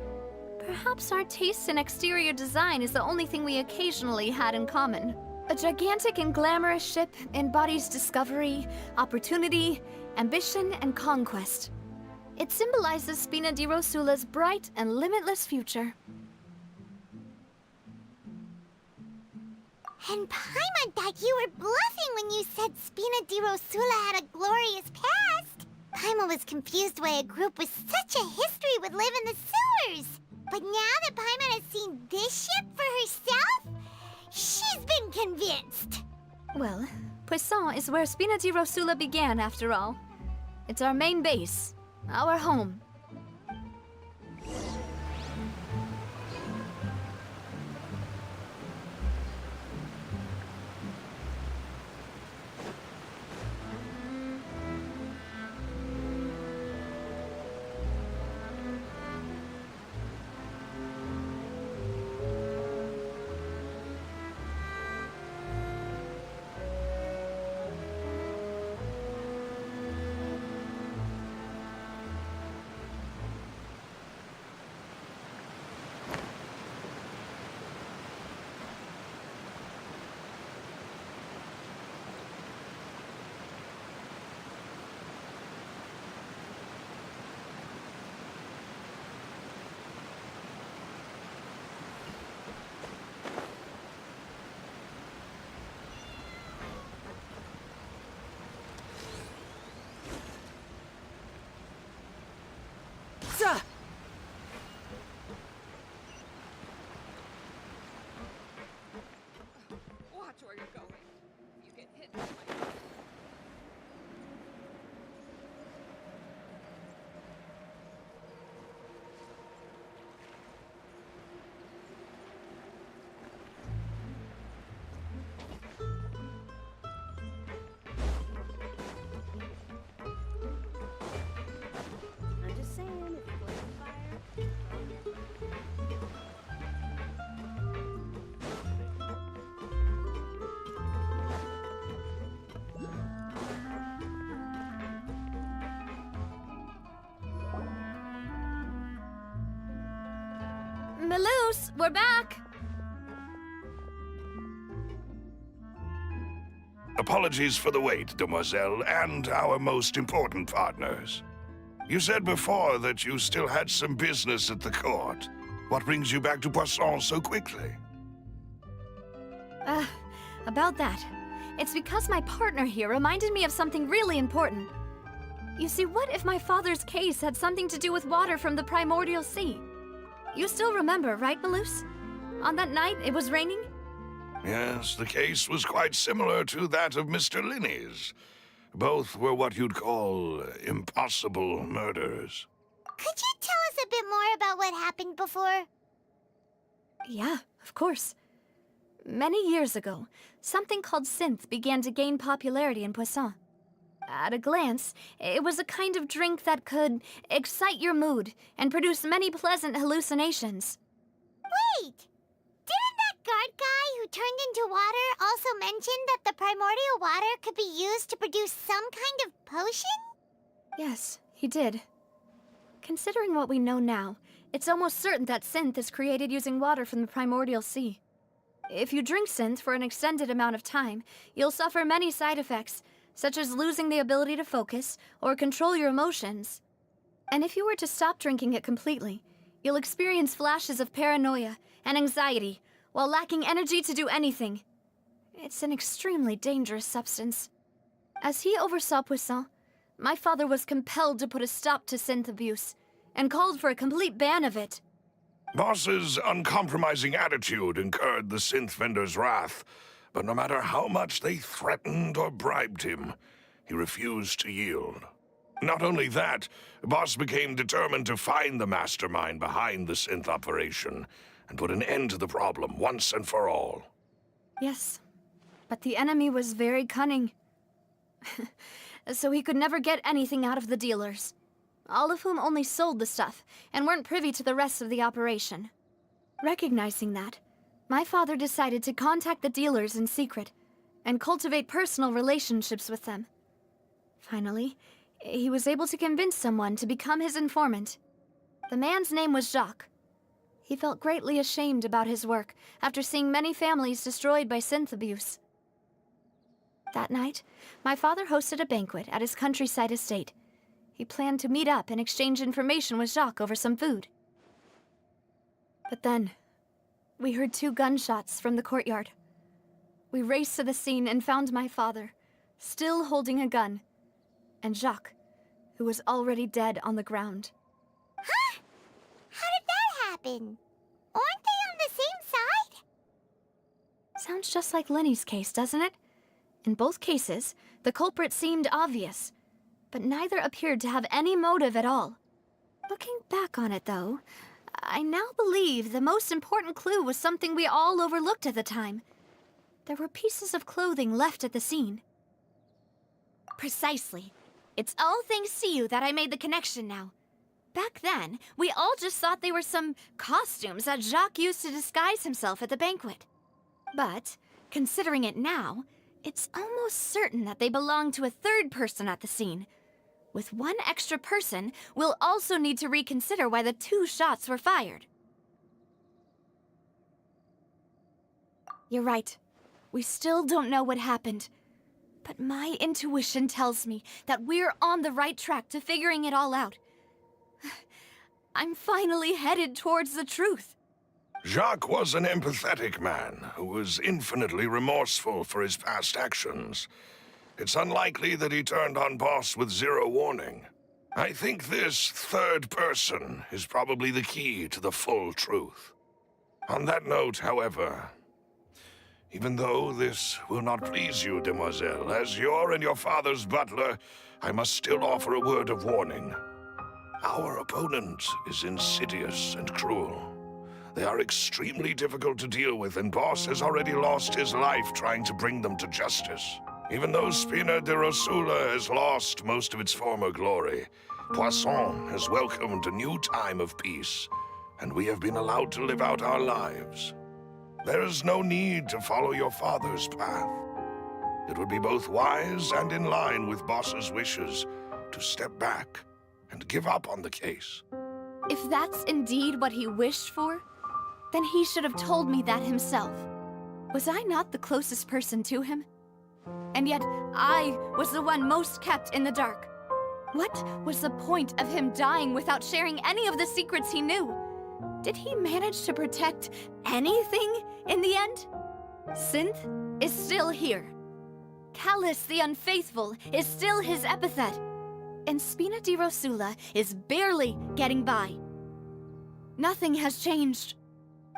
Perhaps our taste in exterior design is the only thing we occasionally had in common. A gigantic and glamorous ship embodies discovery, opportunity, ambition, and conquest. It symbolizes Spina di Rosula's bright and limitless future. And Paimon thought you were bluffing when you said Spina di Rosula had a glorious past. Paimon was confused why a group with such a history would live in the sewers. But now that Paimon has seen this ship for herself, she's been convinced. Well, Poisson is where Spina di Rosula began, after all. It's our main base, our home. Watch where you're going. You get hit. I'm just saying, if you're playing fire. Maloose, we're back! Apologies for the wait, demoiselle, and our most important partners. You said before that you still had some business at the court. What brings you back to Poisson so quickly? About that. It's because my partner here reminded me of something really important. You see, what if my father's case had something to do with water from the primordial sea? You still remember, right, Maloose? On that night, it was raining? Yes, the case was quite similar to that of Mr. Linney's. Both were what you'd call impossible murders. Could you tell us a bit more about what happened before? Yeah, of course. Many years ago, something called synth began to gain popularity in Poisson. At a glance, it was a kind of drink that could excite your mood and produce many pleasant hallucinations. Wait! Didn't that guard guy who turned into water also mention that the primordial water could be used to produce some kind of potion? Yes, he did. Considering what we know now, it's almost certain that synth is created using water from the primordial sea. If you drink synth for an extended amount of time, you'll suffer many side effects, such as losing the ability to focus or control your emotions. And if you were to stop drinking it completely, you'll experience flashes of paranoia and anxiety while lacking energy to do anything. It's an extremely dangerous substance. As he oversaw Poisson, my father was compelled to put a stop to synth abuse and called for a complete ban of it. Boss's uncompromising attitude incurred the synth vendor's wrath, but no matter how much they threatened or bribed him, he refused to yield. Not only that, Boss became determined to find the mastermind behind the synth operation and put an end to the problem once and for all. Yes, but the enemy was very cunning. So he could never get anything out of the dealers, all of whom only sold the stuff and weren't privy to the rest of the operation. Recognizing that, my father decided to contact the dealers in secret and cultivate personal relationships with them. Finally, he was able to convince someone to become his informant. The man's name was Jacques. He felt greatly ashamed about his work after seeing many families destroyed by synth abuse. That night, my father hosted a banquet at his countryside estate. He planned to meet up and exchange information with Jacques over some food. But then, we heard 2 gunshots from the courtyard. We raced to the scene and found my father, still holding a gun, and Jacques, who was already dead on the ground. Huh? How did that happen? Aren't they on the same side? Sounds just like Lenny's case, doesn't it? In both cases, the culprit seemed obvious, but neither appeared to have any motive at all. Looking back on it, though, I now believe the most important clue was something we all overlooked at the time. There were pieces of clothing left at the scene. Precisely. It's all thanks to you that I made the connection now. Back then, we all just thought they were some costumes that Jacques used to disguise himself at the banquet. But, considering it now, it's almost certain that they belong to a third person at the scene. With one extra person, we'll also need to reconsider why the 2 shots were fired. You're right. We still don't know what happened. But my intuition tells me that we're on the right track to figuring it all out. I'm finally headed towards the truth. Jacques was an empathetic man who was infinitely remorseful for his past actions. It's unlikely that he turned on Boss with 0 warning. I think this third person is probably the key to the full truth. On that note, however, even though this will not please you, demoiselle, as your and your father's butler, I must still offer a word of warning. Our opponent is insidious and cruel. They are extremely difficult to deal with, and Boss has already lost his life trying to bring them to justice. Even though Spina de Rosula has lost most of its former glory, Poisson has welcomed a new time of peace, and we have been allowed to live out our lives. There is no need to follow your father's path. It would be both wise and in line with Boss's wishes to step back and give up on the case. If that's indeed what he wished for, then he should have told me that himself. Was I not the closest person to him? And yet, I was the one most kept in the dark. What was the point of him dying without sharing any of the secrets he knew? Did he manage to protect anything in the end? Synth is still here. Callus the Unfaithful is still his epithet. And Spina di Rosula is barely getting by. Nothing has changed.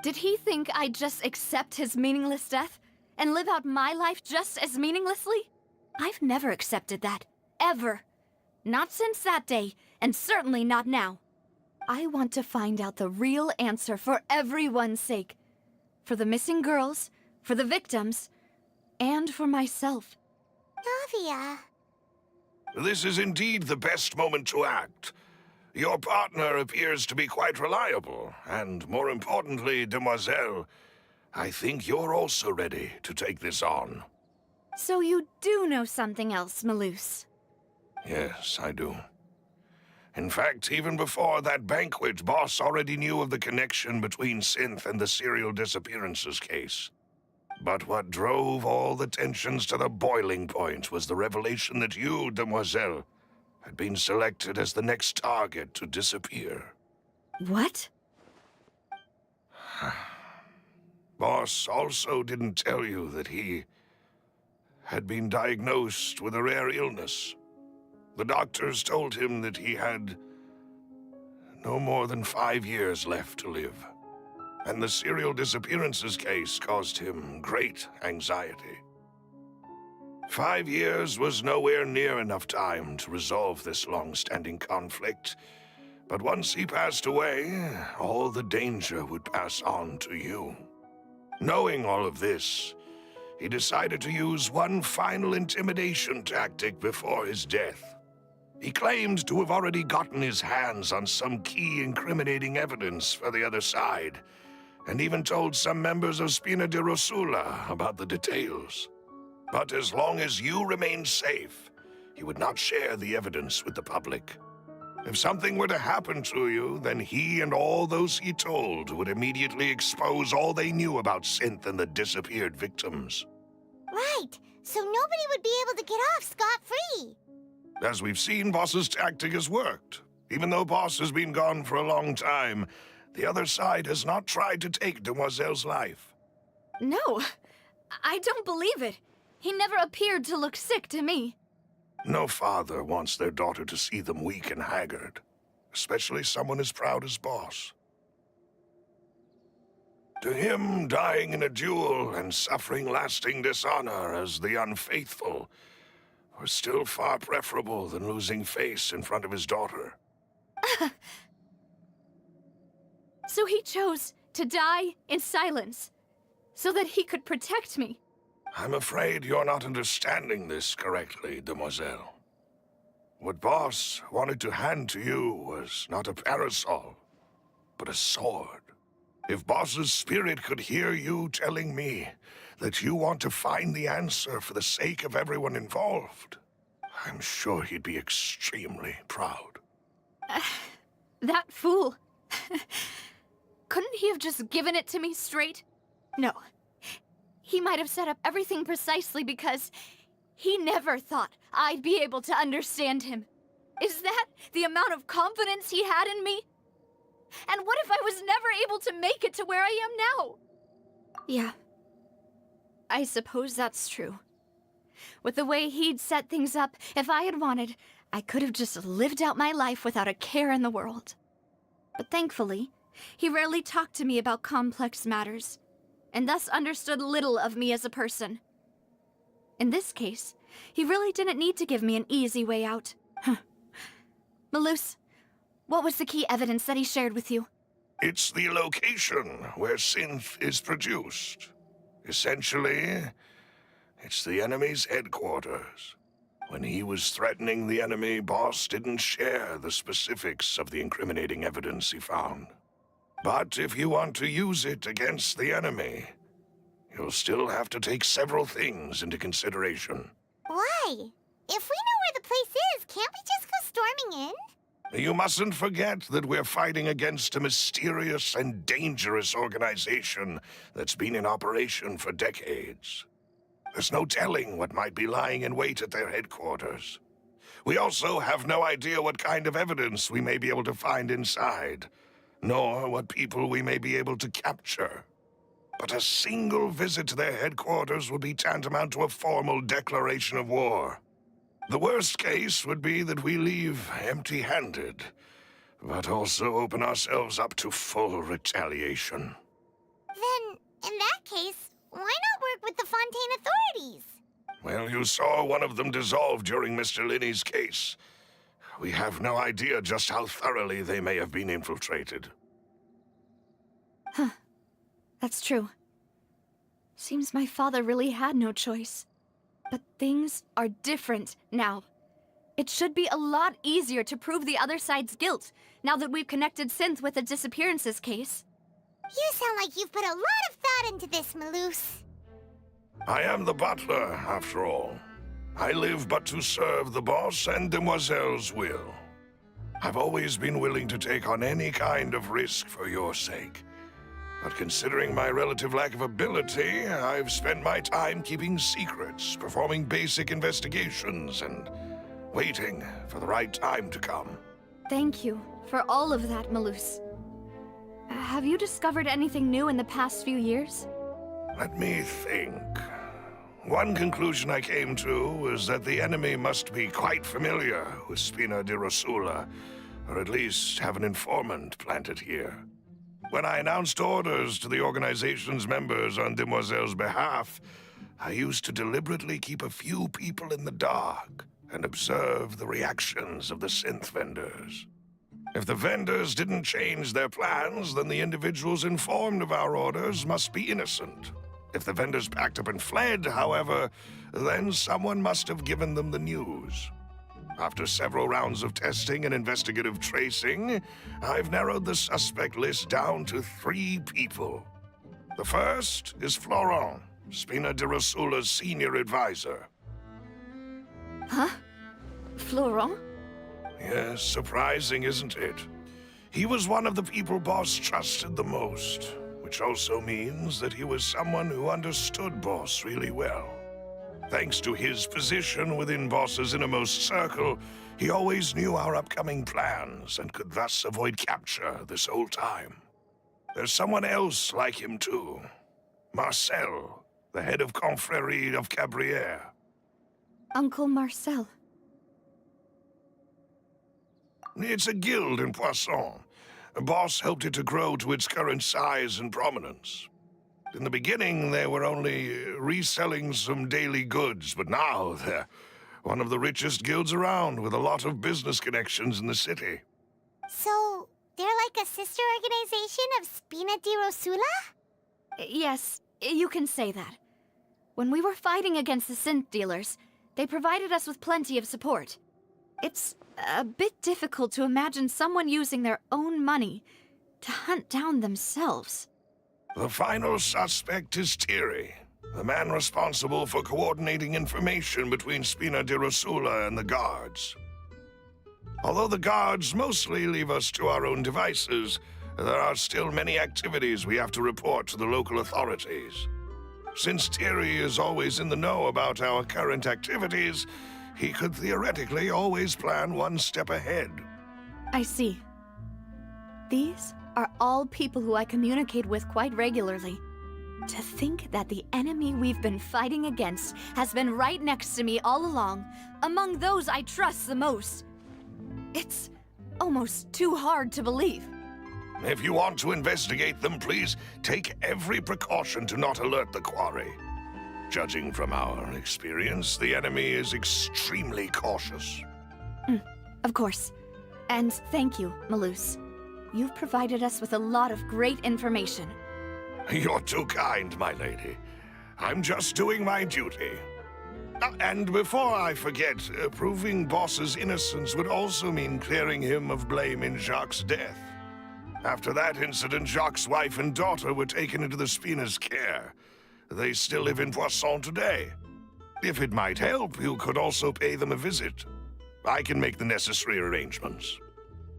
Did he think I'd just accept his meaningless death and live out my life just as meaninglessly? I've never accepted that. Ever. Not since that day, and certainly not now. I want to find out the real answer for everyone's sake. For the missing girls, for the victims, and for myself. Navia. This is indeed the best moment to act. Your partner appears to be quite reliable, and more importantly, demoiselle, I think you're also ready to take this on. So you do know something else, Malus? Yes, I do. In fact, even before that banquet, Boss already knew of the connection between Synth and the serial disappearances case. But what drove all the tensions to the boiling point was the revelation that you, demoiselle, had been selected as the next target to disappear. What? Boss also didn't tell you that he had been diagnosed with a rare illness. The doctors told him that he had no more than 5 years left to live. And the serial disappearances case caused him great anxiety. 5 years was nowhere near enough time to resolve this long-standing conflict. But once he passed away, all the danger would pass on to you. Knowing all of this, he decided to use one final intimidation tactic before his death. He claimed to have already gotten his hands on some key incriminating evidence for the other side, and even told some members of Spina di Rosula about the details. But as long as you remained safe, he would not share the evidence with the public. If something were to happen to you, then he and all those he told would immediately expose all they knew about Synth and the disappeared victims. Right, so nobody would be able to get off scot-free. As we've seen, Boss's tactic has worked. Even though Boss has been gone for a long time, the other side has not tried to take Demoiselle's life. No, I don't believe it. He never appeared to look sick to me. No father wants their daughter to see them weak and haggard, especially someone as proud as Boss. To him, dying in a duel and suffering lasting dishonor as the unfaithful was still far preferable than losing face in front of his daughter. So he chose to die in silence, so that he could protect me. I'm afraid you're not understanding this correctly, Demoiselle. What Boss wanted to hand to you was not a parasol, but a sword. If Boss's spirit could hear you telling me that you want to find the answer for the sake of everyone involved, I'm sure he'd be extremely proud. That fool. Couldn't he have just given it to me straight? No. He might have set up everything precisely because he never thought I'd be able to understand him. Is that the amount of confidence he had in me? And what if I was never able to make it to where I am now? Yeah. I suppose that's true. With the way he'd set things up, if I had wanted, I could have just lived out my life without a care in the world. But thankfully, he rarely talked to me about complex matters, and thus understood little of me as a person. In this case, he really didn't need to give me an easy way out. Malus, what was the key evidence that he shared with you? It's the location where Synth is produced. Essentially, it's the enemy's headquarters. When he was threatening the enemy, Boss didn't share the specifics of the incriminating evidence he found. But if you want to use it against the enemy, you'll still have to take several things into consideration. Why? If we know where the place is, can't we just go storming in? You mustn't forget that we're fighting against a mysterious and dangerous organization that's been in operation for decades. There's no telling what might be lying in wait at their headquarters. We also have no idea what kind of evidence we may be able to find inside, nor what people we may be able to capture. But a single visit to their headquarters would be tantamount to a formal declaration of war. The worst case would be that we leave empty-handed, but also open ourselves up to full retaliation. Then, in that case, why not work with the Fontaine authorities? Well, you saw one of them dissolve during Mr. Linney's case. We have no idea just how thoroughly they may have been infiltrated. Huh. That's true. Seems my father really had no choice. But things are different now. It should be a lot easier to prove the other side's guilt, now that we've connected Synth with the disappearances case. You sound like you've put a lot of thought into this, Malus. I am the butler, after all. I live but to serve the boss and Demoiselle's will. I've always been willing to take on any kind of risk for your sake. But considering my relative lack of ability, I've spent my time keeping secrets, performing basic investigations, and waiting for the right time to come. Thank you for all of that, Malus. Have you discovered anything new in the past few years? Let me think. One conclusion I came to was that the enemy must be quite familiar with Spina di Rosula, or at least have an informant planted here. When I announced orders to the organization's members on Demoiselle's behalf, I used to deliberately keep a few people in the dark and observe the reactions of the synth vendors. If the vendors didn't change their plans, then the individuals informed of our orders must be innocent. If the vendors packed up and fled, however, then someone must have given them the news. After several rounds of testing and investigative tracing, I've narrowed the suspect list down to 3 people. The first is Florent, Spina de Rosula's senior advisor. Huh? Florent? Yes, surprising, isn't it? He was one of the people Boss trusted the most, which also means that he was someone who understood Boss really well. Thanks to his position within Boss's innermost circle, he always knew our upcoming plans and could thus avoid capture this whole time. There's someone else like him too. Marcel, the head of Confrérie of Cabrières. Uncle Marcel. It's a guild in Poisson. Boss helped it to grow to its current size and prominence. In the beginning, they were only reselling some daily goods, but now they're one of the richest guilds around, with a lot of business connections in the city. So, they're like a sister organization of Spina di Rosula? Yes, you can say that. When we were fighting against the synth dealers, they provided us with plenty of support. It's a bit difficult to imagine someone using their own money to hunt down themselves. The final suspect is Thierry, the man responsible for coordinating information between Spina di Rosula and the guards. Although the guards mostly leave us to our own devices, there are still many activities we have to report to the local authorities. Since Thierry is always in the know about our current activities, he could theoretically always plan one step ahead. I see. These are all people who I communicate with quite regularly. To think that the enemy we've been fighting against has been right next to me all along, among those I trust the most. It's almost too hard to believe. If you want to investigate them, please take every precaution to not alert the quarry. Judging from our experience, the enemy is extremely cautious. Of course. And thank you, Malus. You've provided us with a lot of great information. You're too kind, my lady. I'm just doing my duty. And before I forget, proving Boss's innocence would also mean clearing him of blame in Jacques' death. After that incident, Jacques' wife and daughter were taken into the Spina's care. They still live in Poisson today. If it might help, you could also pay them a visit. I can make the necessary arrangements.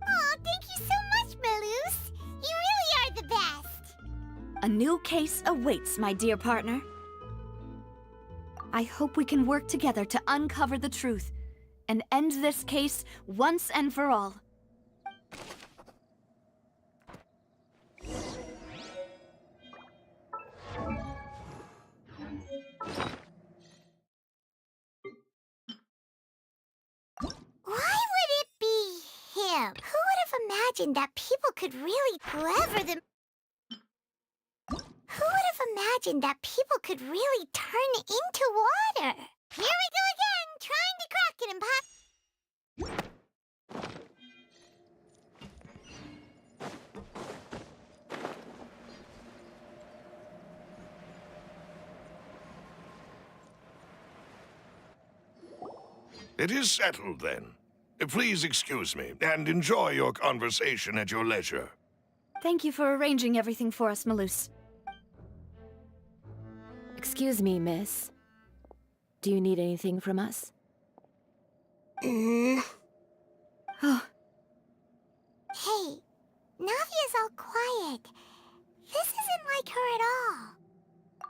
Oh, thank you so much, Malus. You really are the best. A new case awaits, my dear partner. I hope we can work together to uncover the truth and end this case once and for all. Why would it be him? Who would have imagined that people could really clever them? Who would have imagined that people could really turn into water? Here we go again, trying to crack it and pop. It is settled, then. Please excuse me, and enjoy your conversation at your leisure. Thank you for arranging everything for us, Malus. Excuse me, miss. Do you need anything from us? Oh, Hey, Navia's all quiet. This isn't like her at all.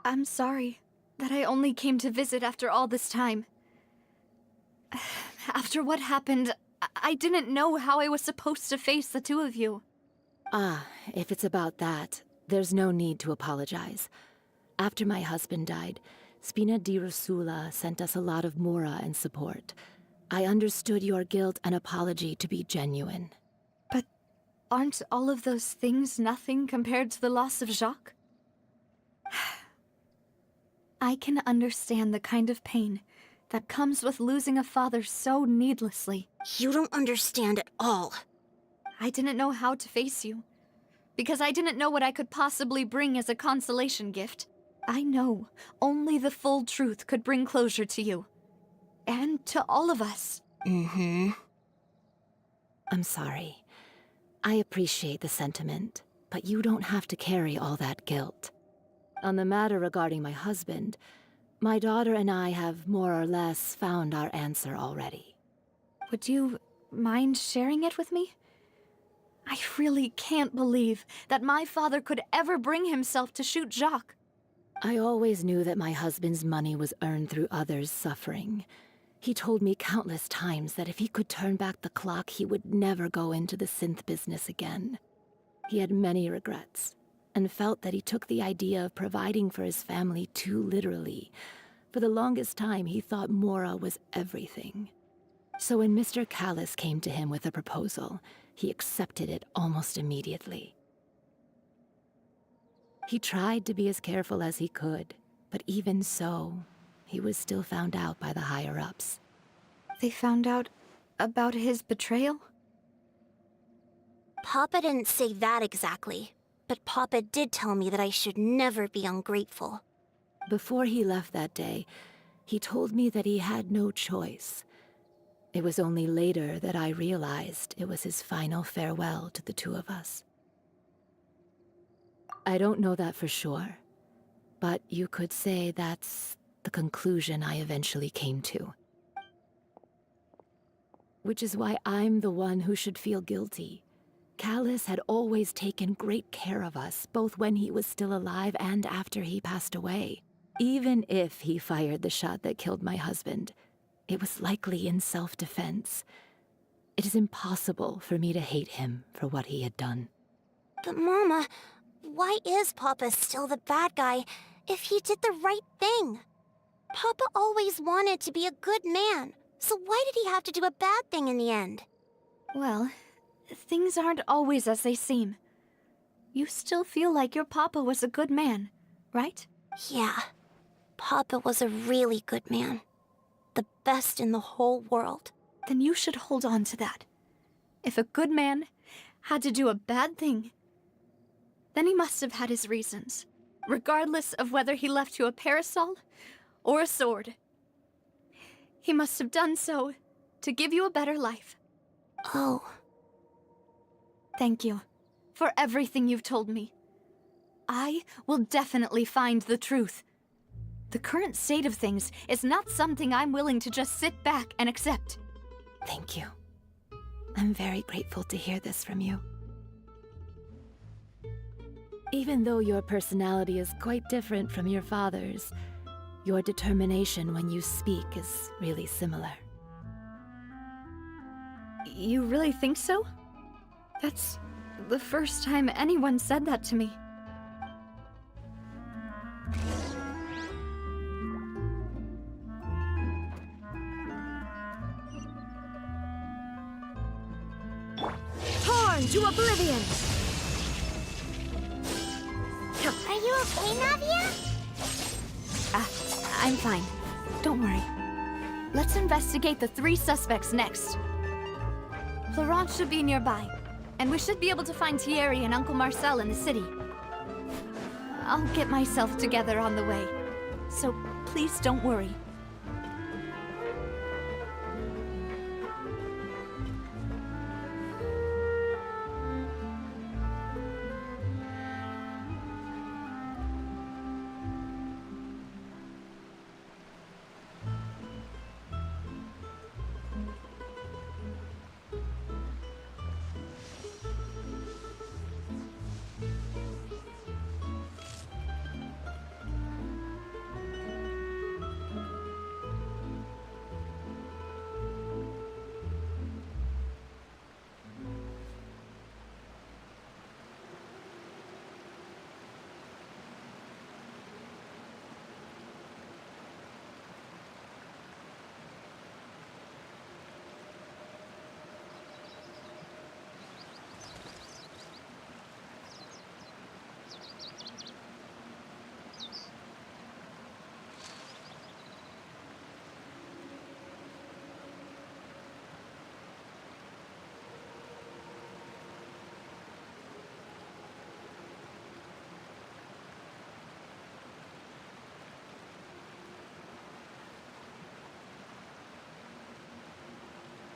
I'm sorry that I only came to visit after all this time. After what happened, I didn't know how I was supposed to face the two of you. Ah, if it's about that, there's no need to apologize. After my husband died, Spina di Rosula sent us a lot of mora and support. I understood your guilt and apology to be genuine. But aren't all of those things nothing compared to the loss of Jacques? I can understand the kind of pain that comes with losing a father so needlessly. You don't understand at all. I didn't know how to face you, because I didn't know what I could possibly bring as a consolation gift. I know only the full truth could bring closure to you. And to all of us. Mm-hmm. I'm sorry. I appreciate the sentiment, but you don't have to carry all that guilt. On the matter regarding my husband, my daughter and I have more or less found our answer already. Would you mind sharing it with me? I really can't believe that my father could ever bring himself to shoot Jacques. I always knew that my husband's money was earned through others' suffering. He told me countless times that if he could turn back the clock, he would never go into the synth business again. He had many regrets, and felt that he took the idea of providing for his family too literally. For the longest time, he thought Mora was everything. So when Mr. Callis came to him with a proposal, he accepted it almost immediately. He tried to be as careful as he could, but even so, he was still found out by the higher-ups. They found out about his betrayal? Papa didn't say that exactly, but Papa did tell me that I should never be ungrateful. Before he left that day, he told me that he had no choice. It was only later that I realized it was his final farewell to the two of us. I don't know that for sure, but you could say that's the conclusion I eventually came to. Which is why I'm the one who should feel guilty. Callis had always taken great care of us, both when he was still alive and after he passed away. Even if he fired the shot that killed my husband, it was likely in self-defense. It is impossible for me to hate him for what he had done. But Mama, why is Papa still the bad guy if he did the right thing? Papa always wanted to be a good man, so why did he have to do a bad thing in the end? Well, things aren't always as they seem. You still feel like your Papa was a good man, right? Yeah, Papa was a really good man. The best in the whole world. Then you should hold on to that. If a good man had to do a bad thing, then he must have had his reasons, regardless of whether he left you a parasol or a sword. He must have done so to give you a better life. Oh. Thank you for everything you've told me. I will definitely find the truth. The current state of things is not something I'm willing to just sit back and accept. Thank you. I'm very grateful to hear this from you. Even though your personality is quite different from your father's, your determination when you speak is really similar. You really think so? That's the first time anyone said that to me. Torn to oblivion! Are you okay, Navia? I'm fine. Don't worry. Let's investigate the 3 suspects next. Florence should be nearby, and we should be able to find Thierry and Uncle Marcel in the city. I'll get myself together on the way, so please don't worry.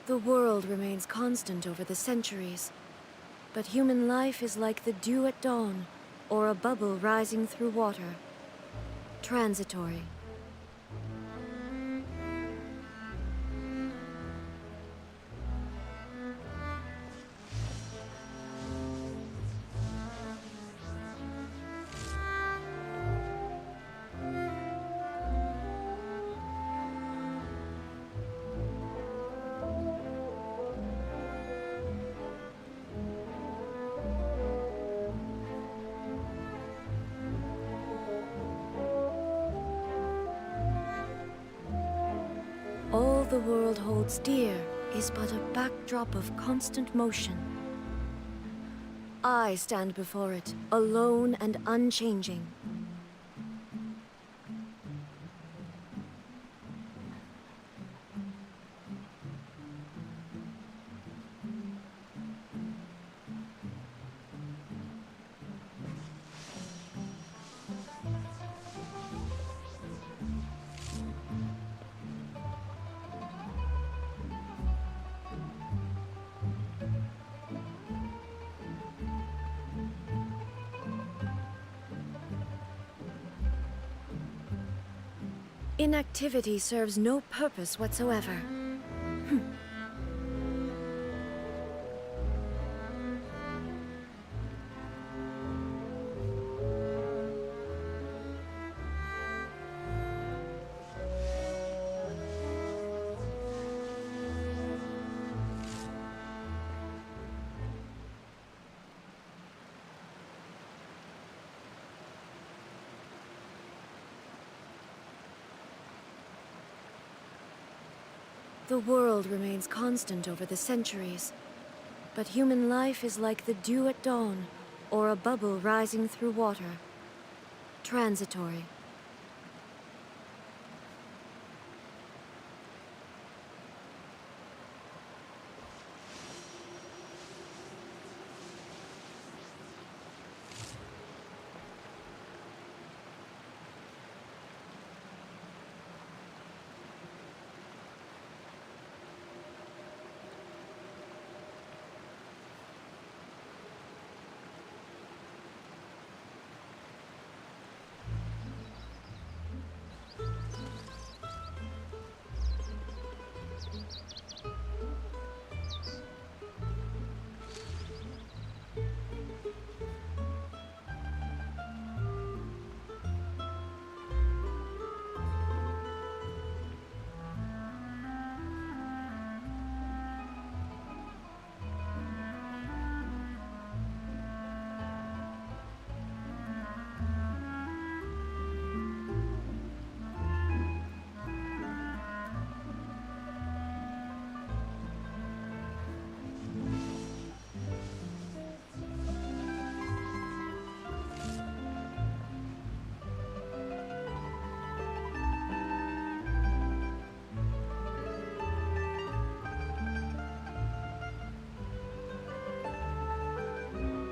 The world remains constant over the centuries, but human life is like the dew at dawn, or a bubble rising through water. Transitory. All the world holds dear is but a backdrop of constant motion. I stand before it, alone and unchanging. Inactivity serves no purpose whatsoever. The world remains constant over the centuries, but human life is like the dew at dawn, or a bubble rising through water. Transitory.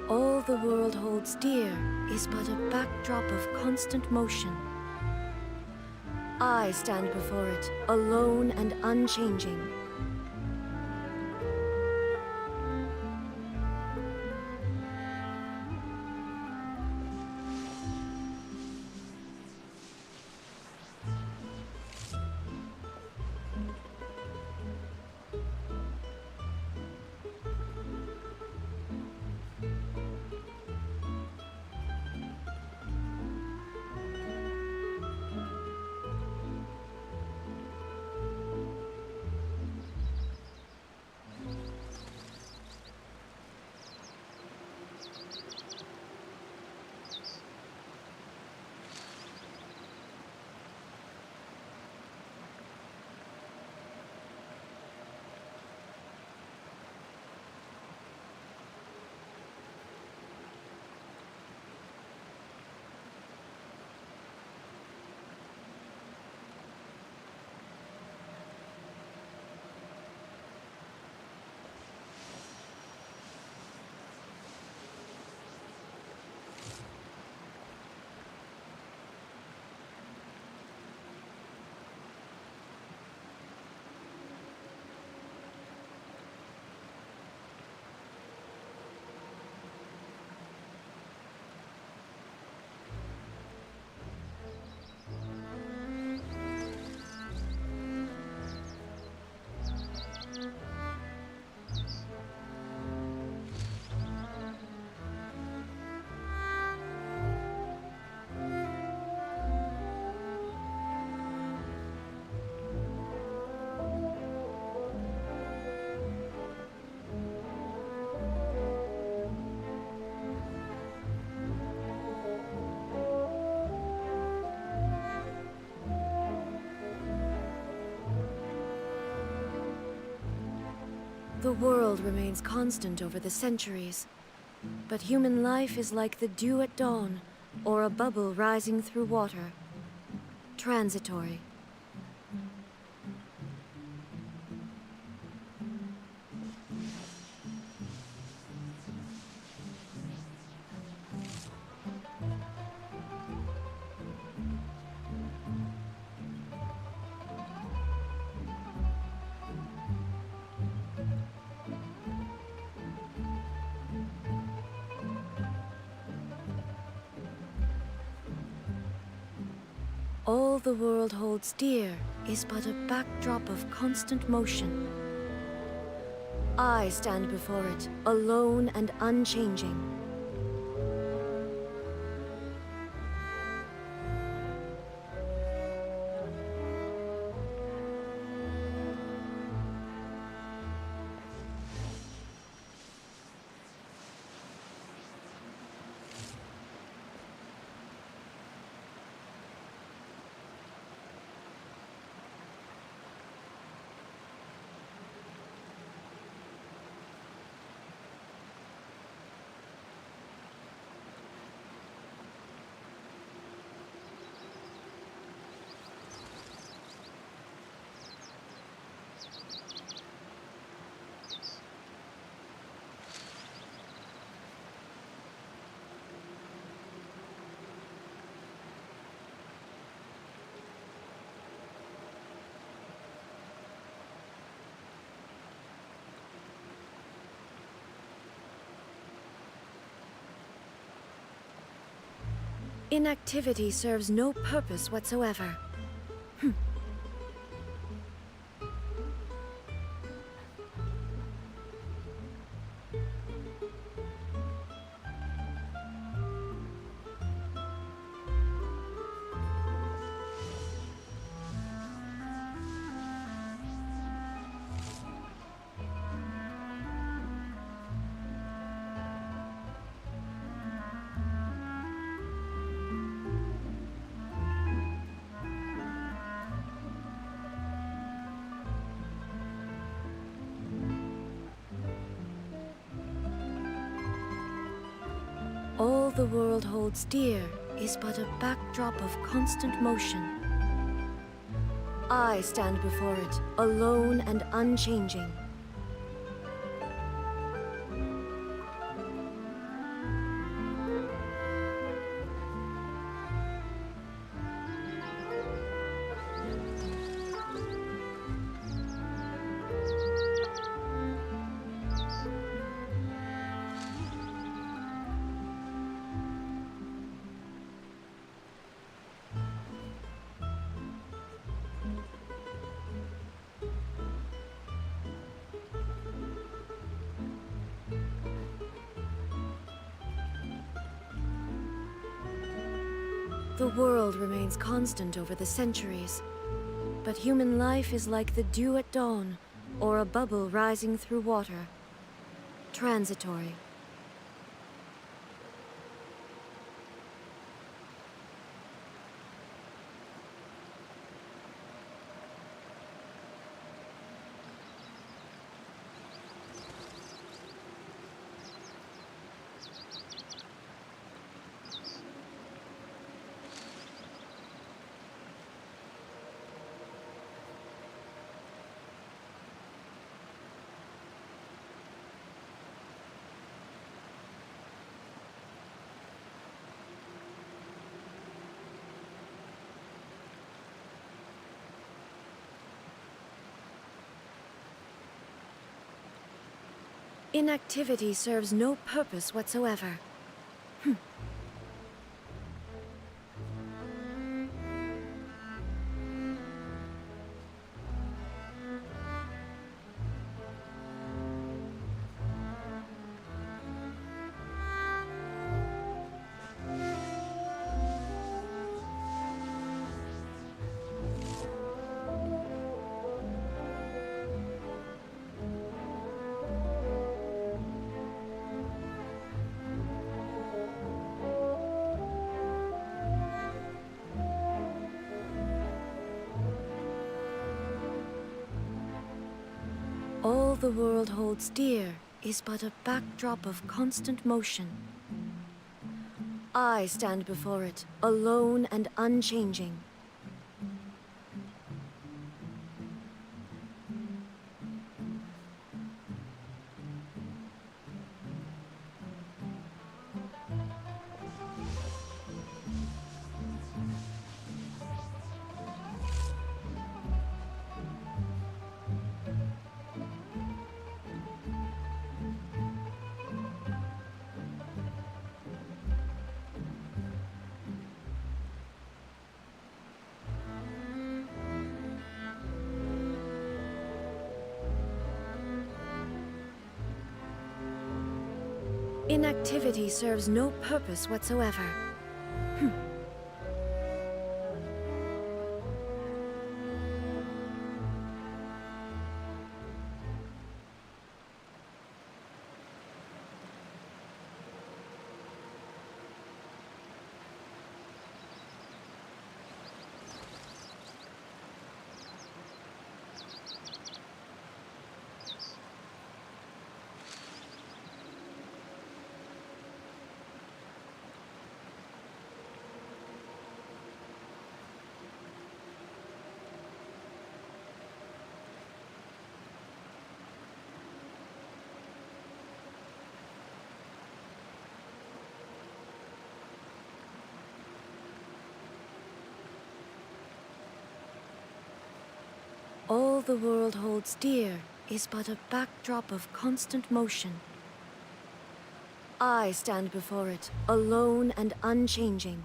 All the world holds dear is but a backdrop of constant motion. I stand before it, alone and unchanging. The world remains constant over the centuries, but human life is like the dew at dawn, or a bubble rising through water. Transitory. All the world holds dear is but a backdrop of constant motion. I stand before it, alone and unchanging. Inactivity serves no purpose whatsoever. All the world holds dear is but a backdrop of constant motion. I stand before it, alone and unchanging. The world remains constant over the centuries, but human life is like the dew at dawn, or a bubble rising through water. Transitory. Inactivity serves no purpose whatsoever. the world holds dear is but a backdrop of constant motion. I stand before it, alone and unchanging. Inactivity serves no purpose whatsoever. All the world holds dear is but a backdrop of constant motion. I stand before it, alone and unchanging.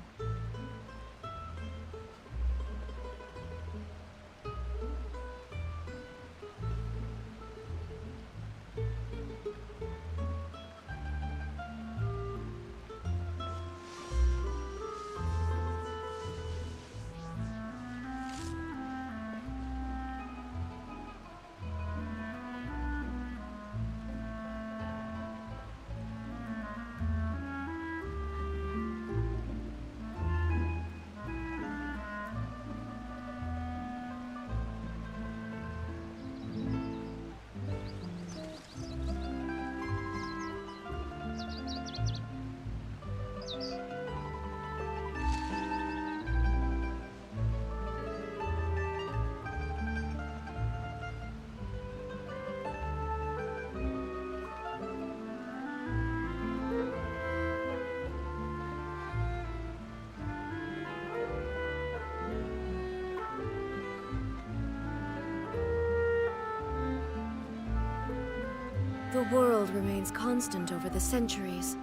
The world remains constant over the centuries,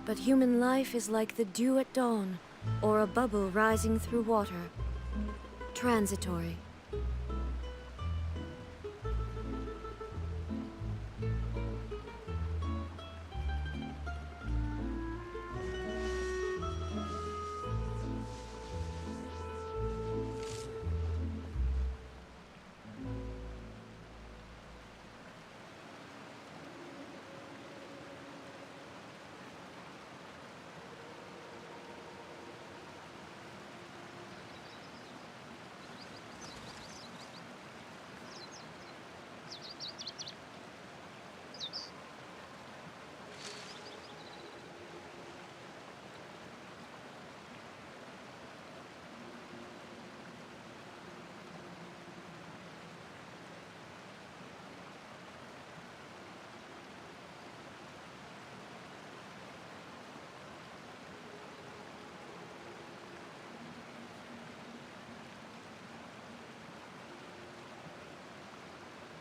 but human life is like the dew at dawn, or a bubble rising through water. Transitory.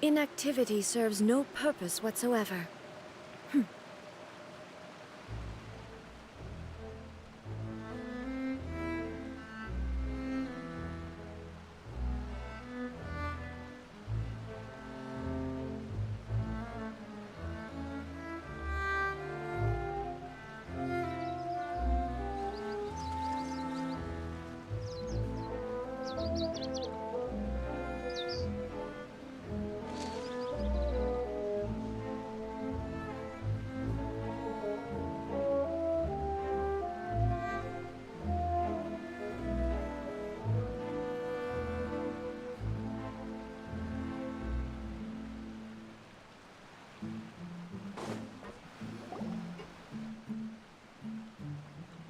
Inactivity serves no purpose whatsoever.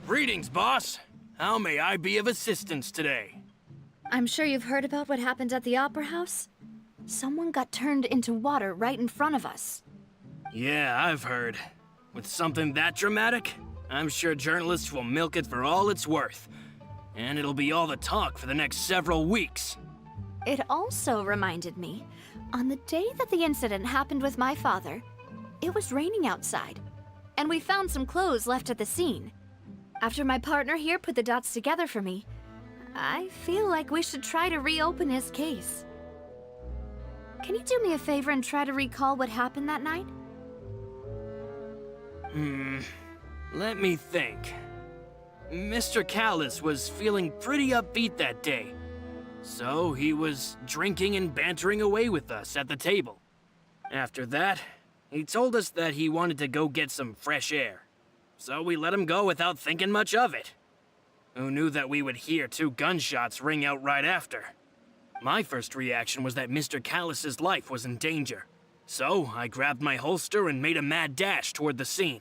Greetings, boss. How may I be of assistance today? I'm sure you've heard about what happened at the Opera House. Someone got turned into water right in front of us. Yeah, I've heard. With something that dramatic, I'm sure journalists will milk it for all it's worth. And it'll be all the talk for the next several weeks. It also reminded me, on the day that the incident happened with my father, it was raining outside, and we found some clothes left at the scene. After my partner here put the dots together for me, I feel like we should try to reopen his case. Can you do me a favor and try to recall what happened that night? Let me think. Mr. Callus was feeling pretty upbeat that day. So he was drinking and bantering away with us at the table. After that, he told us that he wanted to go get some fresh air. So we let him go without thinking much of it. Who knew that we would hear 2 gunshots ring out right after? My first reaction was that Mr. Callus's life was in danger. So I grabbed my holster and made a mad dash toward the scene.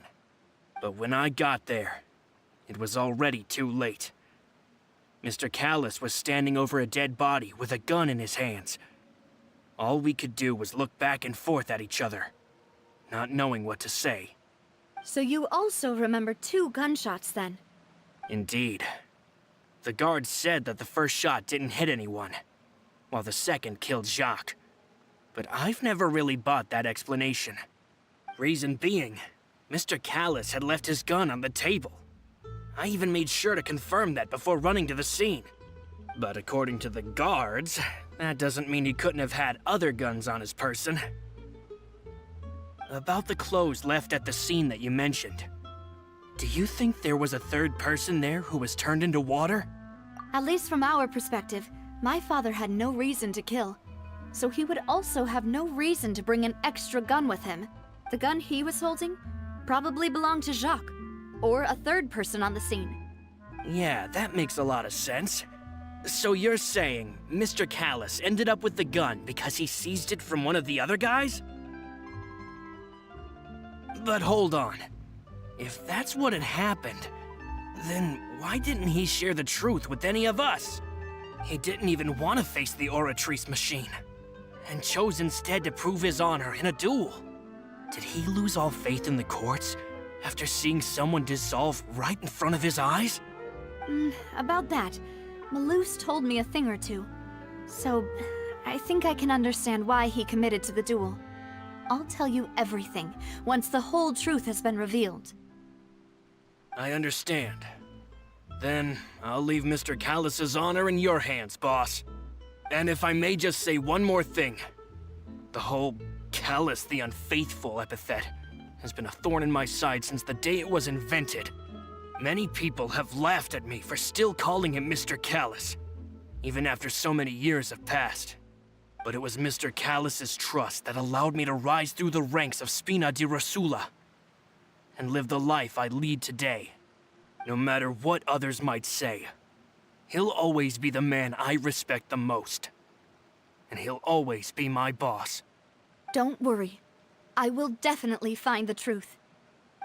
But when I got there, it was already too late. Mr. Callus was standing over a dead body with a gun in his hands. All we could do was look back and forth at each other, not knowing what to say. So you also remember 2 gunshots then? Indeed. The guard said that the first shot didn't hit anyone, while the second killed Jacques. But I've never really bought that explanation. Reason being, Mr. Callus had left his gun on the table. I even made sure to confirm that before running to the scene. But according to the guards, that doesn't mean he couldn't have had other guns on his person. About the clothes left at the scene that you mentioned, do you think there was a third person there who was turned into water? At least from our perspective, my father had no reason to kill. So he would also have no reason to bring an extra gun with him. The gun he was holding probably belonged to Jacques, or a third person on the scene. Yeah, that makes a lot of sense. So you're saying Mr. Callus ended up with the gun because he seized it from one of the other guys? But hold on. If that's what had happened, then why didn't he share the truth with any of us? He didn't even want to face the Oratrice machine, and chose instead to prove his honor in a duel. Did he lose all faith in the courts after seeing someone dissolve right in front of his eyes? About that, Malus told me a thing or two. So, I think I can understand why he committed to the duel. I'll tell you everything, once the whole truth has been revealed. I understand. Then, I'll leave Mr. Callus's honor in your hands, boss. And if I may just say one more thing. The whole Callus the Unfaithful epithet has been a thorn in my side since the day it was invented. Many people have laughed at me for still calling him Mr. Callus, even after so many years have passed. But it was Mr. Callus's trust that allowed me to rise through the ranks of Spina di Rosula and live the life I lead today. No matter what others might say, he'll always be the man I respect the most. And he'll always be my boss. Don't worry. I will definitely find the truth.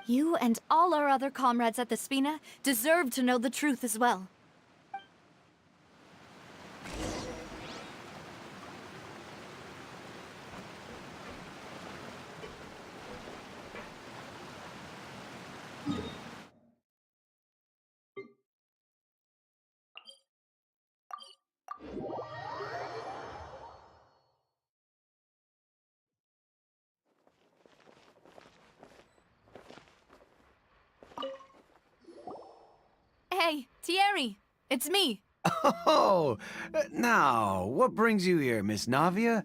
You and all our other comrades at the Spina deserve to know the truth as well. Hey, Thierry, it's me. Oh, now, what brings you here, Miss Navia?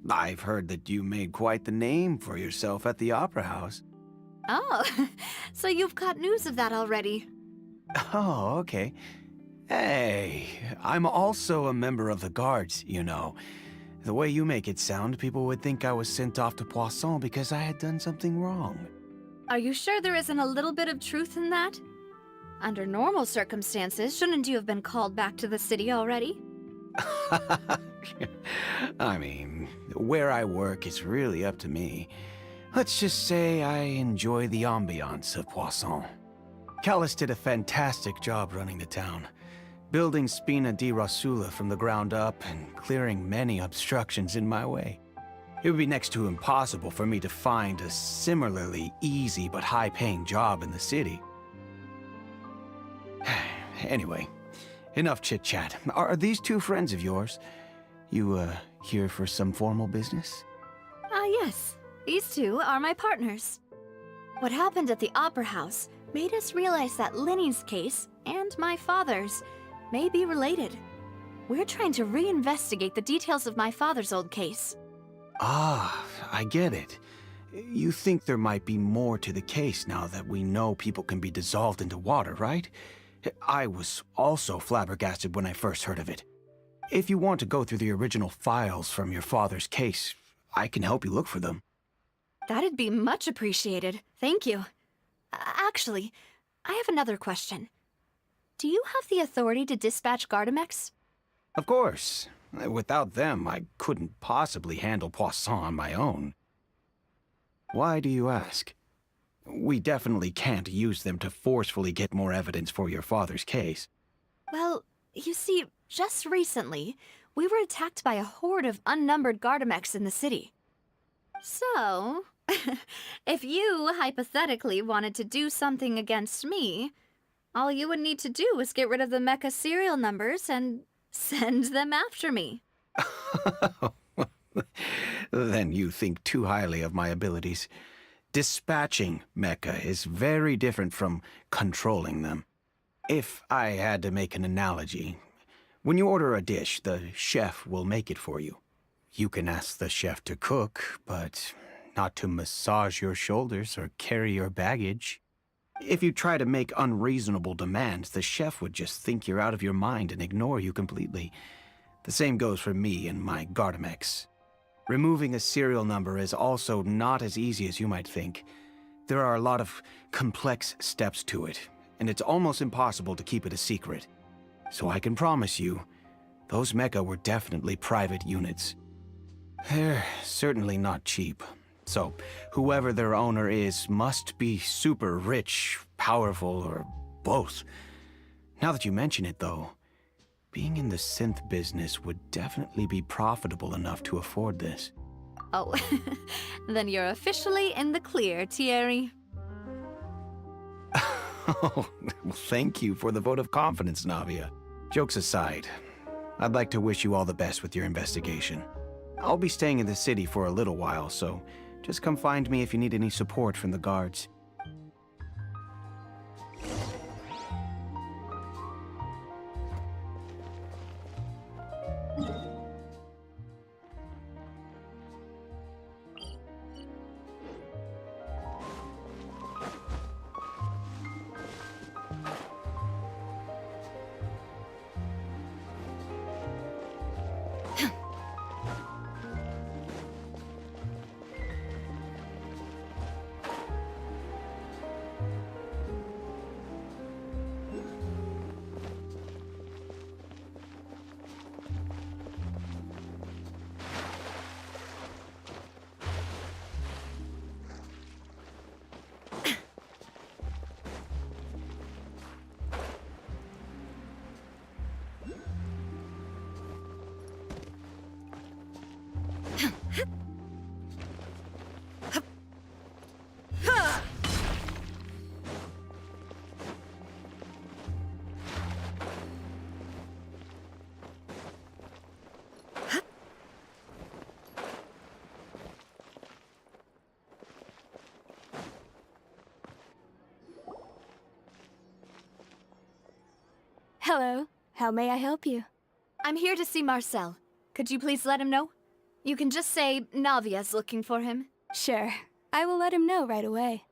I've heard that you made quite the name for yourself at the Opera House. Oh, so you've got news of that already. Oh, okay. Hey, I'm also a member of the guards, you know. The way you make it sound, people would think I was sent off to Poisson because I had done something wrong. Are you sure there isn't a little bit of truth in that? Under normal circumstances, shouldn't you have been called back to the city already? I mean, where I work is really up to me. Let's just say I enjoy the ambiance of Poisson. Callus did a fantastic job running the town, building Spina di Rosula from the ground up and clearing many obstructions in my way. It would be next to impossible for me to find a similarly easy but high-paying job in the city. Anyway, enough chit-chat. Are these two friends of yours? You, here for some formal business? Yes. These two are my partners. What happened at the Opera House made us realize that Linny's case and my father's may be related. We're trying to reinvestigate the details of my father's old case. Ah, I get it. You think there might be more to the case now that we know people can be dissolved into water, right? I was also flabbergasted when I first heard of it. If you want to go through the original files from your father's case, I can help you look for them. That'd be much appreciated. Thank you. Actually, I have another question. Do you have the authority to dispatch Gardamex? Of course. Without them, I couldn't possibly handle Poisson on my own. Why do you ask? We definitely can't use them to forcefully get more evidence for your father's case. Well, you see, just recently, we were attacked by a horde of unnumbered Gardamex in the city. So, if you hypothetically wanted to do something against me, all you would need to do is get rid of the mecha serial numbers and send them after me. Then you think too highly of my abilities. Dispatching mecha is very different from controlling them. If I had to make an analogy, when you order a dish, the chef will make it for you. You can ask the chef to cook, but not to massage your shoulders or carry your baggage. If you try to make unreasonable demands, the chef would just think you're out of your mind and ignore you completely. The same goes for me and my Gardamex. Removing a serial number is also not as easy as you might think. There are a lot of complex steps to it, and it's almost impossible to keep it a secret. So I can promise you, those mecha were definitely private units. They're certainly not cheap. So, whoever their owner is must be super rich, powerful, or both. Now that you mention it, though, being in the synth business would definitely be profitable enough to afford this. Oh, then you're officially in the clear, Thierry. Oh, well, thank you for the vote of confidence, Navia. Jokes aside, I'd like to wish you all the best with your investigation. I'll be staying in the city for a little while, so just come find me if you need any support from the guards. Hello. How may I help you? I'm here to see Marcel. Could you please let him know? You can just say Navia's looking for him. Sure. I will let him know right away.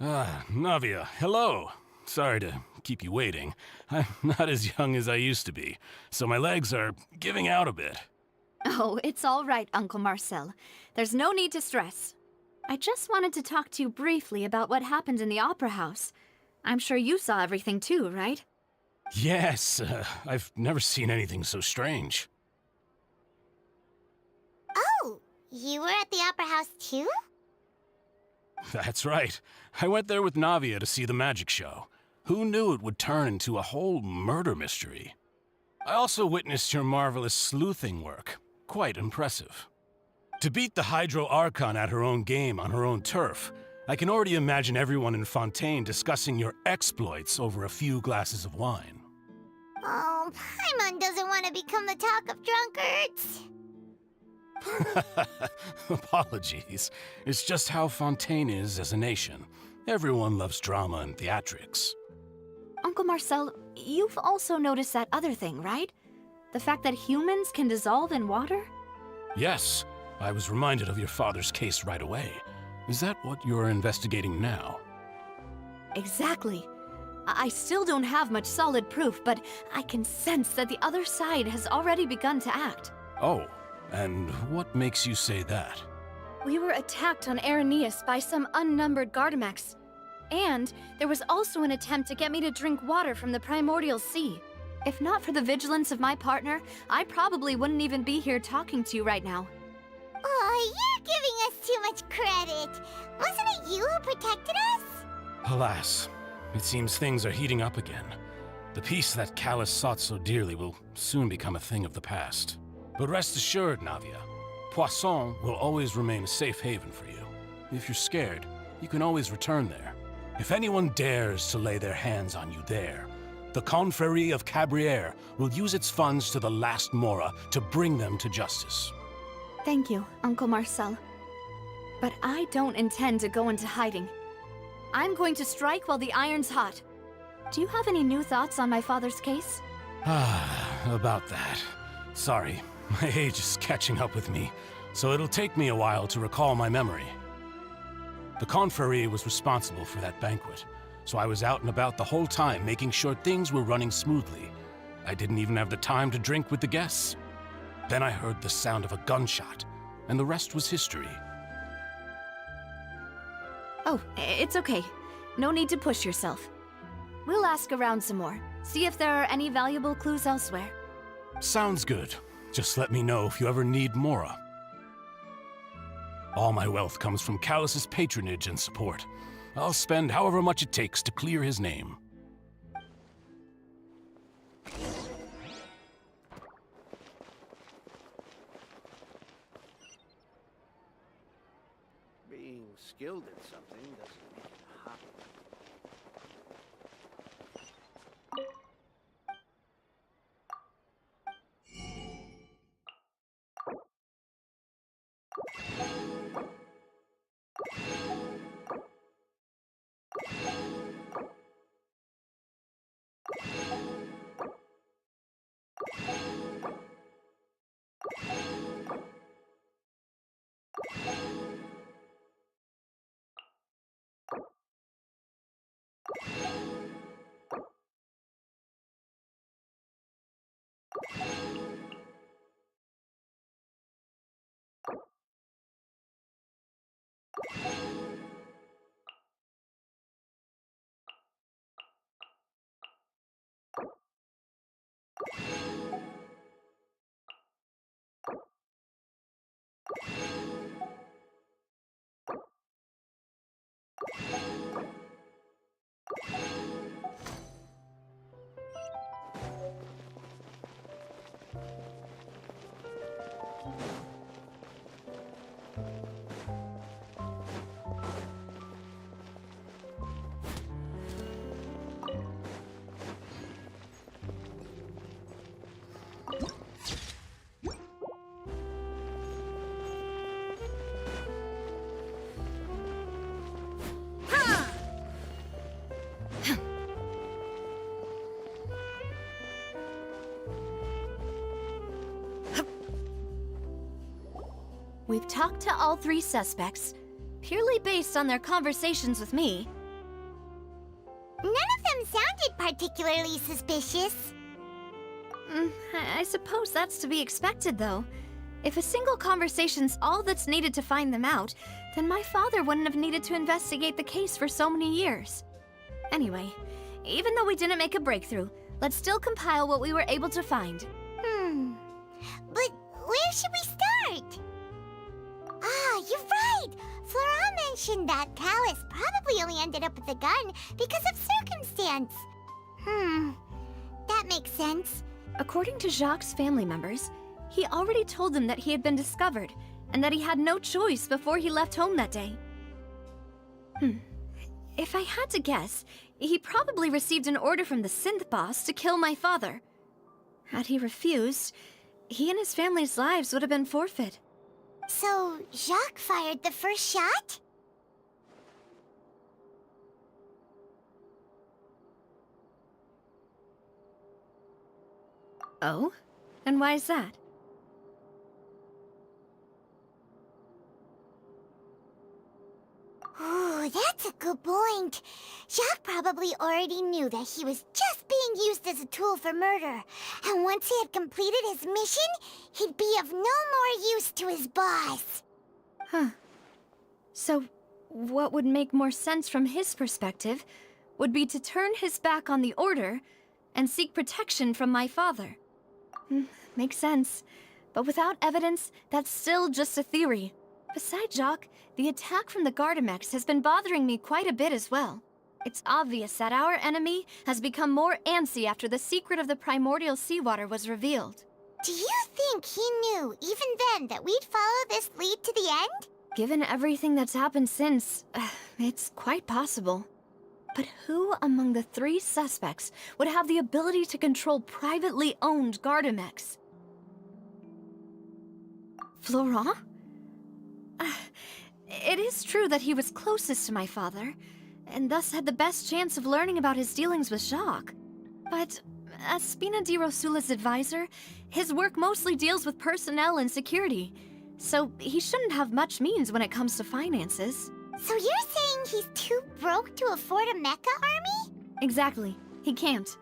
Navia, hello. Sorry to keep you waiting. I'm not as young as I used to be, so my legs are giving out a bit. Oh, it's all right, Uncle Marcel. There's no need to stress. I just wanted to talk to you briefly about what happened in the Opera House. I'm sure you saw everything too, right? Yes, I've never seen anything so strange. Oh, You were at the Opera House too? That's right. I went there with Navia to see the magic show. Who knew it would turn into a whole murder mystery? I also witnessed your marvelous sleuthing work. Quite impressive. To beat the Hydro Archon at her own game on her own turf, I can already imagine everyone in Fontaine discussing your exploits over a few glasses of wine. Oh, Paimon doesn't want to become the talk of drunkards. Apologies. It's just how Fontaine is as a nation. Everyone loves drama and theatrics. Uncle Marcel, you've also noticed that other thing, right? The fact that humans can dissolve in water? Yes, I was reminded of your father's case right away. Is that what you're investigating now? Exactly. I still don't have much solid proof, but I can sense that the other side has already begun to act. Oh, and what makes you say that? We were attacked on Araneus by some unnumbered Gardamex. And there was also an attempt to get me to drink water from the primordial sea. If not for the vigilance of my partner, I probably wouldn't even be here talking to you right now. Oh, you're giving us too much credit. Wasn't it you who protected us? Alas, it seems things are heating up again. The peace that Callus sought so dearly will soon become a thing of the past. But rest assured, Navia, Poisson will always remain a safe haven for you. If you're scared, you can always return there. If anyone dares to lay their hands on you there, the Confrérie of Cabrières will use its funds to the last Mora to bring them to justice. Thank you, Uncle Marcel. But I don't intend to go into hiding. I'm going to strike while the iron's hot. Do you have any new thoughts on my father's case? About that. Sorry, my age is catching up with me, so it'll take me a while to recall my memory. The Confrérie was responsible for that banquet, so I was out and about the whole time making sure things were running smoothly. I didn't even have the time to drink with the guests. Then I heard the sound of a gunshot, and the rest was history. Oh, it's okay. No need to push yourself. We'll ask around some more, see if there are any valuable clues elsewhere. Sounds good. Just let me know if you ever need Mora. All my wealth comes from Callus's patronage and support. I'll spend however much it takes to clear his name. Being skilled at something doesn't make it a hobby. We've talked to all three suspects, purely based on their conversations with me. None of them sounded particularly suspicious. I suppose that's to be expected, though. If a single conversation's all that's needed to find them out, then my father wouldn't have needed to investigate the case for so many years. Anyway, even though we didn't make a breakthrough, let's still compile what we were able to find. But where should we start? mentioned that Callus probably only ended up with the gun because of circumstance. That makes sense. According to Jacques' family members, he already told them that he had been discovered and that he had no choice before he left home that day. If I had to guess, he probably received an order from the synth boss to kill my father. Had he refused, he and his family's lives would have been forfeit. So, Jacques fired the first shot? Oh? And why is that? Ooh, that's a good point. Jacques probably already knew that he was just being used as a tool for murder. And once he had completed his mission, he'd be of no more use to his boss. Huh. So, what would make more sense from his perspective would be to turn his back on the Order and seek protection from my father. Makes sense. But without evidence, that's still just a theory. Besides Jacques, the attack from the Gardamex has been bothering me quite a bit as well. It's obvious that our enemy has become more antsy after the secret of the primordial seawater was revealed. Do you think he knew, even then, that we'd follow this lead to the end? Given everything that's happened since, it's quite possible. But who among the 3 suspects would have the ability to control privately owned Gardamex? Florent? It is true that he was closest to my father, and thus had the best chance of learning about his dealings with Jacques. But as Spina di Rosula's advisor, his work mostly deals with personnel and security, so he shouldn't have much means when it comes to finances. So you're saying he's too broke to afford a mecha army? Exactly. He can't.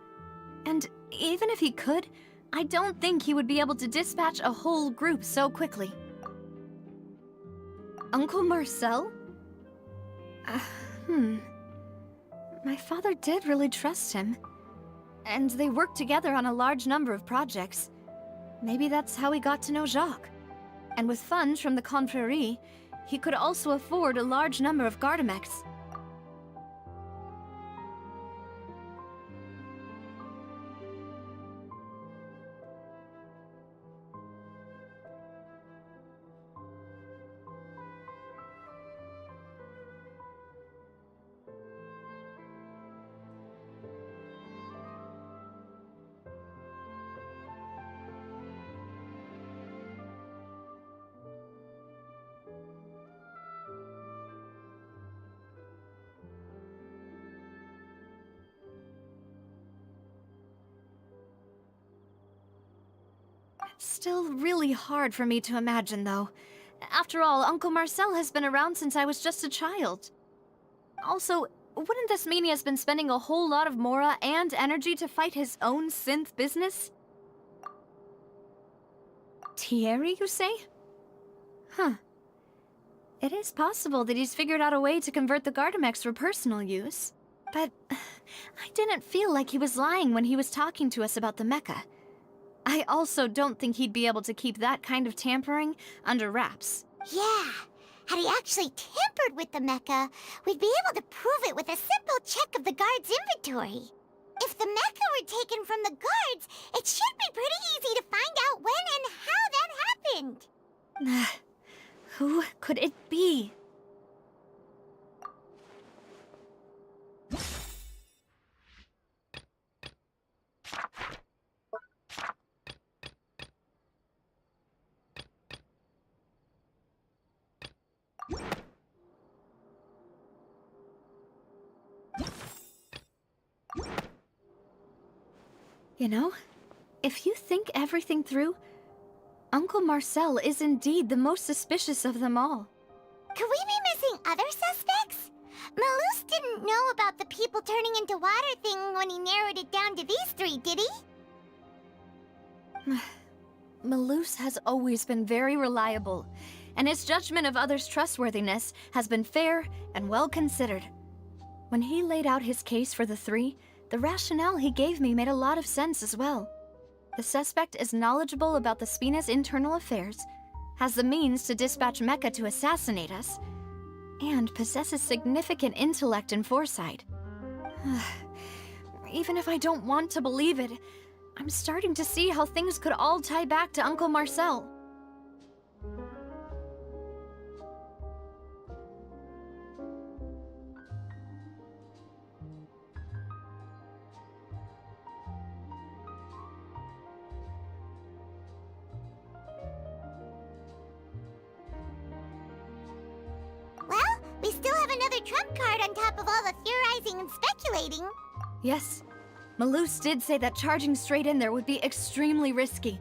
And even if he could, I don't think he would be able to dispatch a whole group so quickly. Uncle Marcel? My father did really trust him. And they worked together on a large number of projects. Maybe that's how he got to know Jacques. And with funds from the Confrérie, he could also afford a large number of Gardamex. It's still really hard for me to imagine, though. After all, Uncle Marcel has been around since I was just a child. Also, wouldn't this mean he has been spending a whole lot of mora and energy to fight his own synth business? Thierry, you say? Huh. It is possible that he's figured out a way to convert the Gardamex for personal use. But I didn't feel like he was lying when he was talking to us about the mecha. I also don't think he'd be able to keep that kind of tampering under wraps. Yeah. Had he actually tampered with the mecha, we'd be able to prove it with a simple check of the guard's inventory. If the mecha were taken from the guards, it should be pretty easy to find out when and how that happened. Who could it be? You know, if you think everything through, Uncle Marcel is indeed the most suspicious of them all. Could we be missing other suspects? Malus didn't know about the people turning into water thing when he narrowed it down to these 3, did he? Malus has always been very reliable, and his judgment of others' trustworthiness has been fair and well considered. When he laid out his case for the 3, the rationale he gave me made a lot of sense as well. The suspect is knowledgeable about the Spina's internal affairs, has the means to dispatch mecha to assassinate us, and possesses significant intellect and foresight. Even if I don't want to believe it, I'm starting to see how things could all tie back to Uncle Marcel. Well, we still have another trump card on top of all the theorizing and speculating. Yes, Malus did say that charging straight in there would be extremely risky.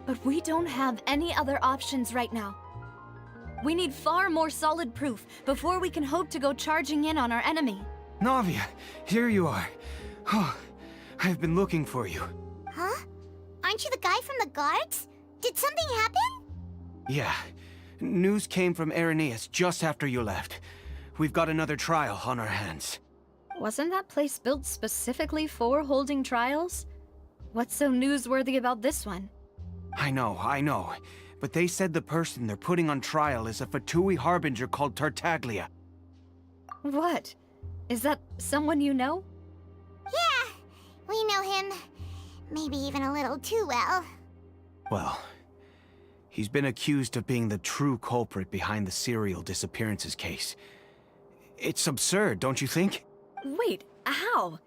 But we don't have any other options right now. We need far more solid proof before we can hope to go charging in on our enemy. Navia, here you are. Oh, I've been looking for you. Huh? Aren't you the guy from the guards? Did something happen? Yeah. News came from Arrhenius just after you left. We've got another trial on our hands. Wasn't that place built specifically for holding trials? What's so newsworthy about this one? I know. But they said the person they're putting on trial is a Fatui harbinger called Tartaglia. What? Is that someone you know? Yeah, we know him. Maybe even a little too well. Well, he's been accused of being the true culprit behind the serial disappearances case. It's absurd, don't you think? Wait, how?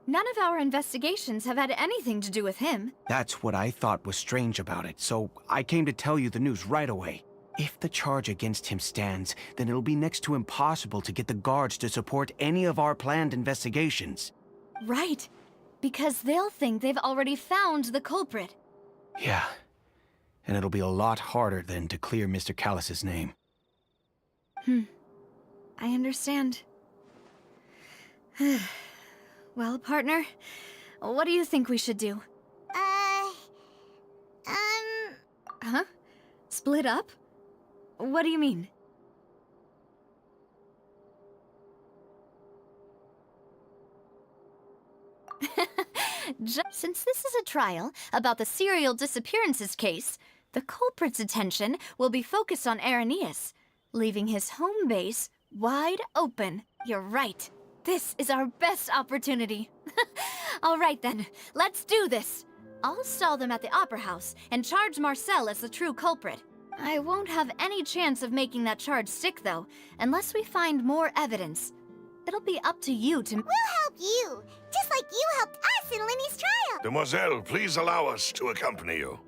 None of our investigations have had anything to do with him. That's what I thought was strange about it, so I came to tell you the news right away. If the charge against him stands, then it'll be next to impossible to get the guards to support any of our planned investigations. Right, because they'll think they've already found the culprit. Yeah, and it'll be a lot harder then to clear Mr. Callus's name. I understand. Well, partner, what do you think we should do? Huh? Split up? What do you mean? Since this is a trial about the serial disappearances case, the culprit's attention will be focused on Arrhenius, leaving his home base wide open. You're right. This is our best opportunity. All right then, let's do this. I'll stall them at the Opera House and charge Marcel as the true culprit. I won't have any chance of making that charge stick, though, unless we find more evidence. It'll be up to you to— We'll help you, just like you helped us in Linny's trial. Demoiselle, please allow us to accompany you.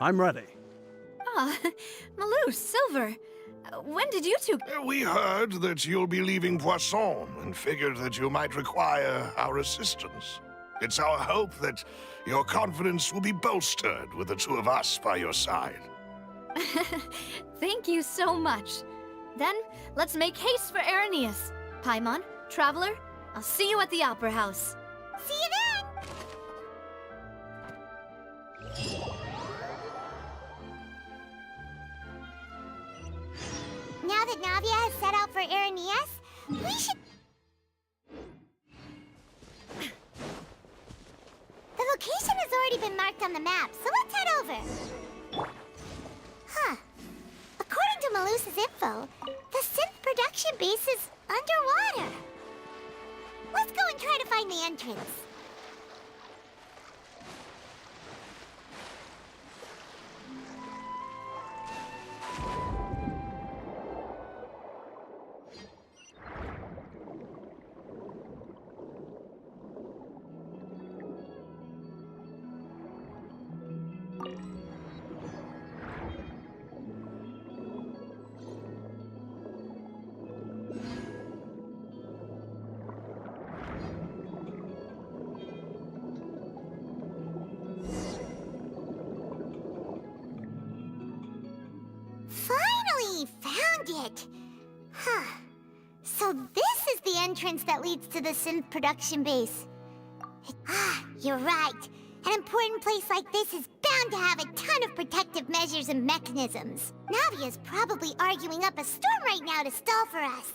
I'm ready. Ah, Malus, Silver, when did you two— We heard that you'll be leaving Poisson and figured that you might require our assistance. It's our hope that your confidence will be bolstered with the two of us by your side. Thank you so much. Then, let's make haste for Arrhenius. Paimon, Traveler, I'll see you at the Opera House. See you then! Now that Navia has set out for Arrhenius, we should... The location has already been marked on the map, so let's head over. Huh. According to Malus's info, the synth production base is underwater. Let's go and try to find the entrance. Finally found it! Huh. So this is the entrance that leads to the synth production base. You're right. An important place like this is bound to have a ton of protective measures and mechanisms. Navia's probably arguing up a storm right now to stall for us.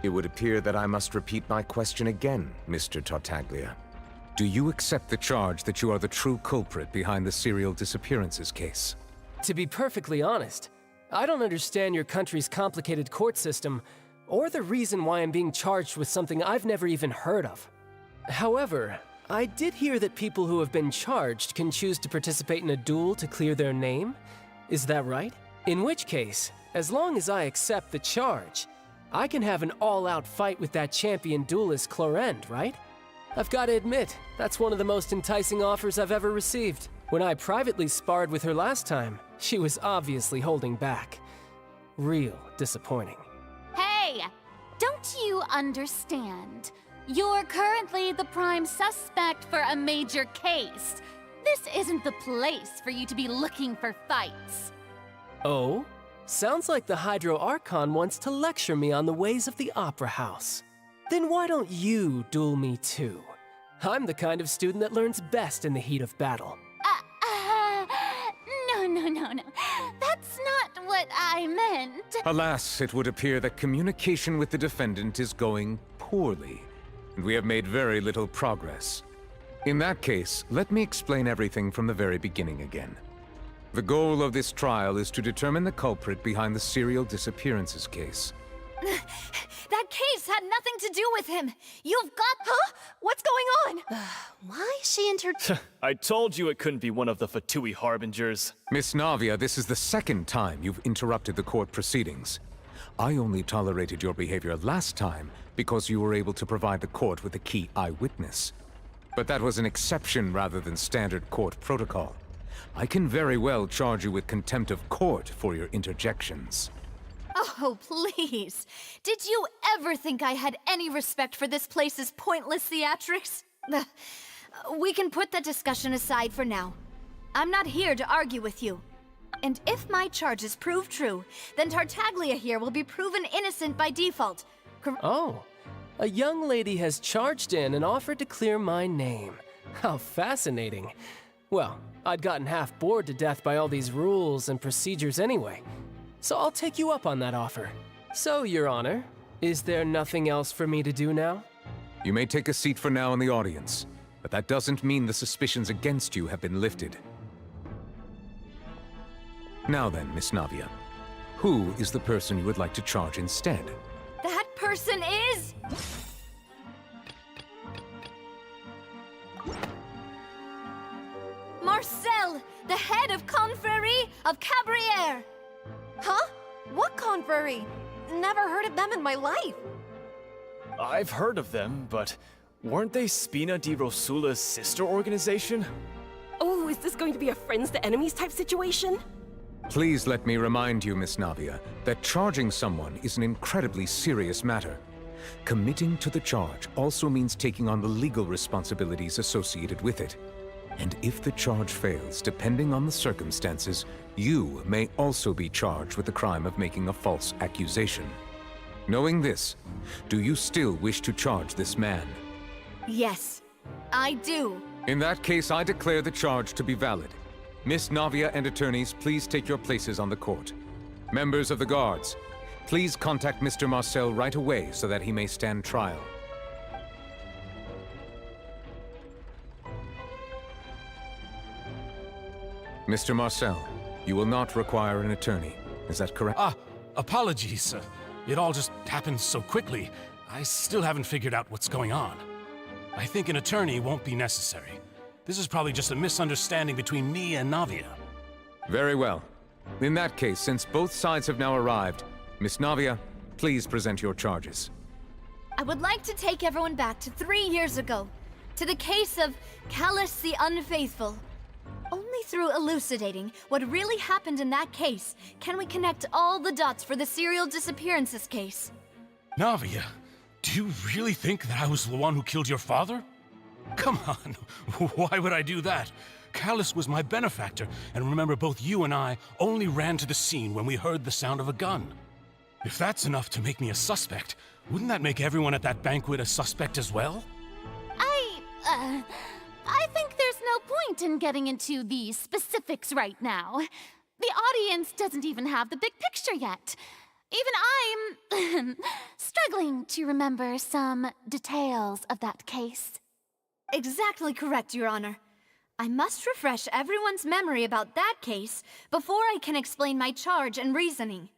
It would appear that I must repeat my question again, Mr. Tartaglia. Do you accept the charge that you are the true culprit behind the serial disappearances case? To be perfectly honest, I don't understand your country's complicated court system, or the reason why I'm being charged with something I've never even heard of. However, I did hear that people who have been charged can choose to participate in a duel to clear their name. Is that right? In which case, as long as I accept the charge, I can have an all-out fight with that champion duelist Clorend, right? I've got to admit, that's one of the most enticing offers I've ever received. When I privately sparred with her last time, she was obviously holding back. Real disappointing. Hey! Don't you understand? You're currently the prime suspect for a major case. This isn't the place for you to be looking for fights. Oh? Sounds like the Hydro Archon wants to lecture me on the ways of the Opera House. Then why don't you duel me too? I'm the kind of student that learns best in the heat of battle. No. That's not what I meant. Alas, it would appear that communication with the defendant is going poorly, and we have made very little progress. In that case, let me explain everything from the very beginning again. The goal of this trial is to determine the culprit behind the serial disappearances case. That case had nothing to do with him. You've got... Huh? What's going on? Why is she I told you it couldn't be one of the Fatui Harbingers. Miss Navia, this is the second time you've interrupted the court proceedings. I only tolerated your behavior last time because you were able to provide the court with a key eyewitness. But that was an exception rather than standard court protocol. I can very well charge you with contempt of court for your interjections. Oh, please. Did you ever think I had any respect for this place's pointless theatrics? We can put that discussion aside for now. I'm not here to argue with you. And if my charges prove true, then Tartaglia here will be proven innocent by default. Oh, a young lady has charged in and offered to clear my name. How fascinating. Well, I'd gotten half bored to death by all these rules and procedures anyway. So I'll take you up on that offer. So, Your Honor, is there nothing else for me to do now? You may take a seat for now in the audience, but that doesn't mean the suspicions against you have been lifted. Now then, Miss Navia, who is the person you would like to charge instead? That person is... Marcel, the head of Confrérie of Cabrières! Huh? What confrérie? Never heard of them in my life. I've heard of them, but weren't they Spina di Rosula's sister organization? Oh, is this going to be a friends to enemies type situation? Please let me remind you, Miss Navia, that charging someone is an incredibly serious matter. Committing to the charge also means taking on the legal responsibilities associated with it. And if the charge fails, depending on the circumstances, you may also be charged with the crime of making a false accusation. Knowing this, do you still wish to charge this man? Yes, I do. In that case, I declare the charge to be valid. Miss Navia and attorneys, please take your places on the court. Members of the guards, please contact Mr. Marcel right away so that he may stand trial. Mr. Marcel, you will not require an attorney. Is that correct? Apologies. It all just happened so quickly. I still haven't figured out what's going on. I think an attorney won't be necessary. This is probably just a misunderstanding between me and Navia. Very well. In that case, since both sides have now arrived, Miss Navia, please present your charges. I would like to take everyone back to 3 years ago, to the case of Callus the Unfaithful. Only through elucidating what really happened in that case can we connect all the dots for the serial disappearances case. Navia, do you really think that I was the one who killed your father? Come on, why would I do that? Callus was my benefactor, and remember both you and I only ran to the scene when we heard the sound of a gun. If that's enough to make me a suspect, wouldn't that make everyone at that banquet a suspect as well? I think there's no point in getting into the specifics right now. The audience doesn't even have the big picture yet. Even I'm struggling to remember some details of that case. Exactly correct, Your Honor. I must refresh everyone's memory about that case before I can explain my charge and reasoning.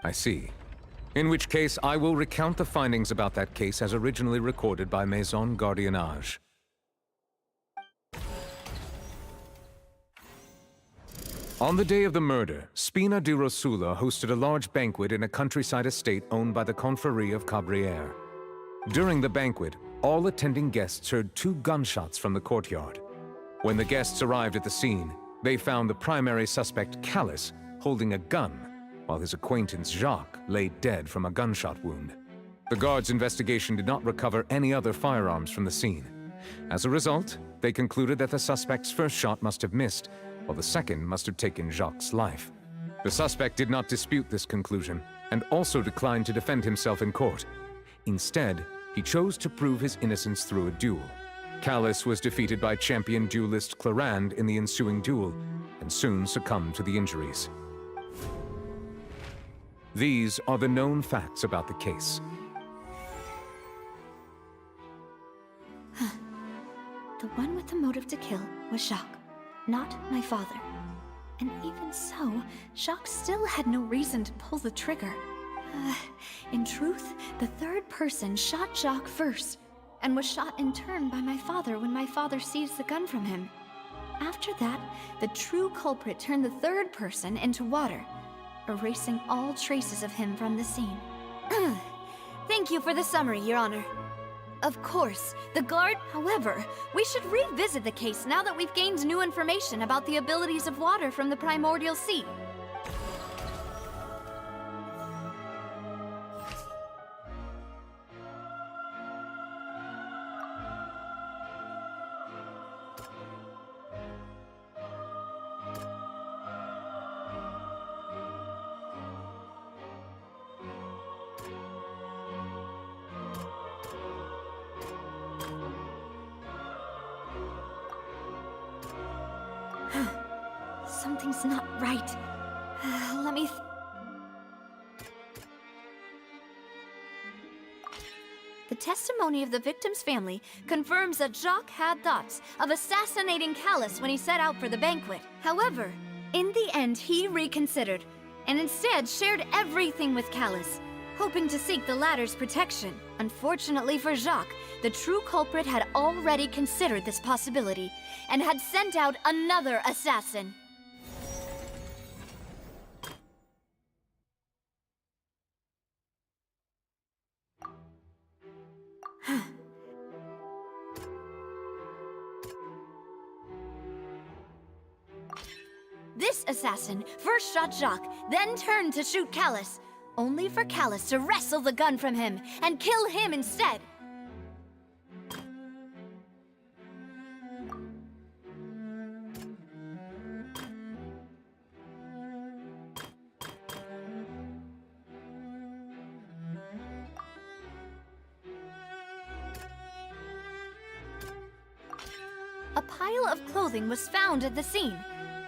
I see. In which case, I will recount the findings about that case as originally recorded by Maison Gardiennage. On the day of the murder, Spina di Rosula hosted a large banquet in a countryside estate owned by the Confrérie of Cabrières. During the banquet, all attending guests heard 2 gunshots from the courtyard. When the guests arrived at the scene, they found the primary suspect, Callus, holding a gun, while his acquaintance, Jacques, lay dead from a gunshot wound. The guards' investigation did not recover any other firearms from the scene. As a result, they concluded that the suspect's first shot must have missed, while the second must have taken Jacques' life. The suspect did not dispute this conclusion, and also declined to defend himself in court. Instead, he chose to prove his innocence through a duel. Callus was defeated by champion duelist Clarande in the ensuing duel, and soon succumbed to the injuries. These are the known facts about the case. The one with the motive to kill was Jacques, not my father. And even so, Jacques still had no reason to pull the trigger. In truth, the third person shot Jacques first, and was shot in turn by my father when my father seized the gun from him. After that, the true culprit turned the third person into water, erasing all traces of him from the scene. Thank you for the summary, Your Honor. Of course, the guard... However, we should revisit the case now that we've gained new information about the abilities of water from the primordial sea. Something's not right. Let me... The testimony of the victim's family confirms that Jacques had thoughts of assassinating Callus when he set out for the banquet. However, in the end, he reconsidered, and instead shared everything with Callus, hoping to seek the latter's protection. Unfortunately for Jacques, the true culprit had already considered this possibility, and had sent out another assassin. This assassin first shot Jacques, then turned to shoot Callus, only for Callus to wrestle the gun from him and kill him instead. A pile of clothing was found at the scene.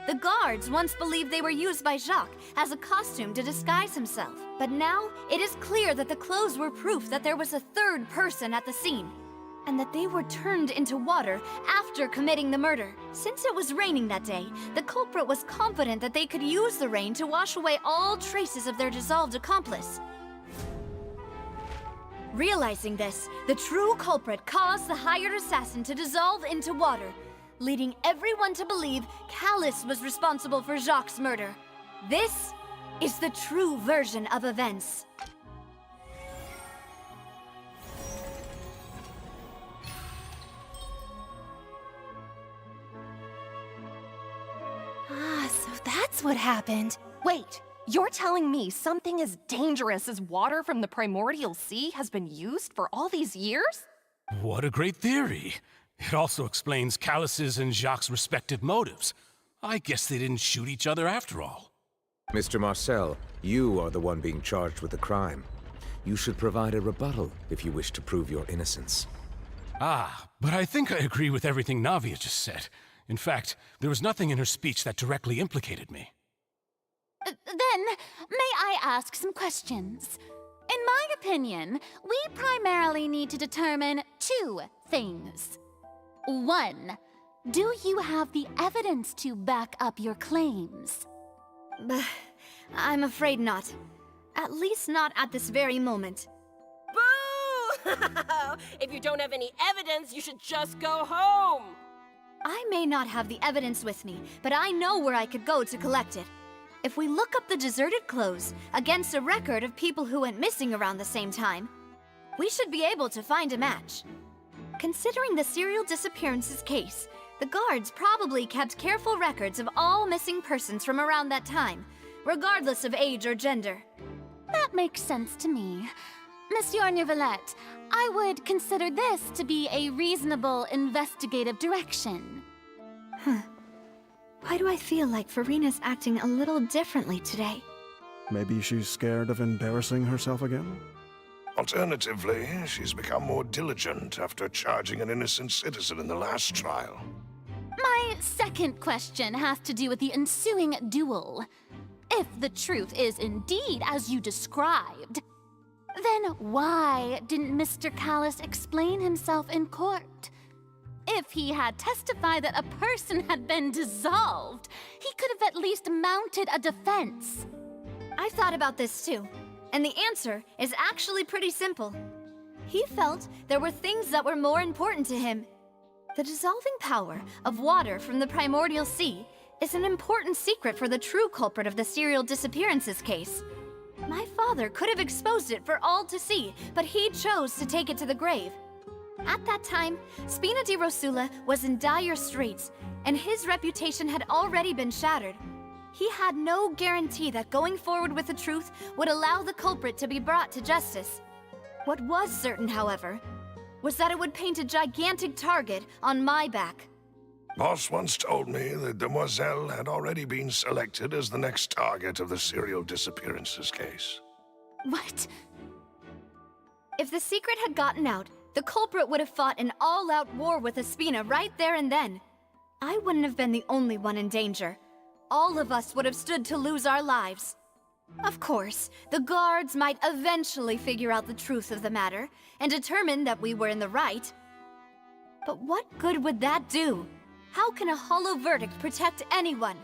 The guards once believed they were used by Jacques as a costume to disguise himself. But now, it is clear that the clothes were proof that there was a third person at the scene, and that they were turned into water after committing the murder. Since it was raining that day, the culprit was confident that they could use the rain to wash away all traces of their dissolved accomplice. Realizing this, the true culprit caused the hired assassin to dissolve into water, leading everyone to believe Callus was responsible for Jacques' murder. This is the true version of events. So that's what happened. Wait, you're telling me something as dangerous as water from the primordial sea has been used for all these years? What a great theory. It also explains Callus's and Jacques' respective motives. I guess they didn't shoot each other after all. Mr. Marcel, you are the one being charged with the crime. You should provide a rebuttal if you wish to prove your innocence. But I think I agree with everything Navia just said. In fact, there was nothing in her speech that directly implicated me. Then, may I ask some questions? In my opinion, we primarily need to determine two things. One, do you have the evidence to back up your claims? I'm afraid not. At least not at this very moment. Boo! If you don't have any evidence, you should just go home! I may not have the evidence with me, but I know where I could go to collect it. If we look up the deserted clothes against a record of people who went missing around the same time, we should be able to find a match. Considering the serial disappearances case, the guards probably kept careful records of all missing persons from around that time, regardless of age or gender. That makes sense to me. Monsieur Neuvillette, I would consider this to be a reasonable investigative direction. Why do I feel like Farina's acting a little differently today? Maybe she's scared of embarrassing herself again? Alternatively, she's become more diligent after charging an innocent citizen in the last trial. My second question has to do with the ensuing duel. If the truth is indeed as you described, then why didn't Mr. Callis explain himself in court? If he had testified that a person had been dissolved, he could have at least mounted a defense. I've thought about this too, and the answer is actually pretty simple. He felt there were things that were more important to him. The dissolving power of water from the primordial sea is an important secret for the true culprit of the serial disappearances case. My father could have exposed it for all to see, but he chose to take it to the grave. At that time, Spina di Rosula was in dire straits, and his reputation had already been shattered. He had no guarantee that going forward with the truth would allow the culprit to be brought to justice. What was certain, however, was that it would paint a gigantic target on my back. Boss once told me that Demoiselle had already been selected as the next target of the serial disappearances case. What? If the secret had gotten out, the culprit would have fought an all-out war with Espina right there and then. I wouldn't have been the only one in danger. All of us would have stood to lose our lives. Of course, the guards might eventually figure out the truth of the matter and determine that we were in the right. But what good would that do? How can a hollow verdict protect anyone?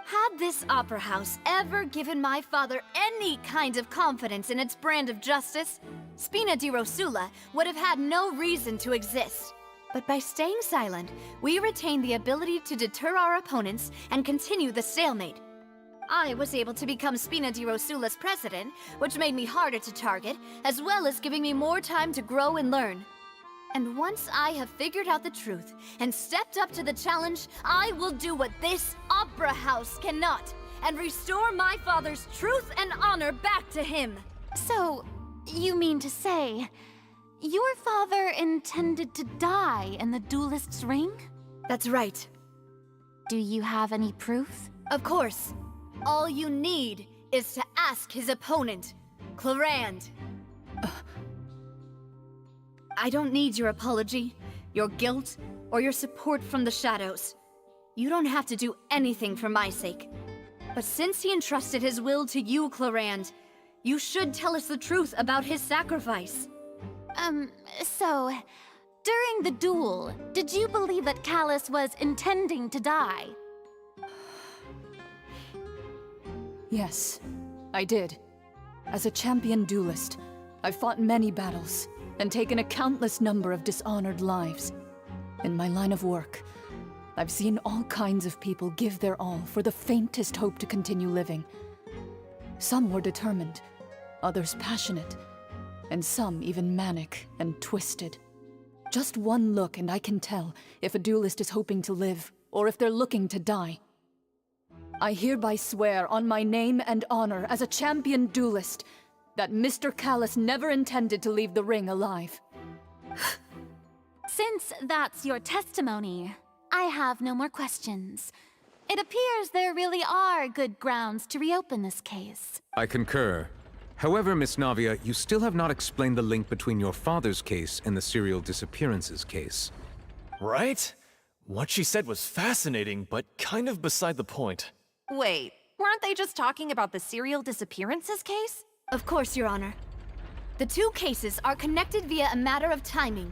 Had this opera house ever given my father any kind of confidence in its brand of justice, Spina di Rosula would have had no reason to exist. But by staying silent, we retained the ability to deter our opponents and continue the stalemate. I was able to become Spina di Rosula's president, which made me harder to target, as well as giving me more time to grow and learn. And once I have figured out the truth and stepped up to the challenge, I will do what this opera house cannot, and restore my father's truth and honor back to him. So, you mean to say, your father intended to die in the duelist's ring? That's right. Do you have any proof? Of course. All you need is to ask his opponent, Clarand. I don't need your apology, your guilt, or your support from the shadows. You don't have to do anything for my sake. But since he entrusted his will to you, Clarand, you should tell us the truth about his sacrifice. So, during the duel, did you believe that Callis was intending to die? Yes, I did. As a champion duelist, I've fought many battles and taken a countless number of dishonored lives. In my line of work, I've seen all kinds of people give their all for the faintest hope to continue living. Some were determined, others passionate, and some even manic and twisted. Just one look and I can tell if a duelist is hoping to live or if they're looking to die. I hereby swear on my name and honor as a champion duelist that Mr. Callis never intended to leave the ring alive. Since that's your testimony, I have no more questions. It appears there really are good grounds to reopen this case. I concur. However, Miss Navia, you still have not explained the link between your father's case and the serial disappearances case. Right? What she said was fascinating, but kind of beside the point. Wait, Weren't they just talking about the serial disappearances case? Of course, Your Honor. The two cases are connected via a matter of timing.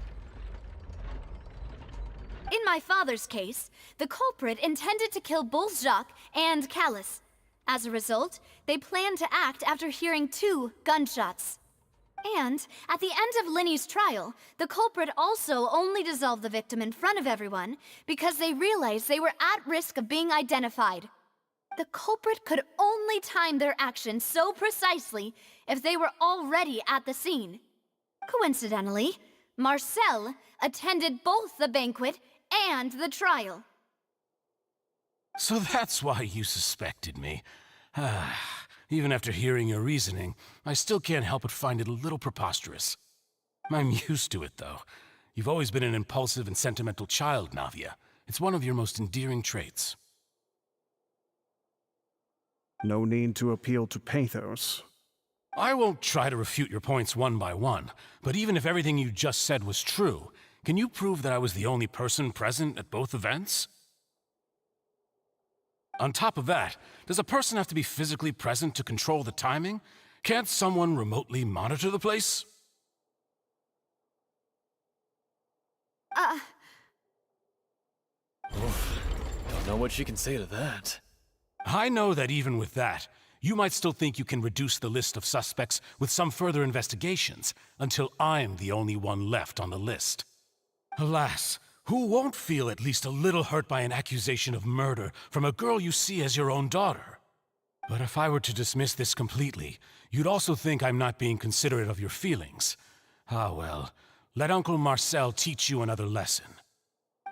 In my father's case, the culprit intended to kill both Jacques and Callus. As a result, they planned to act after hearing 2 gunshots. And, at the end of Linny's trial, the culprit also only dissolved the victim in front of everyone because they realized they were at risk of being identified. The culprit could only time their actions so precisely if they were already at the scene. Coincidentally, Marcel attended both the banquet and the trial. So that's why you suspected me. Even after hearing your reasoning, I still can't help but find it a little preposterous. I'm used to it, though. You've always been an impulsive and sentimental child, Navia. It's one of your most endearing traits. No need to appeal to pathos. I won't try to refute your points one by one, but even if everything you just said was true, can you prove that I was the only person present at both events? On top of that, does a person have to be physically present to control the timing? Can't someone remotely monitor the place? Don't know what she can say to that. I know that even with that, you might still think you can reduce the list of suspects with some further investigations, until I'm the only one left on the list. Alas, who won't feel at least a little hurt by an accusation of murder from a girl you see as your own daughter? But if I were to dismiss this completely, you'd also think I'm not being considerate of your feelings. Ah well, let Uncle Marcel teach you another lesson.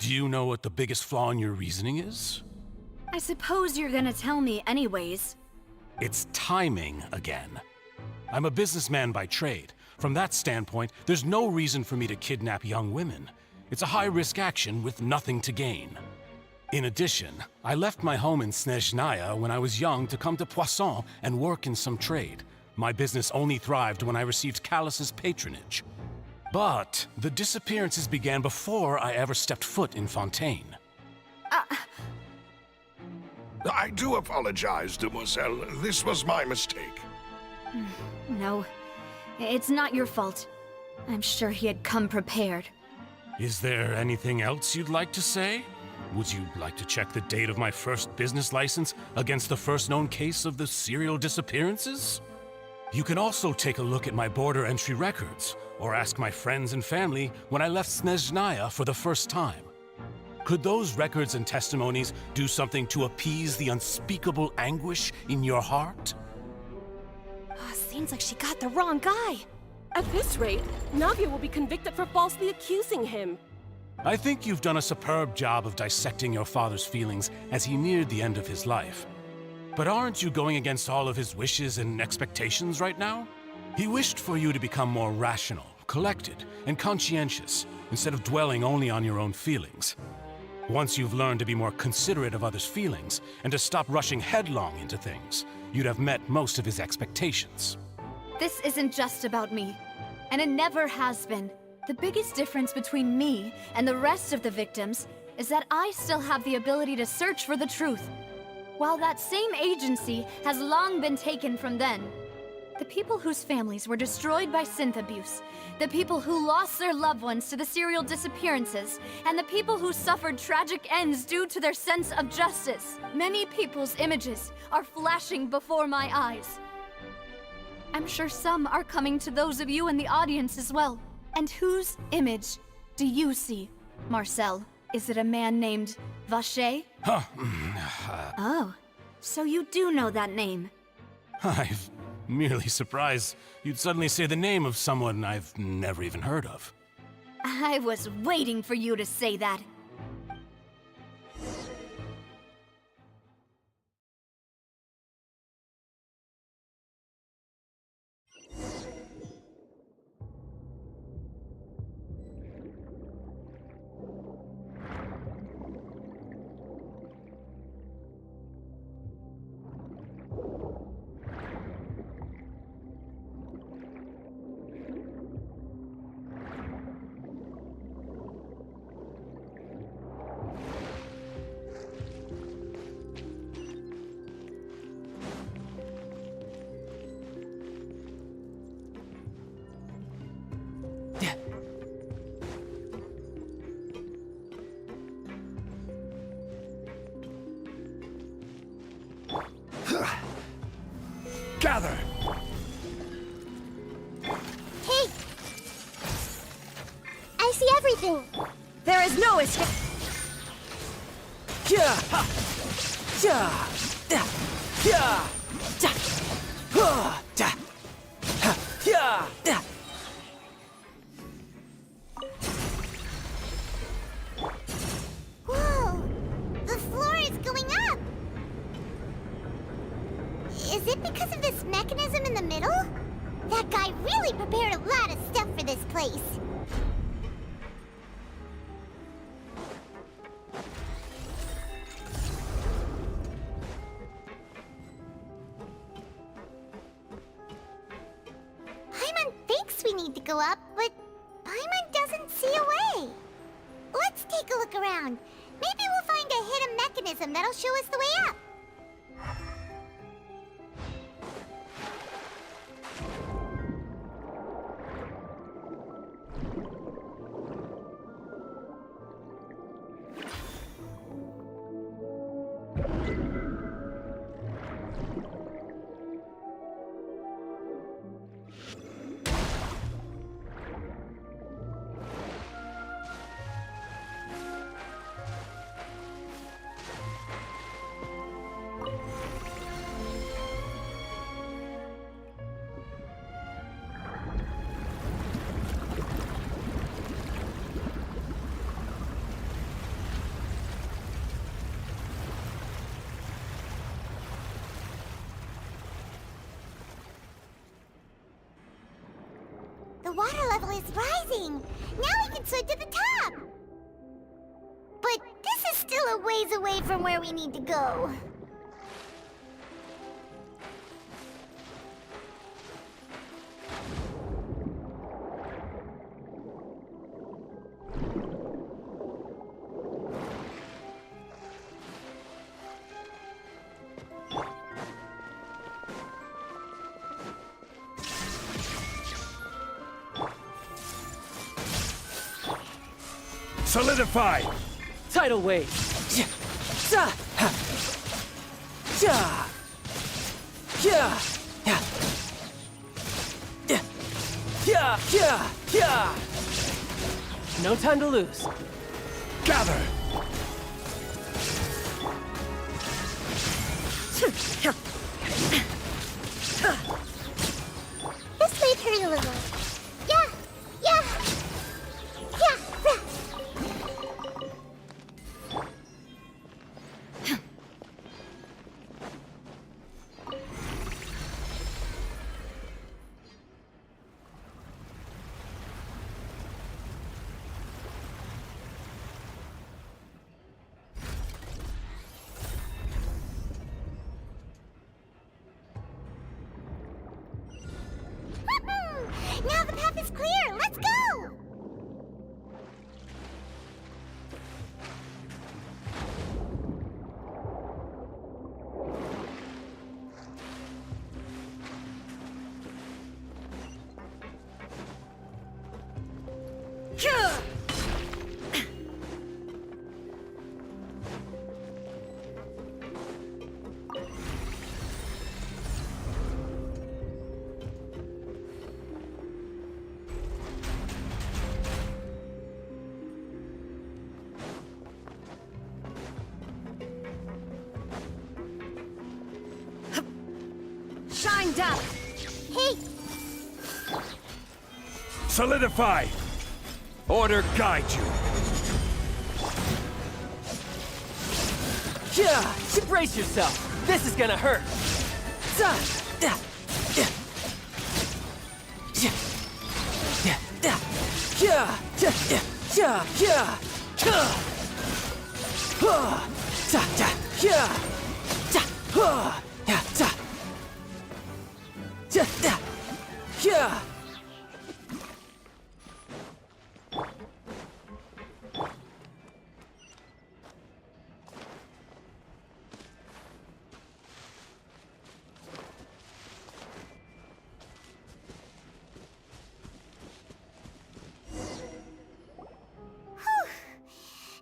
Do you know what the biggest flaw in your reasoning is? I suppose you're gonna tell me anyways. It's timing again. I'm a businessman by trade. From that standpoint, there's no reason for me to kidnap young women. It's a high-risk action with nothing to gain. In addition, I left my home in Snezhnaya when I was young to come to Poisson and work in some trade. My business only thrived when I received Callus's patronage. But the disappearances began before I ever stepped foot in Fontaine. I do apologize, demoiselle. This was my mistake. No, it's not your fault. I'm sure he had come prepared. Is there anything else you'd like to say? Would you like to check the date of my first business license against the first known case of the serial disappearances? You can also take a look at my border entry records, or ask my friends and family when I left Snezhnaya for the first time. Could those records and testimonies do something to appease the unspeakable anguish in your heart? Seems like she got the wrong guy. At this rate, Navia will be convicted for falsely accusing him. I think you've done a superb job of dissecting your father's feelings as he neared the end of his life. But aren't you going against all of his wishes and expectations right now? He wished for you to become more rational, collected, and conscientious, instead of dwelling only on your own feelings. Once you've learned to be more considerate of others' feelings, and to stop rushing headlong into things, you'd have met most of his expectations. This isn't just about me, and it never has been. The biggest difference between me and the rest of the victims is that I still have the ability to search for the truth, while that same agency has long been taken from them. The people whose families were destroyed by synth abuse, the people who lost their loved ones to the serial disappearances, and the people who suffered tragic ends due to their sense of justice. Many people's images are flashing before my eyes. I'm sure some are coming to those of you in the audience as well. And whose image do you see, Marcel? Is it a man named Vacher? Oh, so you do know that name. I'm merely surprised you'd suddenly say the name of someone I've never even heard of. I was waiting for you to say that. Gather! Hey! I see everything! There is no escape. Yeah! Ha! Yeah! Da! Yeah! Da! Ha! Da! Ha! Yeah! Da! Whoa! The floor is going up! Is it because of this mechanism in the middle? That guy really prepared a lot of stuff for this place. Paimon thinks we need to go up, but Paimon doesn't see a way. Let's take a look around. Maybe we'll find a hidden mechanism that'll show us the way up. The water level is rising! Now we can swim to the top! But this is still a ways away from where we need to go. Solidify! Tidal wave! Yeah! Za! Ha! Ja! Yeah! Yeah! Yeah! Yeah! Yeah! Yeah! No time to lose. Gather! This might hurt a little. Yeah! Yeah! Yeah! Now the path is clear! Let's go! Shine down! Hey! Solidify! Order guide you! Yeah! Brace yourself! This is gonna hurt! Za! Da! Yeah! Yeah! Yeah! Da! Yeah! Yeah! Yeah! Yeah! Yeah! Ha! Da! Da! Yeah! Da! Ha! Yeah! Da! Da! Da! Yeah!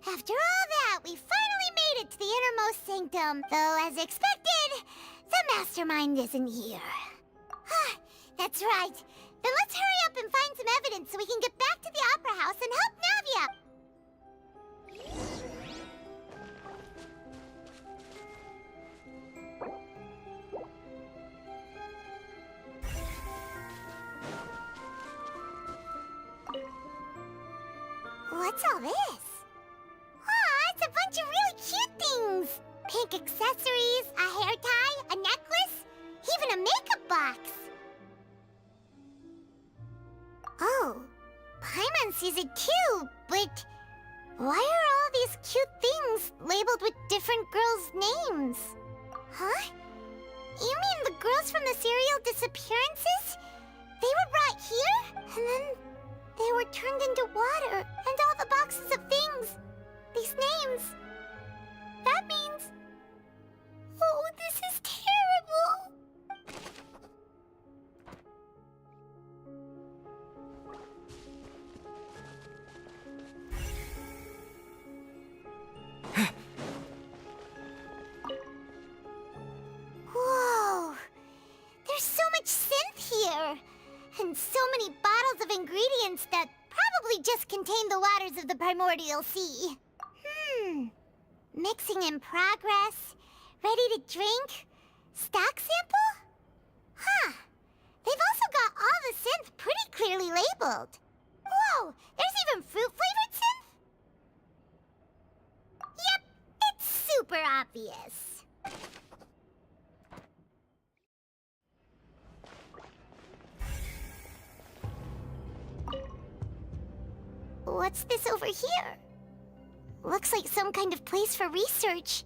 After all that, we finally made it to the innermost sanctum. Though, as expected, the mastermind isn't here. That's right. Then let's hurry up and find some evidence so we can get back to the Opera House and help Navia! What's all this? Aw, it's a bunch of really cute things! Pink accessories, a hair tie, a necklace, even a makeup box! Oh, Paimon sees it too, but why are all these cute things labeled with different girls' names? Huh? You mean the girls from the serial disappearances? They were brought here, and then they were turned into water, and all the boxes of things. These names. That means... Oh, this is terrible! Whoa! There's so much synth here! And so many bottles of ingredients that probably just contain the waters of the primordial sea. Mixing in progress, ready to drink, stock sample? Huh. They've also got all the synth pretty clearly labeled. Whoa, there's even fruit-flavored synth? Yep, it's super obvious. What's this over here? Looks like some kind of place for research.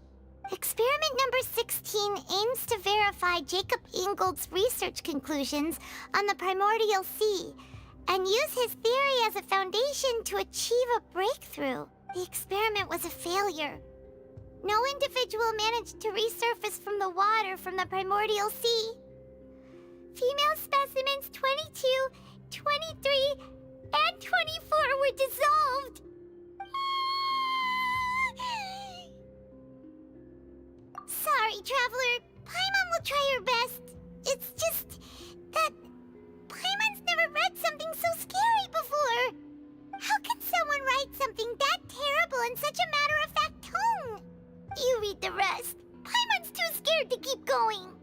Experiment number 16 aims to verify Jacob Ingold's research conclusions on the primordial sea and use his theory as a foundation to achieve a breakthrough. The experiment was a failure. No individual managed to resurface from the water from the primordial sea. Female specimens 22, 23, and 24 were dissolved. Sorry, Traveler. Paimon will try her best. It's just that Paimon's never read something so scary before. How can someone write something that terrible in such a matter-of-fact tone? You read the rest. Paimon's too scared to keep going.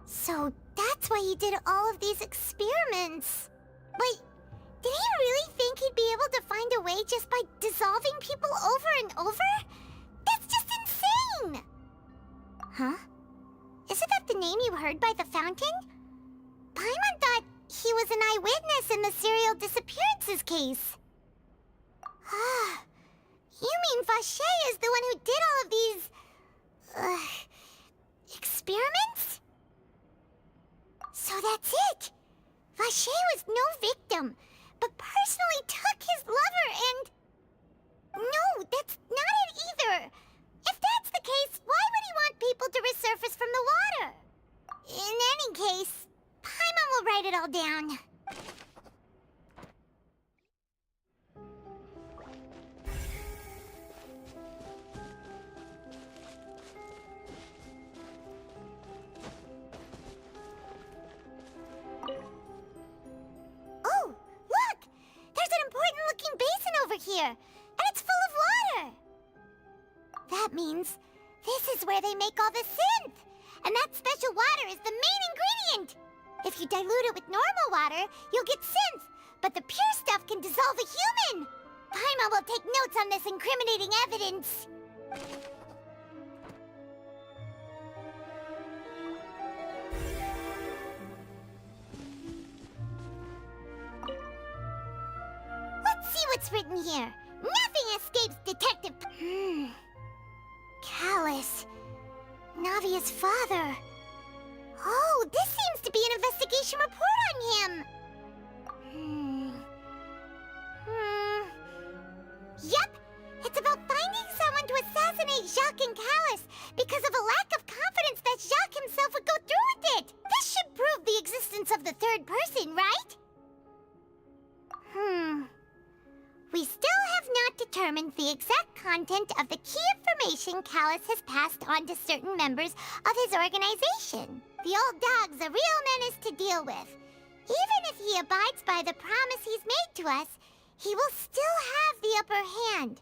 So that's why he did all of these experiments. But did he really think he'd be able to find a way just by dissolving people over and over? That's just insane! Huh? Isn't that the name you heard by the fountain? Paimon thought he was an eyewitness in the serial disappearances case. Ah, you mean Vacher is the one who did all of these... experiments? So that's it! Vacher was no victim, but personally took his lover and... No, that's not it either! If that's the case, why would he want people to resurface from the water? In any case, Paimon will write it all down. Oh, look! There's an important-looking basin over here, and it's full of water! That means this is where they make all the synth! And that special water is the main ingredient! If you dilute it with normal water, you'll get synth, but the pure stuff can dissolve a human! Paimon will take notes on this incriminating evidence. Let's see what's written here. Nothing escapes Detective... Callus. Navia's father. Oh, this seems to be an investigation report on him. Yep, it's about finding someone to assassinate Jacques and Callus because of a lack of confidence that Jacques himself would go through with it. This should prove the existence of the third person, right? We still have not determined the exact content of the key information Callus has passed on to certain members of his organization. The old dog's a real menace to deal with. Even if he abides by the promise he's made to us, he will still have the upper hand.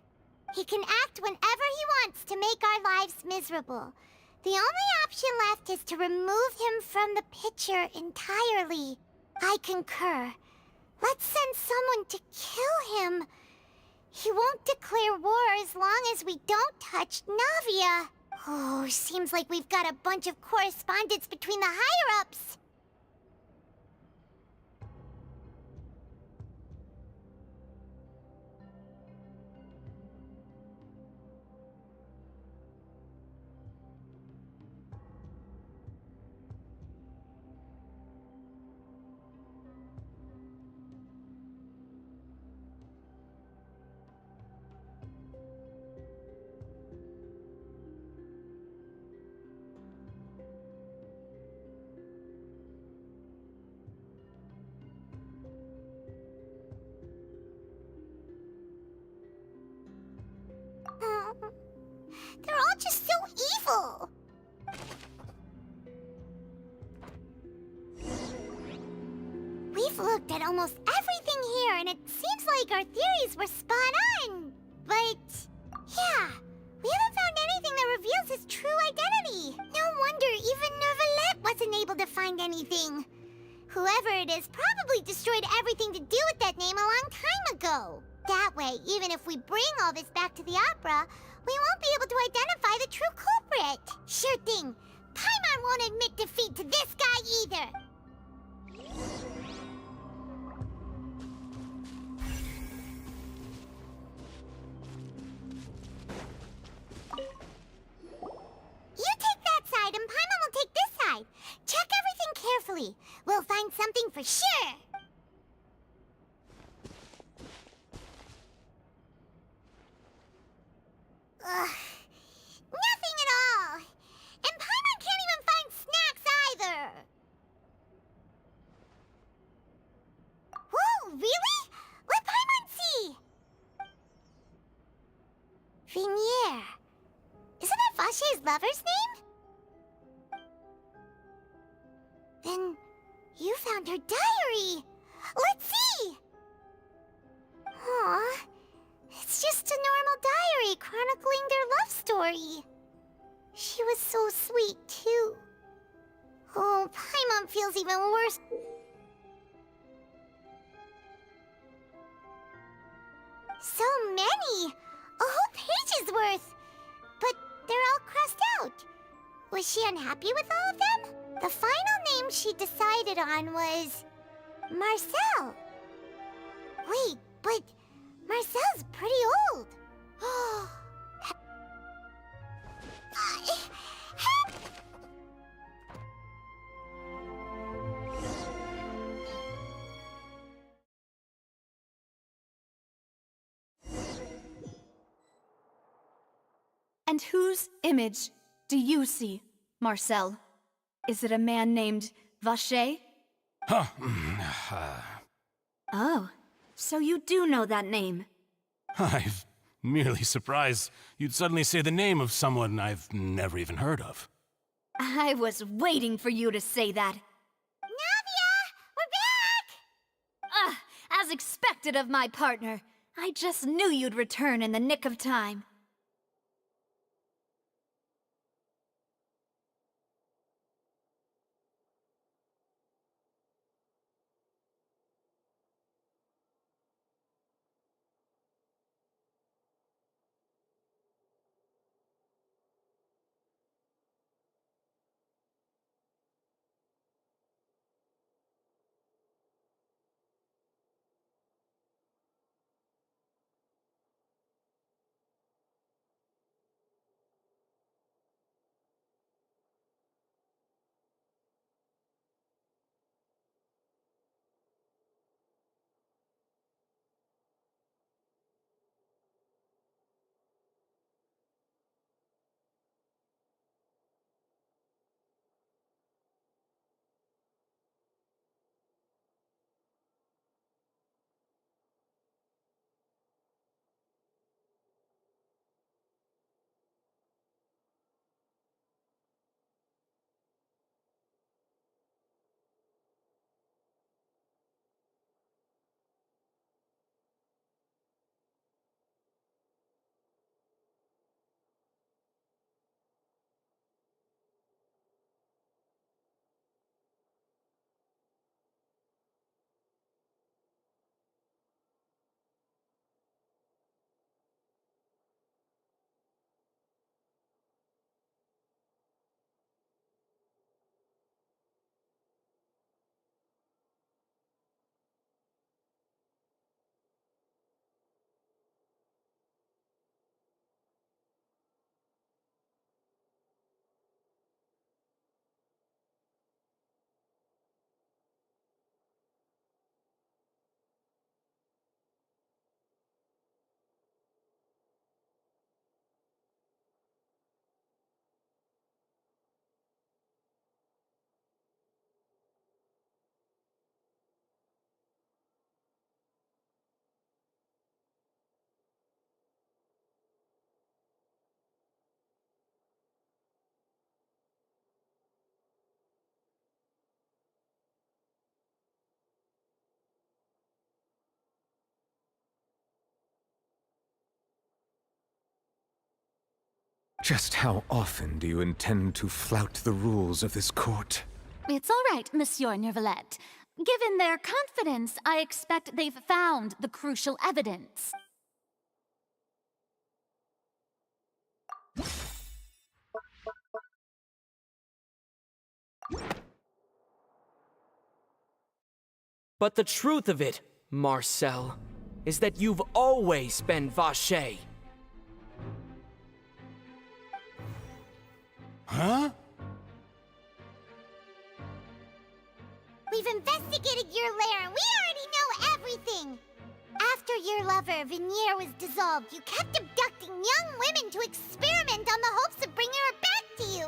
He can act whenever he wants to make our lives miserable. The only option left is to remove him from the picture entirely. I concur. Let's send someone to kill him. He won't declare war as long as we don't touch Navia. Oh, seems like we've got a bunch of correspondence between the higher-ups. They're all just so evil. We've looked at almost everything here, and it seems like our theories were spot on. But, yeah, we haven't found anything that reveals his true identity. No wonder even Neuvillette wasn't able to find anything. Whoever it is probably destroyed everything to do with that name a long time ago. That way, even if we bring all this back to the opera, we won't be able to identify the true culprit. Sure thing. Paimon won't admit defeat to this guy either. You take that side and Paimon will take this side. Check everything carefully. We'll find something for sure. Ugh. Nothing at all. And Paimon can't even find snacks either. Whoa, really? Let Paimon see. Vinier. Isn't that Vache's lover's name? Then you found her diary. Let's see. Aw. It's just a normal diary chronicling their love story. She was so sweet, too. Oh, Paimon feels even worse. So many! A whole page's worth! But they're all crossed out. Was she unhappy with all of them? The final name she decided on was... Marcel. Wait, but... Marcel's pretty old. And whose image do you see, Marcel? Is it a man named Vache? Huh. Oh, so you do know that name. I'm merely surprised you'd suddenly say the name of someone I've never even heard of. I was waiting for you to say that. Navia! We're back! As expected of my partner. I just knew you'd return in the nick of time. Just how often do you intend to flout the rules of this court? It's all right, Monsieur Nervalette. Given their confidence, I expect they've found the crucial evidence. But the truth of it, Marcel, is that you've always been Vacher. Huh? We've investigated your lair and we already know everything! After your lover, Venier, was dissolved, you kept abducting young women to experiment on the hopes of bringing her back to you!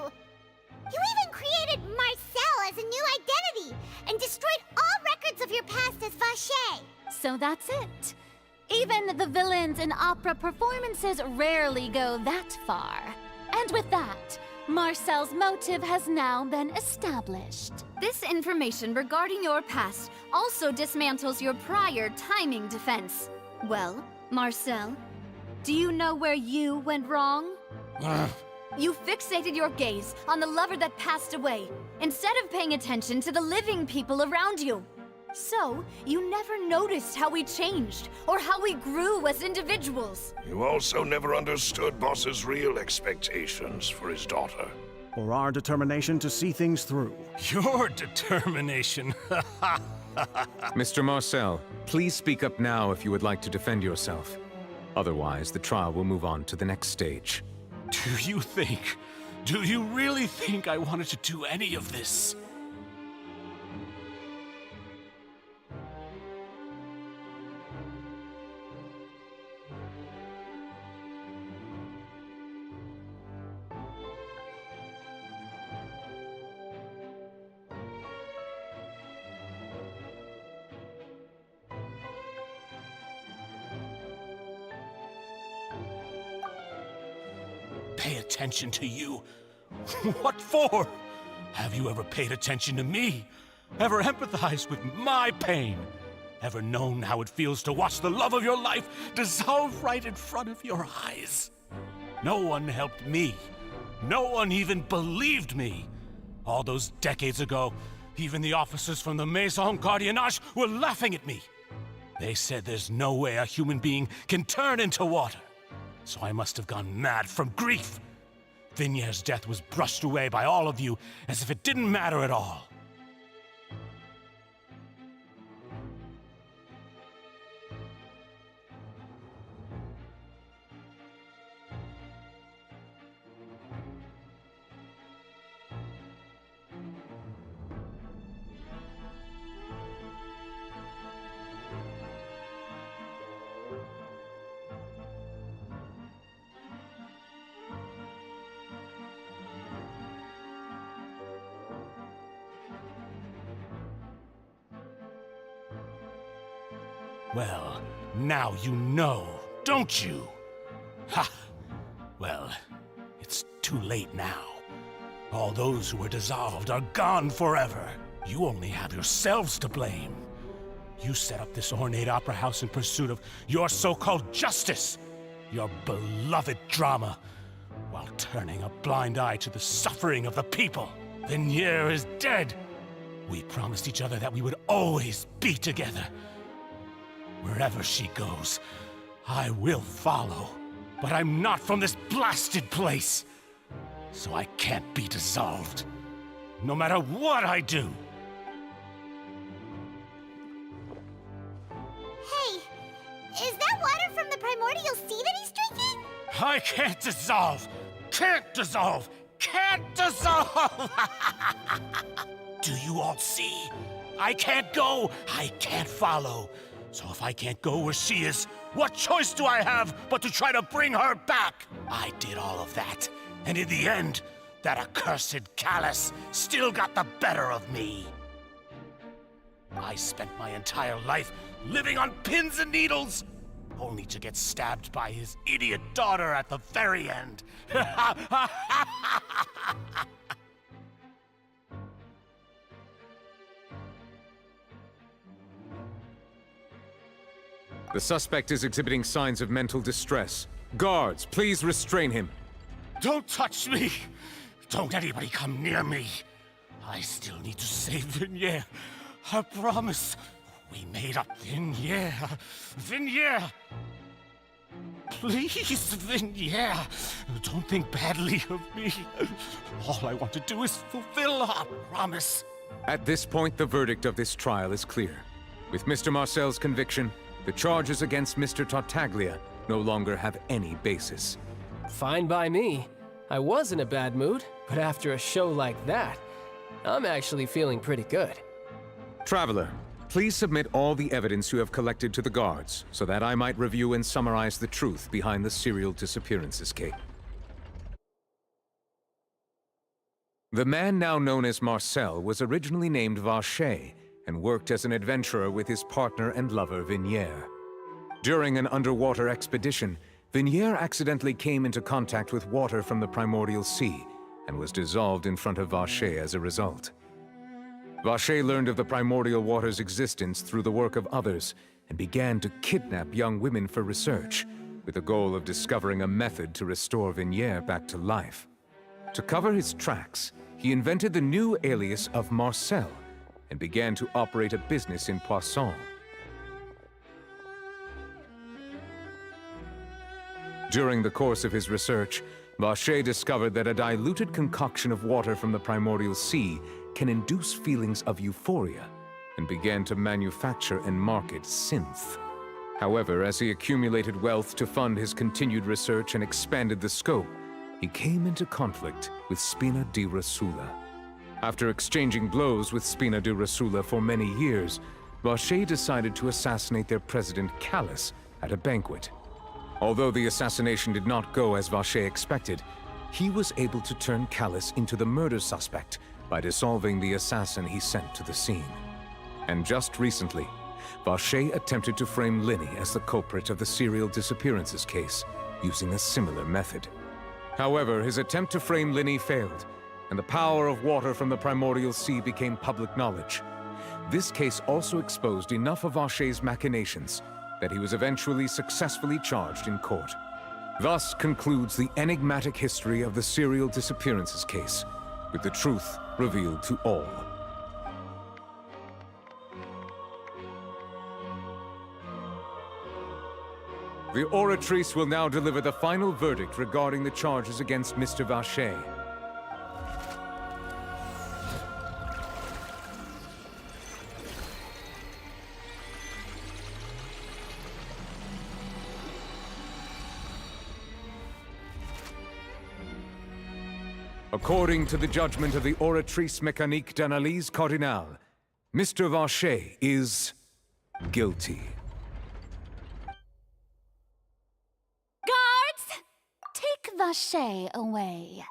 You even created Marcel as a new identity and destroyed all records of your past as Vacher! So that's it. Even the villains in opera performances rarely go that far. And with that, Marcel's motive has now been established. This information regarding your past also dismantles your prior timing defense. Well, Marcel, do you know where you went wrong? You fixated your gaze on the lover that passed away, instead of paying attention to the living people around you. So, you never noticed how we changed, or how we grew as individuals. You also never understood Boss's real expectations for his daughter. Or our determination to see things through. Your determination. Mr. Marcel, please speak up now if you would like to defend yourself. Otherwise, the trial will move on to the next stage. Do you really think I wanted to do any of this? Pay attention to you? What for? Have you ever paid attention to me? Ever empathized with my pain? Ever known how it feels to watch the love of your life dissolve right in front of your eyes? No one helped me. No one even believed me. All those decades ago, even the officers from the Maison Gardiennage were laughing at me. They said there's no way a human being can turn into water. So I must have gone mad from grief. Vinier's death was brushed away by all of you as if it didn't matter at all. Well, now you know, don't you? Ha! Well, it's too late now. All those who were dissolved are gone forever. You only have yourselves to blame. You set up this ornate opera house in pursuit of your so-called justice, your beloved drama, while turning a blind eye to the suffering of the people. Venier is dead. We promised each other that we would always be together. Wherever she goes, I will follow. But I'm not from this blasted place, so I can't be dissolved, no matter what I do. Hey, is that water from the primordial sea that he's drinking? I can't dissolve! Can't dissolve! Can't dissolve! Do you all see? I can't go! I can't follow! So if I can't go where she is, what choice do I have but to try to bring her back? I did all of that, and in the end, that accursed Callus still got the better of me. I spent my entire life living on pins and needles, only to get stabbed by his idiot daughter at the very end. The suspect is exhibiting signs of mental distress. Guards, please restrain him. Don't touch me! Don't anybody come near me! I still need to save Vignere. I promise. We made up Vignere. Vignere! Please, Vignere, don't think badly of me. All I want to do is fulfill our promise. At this point, the verdict of this trial is clear. With Mr. Marcel's conviction, the charges against Mr. Tartaglia no longer have any basis. Fine by me. I was in a bad mood, but after a show like that, I'm actually feeling pretty good. Traveler, please submit all the evidence you have collected to the guards, so that I might review and summarize the truth behind the serial disappearances case. The man now known as Marcel was originally named Vacher and worked as an adventurer with his partner and lover Vignere. During an underwater expedition, Vignere accidentally came into contact with water from the primordial sea and was dissolved in front of Vacher as a result. Vacher learned of the primordial water's existence through the work of others and began to kidnap young women for research, with the goal of discovering a method to restore Vignere back to life. To cover his tracks, he invented the new alias of Marcel and began to operate a business in Poisson. During the course of his research, Vacher discovered that a diluted concoction of water from the primordial sea can induce feelings of euphoria, and began to manufacture and market synth. However, as he accumulated wealth to fund his continued research and expanded the scope, he came into conflict with Spina di Rosula. After exchanging blows with Spina di Rosula for many years, Vacher decided to assassinate their president Callus at a banquet. Although the assassination did not go as Vacher expected, he was able to turn Callus into the murder suspect by dissolving the assassin he sent to the scene. And just recently, Vacher attempted to frame Linny as the culprit of the serial disappearances case, using a similar method. However, his attempt to frame Linny failed, and the power of water from the primordial sea became public knowledge. This case also exposed enough of Vacher's machinations that he was eventually successfully charged in court. Thus concludes the enigmatic history of the serial disappearances case, with the truth revealed to all. The Oratrice will now deliver the final verdict regarding the charges against Mr. Vacher. According to the judgment of the Oratrice Mécanique d'Analyse Cardinale, Mr. Vacher is guilty. Guards! Take Vacher away.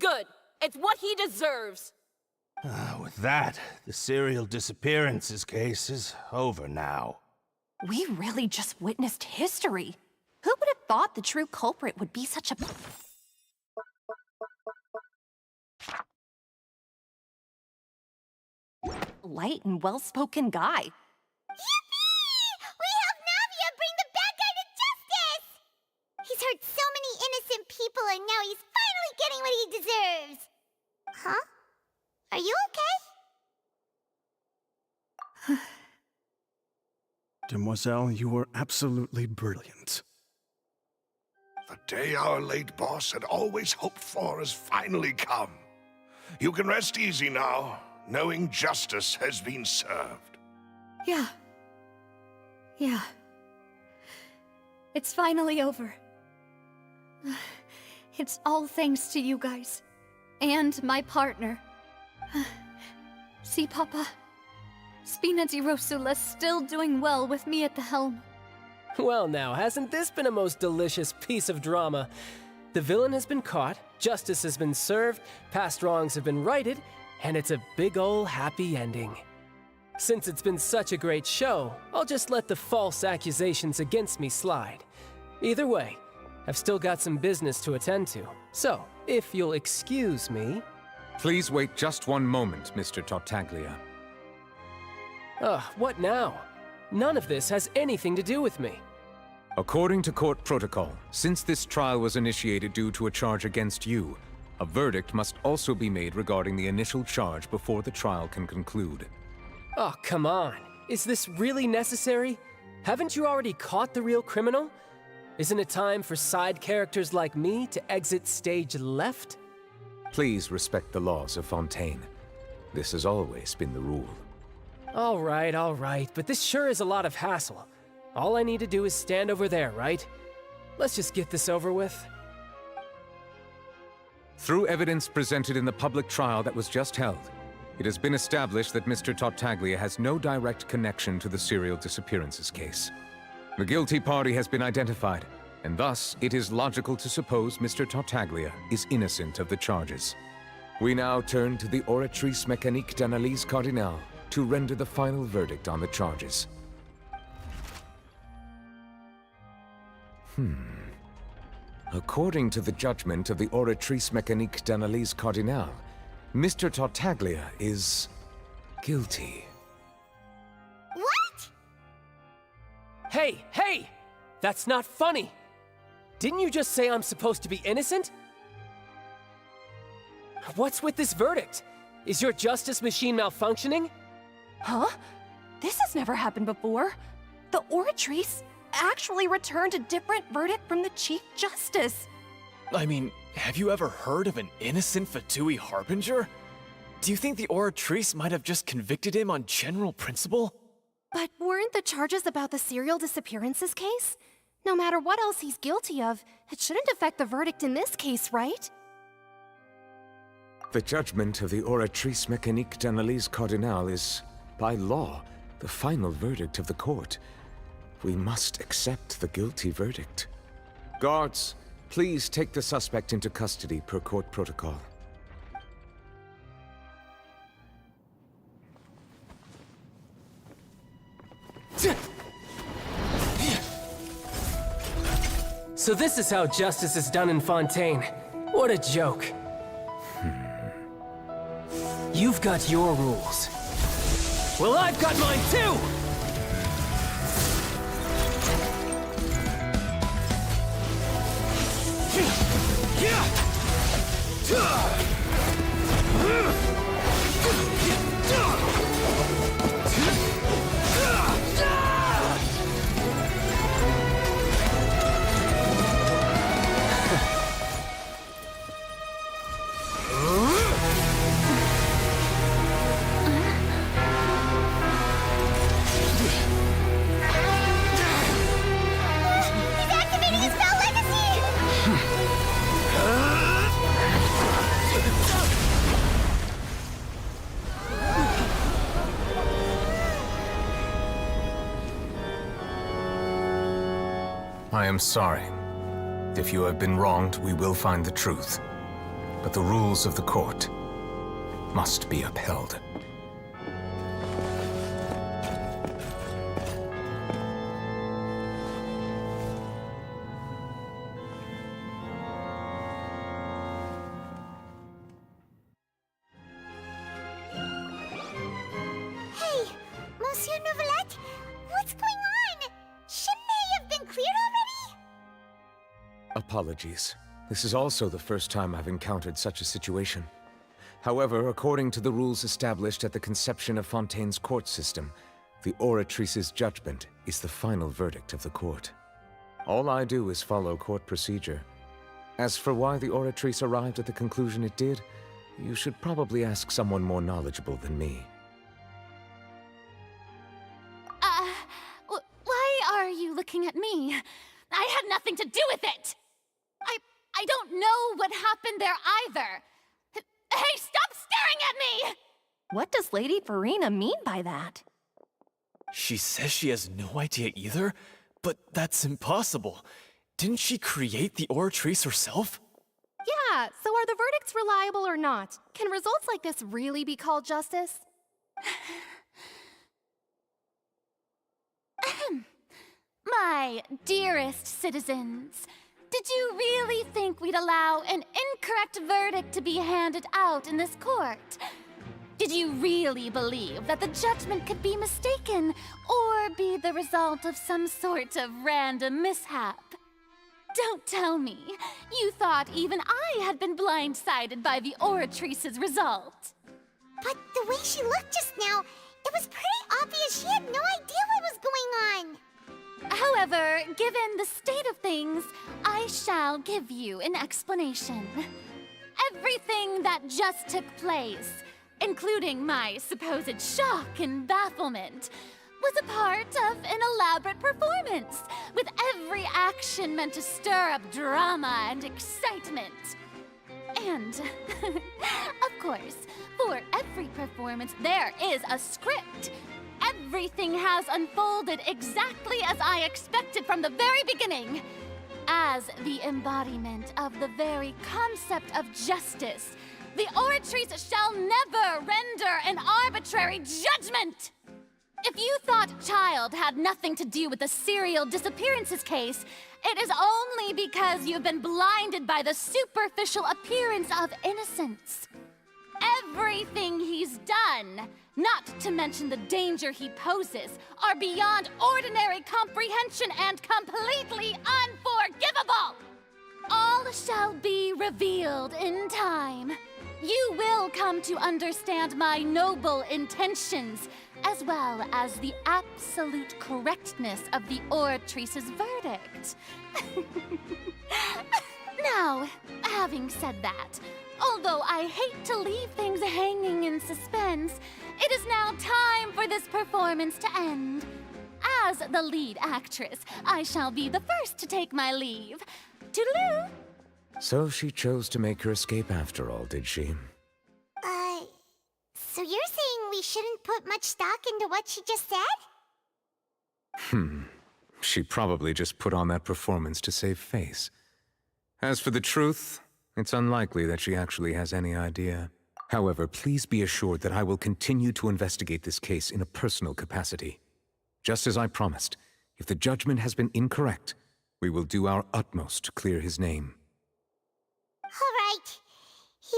Good. It's what he deserves. With that, the serial disappearances case is over now. We really just witnessed history. Who would have thought the true culprit would be such a... light and well-spoken guy? Yippee! We helped Navia bring the bad guy to justice! sisters! Huh? Are you okay? Demoiselle, you were absolutely brilliant. The day our late boss had always hoped for has finally come. You can rest easy now, knowing justice has been served. Yeah. Yeah. It's finally over. It's all thanks to you guys. And my partner. See, Papa? Spina di Rosula's still doing well with me at the helm. Well now, hasn't this been a most delicious piece of drama? The villain has been caught, justice has been served, past wrongs have been righted, and it's a big ol' happy ending. Since it's been such a great show, I'll just let the false accusations against me slide. Either way, I've still got some business to attend to, so if you'll excuse me... Please wait just one moment, Mr. Tartaglia. What now? None of this has anything to do with me. According to court protocol, since this trial was initiated due to a charge against you, a verdict must also be made regarding the initial charge before the trial can conclude. Oh, come on. Is this really necessary? Haven't you already caught the real criminal? Isn't it time for side characters like me to exit stage left? Please respect the laws of Fontaine. This has always been the rule. All right, but this sure is a lot of hassle. All I need to do is stand over there, right? Let's just get this over with. Through evidence presented in the public trial that was just held, it has been established that Mr. Tartaglia has no direct connection to the serial disappearances case. The guilty party has been identified, and thus it is logical to suppose Mr. Tartaglia is innocent of the charges. We now turn to the Oratrice Mécanique d'Analyse Cardinale to render the final verdict on the charges. According to the judgment of the Oratrice Mécanique d'Analyse Cardinale, Mr. Tartaglia is guilty. What? Hey! That's not funny! Didn't you just say I'm supposed to be innocent? What's with this verdict? Is your justice machine malfunctioning? Huh? This has never happened before. The Oratrice actually returned a different verdict from the Chief Justice. I mean, have you ever heard of an innocent Fatui Harbinger? Do you think the Oratrice might have just convicted him on general principle? But weren't the charges about the serial disappearances case? No matter what else he's guilty of, it shouldn't affect the verdict in this case, right? The judgment of the Oratrice Mécanique d'Analyse Cardinale is, by law, the final verdict of the court. We must accept the guilty verdict. Guards, please take the suspect into custody per court protocol. So this is how justice is done in Fontaine. What a joke. You've got your rules. Well, I've got mine too! He's activating his spell legacy! I am sorry. If you have been wronged, we will find the truth. But the rules of the court must be upheld. Hey, Monsieur Neuvillette, what's going on? Shouldn't they have been cleared already? Apologies. This is also the first time I've encountered such a situation. However, according to the rules established at the conception of Fontaine's court system, the Oratrice's judgment is the final verdict of the court. All I do is follow court procedure. As for why the Oratrice arrived at the conclusion it did, you should probably ask someone more knowledgeable than me. Why are you looking at me? I had nothing to do with it! I don't know what happened there either! Hey, stop staring at me! What does Lady Farina mean by that? She says she has no idea either, but that's impossible. Didn't she create the Oratrice herself? Yeah, so are the verdicts reliable or not? Can results like this really be called justice? My dearest citizens, did you really think we'd allow an incorrect verdict to be handed out in this court? Did you really believe that the judgment could be mistaken or be the result of some sort of random mishap? Don't tell me you thought even I had been blindsided by the Oratrice's result. But the way she looked just now, it was pretty obvious she had no idea what was going on. However, given the state of things, I shall give you an explanation. Everything that just took place, including my supposed shock and bafflement, was a part of an elaborate performance, with every action meant to stir up drama and excitement. And, of course, for every performance, there is a script. Everything has unfolded exactly as I expected from the very beginning. As the embodiment of the very concept of justice, the Oratrice shall never render an arbitrary judgment! If you thought Child had nothing to do with the serial disappearances case, it is only because you've been blinded by the superficial appearance of innocence. Everything he's done, not to mention the danger he poses, are beyond ordinary comprehension and completely unforgivable! All shall be revealed in time. You will come to understand my noble intentions, as well as the absolute correctness of the Oratrice's verdict. Now, having said that, although I hate to leave things hanging in suspense, it is now time for this performance to end. As the lead actress, I shall be the first to take my leave. Toodaloo! So she chose to make her escape after all, did she? So you're saying we shouldn't put much stock into what she just said? She probably just put on that performance to save face. As for the truth, it's unlikely that she actually has any idea. However, please be assured that I will continue to investigate this case in a personal capacity. Just as I promised, if the judgment has been incorrect, we will do our utmost to clear his name. All right.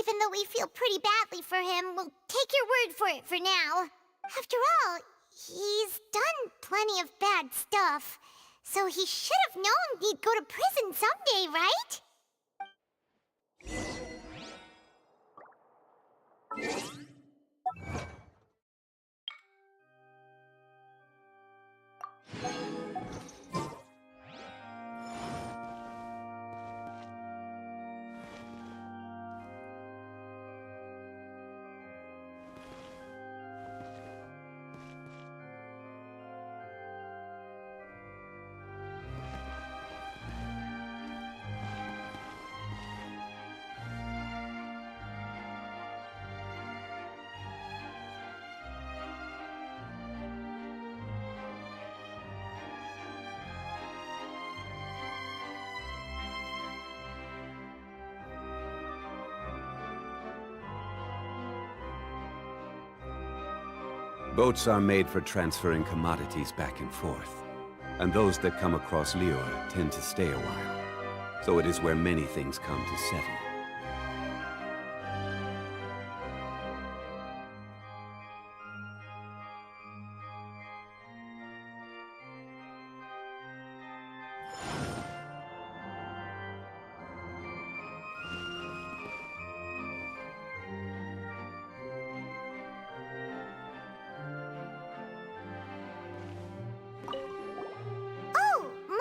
Even though we feel pretty badly for him, we'll take your word for it for now. After all, he's done plenty of bad stuff, so he should have known he'd go to prison someday, right? Boats are made for transferring commodities back and forth, and those that come across Lior tend to stay a while, so it is where many things come to settle.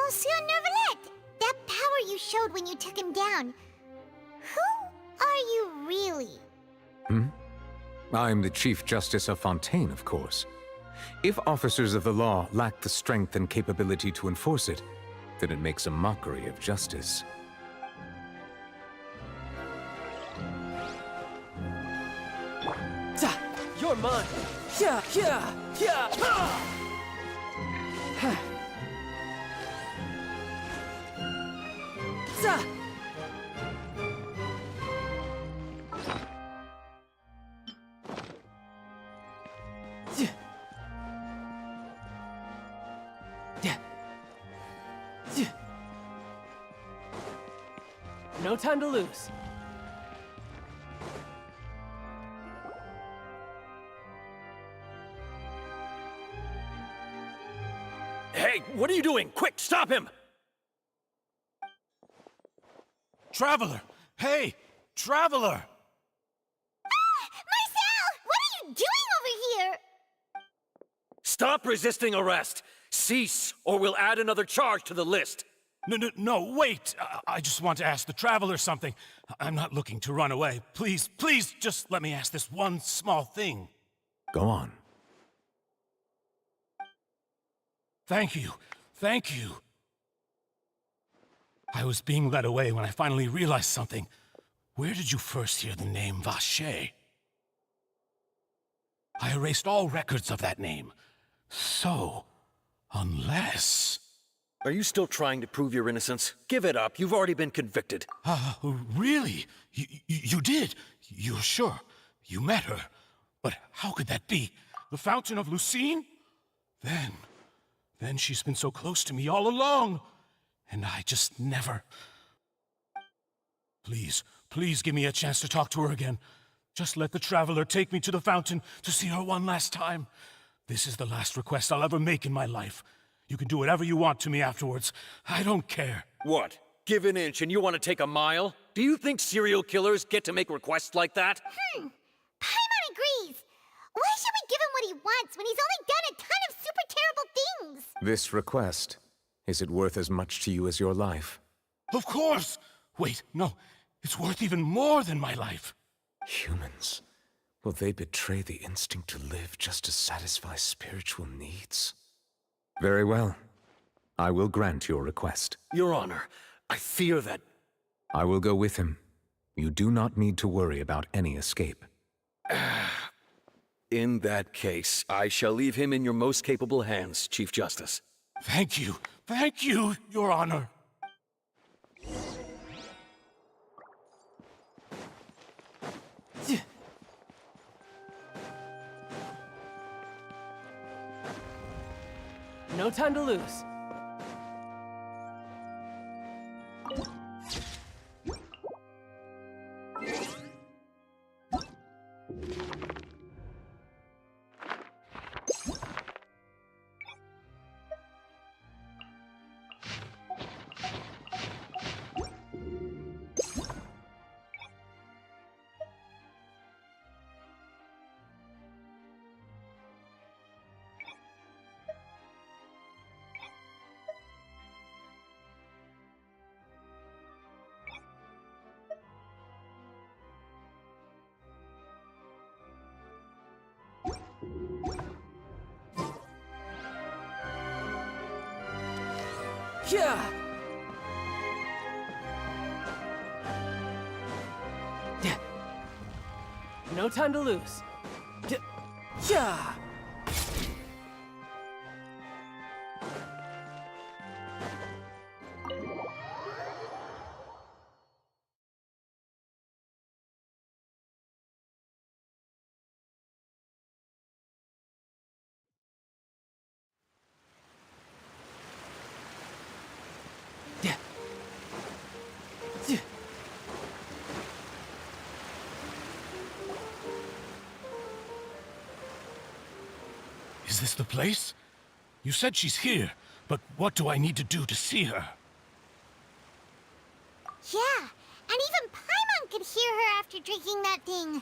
Monsieur Nervalet, that power you showed when you took him down. Who are you really? I'm the Chief Justice of Fontaine, of course. If officers of the law lack the strength and capability to enforce it, then it makes a mockery of justice. You're mine! Yeah, yeah, yeah! No time to lose. Hey, what are you doing? Quick, stop him! Traveler! Hey! Traveler! Marcel! What are you doing over here? Stop resisting arrest! Cease, or we'll add another charge to the list. No, wait! I just want to ask the Traveler something. I'm not looking to run away. Please, please, just let me ask this one small thing. Go on. Thank you. Thank you. I was being led away when I finally realized something. Where did you first hear the name Vacher? I erased all records of that name. So, unless... Are you still trying to prove your innocence? Give it up. You've already been convicted. Really? You did? You're sure? You met her? But how could that be? The Fountain of Lucine? Then she's been so close to me all along. And I just never... Please, please give me a chance to talk to her again. Just let the Traveler take me to the fountain to see her one last time. This is the last request I'll ever make in my life. You can do whatever you want to me afterwards. I don't care. What? Give an inch and you want to take a mile? Do you think serial killers get to make requests like that? Paimon agrees. Why should we give him what he wants when he's only done a ton of super terrible things? This request, is it worth as much to you as your life? Of course! Wait, no. It's worth even more than my life. Humans. Will they betray the instinct to live just to satisfy spiritual needs? Very well. I will grant your request. Your Honor, I fear that... I will go with him. You do not need to worry about any escape. In that case, I shall leave him in your most capable hands, Chief Justice. Thank you, Your Honor. No time to lose. Yeah! No time to lose. Yeah! Is this the place? You said she's here, but what do I need to do to see her? Yeah, and even Paimon could hear her after drinking that thing. Didn't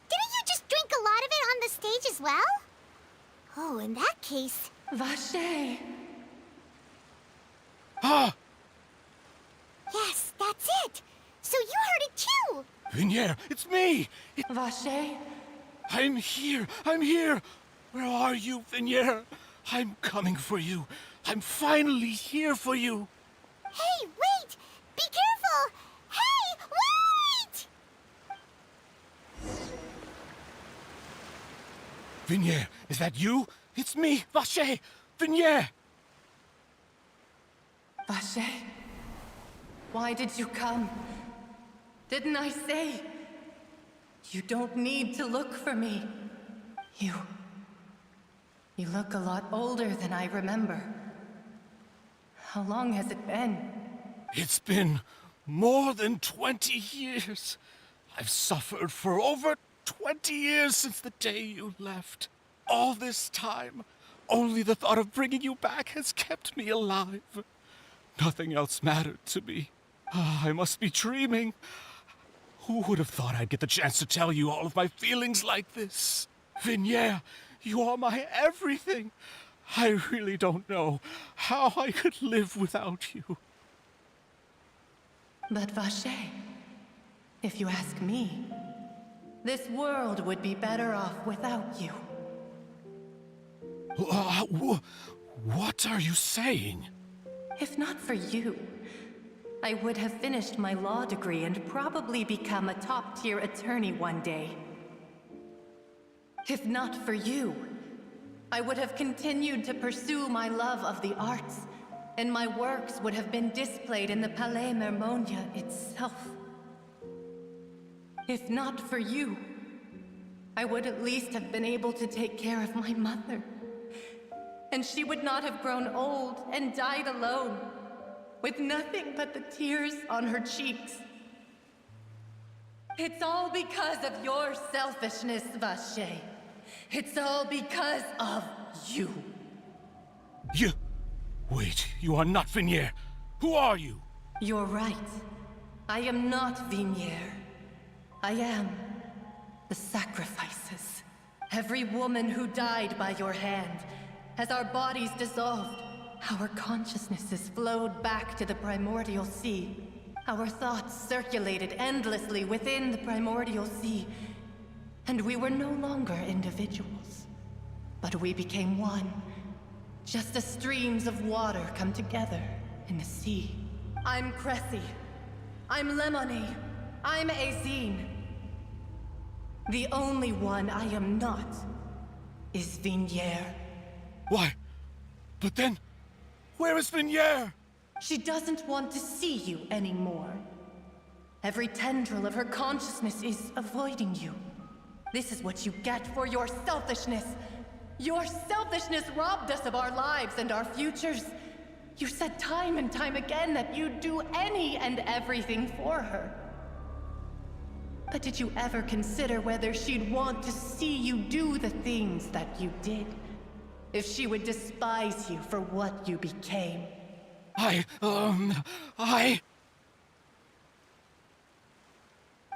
you just drink a lot of it on the stage as well? Oh, in that case... Vacher. Ah! Yes, that's it! So you heard it too! Vignier, it's me! Vache? I'm here! I'm here! Where are you, Vignier? I'm coming for you. I'm finally here for you. Hey, wait! Be careful! Hey, wait! Vignier, is that you? It's me, Vache! Vignier! Vache? Why did you come? Didn't I say? You don't need to look for me. You look a lot older than I remember. How long has it been? It's been more than 20 years. I've suffered for over 20 years since the day you left. All this time, only the thought of bringing you back has kept me alive. Nothing else mattered to me. I must be dreaming. Who would have thought I'd get the chance to tell you all of my feelings like this? Vignier, you are my everything. I really don't know how I could live without you. But Vache, if you ask me, this world would be better off without you. What are you saying? If not for you, I would have finished my law degree and probably become a top-tier attorney one day. If not for you, I would have continued to pursue my love of the arts, and my works would have been displayed in the Palais Mermonia itself. If not for you, I would at least have been able to take care of my mother. And she would not have grown old and died alone, with nothing but the tears on her cheeks. It's all because of your selfishness, Vache. It's all because of you. You... Wait, you are not Vignier. Who are you? You're right. I am not Vignier. I am the sacrifices. Every woman who died by your hand, as our bodies dissolved, our consciousnesses flowed back to the primordial sea. Our thoughts circulated endlessly within the primordial sea, and we were no longer individuals, but we became one, just as streams of water come together in the sea. I'm Cressy. I'm Lemony. I'm Azine. The only one I am not is Vignier. Why? But then, where is Vignier? She doesn't want to see you anymore. Every tendril of her consciousness is avoiding you. This is what you get for your selfishness. Your selfishness robbed us of our lives and our futures. You said time and time again that you'd do any and everything for her. But did you ever consider whether she'd want to see you do the things that you did? If she would despise you for what you became?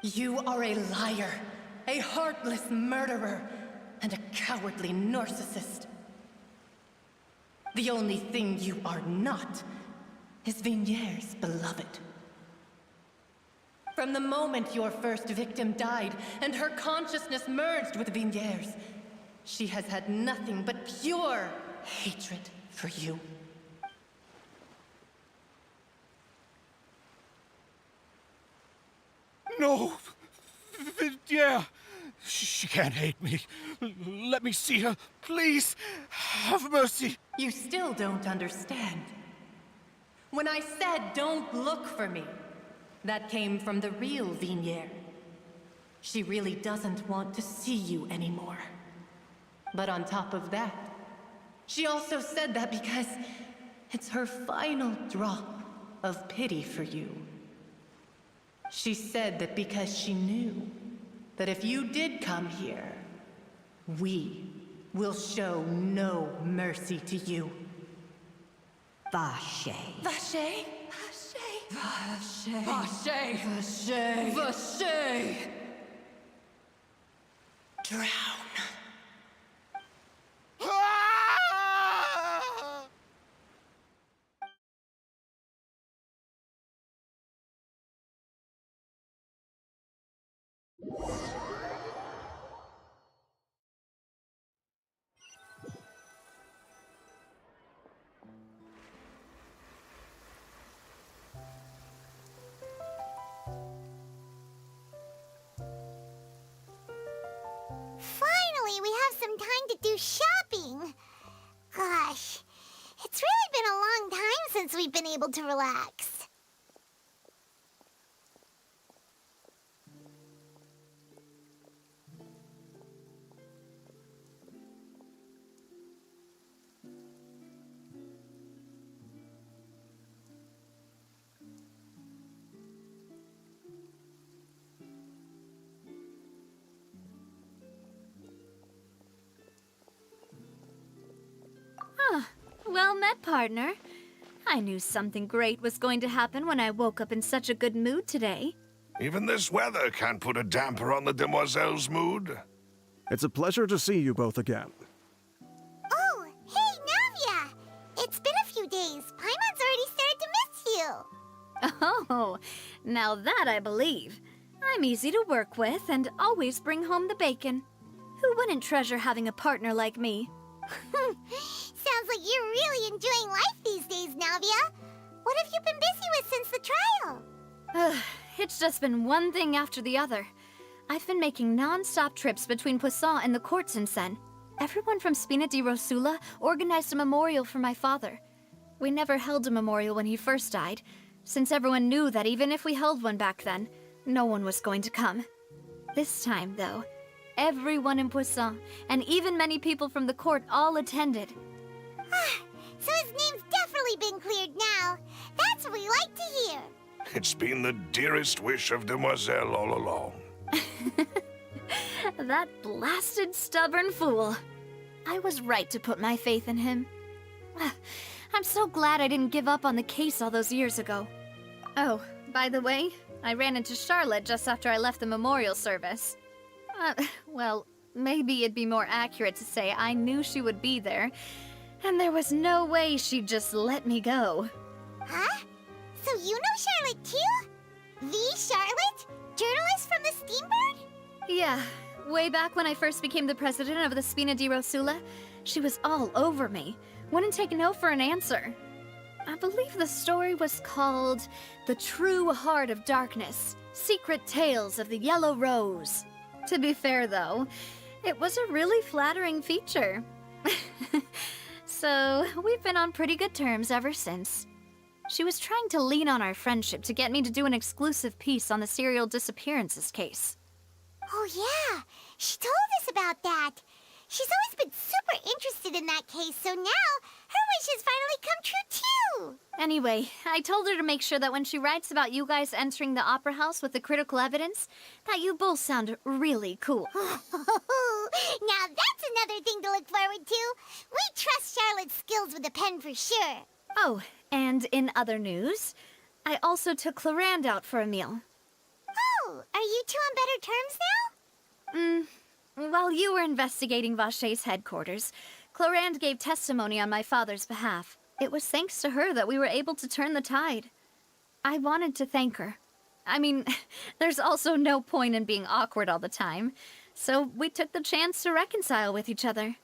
You are a liar, a heartless murderer, and a cowardly narcissist. The only thing you are not is Vignier's beloved. From the moment your first victim died and her consciousness merged with Vignier's, she has had nothing but pure hatred for you. No! Vignier! She can't hate me. Let me see her. Please, have mercy. You still don't understand. When I said don't look for me, that came from the real Vignier. She really doesn't want to see you anymore. But on top of that, she also said that because it's her final drop of pity for you. She said that because she knew that if you did come here, we will show no mercy to you. Vache. Vache? Vache. Vache. Vache. Vache. Drown. could do shopping. Gosh, it's really been a long time since we've been able to relax. Well met, partner. I knew something great was going to happen when I woke up in such a good mood today. Even this weather can't put a damper on the demoiselle's mood. It's a pleasure to see you both again. Oh, hey, Navia! It's been a few days. Paimon's already started to miss you. Oh, now that I believe. I'm easy to work with and always bring home the bacon. Who wouldn't treasure having a partner like me? Sounds like you're really enjoying life these days, Navia. What have you been busy with since the trial? It's just been one thing after the other. I've been making non-stop trips between Poisson and the courts in Sen. Everyone from Spina di Rosula organized a memorial for my father. We never held a memorial when he first died, since everyone knew that even if we held one back then, no one was going to come. This time, though, everyone in Poisson, and even many people from the court, all attended. So his name's definitely been cleared now. That's what we like to hear. It's been the dearest wish of Demoiselle all along. That blasted stubborn fool. I was right to put my faith in him. I'm so glad I didn't give up on the case all those years ago. Oh, by the way, I ran into Charlotte just after I left the memorial service. Well, maybe it'd be more accurate to say I knew she would be there, and there was no way she'd just let me go. Huh? So you know Charlotte too? The Charlotte? Journalist from the Steambird? Yeah, way back when I first became the president of the Spina di Rosula, she was all over me. Wouldn't take no for an answer. I believe the story was called The True Heart of Darkness, Secret Tales of the Yellow Rose. To be fair, though, it was a really flattering feature. So, we've been on pretty good terms ever since. She was trying to lean on our friendship to get me to do an exclusive piece on the serial disappearances case. Oh yeah, she told us about that. She's always been super interested in that case, so now her wishes finally come true too. Anyway, I told her to make sure that when she writes about you guys entering the opera house with the critical evidence, that you both sound really cool. Now that's another thing to look forward to. We trust Charlotte's skills with a pen for sure. Oh, and in other news, I also took Clarand out for a meal. Oh, are you two on better terms now? While you were investigating Vaché's headquarters, Clarand gave testimony on my father's behalf. It was thanks to her that we were able to turn the tide. I wanted to thank her. I mean, there's also no point in being awkward all the time, so we took the chance to reconcile with each other.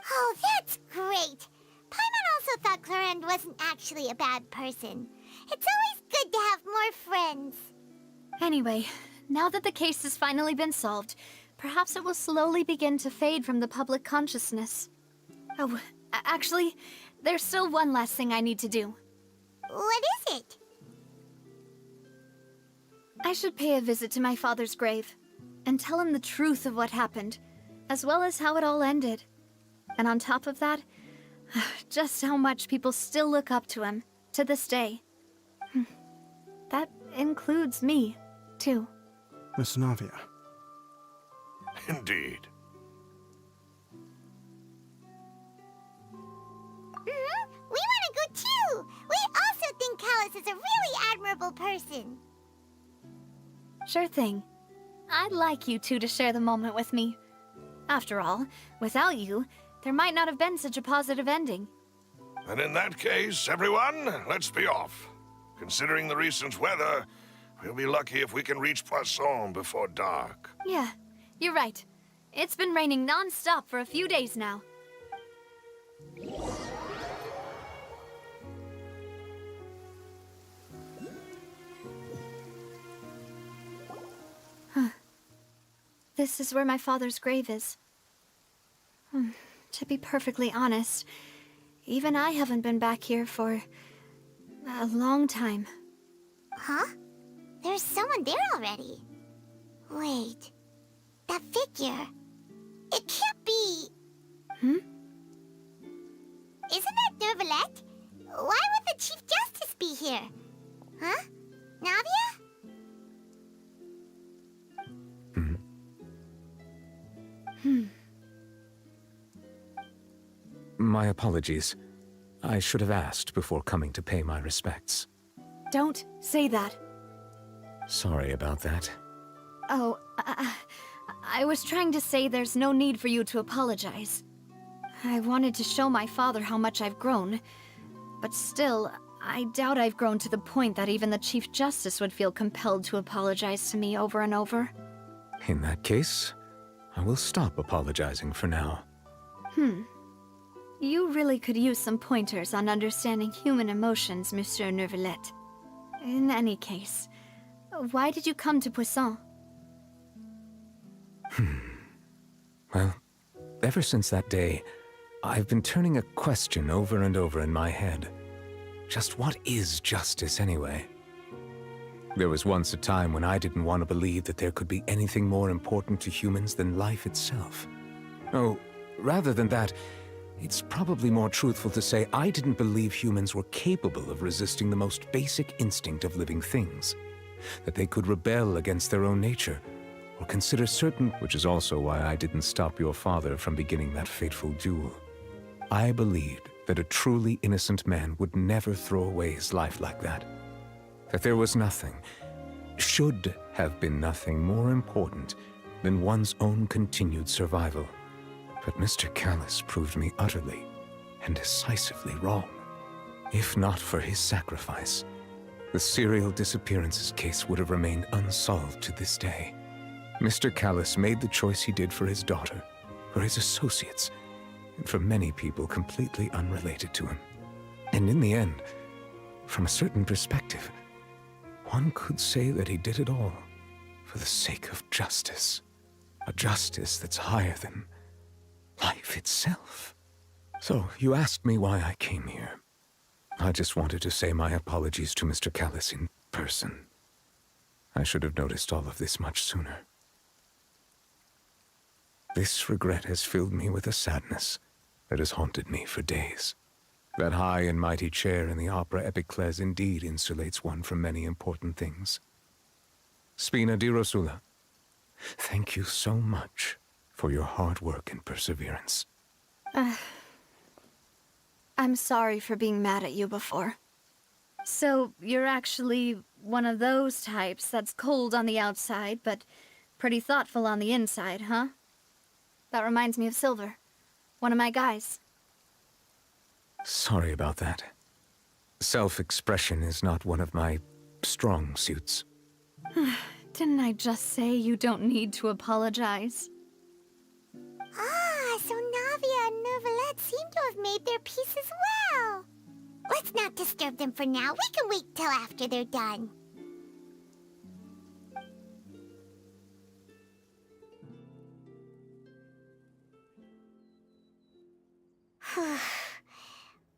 Oh, that's great. Paimon also thought Clarand wasn't actually a bad person. It's always good to have more friends. Anyway, now that the case has finally been solved, perhaps it will slowly begin to fade from the public consciousness. Oh, actually, there's still one last thing I need to do. What is it? I should pay a visit to my father's grave and tell him the truth of what happened, as well as how it all ended. And on top of that, just how much people still look up to him to this day. That includes me, too. Miss Navia. Indeed. We want to go too! We also think Callus is a really admirable person. Sure thing. I'd like you two to share the moment with me. After all, without you, there might not have been such a positive ending. And in that case, everyone, let's be off. Considering the recent weather, we'll be lucky if we can reach Poisson before dark. Yeah, you're right. It's been raining non-stop for a few days now. This is where my father's grave is. To be perfectly honest, even I haven't been back here for a long time. Huh? There's someone there already. Wait. That figure. It can't be... Hmm? Isn't that Nervalette? Why would the Chief Justice be here? Huh? Navia? My apologies. I should have asked before coming to pay my respects. Don't say that. Sorry about that. Oh, I was trying to say there's no need for you to apologize. I wanted to show my father how much I've grown, but still, I doubt I've grown to the point that even the Chief Justice would feel compelled to apologize to me over and over. In that case, I will stop apologizing for now. You really could use some pointers on understanding human emotions, Monsieur Nervalette. In any case, why did you come to Poisson? Well, ever since that day, I've been turning a question over and over in my head. Just what is justice anyway? There was once a time when I didn't want to believe that there could be anything more important to humans than life itself. Oh, rather than that, it's probably more truthful to say I didn't believe humans were capable of resisting the most basic instinct of living things. That they could rebel against their own nature, or consider certain... Which is also why I didn't stop your father from beginning that fateful duel. I believed that a truly innocent man would never throw away his life like that. That there was nothing, should have been nothing more important than one's own continued survival. But Mr. Callus proved me utterly and decisively wrong. If not for his sacrifice, the serial disappearances case would have remained unsolved to this day. Mr. Callus made the choice he did for his daughter, for his associates, and for many people completely unrelated to him. And in the end, from a certain perspective, one could say that he did it all for the sake of justice. A justice that's higher than life itself. So, you asked me why I came here. I just wanted to say my apologies to Mr. Callus in person. I should have noticed all of this much sooner. This regret has filled me with a sadness that has haunted me for days. That high and mighty chair in the Opera Epiclese indeed insulates one from many important things. Spina di Rosula, thank you so much for your hard work and perseverance. I'm sorry for being mad at you before. So, you're actually one of those types that's cold on the outside, but pretty thoughtful on the inside, huh? That reminds me of Silver, one of my guys. Sorry about that. Self-expression is not one of my strong suits. Didn't I just say you don't need to apologize? Ah, so Navia and Nervalette seem to have made their peace as well. Let's not disturb them for now. We can wait till after they're done.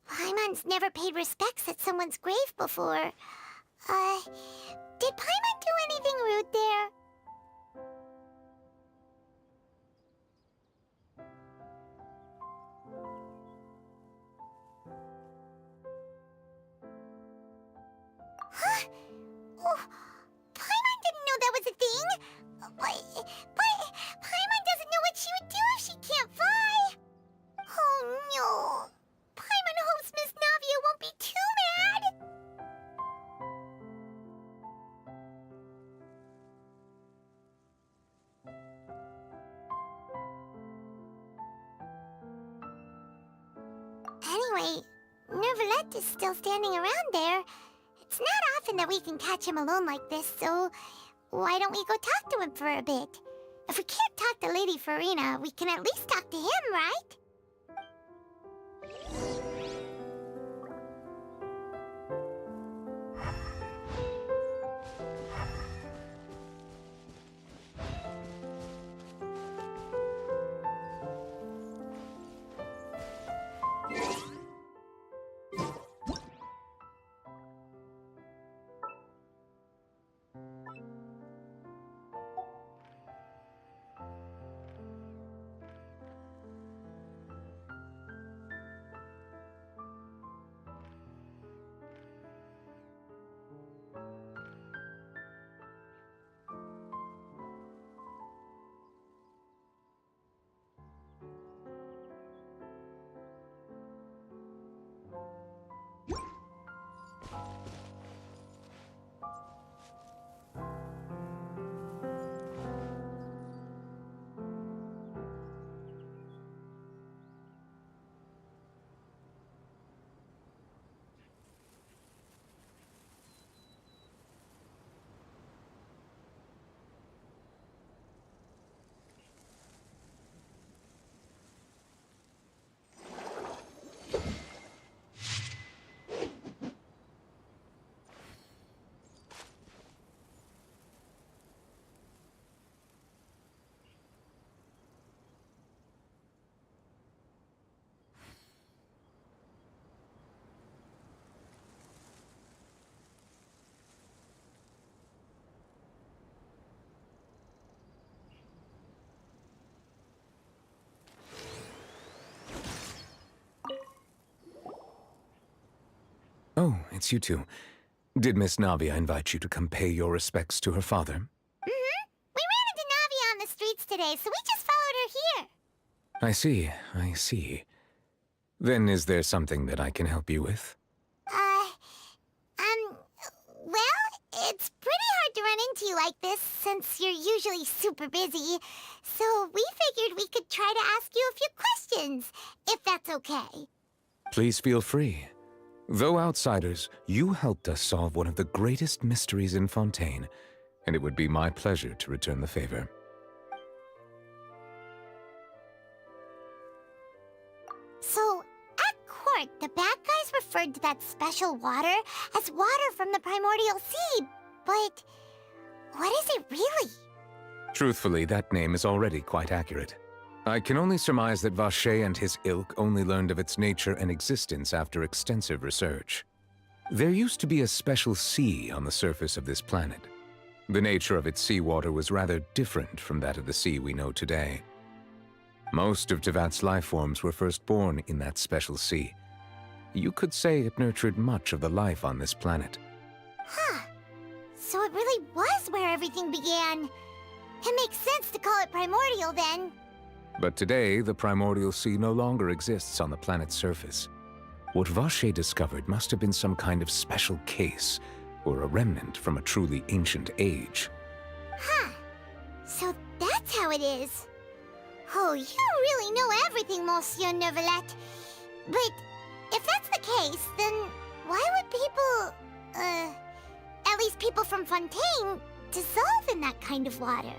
Paimon's never paid respects at someone's grave before. Did Paimon do anything rude there? Huh? Oh, Paimon didn't know that was a thing. But Paimon doesn't know what she would do if she can't fly. Oh no. Paimon hopes Miss Navia won't be too mad. Anyway, Nervalette is still standing around there. It's not often that we can catch him alone like this, so why don't we go talk to him for a bit? If we can't talk to Lady Farina, we can at least talk to him, right? Oh, it's you two. Did Miss Navia invite you to come pay your respects to her father? Mm-hmm. We ran into Navia on the streets today, so we just followed her here. I see, I see. Then is there something that I can help you with? Well, it's pretty hard to run into you like this since you're usually super busy. So we figured we could try to ask you a few questions, if that's okay. Please feel free. Though outsiders, you helped us solve one of the greatest mysteries in Fontaine, and it would be my pleasure to return the favor. So, at court, the bad guys referred to that special water as water from the primordial sea, but what is it really? Truthfully, that name is already quite accurate. I can only surmise that Vacher and his ilk only learned of its nature and existence after extensive research. There used to be a special sea on the surface of this planet. The nature of its seawater was rather different from that of the sea we know today. Most of Tevat's life forms were first born in that special sea. You could say it nurtured much of the life on this planet. Huh. So it really was where everything began. It makes sense to call it primordial then. But today, the primordial sea no longer exists on the planet's surface. What Vacher discovered must have been some kind of special case, or a remnant from a truly ancient age. Huh. So that's how it is. Oh, you really know everything, Monsieur Neuvillette. But if that's the case, then why would people, at least people from Fontaine, dissolve in that kind of water?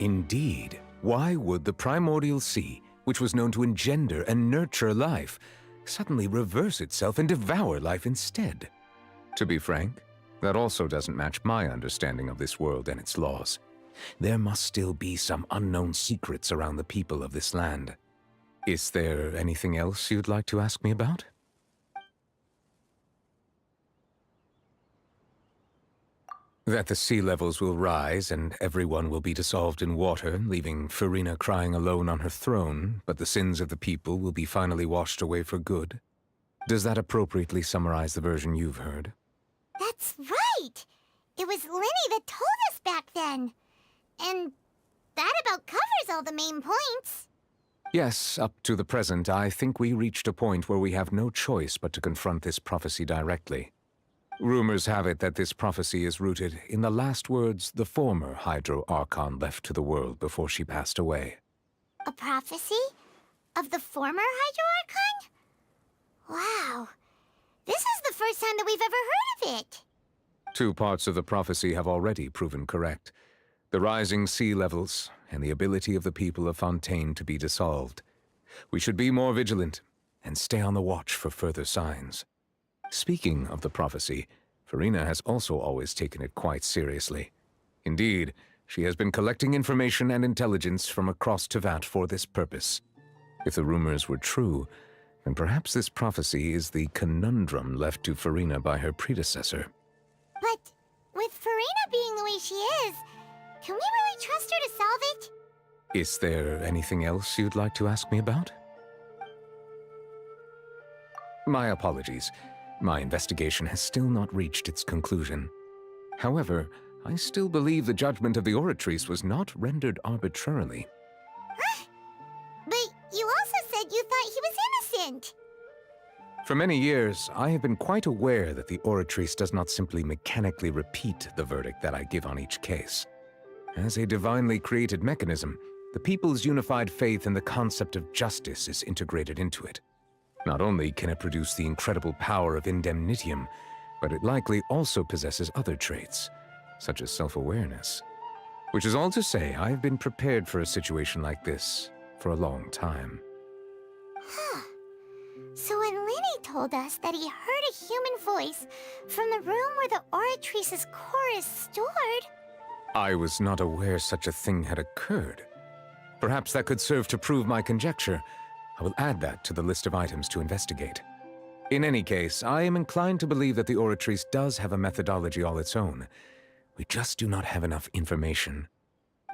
Indeed. Why would the primordial sea, which was known to engender and nurture life, suddenly reverse itself and devour life instead? To be frank, that also doesn't match my understanding of this world and its laws. There must still be some unknown secrets around the people of this land. Is there anything else you'd like to ask me about? That the sea levels will rise and everyone will be dissolved in water, leaving Farina crying alone on her throne, but the sins of the people will be finally washed away for good. Does that appropriately summarize the version you've heard? That's right! It was Linny that told us back then. And that about covers all the main points. Yes, up to the present, I think we reached a point where we have no choice but to confront this prophecy directly. Rumors have it that this prophecy is rooted in the last words the former Hydro Archon left to the world before she passed away. A prophecy? Of the former Hydro Archon? Wow. This is the first time that we've ever heard of it. 2 parts of the prophecy have already proven correct. The rising sea levels and the ability of the people of Fontaine to be dissolved. We should be more vigilant and stay on the watch for further signs. Speaking of the prophecy, Farina has also always taken it quite seriously. Indeed, she has been collecting information and intelligence from across Tevat for this purpose. If the rumors were true, then perhaps this prophecy is the conundrum left to Farina by her predecessor. But with Farina being the way she is, can we really trust her to solve it? Is there anything else you'd like to ask me about? My apologies. My investigation has still not reached its conclusion. However, I still believe the judgment of the Oratrice was not rendered arbitrarily. Huh? But you also said you thought he was innocent. For many years, I have been quite aware that the Oratrice does not simply mechanically repeat the verdict that I give on each case. As a divinely created mechanism, the people's unified faith in the concept of justice is integrated into it. Not only can it produce the incredible power of indemnitium, but it likely also possesses other traits, such as self-awareness. Which is all to say, I have been prepared for a situation like this for a long time. Huh. So when Linny told us that he heard a human voice from the room where the Oratrice's core is stored... I was not aware such a thing had occurred. Perhaps that could serve to prove my conjecture. I will add that to the list of items to investigate. In any case, I am inclined to believe that the Oratrice does have a methodology all its own. We just do not have enough information.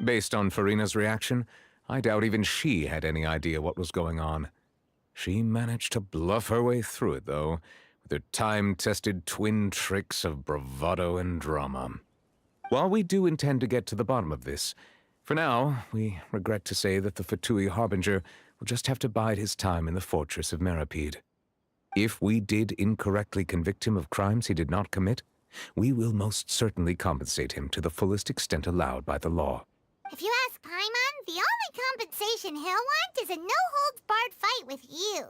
Based on Farina's reaction, I doubt even she had any idea what was going on. She managed to bluff her way through it, though, with Their time-tested twin tricks of bravado and drama. While we do intend to get to the bottom of this, for now, we regret to say that the Fatui Harbinger will just have to bide his time in the fortress of Meripede. If we did incorrectly convict him of crimes he did not commit, we will most certainly compensate him to the fullest extent allowed by the law. If you ask Paimon, the only compensation he'll want is a no-holds-barred fight with you.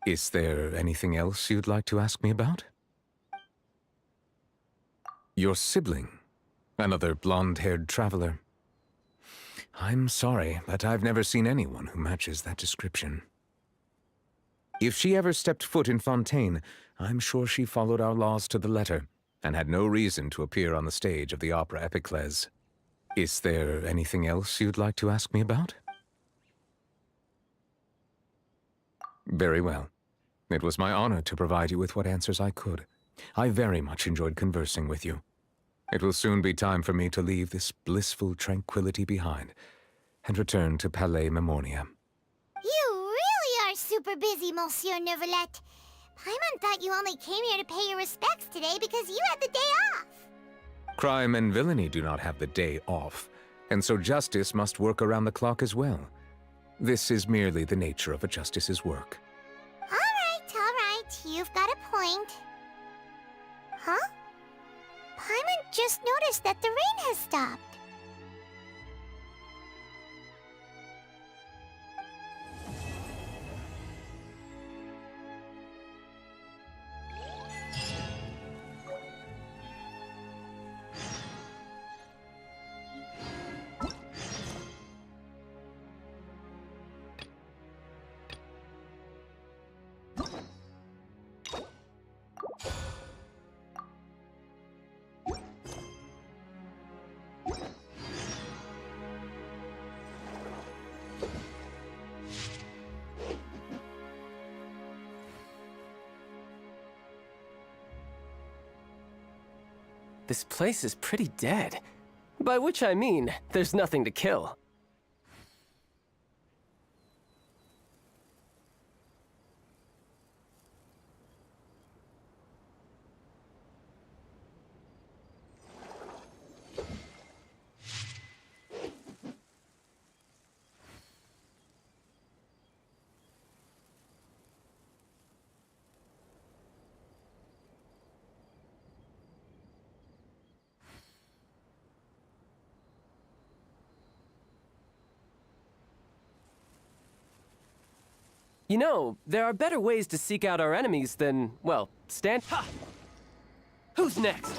Is there anything else you'd like to ask me about? Your sibling, another blonde-haired traveler. I'm sorry, but I've never seen anyone who matches that description. If she ever stepped foot in Fontaine, I'm sure she followed our laws to the letter, and had no reason to appear on the stage of the opera Epiclese. Is there anything else you'd like to ask me about? Very well. It was my honor to provide you with what answers I could. I very much enjoyed conversing with you. It will soon be time for me to leave this blissful tranquility behind and return to Palais Memornia. You really are super busy, Monsieur Neuvillette. Paimon thought you only came here to pay your respects today because you had the day off. Crime and villainy do not have the day off, and so justice must work around the clock as well. This is merely the nature of a justice's work. All right, you've got a point. Huh? Paimon just noticed that the rain has stopped. This place is pretty dead. By which I mean, there's nothing to kill. You know, there are better ways to seek out our enemies than, well, stand... Ha! Who's next?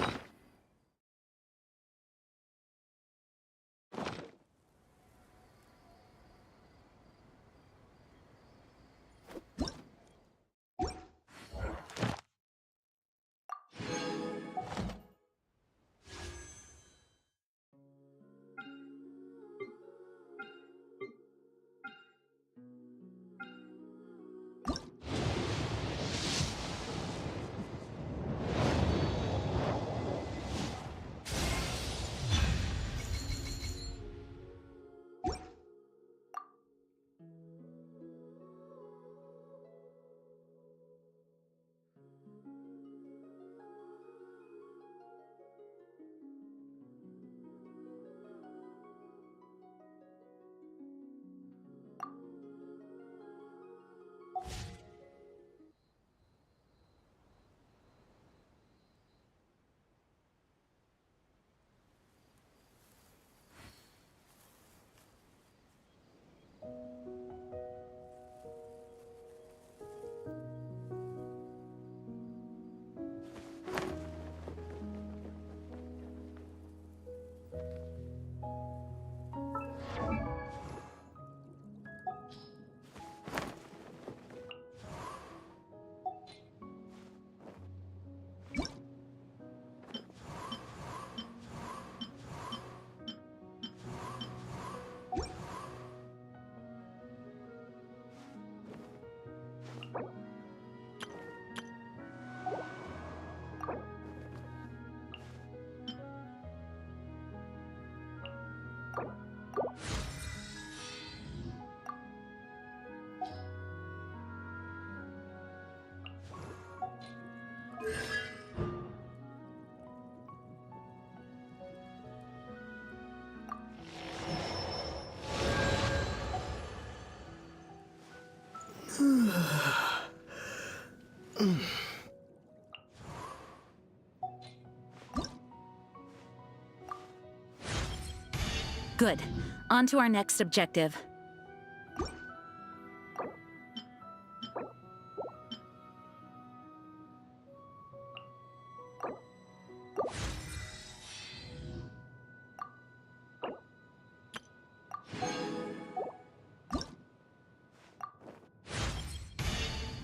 Good. On to our next objective.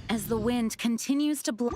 As the wind continues to blow...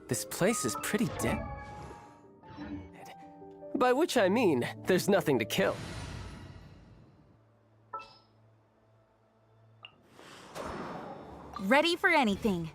This place is pretty dead. By which I mean, there's nothing to kill. Ready for anything.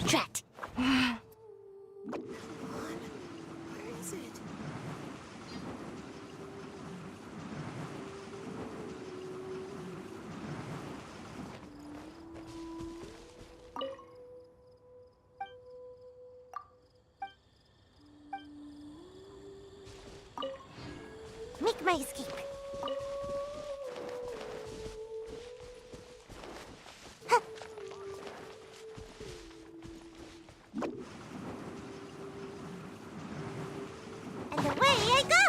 Drat. Where is it? Make my escape. And away I go!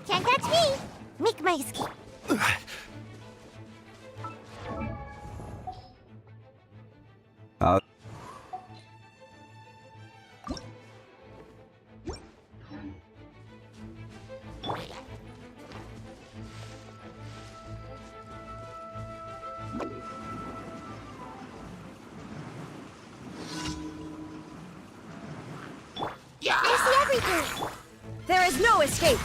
Can't catch me! Make my escape. I see everything! There is no escape!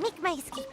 make my escape.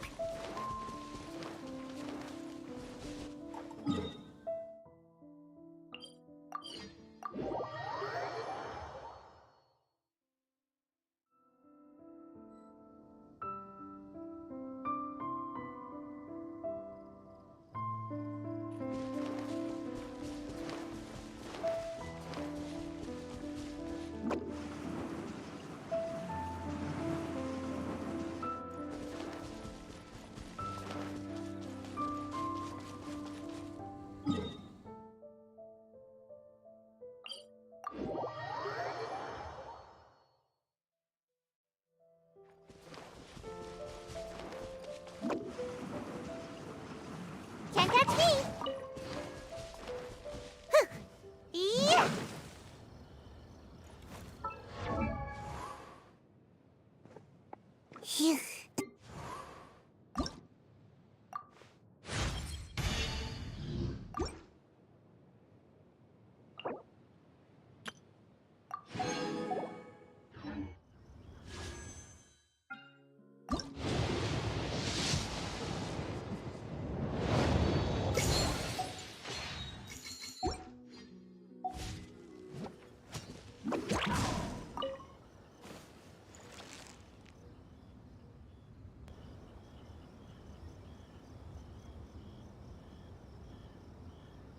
Can't catch me! Huh. Yeah! Phew.